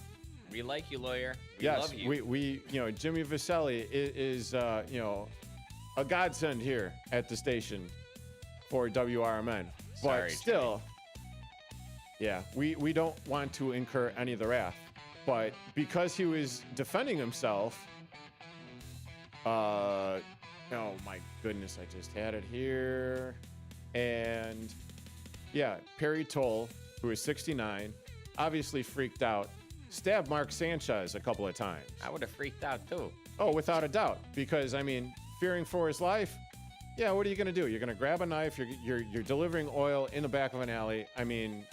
We like you, lawyer. We love you. We Jimmy Viselli is a godsend here at the station for WRMN. Sorry, but still, yeah, we don't want to incur any of the wrath. But because he was defending himself, oh my goodness, I just had it here. And yeah, Perry Toll, who is 69, obviously freaked out, stabbed Mark Sanchez a couple of times. I would have freaked out too. Oh, without a doubt. Because, I mean, fearing for his life, yeah, what are you going to do? You're going to grab a knife, you're delivering oil in the back of an alley. I mean,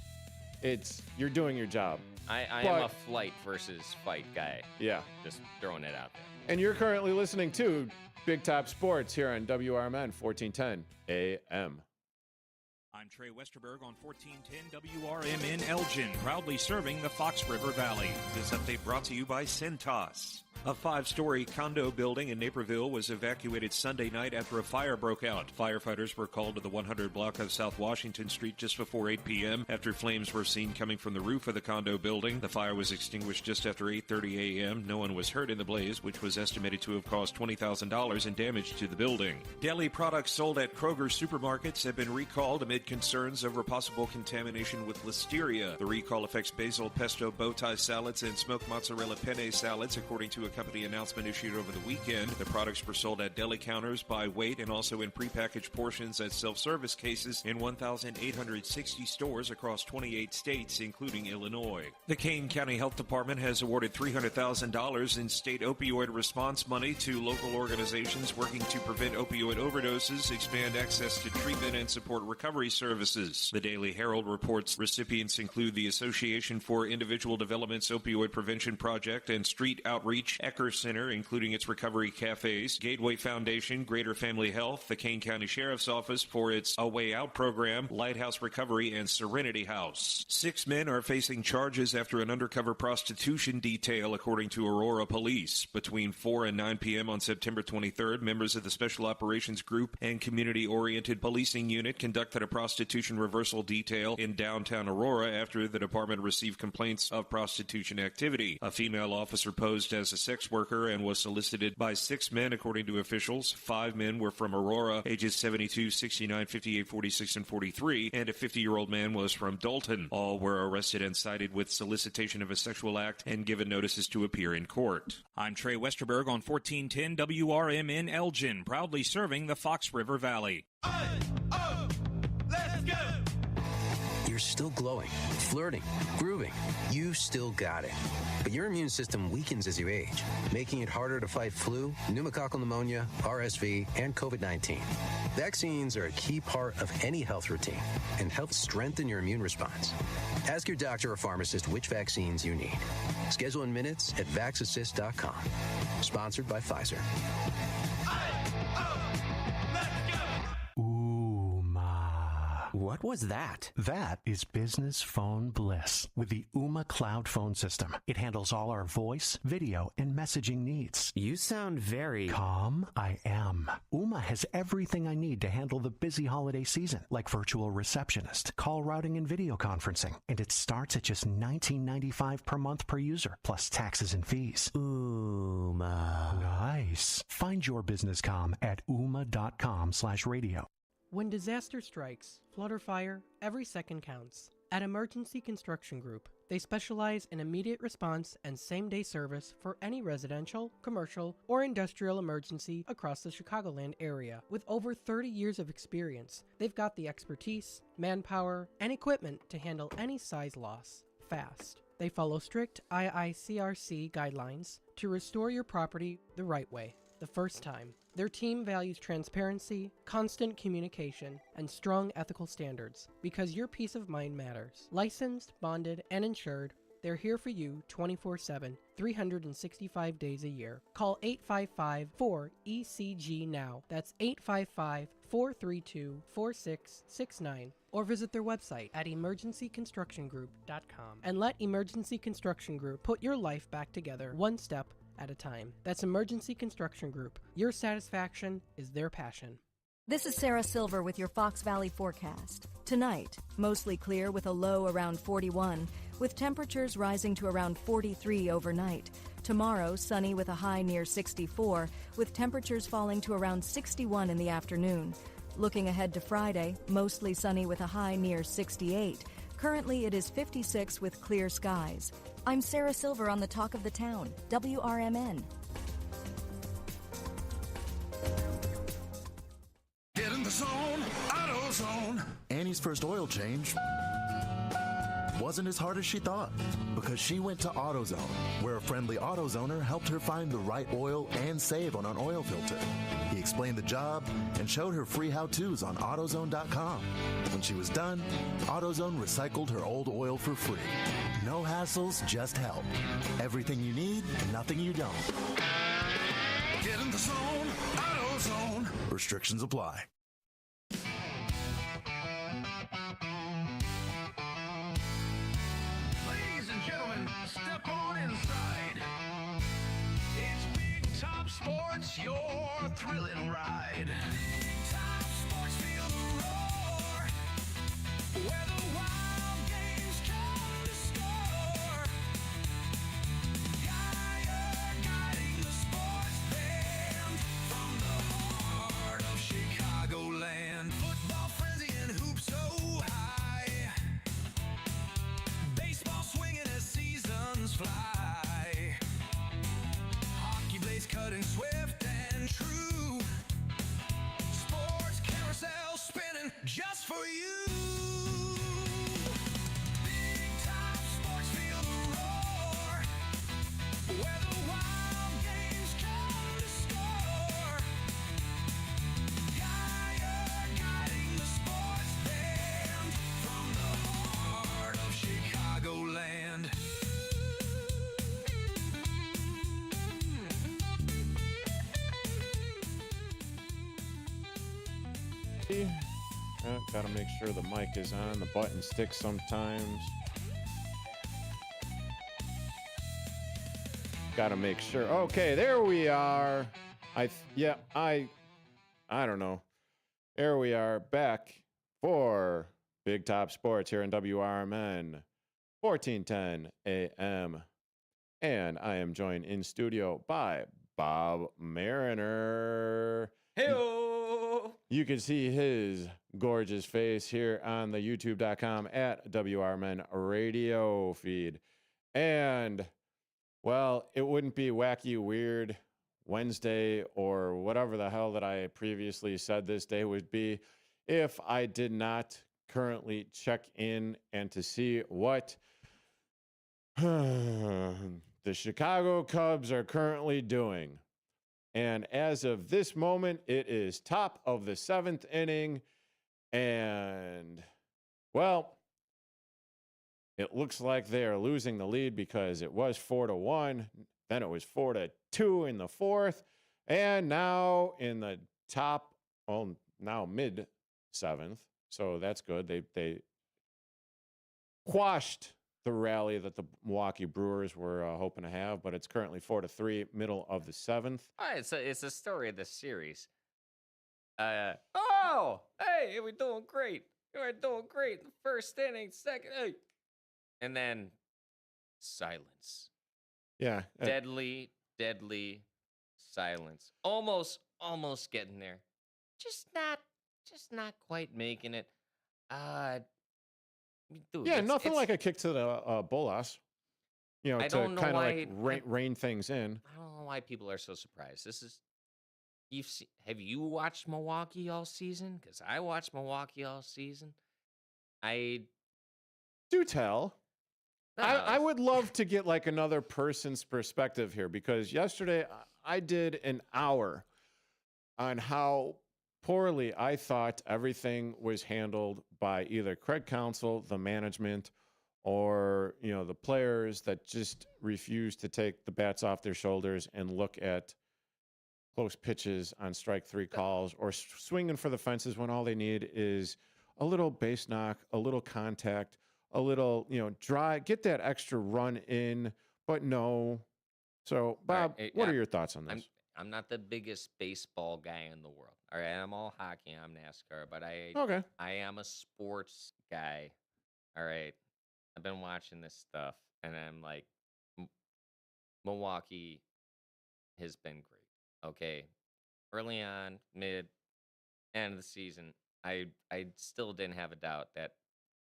you're doing your job. I am a flight versus fight guy. Yeah. Just throwing it out there. And you're currently listening to Big Top Sports here on WRMN 1410 AM. I'm Trey Westerberg on 1410 WRMN Elgin, proudly serving the Fox River Valley. This update brought to you by Cintas. A 5-story condo building in Naperville was evacuated Sunday night after a fire broke out. Firefighters were called to the 100 block of South Washington Street just before 8 p.m. after flames were seen coming from the roof of the condo building. The fire was extinguished just after 8:30 a.m. No one was hurt in the blaze, which was estimated to have caused $20,000 in damage to the building. Deli products sold at Kroger supermarkets have been recalled amid concerns over possible contamination with listeria. The recall affects basil pesto bow tie salads and smoked mozzarella penne salads, according to a company announcement issued over the weekend. The products were sold at deli counters by weight and also in prepackaged portions at self-service cases in 1,860 stores across 28 states, including Illinois. The Kane County Health Department has awarded $300,000 in state opioid response money to local organizations working to prevent opioid overdoses, expand access to treatment, and support recovery services. The Daily Herald reports recipients include the Association for Individual Development's Opioid Prevention Project and Street Outreach Ecker Center, including its recovery cafes, Gateway Foundation, Greater Family Health, the Kane County Sheriff's Office for its A Way Out program, Lighthouse Recovery, and Serenity House. 6 men are facing charges after an undercover prostitution detail, according to Aurora Police. Between 4 and 9 p.m. on September 23rd, members of the Special Operations Group and Community-Oriented Policing Unit conducted a prostitution reversal detail in downtown Aurora after the department received complaints of prostitution activity. A female officer posed as a sex worker and was solicited by 6 men, according to officials. 5 men were from Aurora, ages 72, 69, 58, 46, and 43, and a 50-year-old man was from Dalton. All were arrested and cited with solicitation of a sexual act and given notices to appear in court. I'm Trey Westerberg on 1410 WRMN Elgin, proudly serving the Fox River Valley. Let's go! You're still glowing, flirting, grooving. You still got it. But your immune system weakens as you age, making it harder to fight flu, pneumococcal pneumonia, RSV, and COVID-19. Vaccines are a key part of any health routine and help strengthen your immune response. Ask your doctor or pharmacist which vaccines you need. Schedule in minutes at vaxassist.com. Sponsored by Pfizer. What was that? That is business phone bliss with the Ooma Cloud Phone System. It handles all our voice, video, and messaging needs. You sound very... Calm? I am. Ooma has everything I need to handle the busy holiday season, like virtual receptionist, call routing, and video conferencing. And it starts at just $19.95 per month per user, plus taxes and fees. Ooma. Nice. Find your business comm at ooma.com/radio. When disaster strikes, flood or fire, every second counts. At Emergency Construction Group, they specialize in immediate response and same-day service for any residential, commercial, or industrial emergency across the Chicagoland area. With over 30 years of experience, they've got the expertise, manpower, and equipment to handle any size loss fast. They follow strict IICRC guidelines to restore your property the right way, the first time. Their team values transparency, constant communication, and strong ethical standards because your peace of mind matters. Licensed, bonded, and insured, they're here for you 24/7, 365 days a year. Call 855-4ECG now. That's 855-432-4669. Or visit their website at emergencyconstructiongroup.com and let Emergency Construction Group put your life back together one step at a time. That's Emergency Construction Group. Your satisfaction is their passion. This is Sarah Silver with your Fox Valley forecast. Tonight, mostly clear with a low around 41, with temperatures rising to around 43 overnight. Tomorrow, sunny with a high near 64, with temperatures falling to around 61 in the afternoon. Looking ahead to Friday, mostly sunny with a high near 68. Currently, it is 56 with clear skies. I'm Sarah Silver on the Talk of the Town, WRMN. Get in the zone, AutoZone. Annie's first oil change wasn't as hard as she thought because she went to AutoZone, where a friendly AutoZoner helped her find the right oil and save on an oil filter. He explained the job and showed her free how-tos on AutoZone.com. When she was done, AutoZone recycled her old oil for free. No hassles, just help. Everything you need, nothing you don't. Get in the zone, AutoZone. Restrictions apply. Ladies and gentlemen, step on inside. It's Big Top Sports, your thrilling ride. Big Top Sports, feel the roar. Where the wild games come to score. Guiding the sports band from the heart of Chicagoland. Football frenzy and hoops so high. Baseball swinging as seasons fly. Hockey blades cutting swift and true. Sports carousel spinning just for you. Big Top Sports, feel the roar. Where the wild games come to score. Guiding the sports band from the heart of Chicagoland. Gotta make sure the mic is on. The button sticks sometimes. Gotta make sure. Okay, there we are. I don't know. There we are, back for Big Top Sports here in WRMN, 1410 AM. And I am joined in studio by Bob Mariner. Hey-o! You can see his gorgeous face here on the youtube.com at WRMN radio feed. And, well, it wouldn't be Wacky Weird Wednesday or whatever the hell that I previously said this day would be if I did not currently check in and to see what the Chicago Cubs are currently doing. And as of this moment, it is top of the 7th inning. And, well, it looks like they are losing the lead because it was 4-1. Then it was 4-2 in the 4th. And now in the top, well, now mid 7th. So that's good. They quashed the rally that the Milwaukee Brewers were hoping to have, but it's currently 4-3, middle of the 7th. It's a story of the series. Hey, we're doing great. We're doing great. The first inning, second, hey. And then silence. Yeah. Deadly silence. Almost getting there. Just just not quite making it. I mean, dude, Yeah, it's nothing like a kick to the bolas. I To don't know kind of why like rein things in. I don't know why people are so surprised. Have you watched Milwaukee all season? Because I watched Milwaukee all season. I Do tell. I it's- would love to get like another person's perspective here, because yesterday I did an hour on how poorly I thought everything was handled by either Craig Counsell, the management, or the players that just refused to take the bats off their shoulders and look at close pitches on strike three calls, or swinging for the fences when all they need is a little base knock, a little contact, a little, dry, get that extra run in, but no. So, Bob, what are your thoughts on this? I'm not the biggest baseball guy in the world. All right, I'm all hockey, I'm NASCAR, but Okay. I am a sports guy. All right, I've been watching this stuff, and I'm like, Milwaukee has been great. Okay, early on, mid, end of the season, I still didn't have a doubt that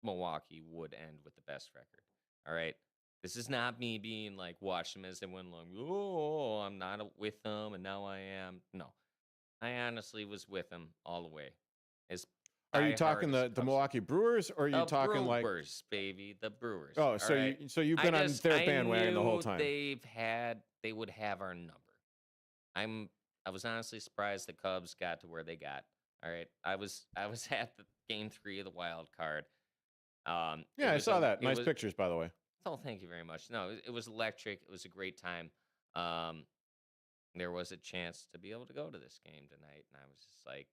Milwaukee would end with the best record. All right. This is not me being like, watch them as they went along. Oh, I'm not with them, and now I am. No, I honestly was with them all the way. Are you talking the Milwaukee Brewers, or are you talking like Brewers, baby, the Brewers? Oh, so you've been on their bandwagon the whole time. They would have our number. I was honestly surprised the Cubs got to where they got. All right, I was at the game 3 of the wild card. Yeah, I saw that. Nice pictures, by the way. Oh, thank you very much. No, it was electric. It was a great time. There was a chance to be able to go to this game tonight, and I was just like,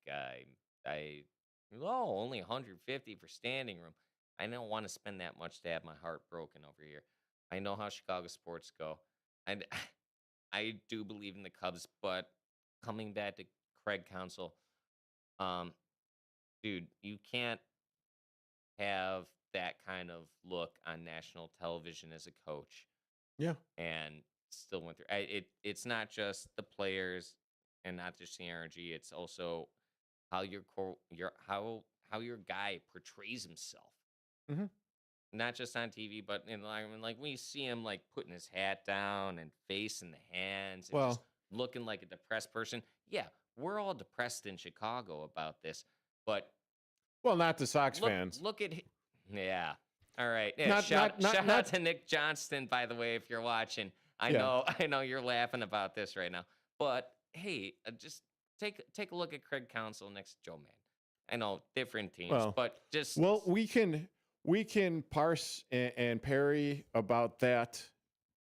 only 150 for standing room. I don't want to spend that much to have my heart broken over here. I know how Chicago sports go, and I do believe in the Cubs. But coming back to Craig Counsell, dude, you can't have that kind of look on national television as a coach. Yeah. And still went through. It's not just the players and not just the energy. It's also how how your guy portrays himself. Mm-hmm. Not just on TV, but like when you see him like putting his hat down and face in the hands and just looking like a depressed person. Yeah, we're all depressed in Chicago about this, but not the Sox fans. Look at yeah. All right. Yeah, shout out to Nick Johnston, by the way, if you're watching. I know you're laughing about this right now. But hey, just take a look at Craig Counsell next to Joe Mann. I know different teams, but just we can parse and parry about that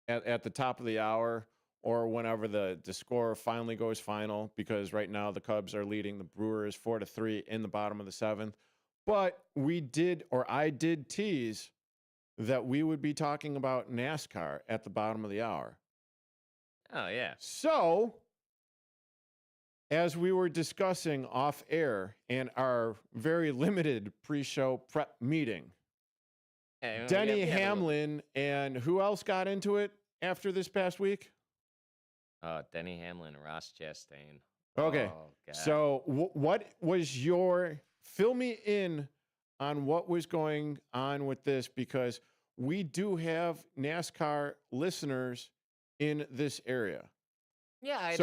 at the top of the hour, or whenever the score finally goes final, because right now the Cubs are leading the Brewers 4-3 in the bottom of the 7th. But I did tease that we would be talking about NASCAR at the bottom of the hour. Oh, yeah. So, as we were discussing off air in our very limited pre-show prep meeting, Denny Hamlin and who else got into it after this past week? Denny Hamlin and Ross Chastain. Okay. Oh, God. So what was fill me in on what was going on with this, because we do have NASCAR listeners in this area. Yeah,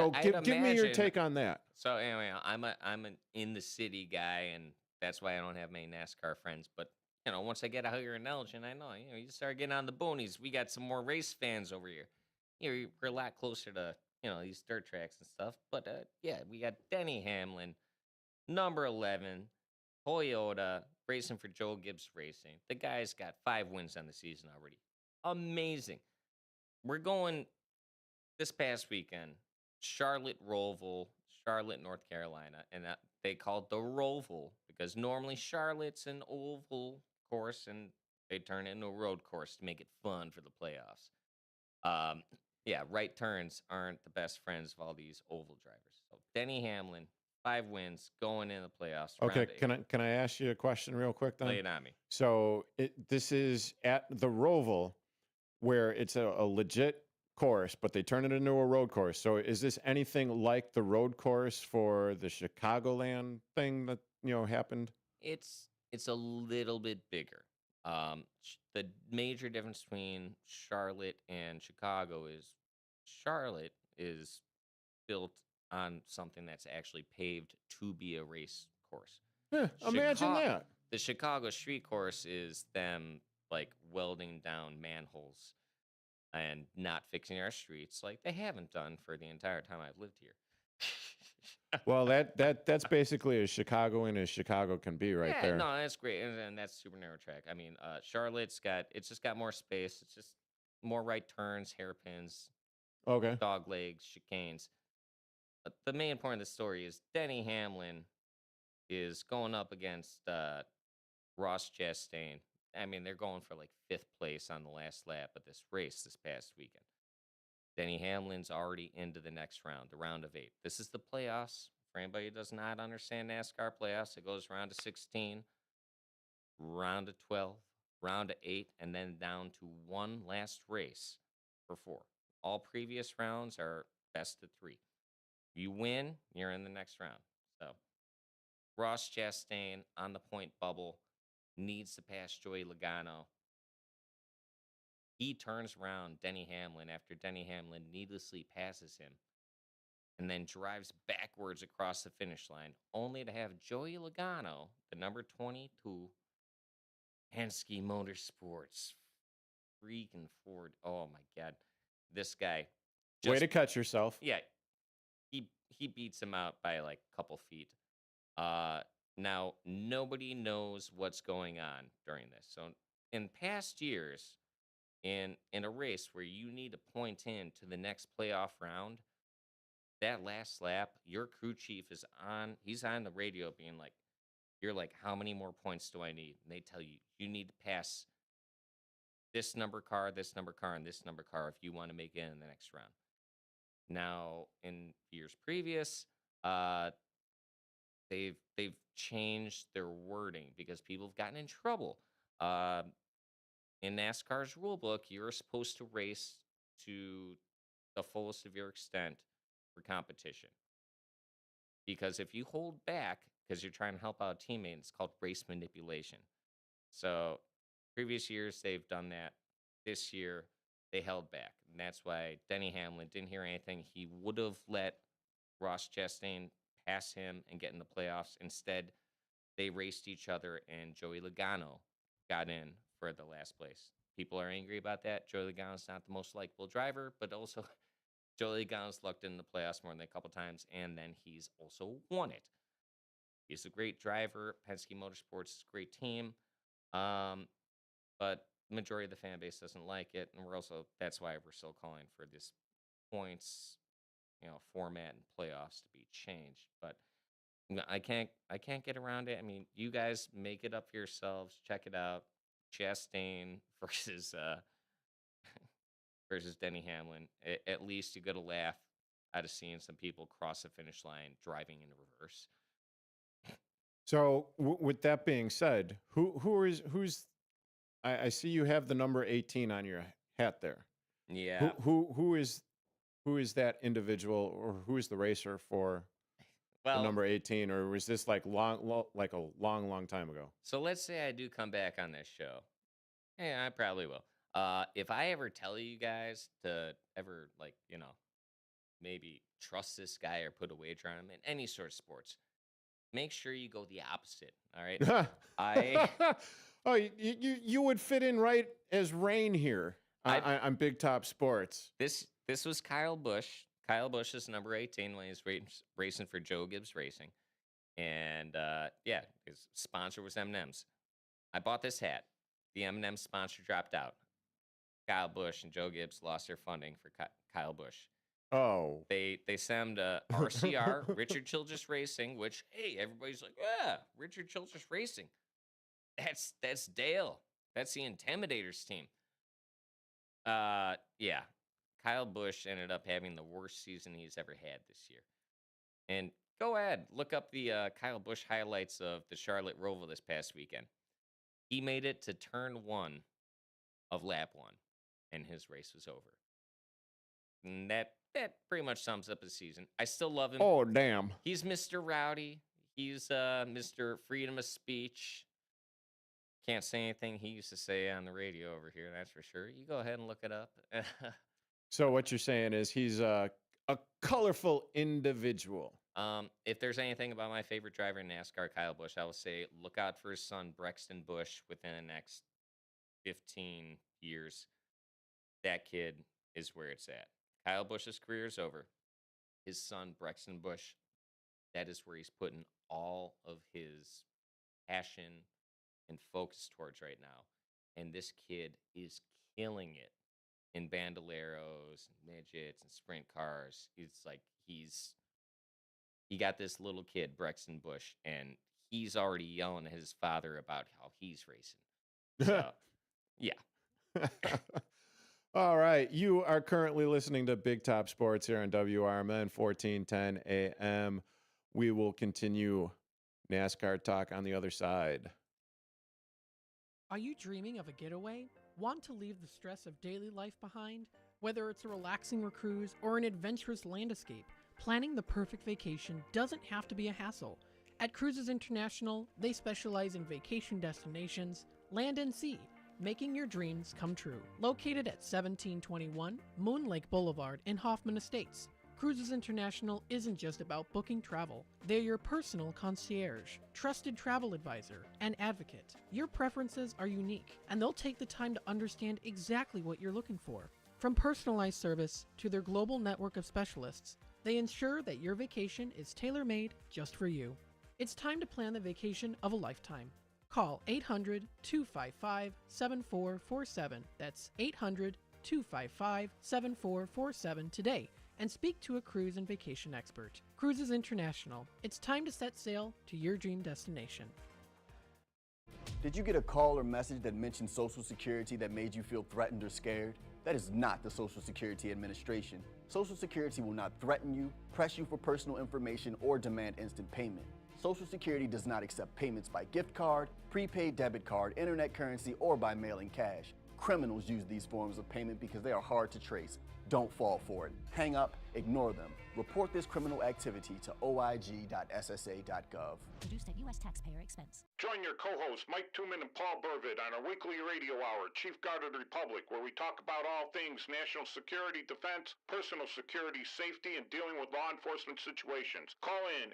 give me your take on that. So anyway, I'm an in the city guy, and that's why I don't have many NASCAR friends. But once I get out here in Elgin, I know you start getting on the boonies. We got some more race fans over here. We're a lot closer to these dirt tracks and stuff. But yeah, we got Denny Hamlin, number 11, Toyota, racing for Joe Gibbs Racing. The guy's got 5 wins on the season already. Amazing. We're going this past weekend, Charlotte, North Carolina, and they call it the Roval because normally Charlotte's an oval course, and they turn it into a road course to make it fun for the playoffs. Yeah, right turns aren't the best friends of all these oval drivers. So Denny Hamlin, 5 wins, going in the playoffs. Okay, can I ask you a question real quick then? Lay it on me. So this is at the Roval, where it's a legit course, but they turn it into a road course. So is this anything like the road course for the Chicagoland thing that, happened? It's a little bit bigger. The major difference between Charlotte and Chicago is Charlotte is built on something that's actually paved to be a race course. Imagine that. The Chicago street course is them like welding down manholes and not fixing our streets like they haven't done for the entire time I've lived here. Well, that's basically as Chicagoan as Chicago can be right Yeah, there. no, that's great, and that's super narrow track. I mean, Charlotte's just got more space. It's just more right turns, hairpins, Okay. dog legs, chicanes. But the main point of the story is Denny Hamlin is going up against Ross Chastain. I mean, they're going for like 5th place on the last lap of this race this past weekend. Denny Hamlin's already into the next round, the round of 8. This is the playoffs. For anybody who does not understand NASCAR playoffs, it goes round of 16, round of 12, round of 8, and then down to one last race for 4. All previous rounds are best of 3. You win, you're in the next round. So Ross Chastain on the point bubble needs to pass Joey Logano. He turns around Denny Hamlin after Denny Hamlin needlessly passes him and then drives backwards across the finish line, only to have Joey Logano, the number 22, Penske Motorsports, freaking Ford. Oh, my God. This guy. Way to cut yourself. Yeah. He beats him out by like a couple feet. Now, nobody knows what's going on during this. So in past years, in a race where you need to point in to the next playoff round, that last lap, your crew chief he's on the radio being like, you're like, how many more points do I need? And they tell you, you need to pass this number car, and this number car if you want to make it in the next round. Now, in years previous, they've changed their wording because people have gotten in trouble. In NASCAR's rule book, you're supposed to race to the fullest of your extent for competition. Because if you hold back because you're trying to help out a teammate, it's called race manipulation. So previous years, they've done that. This year, they held back. And that's why Denny Hamlin didn't hear anything. He would have let Ross Chastain pass him and get in the playoffs. Instead, they raced each other, and Joey Logano got in for the last place. People are angry about that. Joey Logano's not the most likable driver, but also Joey Logano's lucked in the playoffs more than a couple times, and then he's also won it. He's a great driver. Penske Motorsports is a great team, but the majority of the fan base doesn't like it, and that's why we're still calling for this points, format and playoffs to be changed. But I can't get around it. I mean, you guys make it up for yourselves. Check it out. Chastain versus Denny Hamlin. At least you get a laugh out of seeing some people cross the finish line driving in reverse. So with that being said, who's I see you have the number 18 on your hat there. Yeah. Who is that individual, or who is the racer for the number 18, or was this like a long time ago? So let's say I do come back on this show. Yeah, I probably will. If I ever tell you guys to ever maybe trust this guy or put a wager on him in any sort of sports, make sure you go the opposite. All right. Oh, you would fit in right as Rain here on Big Top Sports. This was Kyle Busch. Kyle Busch is number 18 when he's racing for Joe Gibbs Racing. And, his sponsor was M&M's. I bought this hat. The M&M sponsor dropped out. Kyle Busch and Joe Gibbs lost their funding for Kyle Busch. Oh. They sent him to RCR, Richard Childress Racing, which, hey, everybody's like, yeah, Richard Childress Racing. That's Dale. That's the Intimidators team. Kyle Busch ended up having the worst season he's ever had this year. And go ahead, look up the Kyle Busch highlights of the Charlotte Roval this past weekend. He made it to turn 1 of lap 1, and his race was over. And that pretty much sums up his season. I still love him. Oh, damn. He's Mr. Rowdy. He's Mr. Freedom of Speech. Can't say anything he used to say on the radio over here, that's for sure. You go ahead and look it up. So what you're saying is he's a colorful individual. If there's anything about my favorite driver in NASCAR, Kyle Busch, I will say look out for his son, Brexton Busch, within the next 15 years. That kid is where it's at. Kyle Busch's career is over. His son, Brexton Busch, that is where he's putting all of his passion and focus towards right now. And this kid is killing it in bandoleros, and midgets, and sprint cars. It's like he got this little kid, Brexton Busch, and he's already yelling at his father about how he's racing. So, yeah. All right. You are currently listening to Big Top Sports here on WRMN 1410 AM. We will continue NASCAR talk on the other side. Are you dreaming of a getaway? Want to leave the stress of daily life behind? Whether it's a relaxing cruise or an adventurous land escape, planning the perfect vacation doesn't have to be a hassle. At Cruises International, they specialize in vacation destinations, land and sea, making your dreams come true. Located at 1721 Moon Lake Boulevard in Hoffman Estates, Cruises International isn't just about booking travel. They're your personal concierge, trusted travel advisor, and advocate. Your preferences are unique, and they'll take the time to understand exactly what you're looking for. From personalized service to their global network of specialists, they ensure that your vacation is tailor-made just for you. It's time to plan the vacation of a lifetime. Call 800-255-7447. That's 800-255-7447 today and speak to a cruise and vacation expert. Cruises International. It's time to set sail to your dream destination. Did you get a call or message that mentioned Social Security that made you feel threatened or scared? That is not the Social Security Administration. Social Security will not threaten you, press you for personal information, or demand instant payment. Social Security does not accept payments by gift card, prepaid debit card, internet currency, or by mailing cash. Criminals use these forms of payment because they are hard to trace. Don't fall for it. Hang up, ignore them. Report this criminal activity to oig.ssa.gov. Produced at U.S. taxpayer expense. Join your co-hosts Mike Tooman and Paul Burvitt on our weekly radio hour, Chief Guard of the Republic, where we talk about all things national security, defense, personal security, safety, and dealing with law enforcement situations. Call in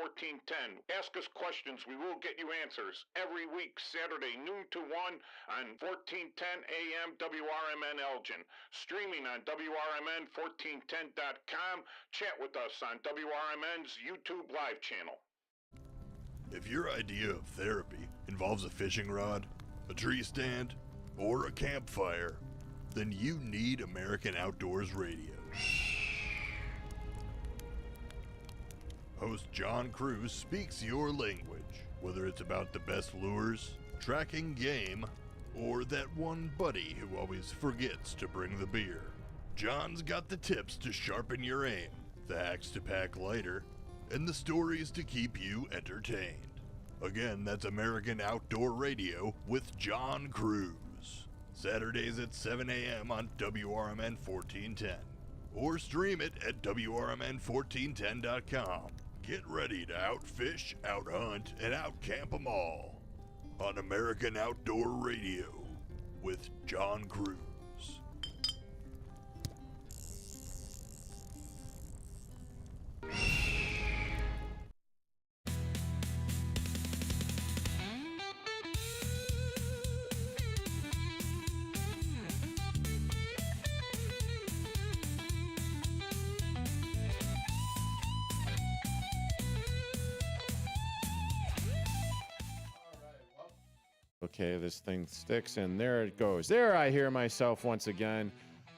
847-931-1410. Ask us questions. We will get you answers. Every week, Saturday, noon to 1 on 1410 AM WRMN Elgin. Streaming on WRMN1410.com. Chat with us on WRMN's YouTube live channel. If your idea of therapy involves a fishing rod, a tree stand, or a campfire, then you need American Outdoors Radio. Host John Cruz speaks your language, whether it's about the best lures, tracking game, or that one buddy who always forgets to bring the beer. John's got the tips to sharpen your aim, the hacks to pack lighter, and the stories to keep you entertained. Again, that's American Outdoor Radio with John Cruz. Saturdays at 7 a.m. on WRMN 1410. Or stream it at WRMN1410.com. Get ready to outfish, outhunt, and outcamp them all on American Outdoor Radio with John Cruz. Okay, this thing sticks, and there it goes. There I hear myself once again.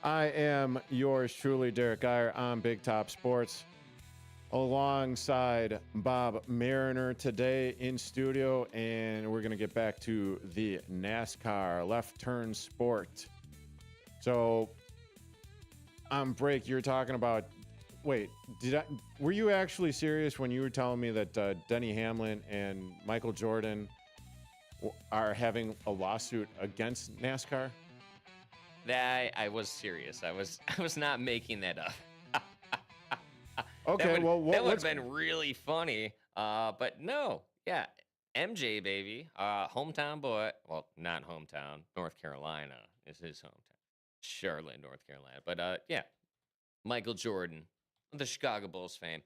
I am yours truly, Derek Geyer, on Big Top Sports, alongside Bob Mariner today in studio, and we're going to get back to the NASCAR left turn sport. So, on break, you're talking about, wait, were you actually serious when you were telling me that Denny Hamlin and Michael Jordan are having a lawsuit against NASCAR? that I was serious. I was not making that up. Okay, that would have what's been really funny. But no, yeah, MJ baby, hometown boy. Well, not hometown. North Carolina is his hometown. Charlotte, North Carolina. But yeah, Michael Jordan, the Chicago Bulls fame,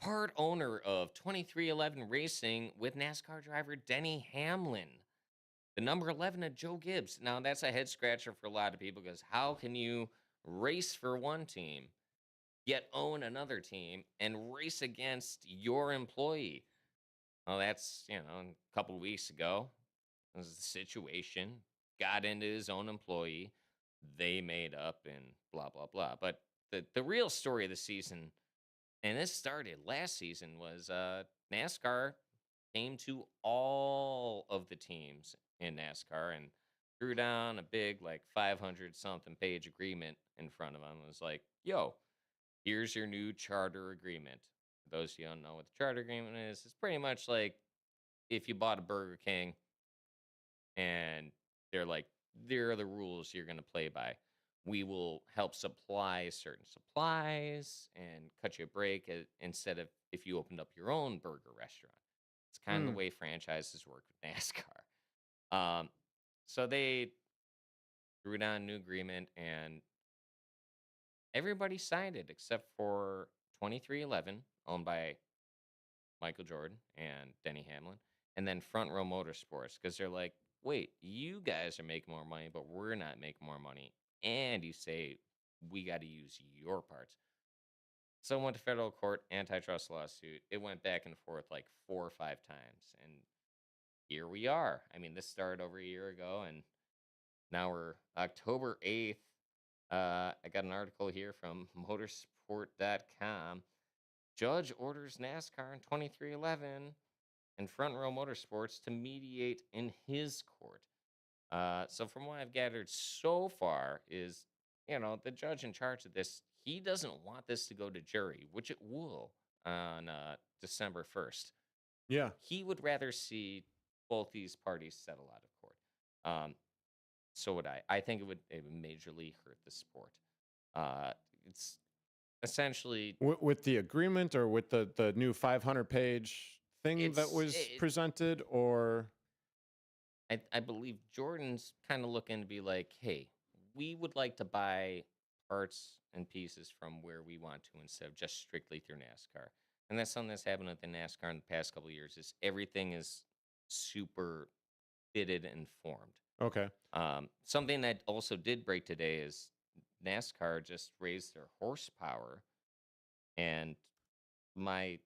part owner of 2311 Racing with NASCAR driver Denny Hamlin, the number 11 of Joe Gibbs. Now that's a head scratcher for a lot of people because how can you race for one team, yet own another team and race against your employee? Well, that's, a couple of weeks ago, it was the situation, got into his own employee, they made up and blah, blah, blah. But the real story of the season, and this started last season, was NASCAR came to all of the teams in NASCAR and threw down a big, like 500 something page agreement in front of them. It was like, yo, here's your new charter agreement. For those who don't know what the charter agreement is, it's pretty much like if you bought a Burger King and they're like, there are the rules you're going to play by. We will help supply certain supplies and cut you a break instead of if you opened up your own burger restaurant. It's kind of the way franchises work with NASCAR. So they threw down a new agreement and everybody signed it except for 2311, owned by Michael Jordan and Denny Hamlin, and then Front Row Motorsports, because they're like, wait, you guys are making more money, but we're not making more money. And you say, we got to use your parts. So it went to federal court, antitrust lawsuit. It went back and forth like 4 or 5 times. And here we are. I mean, this started over a year ago, and now we're October 8th. I got an article here from motorsport.com. Judge orders NASCAR in 2311 and Front Row Motorsports to mediate in his court. So from what I've gathered so far is, the judge in charge of this, he doesn't want this to go to jury, which it will on December 1st. Yeah. He would rather see both these parties settle out of court. So would I. I think it would majorly hurt the sport. It's essentially with the agreement or with the new 500-page thing that was presented, or I believe Jordan's kind of looking to be like, hey, we would like to buy parts and pieces from where we want to instead of just strictly through NASCAR. And that's something that's happened with the NASCAR in the past couple of years is everything is super fitted and formed. Okay. Something that also did break today is NASCAR just raised their horsepower, and my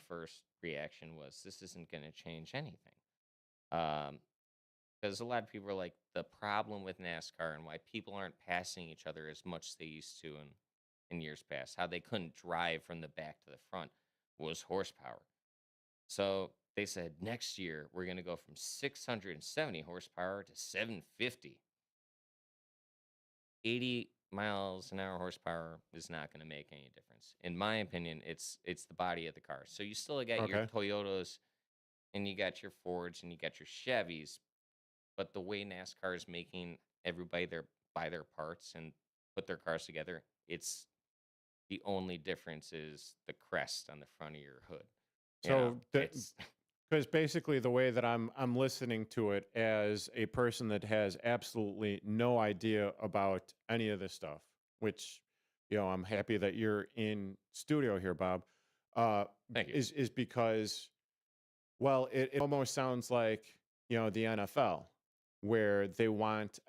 first reaction was this isn't going to change anything, because a lot of people are like, the problem with NASCAR and why people aren't passing each other as much as they used to in years past, how they couldn't drive from the back to the front, was horsepower. So they said next year we're going to go from 670 horsepower to 750. 80 miles an hour horsepower is not going to make any difference. In my opinion, it's the body of the car. So you still got your Toyotas and you got your Fords and you got your Chevys, but the way NASCAR is making everybody buy their parts and put their cars together, it's the only difference is the crest on the front of your hood. So because basically the way that I'm listening to it as a person that has absolutely no idea about any of this stuff, which I'm happy that you're in studio here, Bob. Thank you. Is because, well, it almost sounds like the NFL, where they want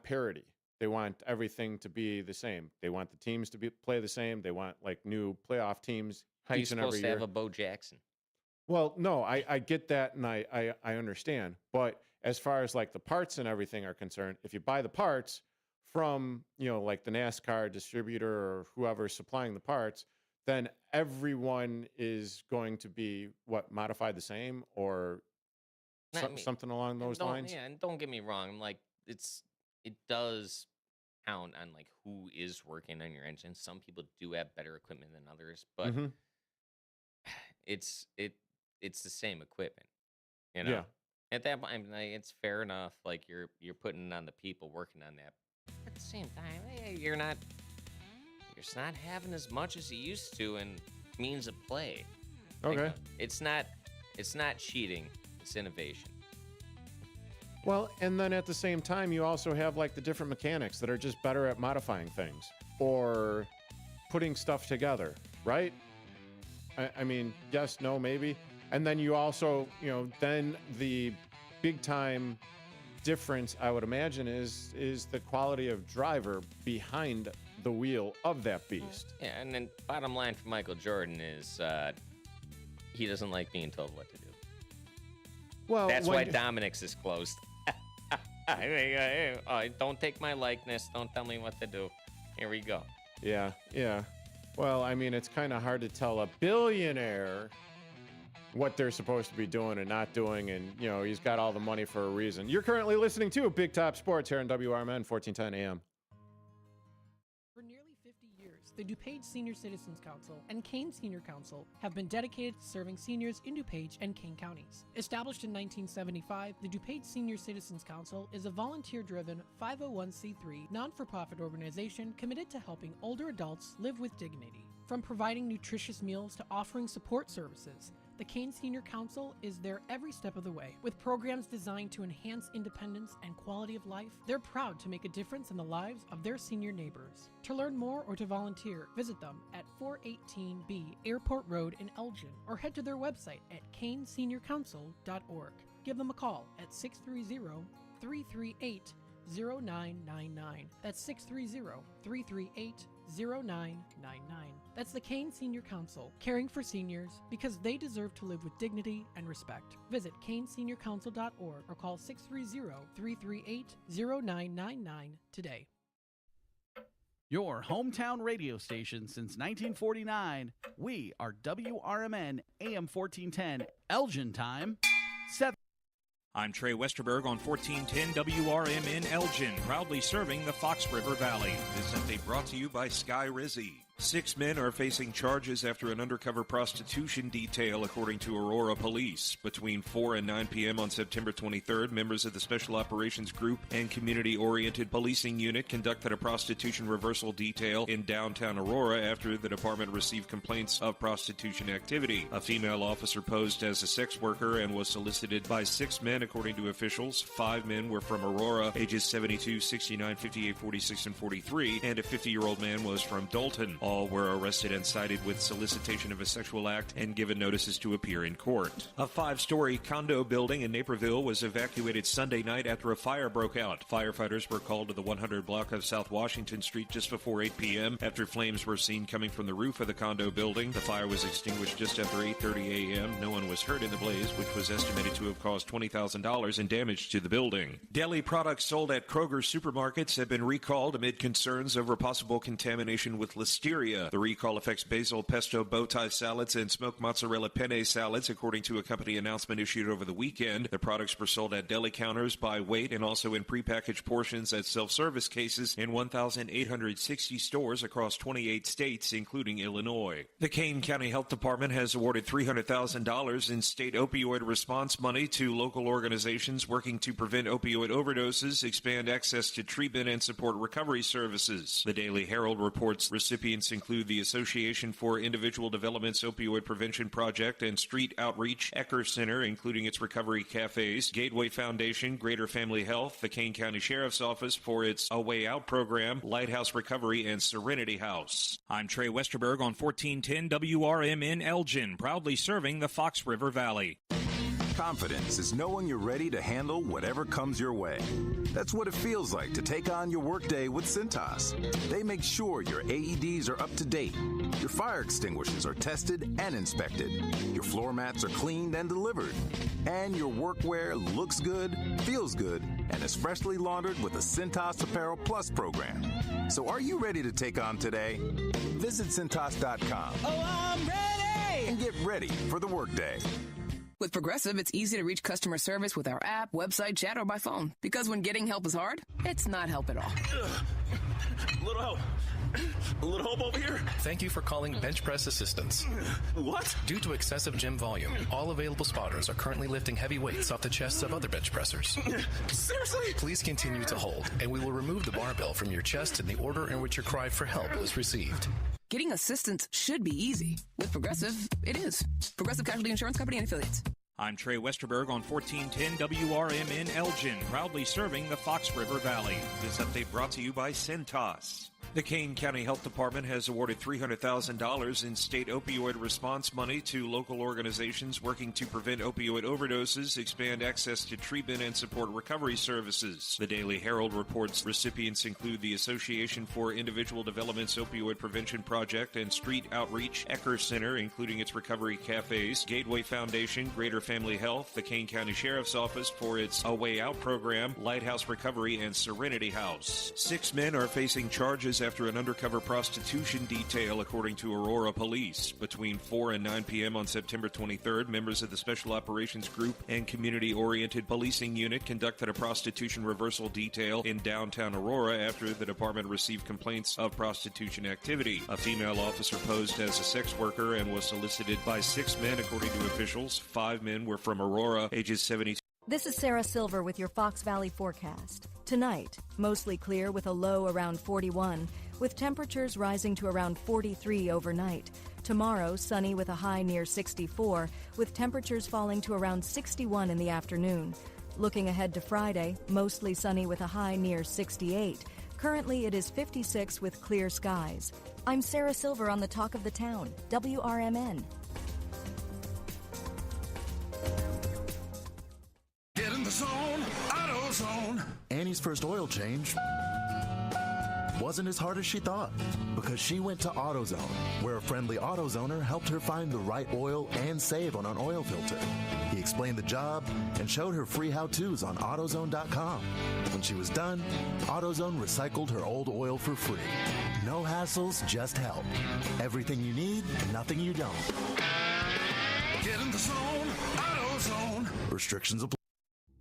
parity. They want everything to be the same. They want the teams to play the same. They want like new playoff teams. How are you supposed to have a Bo Jackson? Well, no, I get that, and I understand. But as far as like the parts and everything are concerned, if you buy the parts from, like the NASCAR distributor or whoever's supplying the parts, then everyone is going to be modified the same or something along those lines. Yeah, and don't get me wrong, like it does count on like who is working on your engine. Some people do have better equipment than others, but it's the same equipment, Yeah. At that point, I mean, like, it's fair enough. Like you're putting it on the people working on that. At the same time, you're just not having as much as you used to in means of play. Okay. Like, it's not cheating. It's innovation. Well, and then at the same time, you also have like the different mechanics that are just better at modifying things or putting stuff together, right? I mean, yes, no, maybe. And then you also, then the big time difference, I would imagine, is the quality of driver behind the wheel of that beast. Yeah, and then bottom line for Michael Jordan is he doesn't like being told what to do. Well, that's why Dominic's is closed. Don't take my likeness. Don't tell me what to do. Here we go. Yeah. Well, I mean, it's kind of hard to tell a billionaire what they're supposed to be doing and not doing, and, he's got all the money for a reason. You're currently listening to Big Top Sports here on WRMN 1410 AM. For nearly 50 years, the DuPage Senior Citizens Council and Kane Senior Council have been dedicated to serving seniors in DuPage and Kane counties. Established in 1975, the DuPage Senior Citizens Council is a volunteer-driven 501c3 non-for-profit organization committed to helping older adults live with dignity. From providing nutritious meals to offering support services, the Kane Senior Council is there every step of the way. With programs designed to enhance independence and quality of life, they're proud to make a difference in the lives of their senior neighbors. To learn more or to volunteer, visit them at 418B Airport Road in Elgin or head to their website at caneseniorcouncil.org. Give them a call at 630-338-0999. That's 630-338-0999. That's the Kane Senior Council, caring for seniors because they deserve to live with dignity and respect. Visit caneseniorcouncil.org or call 630-338-0999 today. Your hometown radio station since 1949. We are WRMN AM 1410, Elgin time, 7. I'm Trey Westerberg on 1410 WRMN Elgin, proudly serving the Fox River Valley. This update brought to you by Sky Rizzi. 6 men are facing charges after an undercover prostitution detail, according to Aurora Police. Between 4 and 9 p.m. on September 23rd, members of the Special Operations Group and Community-Oriented Policing Unit conducted a prostitution reversal detail in downtown Aurora after the department received complaints of prostitution activity. A female officer posed as a sex worker and was solicited by 6 men, according to officials. 5 men were from Aurora, ages 72, 69, 58, 46, and 43, and a 50-year-old man was from Dalton. All were arrested and cited with solicitation of a sexual act and given notices to appear in court. A 5-story condo building in Naperville was evacuated Sunday night after a fire broke out. Firefighters were called to the 100 block of South Washington Street just before 8 p.m. after flames were seen coming from the roof of the condo building. The fire was extinguished just after 8:30 a.m. No one was hurt in the blaze, which was estimated to have caused $20,000 in damage to the building. Deli products sold at Kroger supermarkets have been recalled amid concerns over possible contamination with listeria. The recall affects basil pesto bow tie salads and smoked mozzarella penne salads, according to a company announcement issued over the weekend. The products were sold at deli counters by weight and also in prepackaged portions at self-service cases in 1,860 stores across 28 states, including Illinois. The Kane County Health Department has awarded $300,000 in state opioid response money to local organizations working to prevent opioid overdoses, expand access to treatment, and support recovery services. The Daily Herald reports recipients include the Association for Individual Development's Opioid Prevention Project and Street Outreach Ecker Center, including its recovery cafes, Gateway Foundation, Greater Family Health, the Kane County Sheriff's Office for its A Way Out program, Lighthouse Recovery, and Serenity House. I'm Trey Westerberg on 1410 WRMN Elgin, proudly serving the Fox River Valley. Confidence is knowing you're ready to handle whatever comes your way. That's what it feels like to take on your workday with Cintas. They make sure your AEDs are up to date, your fire extinguishers are tested and inspected, your floor mats are cleaned and delivered, and your workwear looks good, feels good, and is freshly laundered with the Cintas Apparel Plus program. So are you ready to take on today? Visit Cintas.com. Oh, I'm ready! And get ready for the workday. With Progressive, it's easy to reach customer service with our app, website, chat, or by phone. Because when getting help is hard, it's not help at all. Little help. A little hope over here. Thank you for calling Bench Press Assistance. What? Due to excessive gym volume, all available spotters are currently lifting heavy weights off the chests of other bench pressers. Seriously? Please continue to hold, and we will remove the barbell from your chest in the order in which your cry for help was received. Getting assistance should be easy. With Progressive, it is. Progressive Casualty Insurance Company and Affiliates. I'm Trey Westerberg on 1410 WRMN Elgin, proudly serving the Fox River Valley. This update brought to you by Centos. The Kane County Health Department has awarded $300,000 in state opioid response money to local organizations working to prevent opioid overdoses, expand access to treatment, and support recovery services. The Daily Herald reports recipients include the Association for Individual Development's Opioid Prevention Project and Street Outreach, Ecker Center, including its recovery cafes, Gateway Foundation, Greater Family Health, the Kane County Sheriff's Office for its A Way Out program, Lighthouse Recovery, and Serenity House. 6 men are facing charges after an undercover prostitution detail, according to Aurora Police. Between 4 and 9 p.m. on September 23rd, members of the Special Operations Group and Community-Oriented Policing Unit conducted a prostitution reversal detail in downtown Aurora after the department received complaints of prostitution activity. A female officer posed as a sex worker and was solicited by 6 men, according to officials. 5 men were from Aurora, ages 72. This is Sarah Silver with your Fox Valley forecast. Tonight, mostly clear with a low around 41, with temperatures rising to around 43 overnight. Tomorrow, sunny with a high near 64, with temperatures falling to around 61 in the afternoon. Looking ahead to Friday, mostly sunny with a high near 68. Currently, it is 56 with clear skies. I'm Sarah Silver on the Talk of the Town, WRMN. Get in the zone, AutoZone. Annie's first oil change wasn't as hard as she thought because she went to AutoZone, where a friendly AutoZoner helped her find the right oil and save on an oil filter. He explained the job and showed her free how-tos on AutoZone.com. When she was done, AutoZone recycled her old oil for free. No hassles, just help. Everything you need, nothing you don't. Get in the zone, AutoZone. Restrictions apply.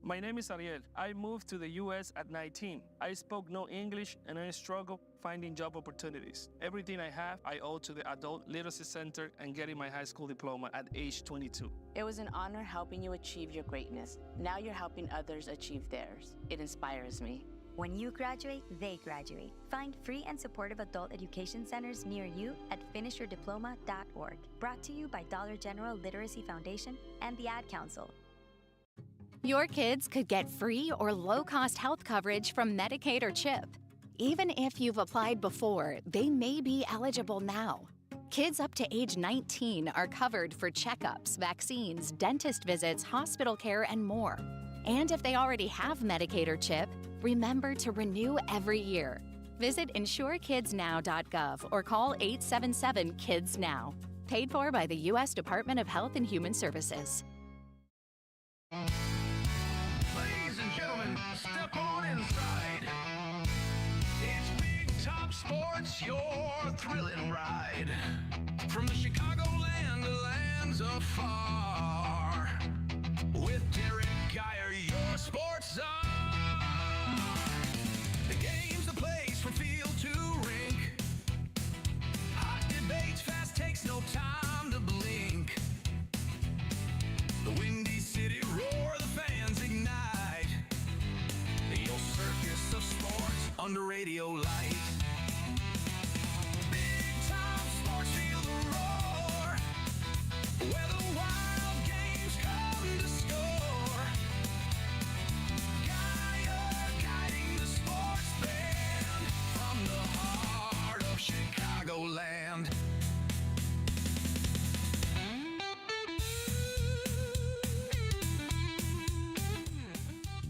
My name is Ariel. I moved to the U.S. at 19. I spoke no English and I struggled finding job opportunities. Everything I have, I owe to the Adult Literacy Center and getting my high school diploma at age 22. It was an honor helping you achieve your greatness. Now you're helping others achieve theirs. It inspires me. When you graduate, they graduate. Find free and supportive adult education centers near you at finishyourdiploma.org. Brought to you by Dollar General Literacy Foundation and the Ad Council. Your kids could get free or low-cost health coverage from Medicaid or CHIP. Even if you've applied before, they may be eligible now. Kids up to age 19 are covered for checkups, vaccines, dentist visits, hospital care, and more. And if they already have Medicaid or CHIP, remember to renew every year. Visit insurekidsnow.gov or call 877-KIDS-NOW. Paid for by the U.S. Department of Health and Human Services. Ladies and gentlemen, step on inside. It's Big Top Sports, your thrilling ride. From the Chicagoland to lands afar. With Derek Geyer, your sports czar. The game's the place from field to rink. Hot debates, fast takes, no time to blink. The Windy City roar, the fans ignite. Your circus of sports under radio light. Big Time Sports, feel the roar. Where the wild games come to score. Geyer guiding the sports band from the heart of Chicagoland.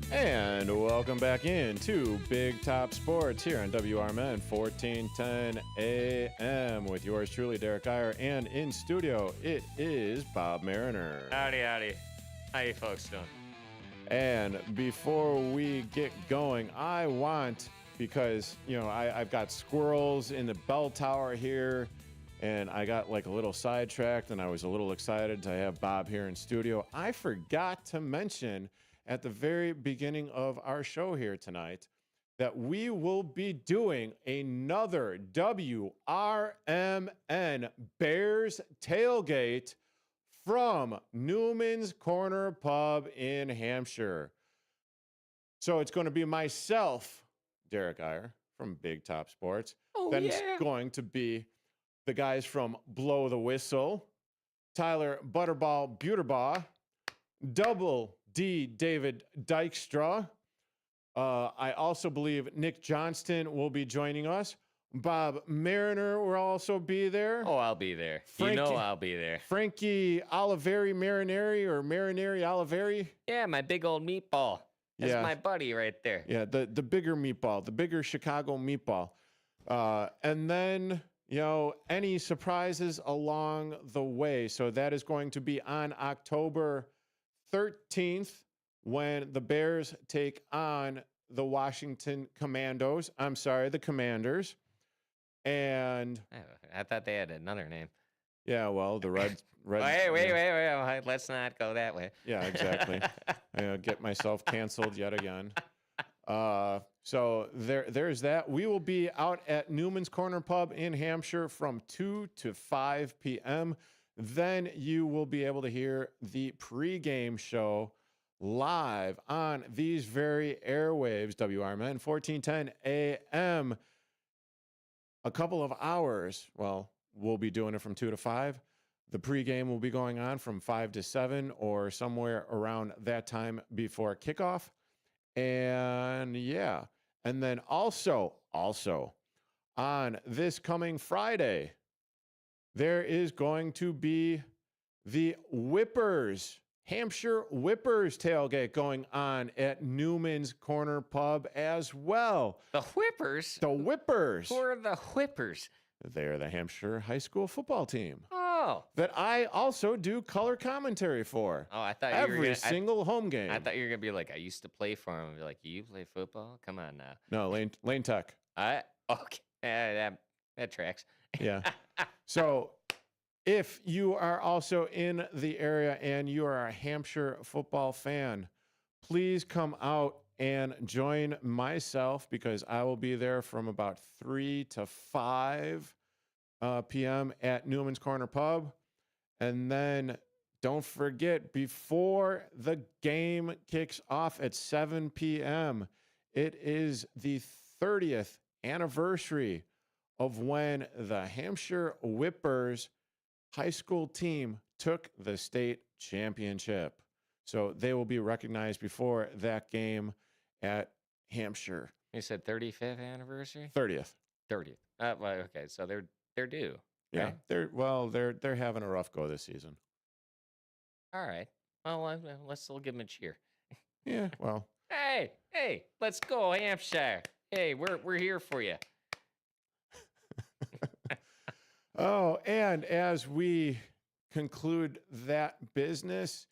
And welcome back into Big Top Sports here on WRMN 1410 AM with yours truly, Derek Geyer, and in studio it is Bob Mariner. Howdy, howdy. How you folks doing? And before we get going, I want, because, you know, I've got squirrels in the bell tower here, and I got like a little sidetracked, and I was a little excited to have Bob here in studio. I forgot to mention at the very beginning of our show here tonight that we will be doing another WRMN Bears tailgate from Newman's Corner Pub in Hampshire. So it's going to be myself, Derek Iyer from Big Top Sports. Then it's going to be the guys from Blow the Whistle, Tyler Butterball Buterbaugh, Double D David Dykstra. I also believe Nick Johnston will be joining us. Bob Mariner will also be there. Oh, I'll be there. I'll be there. Frankie Oliveri Marinari or Marinari Oliveri. Yeah, my big old meatball. That's my buddy right there. Yeah, the bigger meatball, the bigger Chicago meatball. And then, any surprises along the way. So that is going to be on October 13th when the Bears take on the Washington Commandos. I'm sorry, the Commanders. And I thought they had another name. Yeah, well, the Reds. Wait. Let's not go that way. Yeah, exactly. Get myself canceled yet again. So there's that. We will be out at Newman's Corner Pub in Hampshire from 2 to 5 p.m. Then you will be able to hear the pregame show live on these very airwaves, WRMN 1410 AM. A couple of hours. Well, we'll be doing it from 2 to 5. The pregame will be going on from 5 to 7 or somewhere around that time before kickoff. And and then also on this coming Friday, there is going to be the Whippers, Hampshire Whippers tailgate going on at Newman's Corner Pub as well. The Whippers? The Whippers. Who are the Whippers? They're the Hampshire high school football team. Oh. That I also do color commentary for. Oh, I thought every single home game. I thought you were going to be like, I used to play for him. Be like, you play football? Come on now. No, Lane Tech. Okay. That tracks. Yeah. So if you are also in the area and you are a Hampshire football fan, please come out and join myself because I will be there from about 3 to 5 p.m. at Newman's Corner Pub. And then don't forget, before the game kicks off at 7 p.m., it is the 30th anniversary of when the Hampshire Whippers high school team took the state championship. So they will be recognized before that game at Hampshire. You said 35th anniversary? 30th. 30th. Well, okay, so they're due. Yeah, right? they're having a rough go this season. All right. Well, let's still give them a cheer. Yeah, well. Hey, let's go Hampshire. Hey, we're here for you. Oh, and as we conclude that business,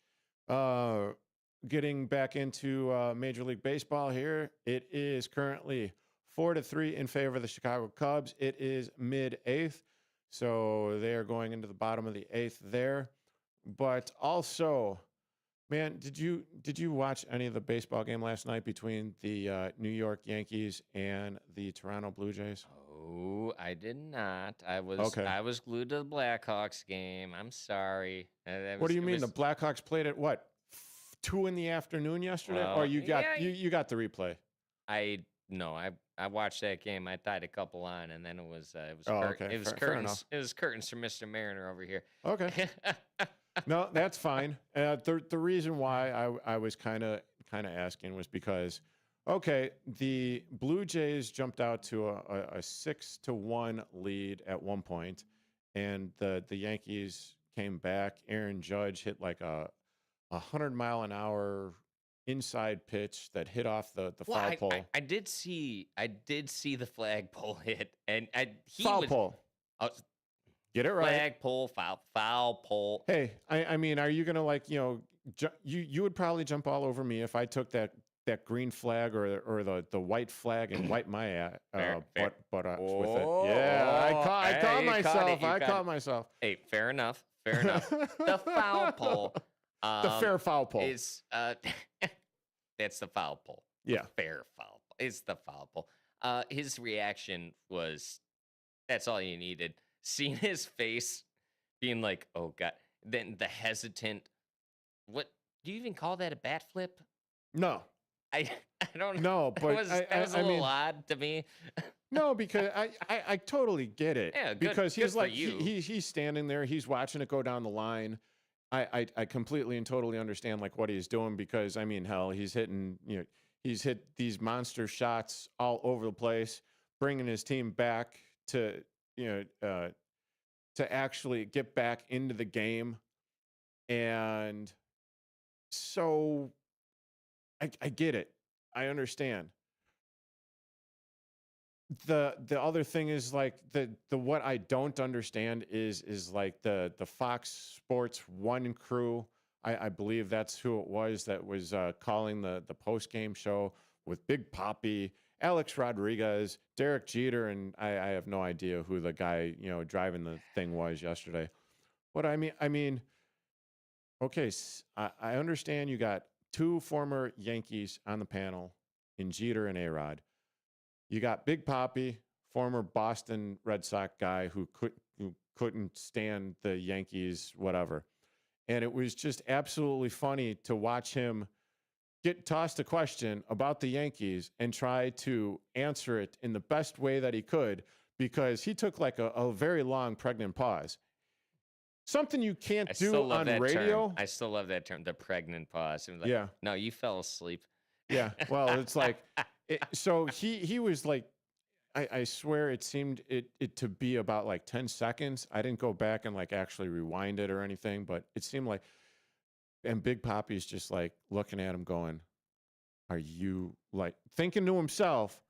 getting back into Major League Baseball here, it is currently 4-3 in favor of the Chicago Cubs. It is mid-8th, so they are going into the bottom of the 8th there. But also, man, did you watch any of the baseball game last night between the New York Yankees and the Toronto Blue Jays? Oh, I did not. I was glued to the Blackhawks game. I'm sorry. What do you mean? The Blackhawks played at what? 2 in the afternoon yesterday? Well, or you got you got the replay? I watched that game. I tied a couple on, and then it was okay. It was Fair curtains. It was curtains for Mr. Mariner over here. Okay. No, that's fine. The reason why I was kind of asking was because, okay, the Blue Jays jumped out to a 6-1 lead at one point, and the Yankees came back. Aaron Judge hit like a 100-mile-an-hour inside pitch that hit off the foul pole. I did see the flagpole hit, and foul pole. Get it right. Flagpole, foul pole. Hey, I mean, are you gonna you would probably jump all over me if I took that green flag or the white flag and wipe my butt with it. Yeah, I caught myself. I caught myself. Hey, fair enough. The foul pole. The fair foul pole is that's the foul pole. Yeah, the fair foul pole. It's the foul pole. His reaction was that's all you needed. Seeing his face being like, oh God. Then the hesitant, what do you even call that, a bat flip? No. I don't know. No, but that was a little odd to me. No, because I totally get it. Yeah, good, because he's good like for you. he's standing there, he's watching it go down the line. I completely and totally understand like what he's doing, because I mean, hell, he's hitting, he's hit these monster shots all over the place, bringing his team back to to actually get back into the game. And so I get it. I understand. The other thing is like the what I don't understand is like the Fox Sports One crew. I believe that's who it was that was calling the post game show with Big Papi, Alex Rodriguez, Derek Jeter, and I have no idea who the guy driving the thing was yesterday. What I mean, okay, I understand you got two former Yankees on the panel in Jeter and A-Rod. You got Big Papi, former Boston Red Sox guy who couldn't stand the Yankees, whatever. And it was just absolutely funny to watch him get tossed a question about the Yankees and try to answer it in the best way that he could, because he took like a very long pregnant pause. Something you can't do on radio. I still love that term, the pregnant pause. Like, yeah. No, you fell asleep. Yeah. Well, it's like, so he was like, I swear it seemed it to be about like 10 seconds. I didn't go back and like actually rewind it or anything, but it seemed like, and Big Papi's just like looking at him going, are you like thinking to himself,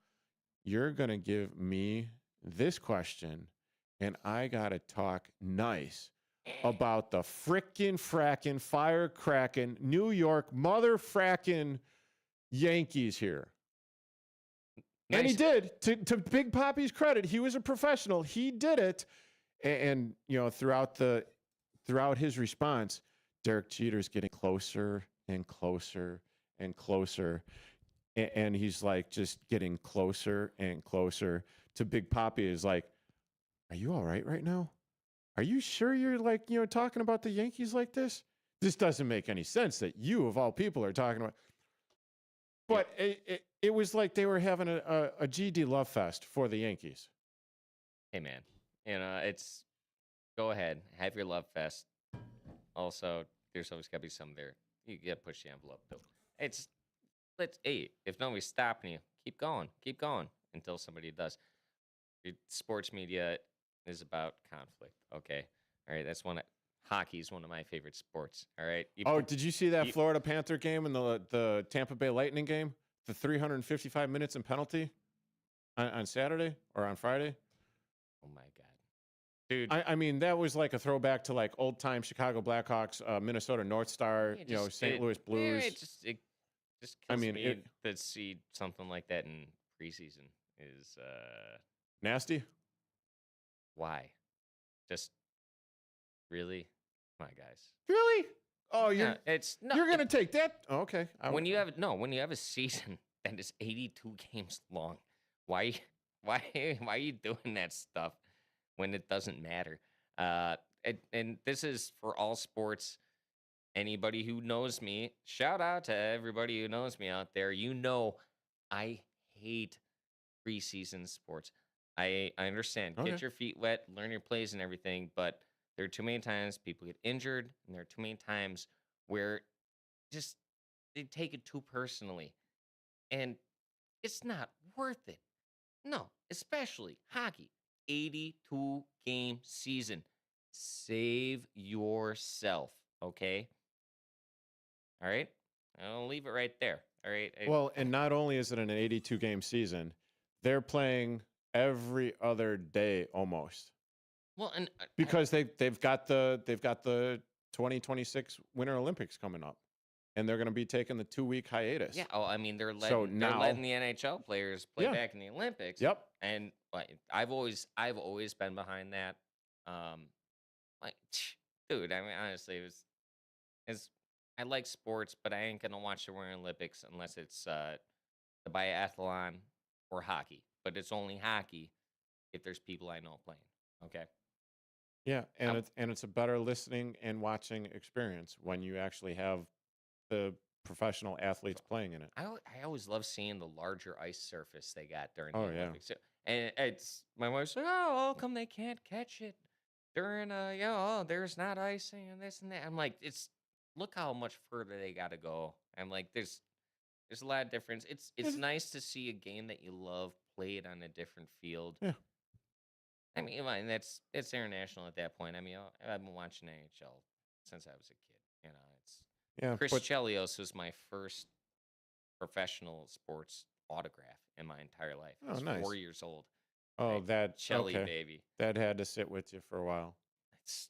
you're going to give me this question and I got to talk nice about the fracking, firecracking, New York motherfracking Yankees here. Nice. And he did. To Big Papi's credit, he was a professional. He did it. And throughout his response, Derek Jeter's getting closer and closer and closer. And he's like just getting closer and closer to Big Papi. Is like, are you all right now? Are you sure you're like, talking about the Yankees like this? This doesn't make any sense that you, of all people, are talking about. But it was like they were having a GD love fest for the Yankees. Hey, man, it's go ahead, have your love fest. Also, there's always got to be some there. You got to push the envelope, though. If nobody's stopping you, keep going until somebody does. Sports media is about conflict. Okay, all right. Hockey is one of my favorite sports. All right. Did you see that Florida Panther game and the Tampa Bay Lightning game? The 355 minutes in penalty on Saturday or on Friday? Oh my God, dude! I mean, that was like a throwback to like old time Chicago Blackhawks, Minnesota North Star, St. Louis Blues. It just kills me to see something like that in preseason is nasty. Why? Just really, my guys. Really? Oh, you're gonna take that? Oh, okay. When you have a season that is 82 games long, why are you doing that stuff when it doesn't matter? And this is for all sports. Anybody who knows me, shout out to everybody who knows me out there. I hate preseason sports. I understand. Okay. Get your feet wet, learn your plays and everything, but there are too many times people get injured, and there are too many times where just they take it too personally. And it's not worth it. No, especially hockey. 82 game season. Save yourself, okay? All right? I'll leave it right there. All right. Well, and not only is it an 82 game season, they're playing every other day almost. Well, and because they've got the 2026 Winter Olympics coming up, and they're going to be taking the 2-week hiatus. Yeah. Oh, I mean, they're letting the NHL players play back in the Olympics. Yep. And I've always been behind that. Dude, I mean, honestly, I like sports, but I ain't gonna watch the Winter Olympics unless it's the biathlon, or hockey. But it's only hockey if there's people I know playing. Okay. Yeah, and it's a better listening and watching experience when you actually have the professional athletes playing in it. I always love seeing the larger ice surface they got during the Oh, yeah. Olympics. And it's my wife's like, oh, how come they can't catch it during there's not icing and this and that. I'm like, look how much further they got to go. I'm like, there's a lot of difference. It's nice to see a game that you love played on a different field. Yeah. I mean, and it's international at that point. I mean, I've been watching NHL since I was a kid. You know, Chris Chelios was my first professional sports autograph in my entire life. I was nice. 4 years old. Oh, Right? that Chelly okay. baby. That had to sit with you for a while,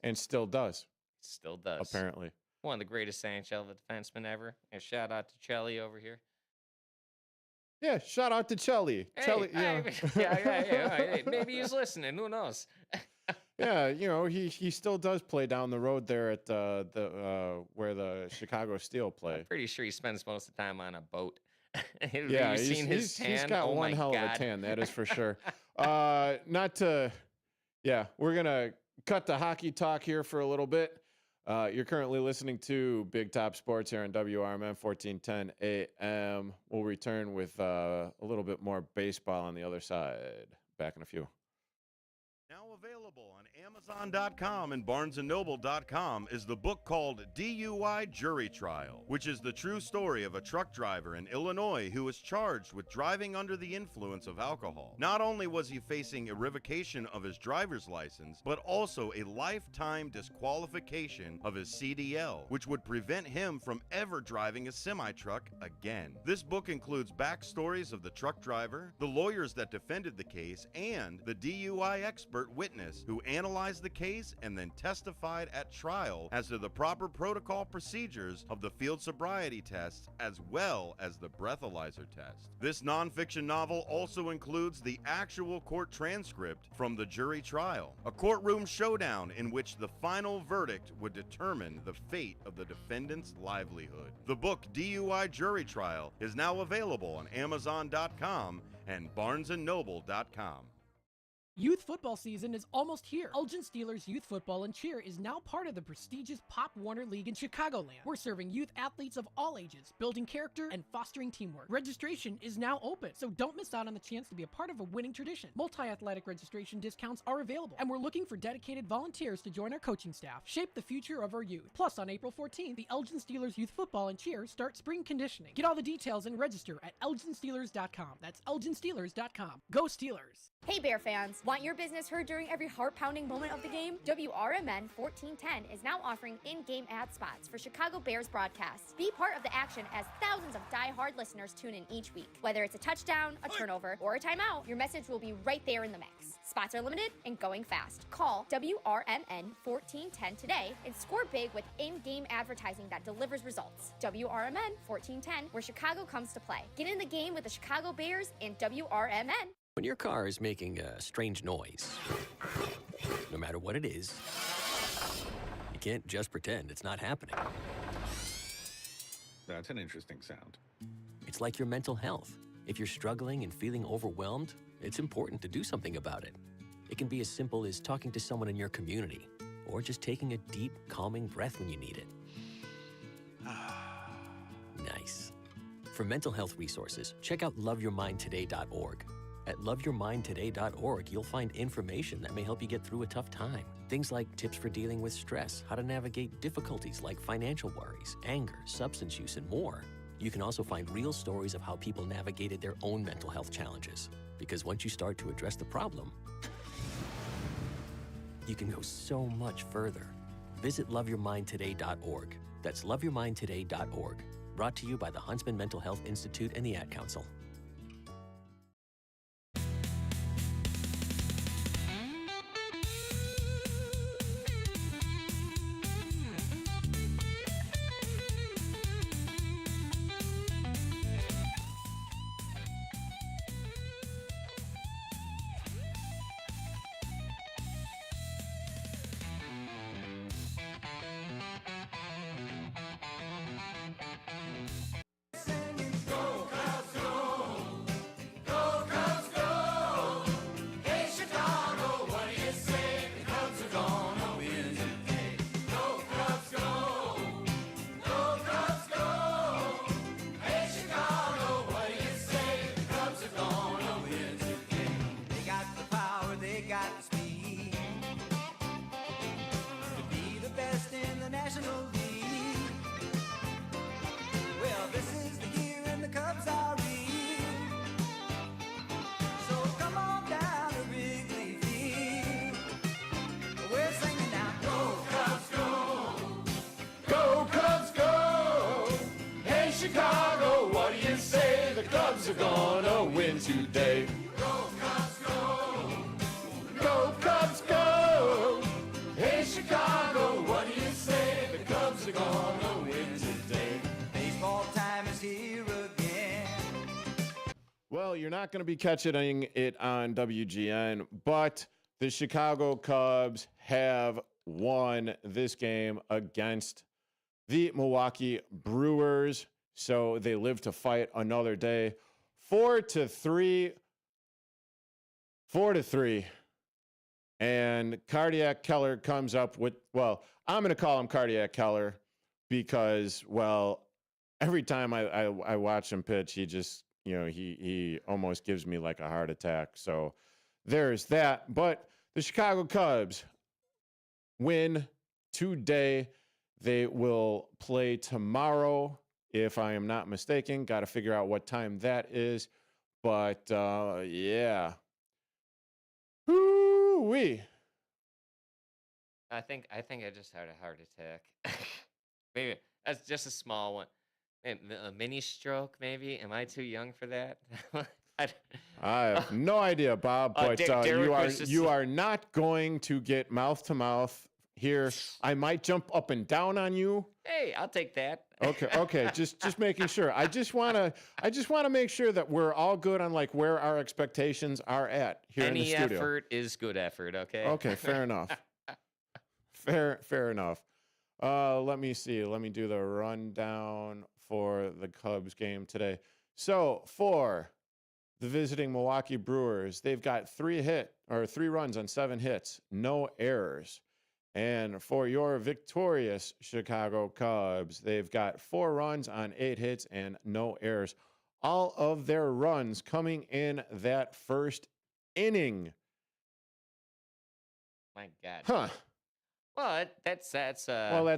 and still does. Still does. Apparently, one of the greatest NHL defensemen ever. And shout out to Chelly over here. Yeah, shout out to Chelly. Hey, Chelly, yeah. Maybe he's listening. Who knows? Yeah, he still does play down the road there at the where the Chicago Steel play. I'm pretty sure he spends most of the time on a boat. Yeah, Have you seen his tan? he's got Oh one my hell God. of a tan, that is for sure. We're gonna cut the hockey talk here for a little bit. You're currently listening to Big Top Sports here on WRMN 1410 AM. We'll return with a little bit more baseball on the other side. Back in a few. Now available on Amazon.com and BarnesandNoble.com is the book called DUI Jury Trial, which is the true story of a truck driver in Illinois who was charged with driving under the influence of alcohol. Not only was he facing a revocation of his driver's license, but also a lifetime disqualification of his CDL, which would prevent him from ever driving a semi-truck again. This book includes backstories of the truck driver, the lawyers that defended the case, and the DUI expert witness who analyzed the case and then testified at trial as to the proper protocol procedures of the field sobriety tests as well as the breathalyzer test. This nonfiction novel also includes the actual court transcript from the jury trial, a courtroom showdown in which the final verdict would determine the fate of the defendant's livelihood. The book DUI Jury Trial is now available on Amazon.com and BarnesandNoble.com. Youth football season is almost here. Elgin Steelers Youth Football and Cheer is now part of the prestigious Pop Warner League in Chicagoland. We're serving youth athletes of all ages, building character and fostering teamwork. Registration is now open, so don't miss out on the chance to be a part of a winning tradition. Multi-athletic registration discounts are available, and we're looking for dedicated volunteers to join our coaching staff. Shape the future of our youth. Plus, on April 14th, the Elgin Steelers Youth Football and Cheer start spring conditioning. Get all the details and register at elginsteelers.com. That's elginsteelers.com. Go Steelers! Hey Bear fans, want your business heard during every heart-pounding moment of the game? WRMN 1410 is now offering in-game ad spots for Chicago Bears broadcasts. Be part of the action as thousands of die-hard listeners tune in each week. Whether it's a touchdown, a turnover, or a timeout, your message will be right there in the mix. Spots are limited and going fast. Call WRMN 1410 today and score big with in-game advertising that delivers results. WRMN 1410, where Chicago comes to play. Get in the game with the Chicago Bears and WRMN. When your car is making a strange noise, no matter what it is, you can't just pretend it's not happening. That's an interesting sound. It's like your mental health. If you're struggling and feeling overwhelmed, it's important to do something about it. It can be as simple as talking to someone in your community, or just taking a deep, calming breath when you need it. Nice. For mental health resources, check out loveyourmindtoday.org. At loveyourmindtoday.org, you'll find information that may help you get through a tough time. Things like tips for dealing with stress, how to navigate difficulties like financial worries, anger, substance use, and more. You can also find real stories of how people navigated their own mental health challenges. Because once you start to address the problem, you can go so much further. Visit loveyourmindtoday.org. That's loveyourmindtoday.org. Brought to you by the Huntsman Mental Health Institute and the Ad Council. gonna win today. Go Cubs, go! Go Cubs, go! Hey Chicago, what do you say? The Cubs are gonna win today. Baseball time is here again. Well, you're not going to be catching it on WGN, but the Chicago Cubs have won this game against the Milwaukee Brewers. So they live to fight another day. 4-3. 4-3. And Cardiac Keller comes up with, well, I'm going to call him Cardiac Keller because, well, every time I watch him pitch, he just, he almost gives me like a heart attack. So there's that. But the Chicago Cubs win today. They will play tomorrow, if I am not mistaken. Got to figure out what time that is. But, yeah. Woo-wee. I think I just had a heart attack. Maybe that's just a small one. A mini stroke, maybe. Am I too young for that? I have no idea, Bob, but you are not going to get mouth to mouth here. I might jump up and down on you. Hey, I'll take that. Okay, just making sure. I just want to make sure that we're all good on like where our expectations are at here in the studio. Any effort is good effort, okay? Okay, fair enough. Fair enough. Let me see. Let me do the rundown for the Cubs game today. So for the visiting Milwaukee Brewers, they've got 3 runs on 7 hits, no errors. And for your victorious Chicago Cubs, they've got 4 runs on 8 hits and no errors. All of their runs coming in that first inning. My God. Huh. Well, that's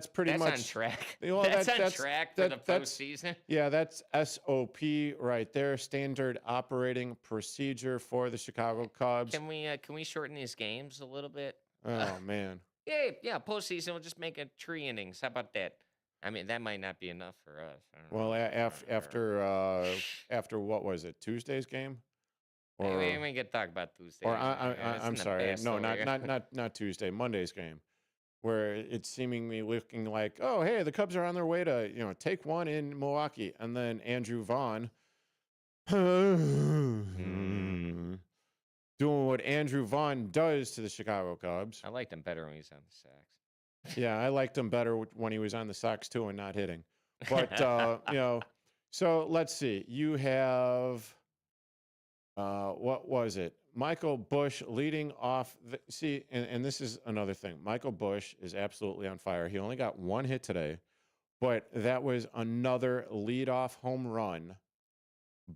pretty much on track. Well, that's on track for the postseason. Yeah, that's SOP right there, standard operating procedure for the Chicago Cubs. Can we shorten these games a little bit? Oh man. Yeah, postseason we'll just make it 3 innings. How about that? I mean, that might not be enough for us. Well, after what was it? Tuesday's game? Or we can talk about Tuesday. Or I'm sorry, no, not Tuesday, Monday's game, where it's seemingly looking like, oh, hey, the Cubs are on their way to, take one in Milwaukee. And then Andrew Vaughn doing what Andrew Vaughn does to the Chicago Cubs. I liked him better when he was on the Sox. Yeah, I liked him better when he was on the Sox, too, and not hitting. But, so let's see. You have, what was it? Michael Busch leading off. And this is another thing. Michael Busch is absolutely on fire. He only got 1 hit today, but that was another leadoff home run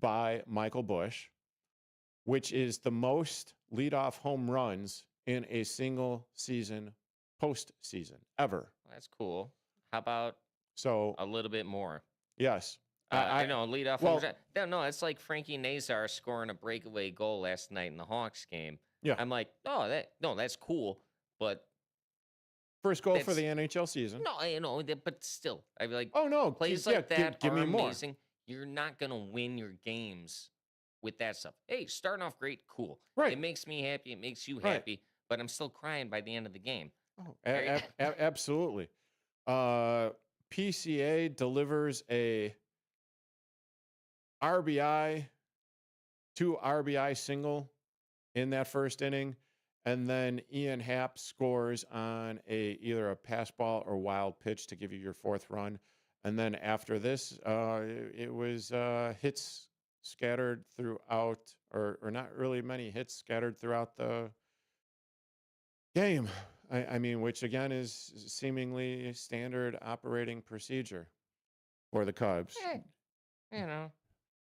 by Michael Busch, which is the most leadoff home runs in a single season postseason ever. That's cool. How about a little bit more? Yes. I know, leadoff. Well, no, it's like Frankie Nazar scoring a breakaway goal last night in the Hawks game. Yeah. I'm like, that's cool, but first goal for the NHL season. No, but still, I'd be like, oh no, plays like that give me amazing. More. You're not gonna win your games with that stuff. Hey, starting off great, cool. Right. It makes me happy. It makes you happy, but I'm still crying by the end of the game. Oh, absolutely. PCA delivers a RBI, 2 RBI single in that first inning, and then Ian Happ scores on either a pass ball or wild pitch to give you your 4th run, and then after this, it was hits scattered throughout, or not really many hits scattered throughout the game. I mean, which again is seemingly standard operating procedure for the Cubs.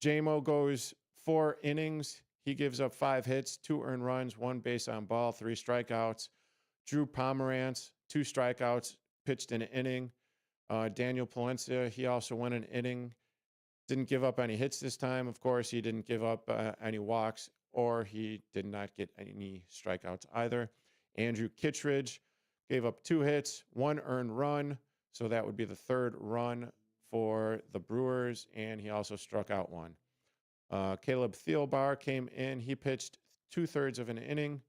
JMO goes 4 innings. He gives up 5 hits, 2 earned runs, 1 base on ball, 3 strikeouts. Drew Pomerantz, 2 strikeouts, pitched an inning. Daniel Palencia, he also went an inning. Didn't give up any hits this time. Of course, he didn't give up any walks, or he did not get any strikeouts either. Andrew Kittredge gave up 2 hits, 1 earned run. So that would be the 3rd run for the Brewers, and he also struck out 1. Caleb Thielbar came in. He pitched 2/3 of an inning,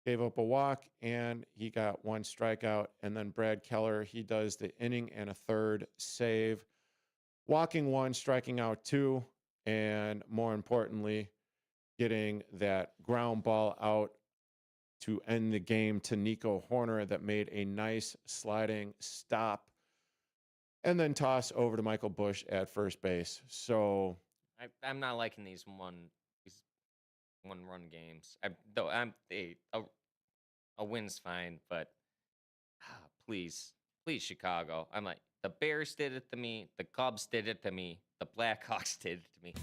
gave up a walk, and he got 1 strikeout. And then Brad Keller, he does the inning and a third save, walking 1, striking out 2, and more importantly, getting that ground ball out to end the game to Nico Horner that made a nice sliding stop and then toss over to Michael Busch at first base. So I'm not liking these one-run games. A win's fine, but please, Chicago. I'm like, the Bears did it to me, the Cubs did it to me, the Blackhawks did it to me.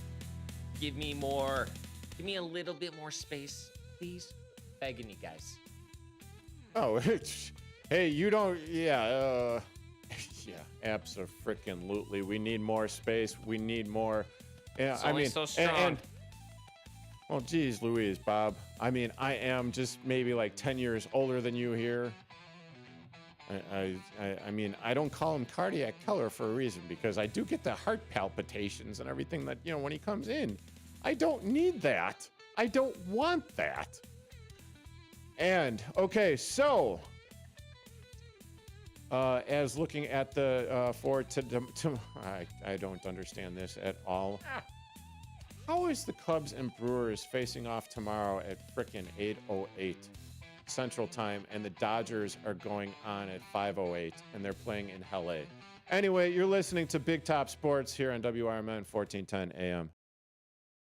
Give me more. Give me a little bit more space, please. Begging you guys. Oh, hey, you don't. Yeah, absolutely. We need more space. We need more. Yeah, It's only so strong. Well, geez, Louise, Bob. I mean, I am just maybe like 10 years older than you here. I mean, I don't call him Cardiac Keller for a reason, because I do get the heart palpitations and everything that, when he comes in. I don't need that. I don't want that. And, okay, so, as looking at the, I don't understand this at all. How is the Cubs and Brewers facing off tomorrow at frickin' 8:08 Central Time, and the Dodgers are going on at 5:08, and they're playing in LA? Anyway, you're listening to Big Top Sports here on WRMN 1410 AM.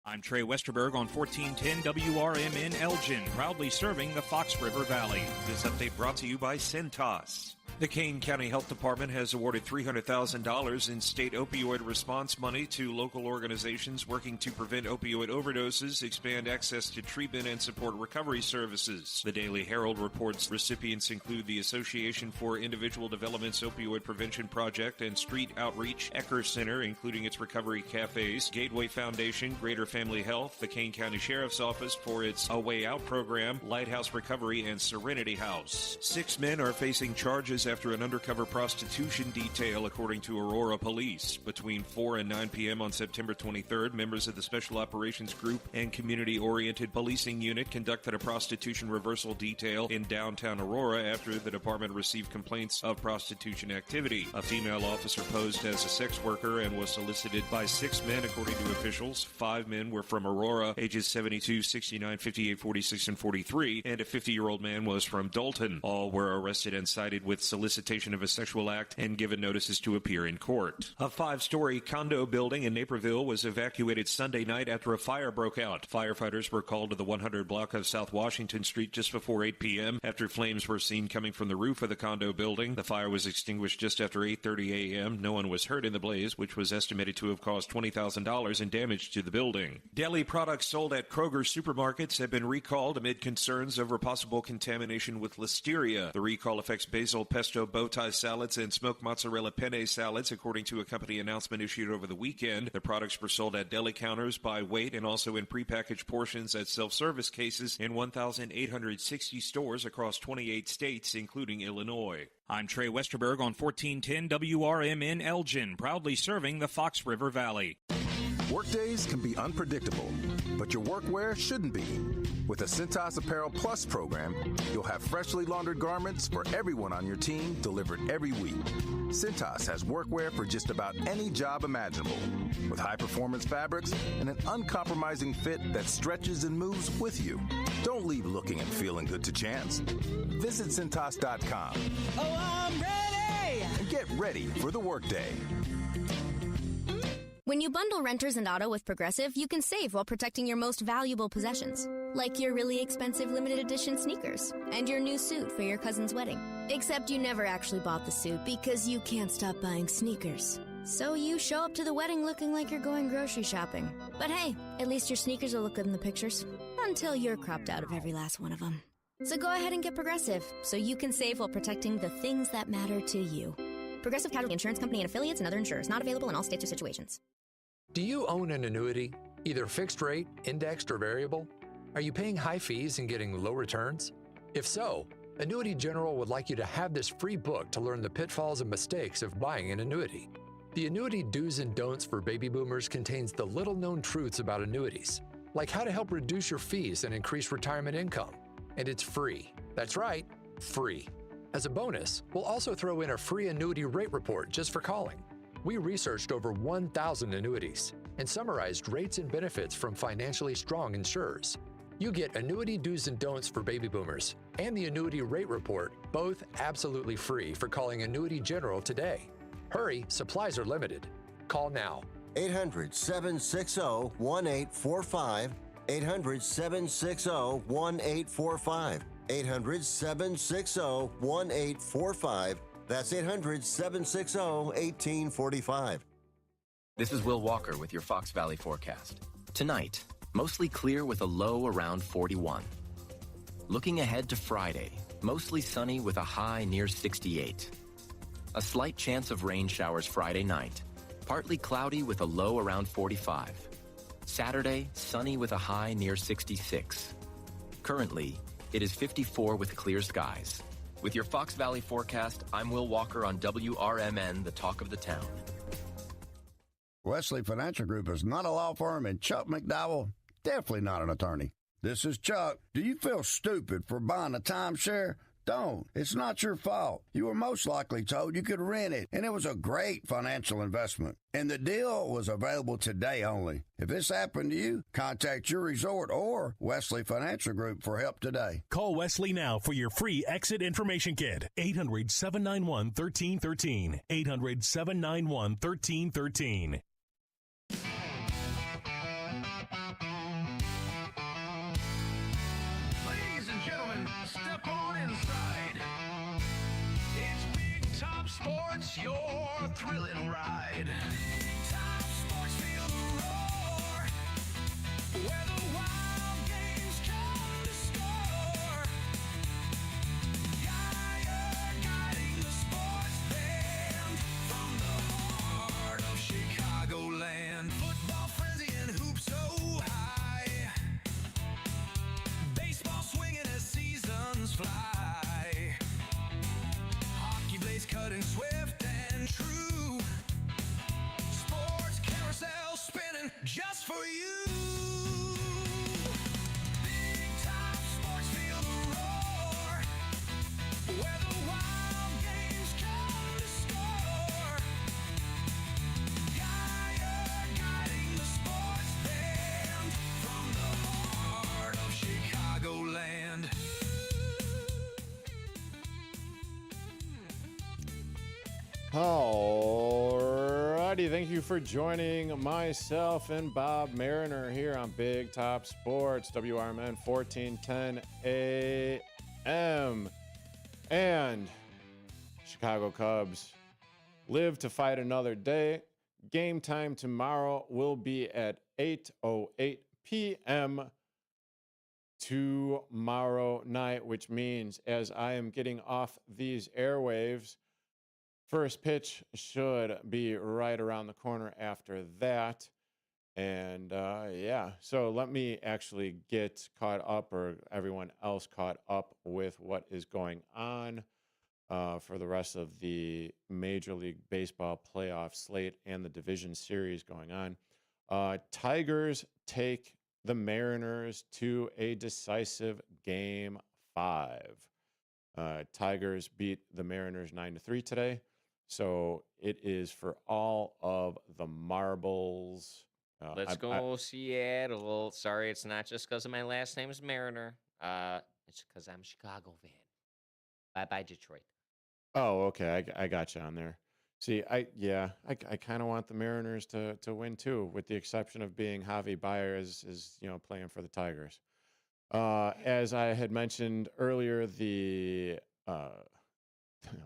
I'm Trey Westerberg on 1410 WRMN Elgin, proudly serving the Fox River Valley. This update brought to you by Centos. The Kane County Health Department has awarded $300,000 in state opioid response money to local organizations working to prevent opioid overdoses, expand access to treatment, and support recovery services. The Daily Herald reports recipients include the Association for Individual Development's Opioid Prevention Project and Street Outreach, Ecker Center, including its recovery cafes, Gateway Foundation, Greater Family Health, the Kane County Sheriff's Office for its A Way Out program, Lighthouse Recovery, and Serenity House. 6 men are facing charges after an undercover prostitution detail, according to Aurora Police. Between 4 and 9 p.m. on September 23rd, members of the Special Operations Group and Community-Oriented Policing Unit conducted a prostitution reversal detail in downtown Aurora after the department received complaints of prostitution activity. A female officer posed as a sex worker and was solicited by 6 men, according to officials. 5 men were from Aurora, ages 72, 69, 58, 46, and 43, and a 50-year-old man was from Dalton. All were arrested and cited with solicitation of a sexual act and given notices to appear in court. A 5-story condo building in Naperville was evacuated Sunday night after a fire broke out. Firefighters were called to the 100 block of South Washington Street just before 8 p.m. after flames were seen coming from the roof of the condo building. The fire was extinguished just after 8:30 a.m. No one was hurt in the blaze, which was estimated to have caused $20,000 in damage to the building. Deli products sold at Kroger supermarkets have been recalled amid concerns over possible contamination with listeria. The recall affects basil pesto bow tie salads and smoked mozzarella penne salads, according to a company announcement issued over the weekend. The products were sold at deli counters by weight and also in prepackaged portions at self-service cases in 1,860 stores across 28 states, including Illinois. I'm Trey Westerberg on 1410 WRMN Elgin, proudly serving the Fox River Valley. Workdays can be unpredictable, but your workwear shouldn't be. With the Centos Apparel Plus program, you'll have freshly laundered garments for everyone on your team delivered every week. Centos has workwear for just about any job imaginable, with high-performance fabrics and an uncompromising fit that stretches and moves with you. Don't leave looking and feeling good to chance. Visit Centos.com. Oh, I'm ready! And get ready for the workday. When you bundle renters and auto with Progressive, you can save while protecting your most valuable possessions, like your really expensive limited edition sneakers and your new suit for your cousin's wedding. Except you never actually bought the suit because you can't stop buying sneakers. So you show up to the wedding looking like you're going grocery shopping. But hey, at least your sneakers will look good in the pictures, until you're cropped out of every last one of them. So go ahead and get Progressive, so you can save while protecting the things that matter to you. Progressive Casualty Insurance Company and affiliates and other insurers. Not available in all states or situations. Do you own an annuity, either fixed rate, indexed, or variable? Are you paying high fees and getting low returns? If so, Annuity General would like you to have this free book to learn the pitfalls and mistakes of buying an annuity. The annuity do's and don'ts for baby boomers contains the little-known truths about annuities, like how to help reduce your fees and increase retirement income. And it's free. That's right, free. As a bonus, we'll also throw in a free annuity rate report just for calling. We researched over 1,000 annuities and summarized rates and benefits from financially strong insurers. You get annuity do's and don'ts for baby boomers and the annuity rate report, both absolutely free for calling Annuity General today. Hurry, supplies are limited. Call now. 800-760-1845. 800-760-1845. 800-760-1845. That's 800-760-1845. This is Will Walker with your Fox Valley forecast. Tonight, mostly clear with a low around 41. Looking ahead to Friday, mostly sunny with a high near 68. A slight chance of rain showers Friday night. Partly cloudy with a low around 45. Saturday, sunny with a high near 66. Currently, it is 54 with clear skies. With your Fox Valley forecast, I'm Will Walker on WRMN, the talk of the town. Wesley Financial Group is not a law firm, and Chuck McDowell, definitely not an attorney. This is Chuck. Do you feel stupid for buying a timeshare? Don't. It's not your fault. You were most likely told you could rent it, and it was a great financial investment. And the deal was available today only. If this happened to you, contact your resort or Wesley Financial Group for help today. Call Wesley now for your free exit information kit. 800-791-1313. 800-791-1313. Ladies and gentlemen, step on inside. It's Big Top Sports, your thrilling ride. Big Top Sports, feel the roar. Where the wild games come to score. Guiding the sports band from the heart of Chicagoland. Football frenzy and hoops so high. Baseball swinging as seasons fly. Hockey blades cutting swift and true. Sports carousel spinning just for you. Big Top Sports, feel the roar. Where the wild games come to score. Guiding the sports band from the heart of Chicagoland. Alrighty, thank you for joining myself and Bob Mariner here on Big Top Sports, WRMN 1410 AM. And Chicago Cubs live to fight another day. Game time tomorrow will be at 8:08 p.m. tomorrow night, which means as I am getting off these airwaves, first pitch should be right around the corner after that. And yeah, so let me actually get caught up, or everyone else caught up with what is going on for the rest of the Major League Baseball playoff slate and the division series going on. Tigers take the Mariners to a decisive Game 5. Tigers beat the Mariners 9-3 today. So it is for all of the marbles. Let's go Seattle. Sorry, it's not just because of my last name is Mariner. It's because I'm a Chicago fan. Bye-bye, Detroit. Oh, okay. I got you on there. See, I kind of want the Mariners to win too, with the exception of being Javi Baez is playing for the Tigers. As I had mentioned earlier, the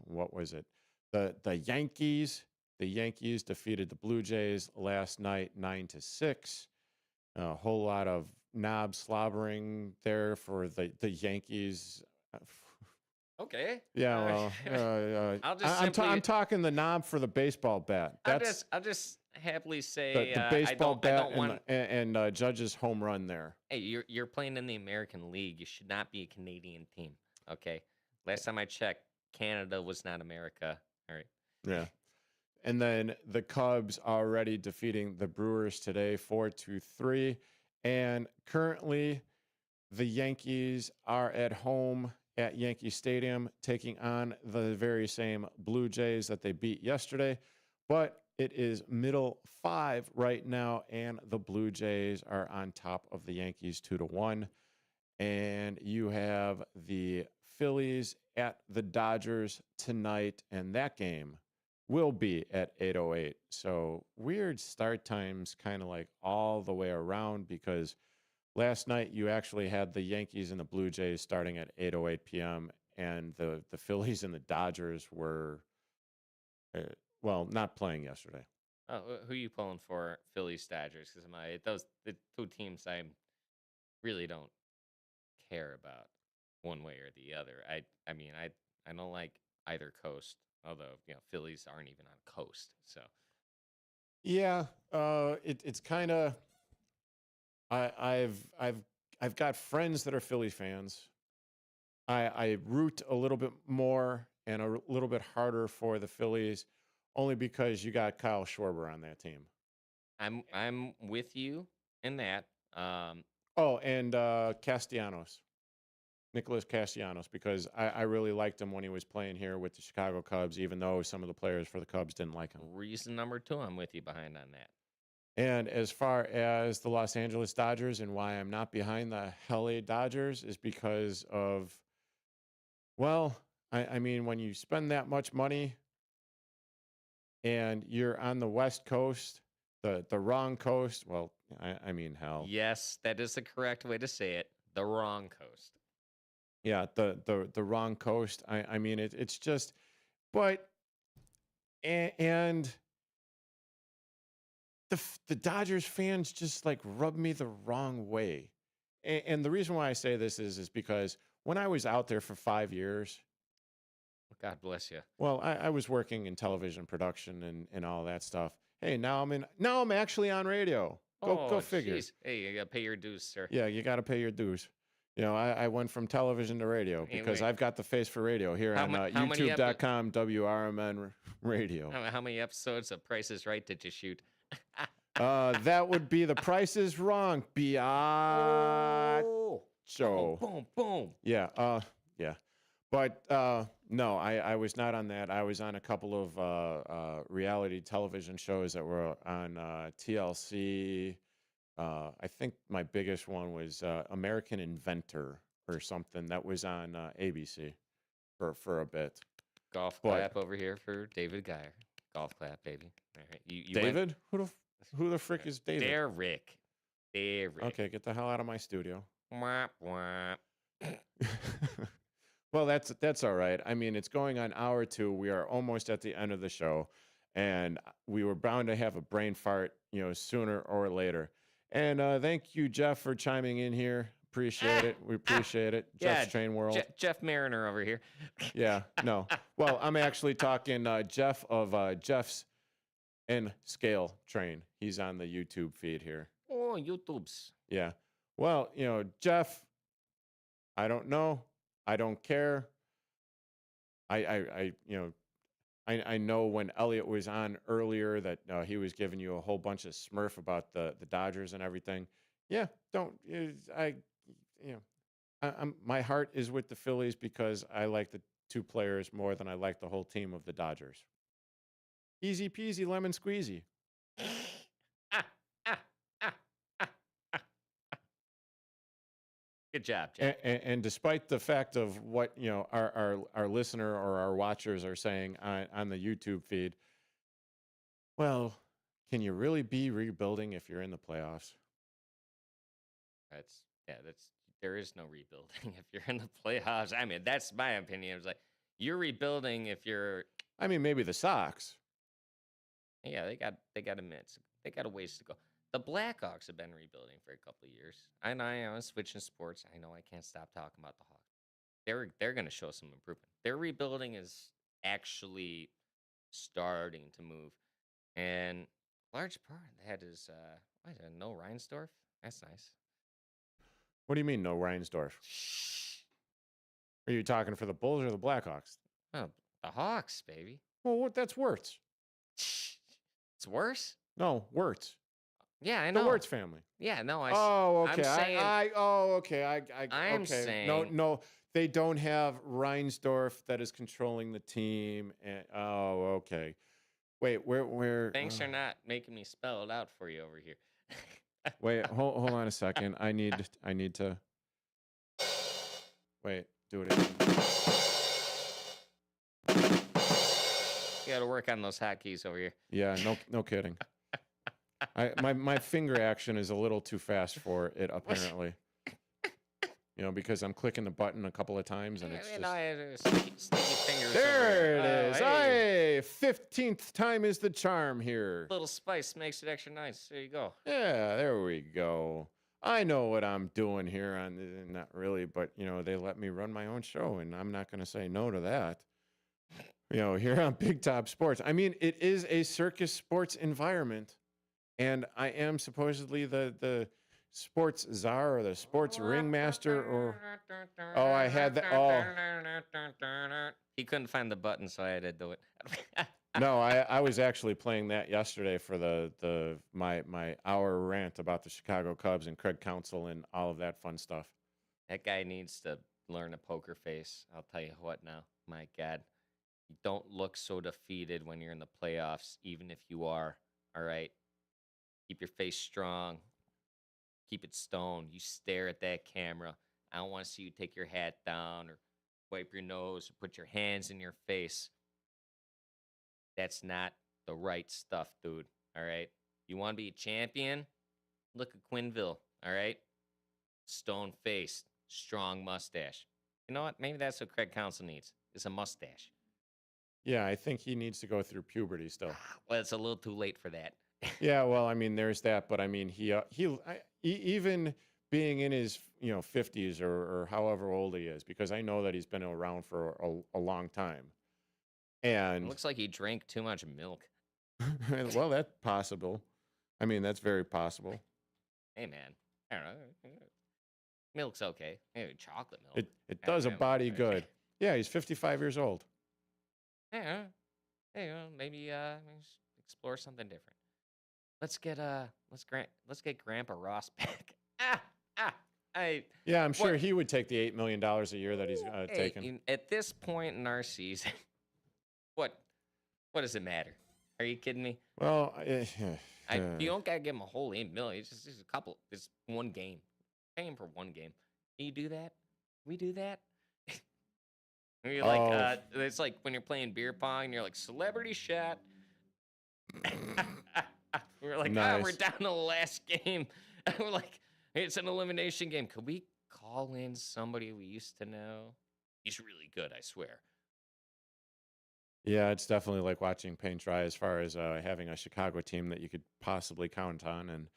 what was it? The Yankees defeated the Blue Jays last night 9-6. A whole lot of knob slobbering there for the Yankees. Okay. Yeah, well, I'm talking the knob for the baseball bat. I'll just happily say the baseball bat I don't want... and Judge's home run there. Hey, you're playing in the American League. You should not be a Canadian team. Okay. Last time I checked, Canada was not America. All right. Yeah. And then the Cubs already defeating the Brewers today 4-3. And currently, the Yankees are at home at Yankee Stadium taking on the very same Blue Jays that they beat yesterday. But it is middle 5 right now, and the Blue Jays are on top of the Yankees 2-1. And you have the Phillies at the Dodgers tonight, and that game will be at 8:08. So weird start times kind of like all the way around, because last night you actually had the Yankees and the Blue Jays starting at 8:08 p.m. and the Phillies and the Dodgers were, not playing yesterday. Oh, who are you pulling for, Phillies, Dodgers? Because the two teams I really don't care about one way or the other. I mean, I don't like either coast, although Phillies aren't even on a coast. So Yeah, it's kind of I've got friends that are Philly fans. I root a little bit more and a little bit harder for the Phillies, only because you got Kyle Schwarber on that team. I'm with you in that. And Castellanos, Nicholas Castellanos, because I really liked him when he was playing here with the Chicago Cubs, even though some of the players for the Cubs didn't like him. Reason number 2, I'm with you behind on that. And as far as the Los Angeles Dodgers and why I'm not behind the LA Dodgers is because of, I mean, when you spend that much money and you're on the West Coast, the wrong coast, I mean, hell. Yes, that is the correct way to say it. The wrong coast. Yeah, the wrong coast. I mean, it's just, and the Dodgers fans just like rub me the wrong way. And the reason why I say this is because when I was out there for 5 years, God bless you. Well, I was working in television production and all that stuff. Hey, now I'm actually on radio. Go figure. Geez. Hey, you gotta pay your dues, sir. Yeah, you got to pay your dues. I went from television to radio because I've got the face for radio here on YouTube.com WRMN radio. How many episodes of Price is Right did you shoot? That would be The Price is Wrong. Show. Boom, boom. Yeah. Yeah. But no, I was not on that. I was on a couple of reality television shows that were on TLC. I think my biggest one was American Inventor or something that was on ABC for a bit. Golf clap over here for David Geyer. Golf clap, baby. All right. You David? Who the frick is David? Derek. Okay, get the hell out of my studio. Wah, wah. Well, that's all right. I mean, it's going on hour 2. We are almost at the end of the show, and we were bound to have a brain fart, sooner or later. And thank you, Jeff, for chiming in here. Appreciate it. We appreciate it. Jeff's Train World. Jeff Mariner over here. Yeah, no. Well, I'm actually talking Jeff of Jeff's and Scale Train. He's on the YouTube feed here. Oh, YouTubes. Yeah. Well, Jeff, I don't know. I don't care. I know when Elliot was on earlier that he was giving you a whole bunch of smurf about the Dodgers and everything. Yeah, my heart is with the Phillies because I like the 2 players more than I like the whole team of the Dodgers. Easy peasy lemon squeezy. Good job, Jeff. And despite the fact of what our listener or our watchers are saying on the YouTube feed, well, can you really be rebuilding if you're in the playoffs? There is no rebuilding if you're in the playoffs. I mean, that's my opinion. It's like you're rebuilding if you're. I mean, maybe the Sox. Yeah, they got a minute. They got a ways to go. The Blackhawks have been rebuilding for a couple of years. I know I'm switching sports. I know I can't stop talking about the Hawks. They're going to show some improvement. Their rebuilding is actually starting to move, and large part of that is no Reinsdorf. That's nice. What do you mean no Reinsdorf? Are you talking for the Bulls or the Blackhawks? Oh, the Hawks, baby. Well, that's Wirtz. It's worse. No, Wirtz. Yeah, I The know. Wirtz family. Yeah, no, Oh, okay. I'm saying, I'm okay. saying, No, they don't have Reinsdorf that is controlling the team. And okay. Wait, where? thanks for not making me spell it out for you over here. Wait, hold on a second. I need to. Wait, do it again. You got to work on those hotkeys over here. Yeah, no kidding. My finger action is a little too fast for it, apparently. Because I'm clicking the button a couple of times and it's just... Sticky fingers. There over it is. Hey. 15th time is the charm here. Little spice makes it extra nice. There you go. Yeah, there we go. I know what I'm doing here. Not really, but, they let me run my own show, and I'm not going to say no to that. Here on Big Top Sports. I mean, it is a circus sports environment, and I am supposedly the sports czar or the sports ringmaster or... Oh, I had that. Oh. He couldn't find the button, so I had to do it. No, I was actually playing that yesterday for my hour rant about the Chicago Cubs and Craig Counsell and all of that fun stuff. That guy needs to learn a poker face. I'll tell you what now. My God. You don't look so defeated when you're in the playoffs, even if you are. All right? Keep your face strong. Keep it stoned. You stare at that camera. I don't want to see you take your hat down or wipe your nose or put your hands in your face. That's not the right stuff, dude. All right? You want to be a champion? Look at Quinville. All right? Stone-faced, strong mustache. You know what? Maybe that's what Craig Counsell needs, is a mustache. Yeah, I think he needs to go through puberty still. Well, it's a little too late for that. Yeah, well, I mean, there's that, but I mean, he even being in his 50s or however old he is, because I know that he's been around for a long time, and it looks like he drank too much milk. Well, that's possible. I mean, that's very possible. Hey, man, I don't know. Milk's okay. Maybe chocolate milk. It does a body good. Yeah, he's 55 years old. Yeah, hey, maybe explore something different. Let's get Grandpa Ross back. Yeah, I'm sure he would take the $8 million a year that he's taken. At this point in our season, what does it matter? Are you kidding me? Well, you don't gotta give him a whole $8 million. It's just a couple. It's one game. Pay him for one game. Can you do that? Can we do that? You're like, it's like when you're playing beer pong and you're like, celebrity shot. We're like, nice. We're down to the last game. We're like, it's an elimination game. Could we call in somebody we used to know? He's really good, I swear. Yeah, it's definitely like watching paint dry as far as having a Chicago team that you could possibly count on. And,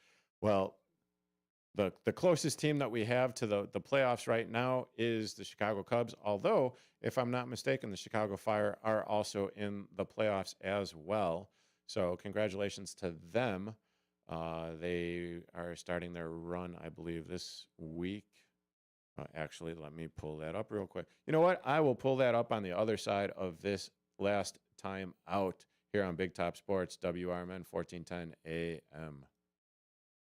well, the closest team that we have to the playoffs right now is the Chicago Cubs, although, if I'm not mistaken, the Chicago Fire are also in the playoffs as well. So congratulations to them. They are starting their run, I believe, this week. Actually, let me pull that up real quick. You know what? I will pull that up on the other side of this last time out here on Big Top Sports, WRMN 1410 AM.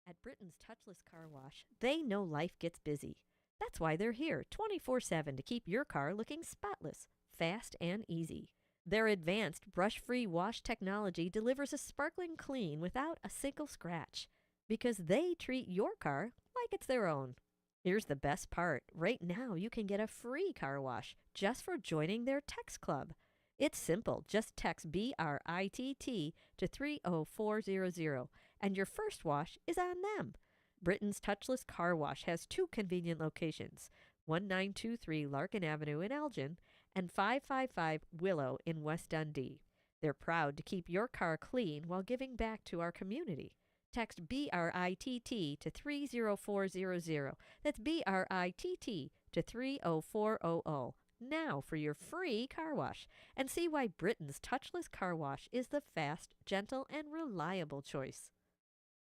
At Britain's Touchless Car Wash, they know life gets busy. That's why they're here 24/7 to keep your car looking spotless, fast, and easy. Their advanced brush-free wash technology delivers a sparkling clean without a single scratch, because they treat your car like it's their own. Here's the best part. Right now, you can get a free car wash just for joining their text club. It's simple. Just text BRITT to 30400, and your first wash is on them. Britain's Touchless Car Wash has two convenient locations, 1923 Larkin Avenue in Elgin and 555 Willow in West Dundee. They're proud to keep your car clean while giving back to our community. Text BRITT to 30400. That's BRITT to 30400. Now for your free car wash, and see why Britain's Touchless Car Wash is the fast, gentle, and reliable choice.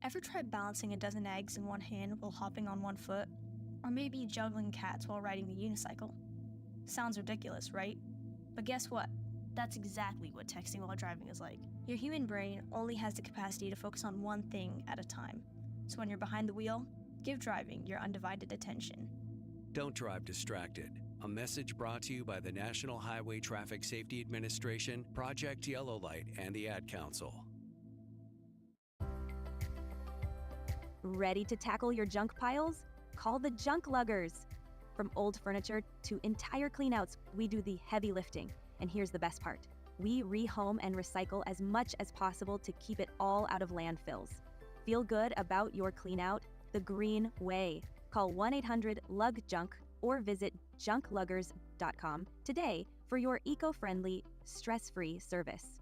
Ever tried balancing a dozen eggs in one hand while hopping on one foot? Or maybe juggling cats while riding the unicycle? Sounds ridiculous, right? But guess what? That's exactly what texting while driving is like. Your human brain only has the capacity to focus on one thing at a time. So when you're behind the wheel, give driving your undivided attention. Don't drive distracted. A message brought to you by the National Highway Traffic Safety Administration, Project Yellow Light, and the Ad Council. Ready to tackle your junk piles? Call the Junk Luggers. From old furniture to entire cleanouts, we do the heavy lifting. And here's the best part. We rehome and recycle as much as possible to keep it all out of landfills. Feel good about your cleanout the green way. Call 1-800-LUG-JUNK or visit junkluggers.com today for your eco-friendly, stress-free service.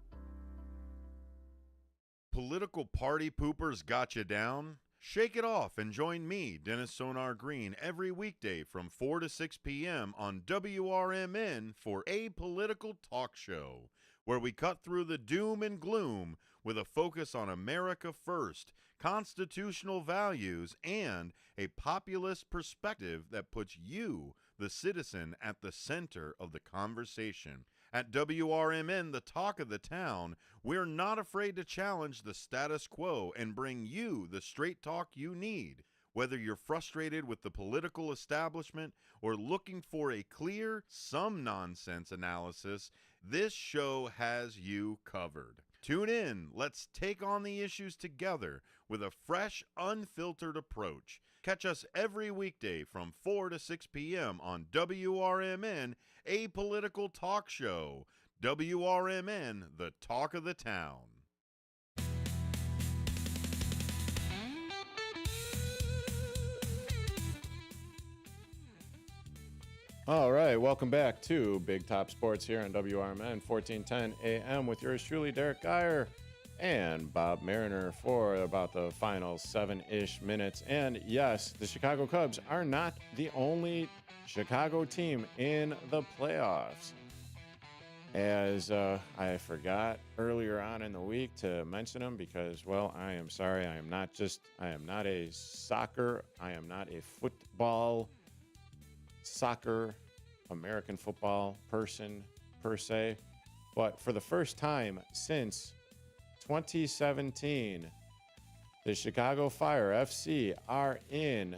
Political party poopers got you down? Shake it off and join me, Dennis Sonar Green, every weekday from 4 to 6 p.m. on WRMN for A Political Talk Show, where we cut through the doom and gloom with a focus on America first, constitutional values, and a populist perspective that puts you, the citizen, at the center of the conversation. At WRMN, the talk of the town, we're not afraid to challenge the status quo and bring you the straight talk you need. Whether you're frustrated with the political establishment or looking for a clear, some nonsense analysis, this show has you covered. Tune in. Let's take on the issues together with a fresh, unfiltered approach. Catch us every weekday from 4 to 6 p.m. on WRMN, A Political Talk Show. WRMN, the talk of the town. All right, welcome back to Big Top Sports here on WRMN 1410 AM with yours truly, Derek Geyer and Bob Mariner for about the final 7-ish minutes. And yes, the Chicago Cubs are not the only Chicago team in the playoffs. As I forgot earlier on in the week to mention them because, well, I am sorry, I am not a soccer, I am not a football, soccer, American football person per se, but for the first time since 2017, the Chicago Fire FC are in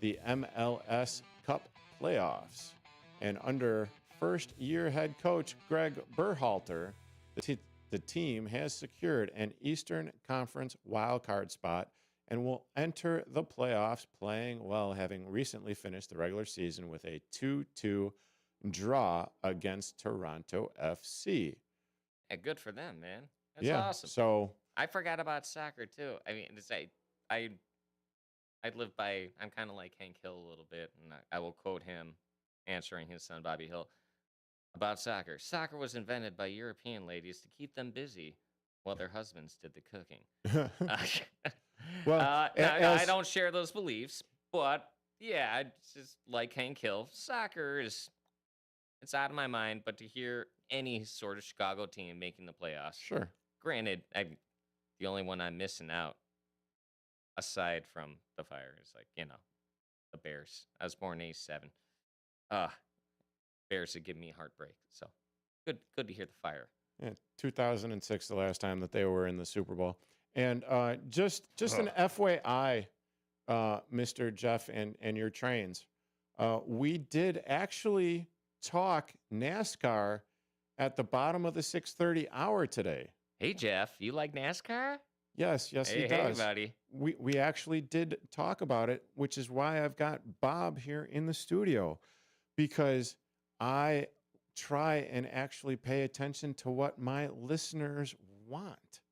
the MLS Cup playoffs, and under first-year head coach Greg Berhalter, the team has secured an Eastern Conference wildcard spot and will enter the playoffs playing well, having recently finished the regular season with a 2-2 draw against Toronto FC. Yeah, good for them, man. That's yeah, awesome. So I forgot about soccer too. I mean, I live by. I'm kind of like Hank Hill a little bit, and I will quote him answering his son Bobby Hill about soccer. Soccer was invented by European ladies to keep them busy while their husbands did the cooking. Well, I don't share those beliefs, but yeah, it's just like Hank Hill. Soccer it's out of my mind, but to hear any sort of Chicago team making the playoffs, sure. Granted, the only one I'm missing out, aside from the Fire, is the Bears. I was born in '87. Bears would give me heartbreak. So good to hear the Fire. Yeah, 2006, the last time that they were in the Super Bowl. And just an FYI, Mr. Jeff and your trains, we did actually talk NASCAR at the bottom of the 6:30 hour today. Hey, Jeff, you like NASCAR? Yes, he does. Hey, buddy. We actually did talk about it, which is why I've got Bob here in the studio, because I try and actually pay attention to what my listeners want.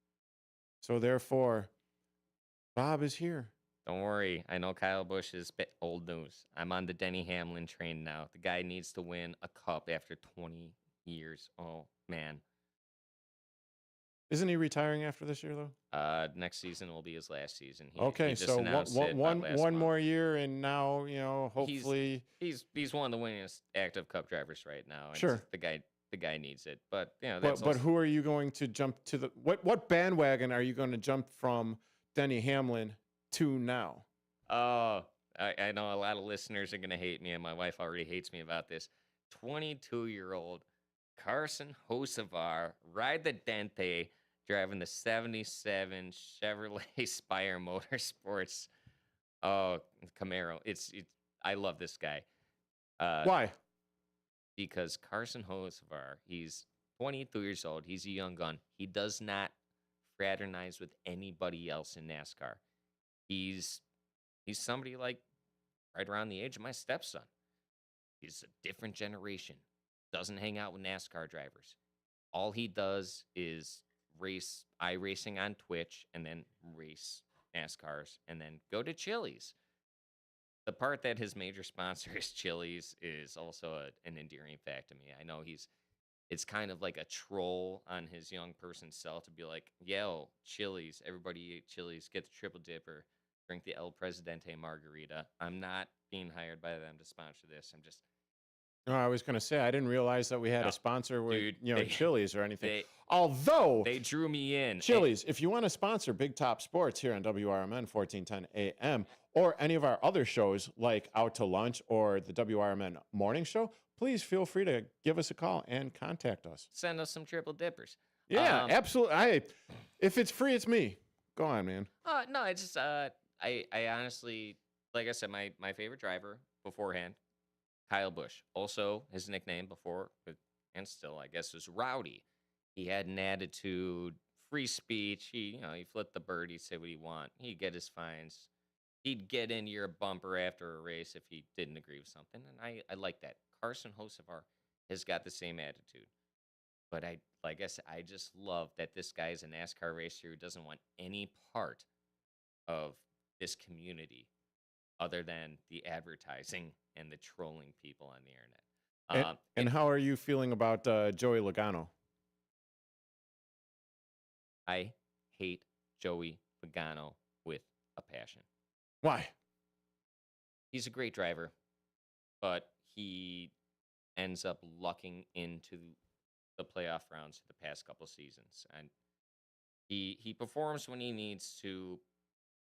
So therefore, Bob is here. Don't worry. I know Kyle Busch is old news. I'm on the Denny Hamlin train now. The guy needs to win a cup after 20 years. Oh, man. Isn't he retiring after this year, though? Next season will be his last season. He just announced one more year, and now, hopefully... He's one of the winningest active cup drivers right now. And sure. The guy needs it. But, But who are you going to jump to the... What bandwagon are you going to jump from Denny Hamlin to now? Oh, I know a lot of listeners are going to hate me, and my wife already hates me about this. 22-year-old Carson Hocevar, ride the Dente, driving the 77 Chevrolet Spire Motorsports. Oh, Camaro. I love this guy. Why? Because Carson Hocevar, he's 22 years old. He's a young gun. He does not fraternize with anybody else in NASCAR. He's somebody like right around the age of my stepson. He's a different generation. Doesn't hang out with NASCAR drivers. All he does is race iRacing on Twitch and then race NASCARs and then go to Chili's. The part that his major sponsor is Chili's is also an endearing fact to me. I know it's kind of like a troll on his young person's cell to be like, yo, Chili's, everybody eat Chili's, get the triple dipper, drink the El Presidente margarita. I'm not being hired by them to sponsor this. I'm just... No, I was going to say, I didn't realize that we had a sponsor with, Dude, Chili's or anything. Although... They drew me in. Chili's, if you want to sponsor Big Top Sports here on WRMN 1410 AM or any of our other shows like Out to Lunch or the WRMN Morning Show, please feel free to give us a call and contact us. Send us some triple dippers. Yeah, absolutely. If it's free, it's me. Go on, man. No, it's just... I honestly... Like I said, my favorite driver beforehand, Kyle Busch. Also, his nickname before, and still, I guess, was Rowdy. He had an attitude, free speech. He flipped the bird. He'd say what he want. He'd get his fines. He'd get in your bumper after a race if he didn't agree with something. And I like that. Carson Hocevar has got the same attitude. But I just love that this guy is a NASCAR racer who doesn't want any part of this community other than the advertising and the trolling people on the internet. And how are you feeling about Joey Logano? I hate Joey Logano with a passion. Why? He's a great driver, but he ends up lucking into the playoff rounds for the past couple seasons. And he performs when he needs to,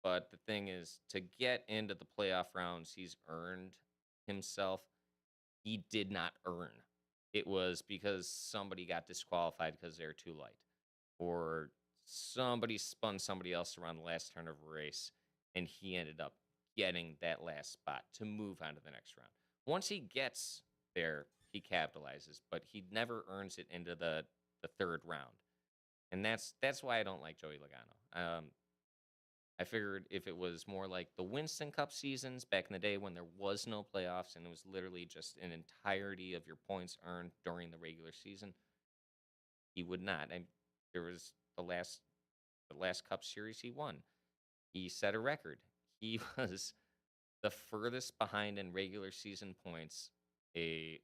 but the thing is, to get into the playoff rounds, he's earned himself. He did not earn. It was because somebody got disqualified because they were too light, or somebody spun somebody else around the last turn of a race, and he ended up getting that last spot to move on to the next round. Once he gets there, he capitalizes, but he never earns it into the third round. And that's why I don't like Joey Logano. I figured if it was more like the Winston Cup seasons back in the day when there was no playoffs and it was literally just an entirety of your points earned during the regular season, he would not. And there was the last Cup Series he won. He set a record. He was the furthest behind in regular season points a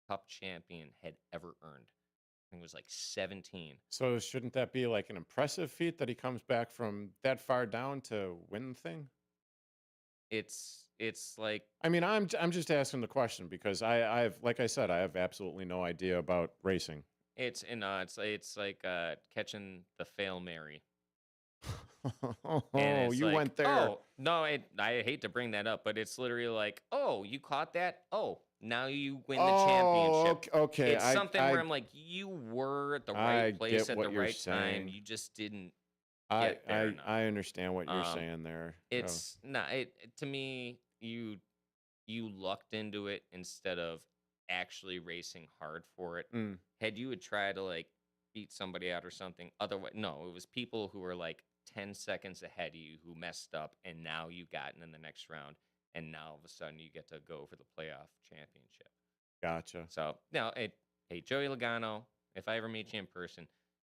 Cup champion had ever earned. I think it was like 17. So shouldn't that be like an impressive feat that he comes back from that far down to win the thing? It's like, I mean, I'm just asking the question because I've like I said, I have absolutely no idea about racing. It's like catching the Fail Mary. Oh, you went there. Oh, no, I hate to bring that up, but it's literally like, oh, you caught that? Oh, now you win the championship. Okay. It's something where I'm like, you were at the right place at the right time. You just didn't get there enough. I understand what you're saying there. It's not to me, you lucked into it instead of actually racing hard for it. Had you would try to like beat somebody out or something, otherwise, no, it was people who were like 10 seconds ahead of you who messed up, and now you got in the next round, and now all of a sudden you get to go for the playoff championship. Gotcha. So, no, hey, Joey Logano, if I ever meet you in person,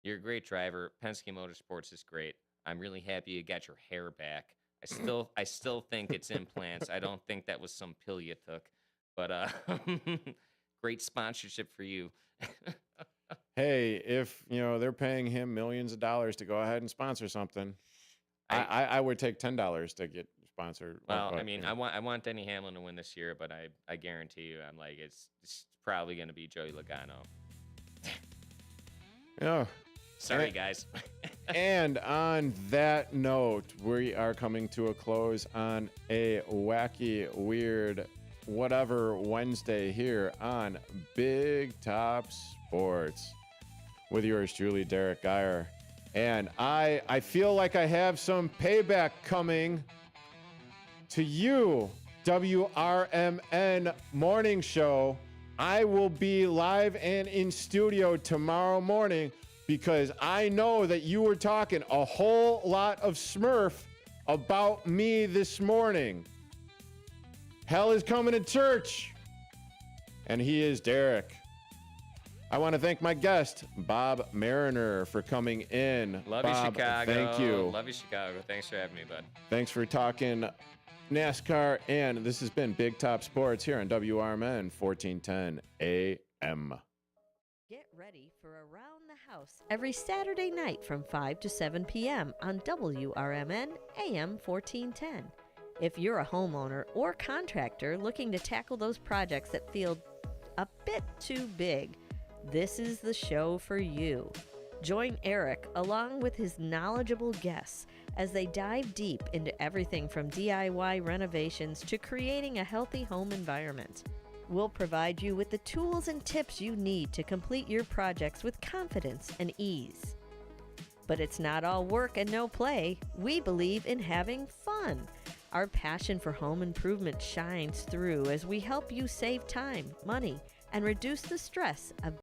you're a great driver. Penske Motorsports is great. I'm really happy you got your hair back. I still think it's implants. I don't think that was some pill you took, but great sponsorship for you. Hey, if they're paying him millions of dollars to go ahead and sponsor something, I would take $10 to get sponsored. Well, I mean, I want Denny Hamlin to win this year, but I guarantee you, I'm like, it's probably going to be Joey Logano. Yeah. Sorry, guys. And on that note, we are coming to a close on a wacky, weird whatever Wednesday here on Big Top Sports with yours truly, Derek Geyer. And I feel like I have some payback coming to you, WRMN Morning Show. I will be live and in studio tomorrow morning because I know that you were talking a whole lot of Smurf about me this morning. Hell is coming to church. And he is Derek. I want to thank my guest, Bob Mariner, for coming in. Love Bob, you, Chicago. Thank you. Love you, Chicago. Thanks for having me, bud. Thanks for talking NASCAR. And this has been Big Top Sports here on WRMN 1410 AM. Get ready for Around the House every Saturday night from 5 to 7 p.m. on WRMN AM 1410. If you're a homeowner or contractor looking to tackle those projects that feel a bit too big, this is the show for you. Join Eric along with his knowledgeable guests as they dive deep into everything from DIY renovations to creating a healthy home environment. We'll provide you with the tools and tips you need to complete your projects with confidence and ease. But it's not all work and no play. We believe in having fun. Our passion for home improvement shines through as we help you save time, money, and reduce the stress of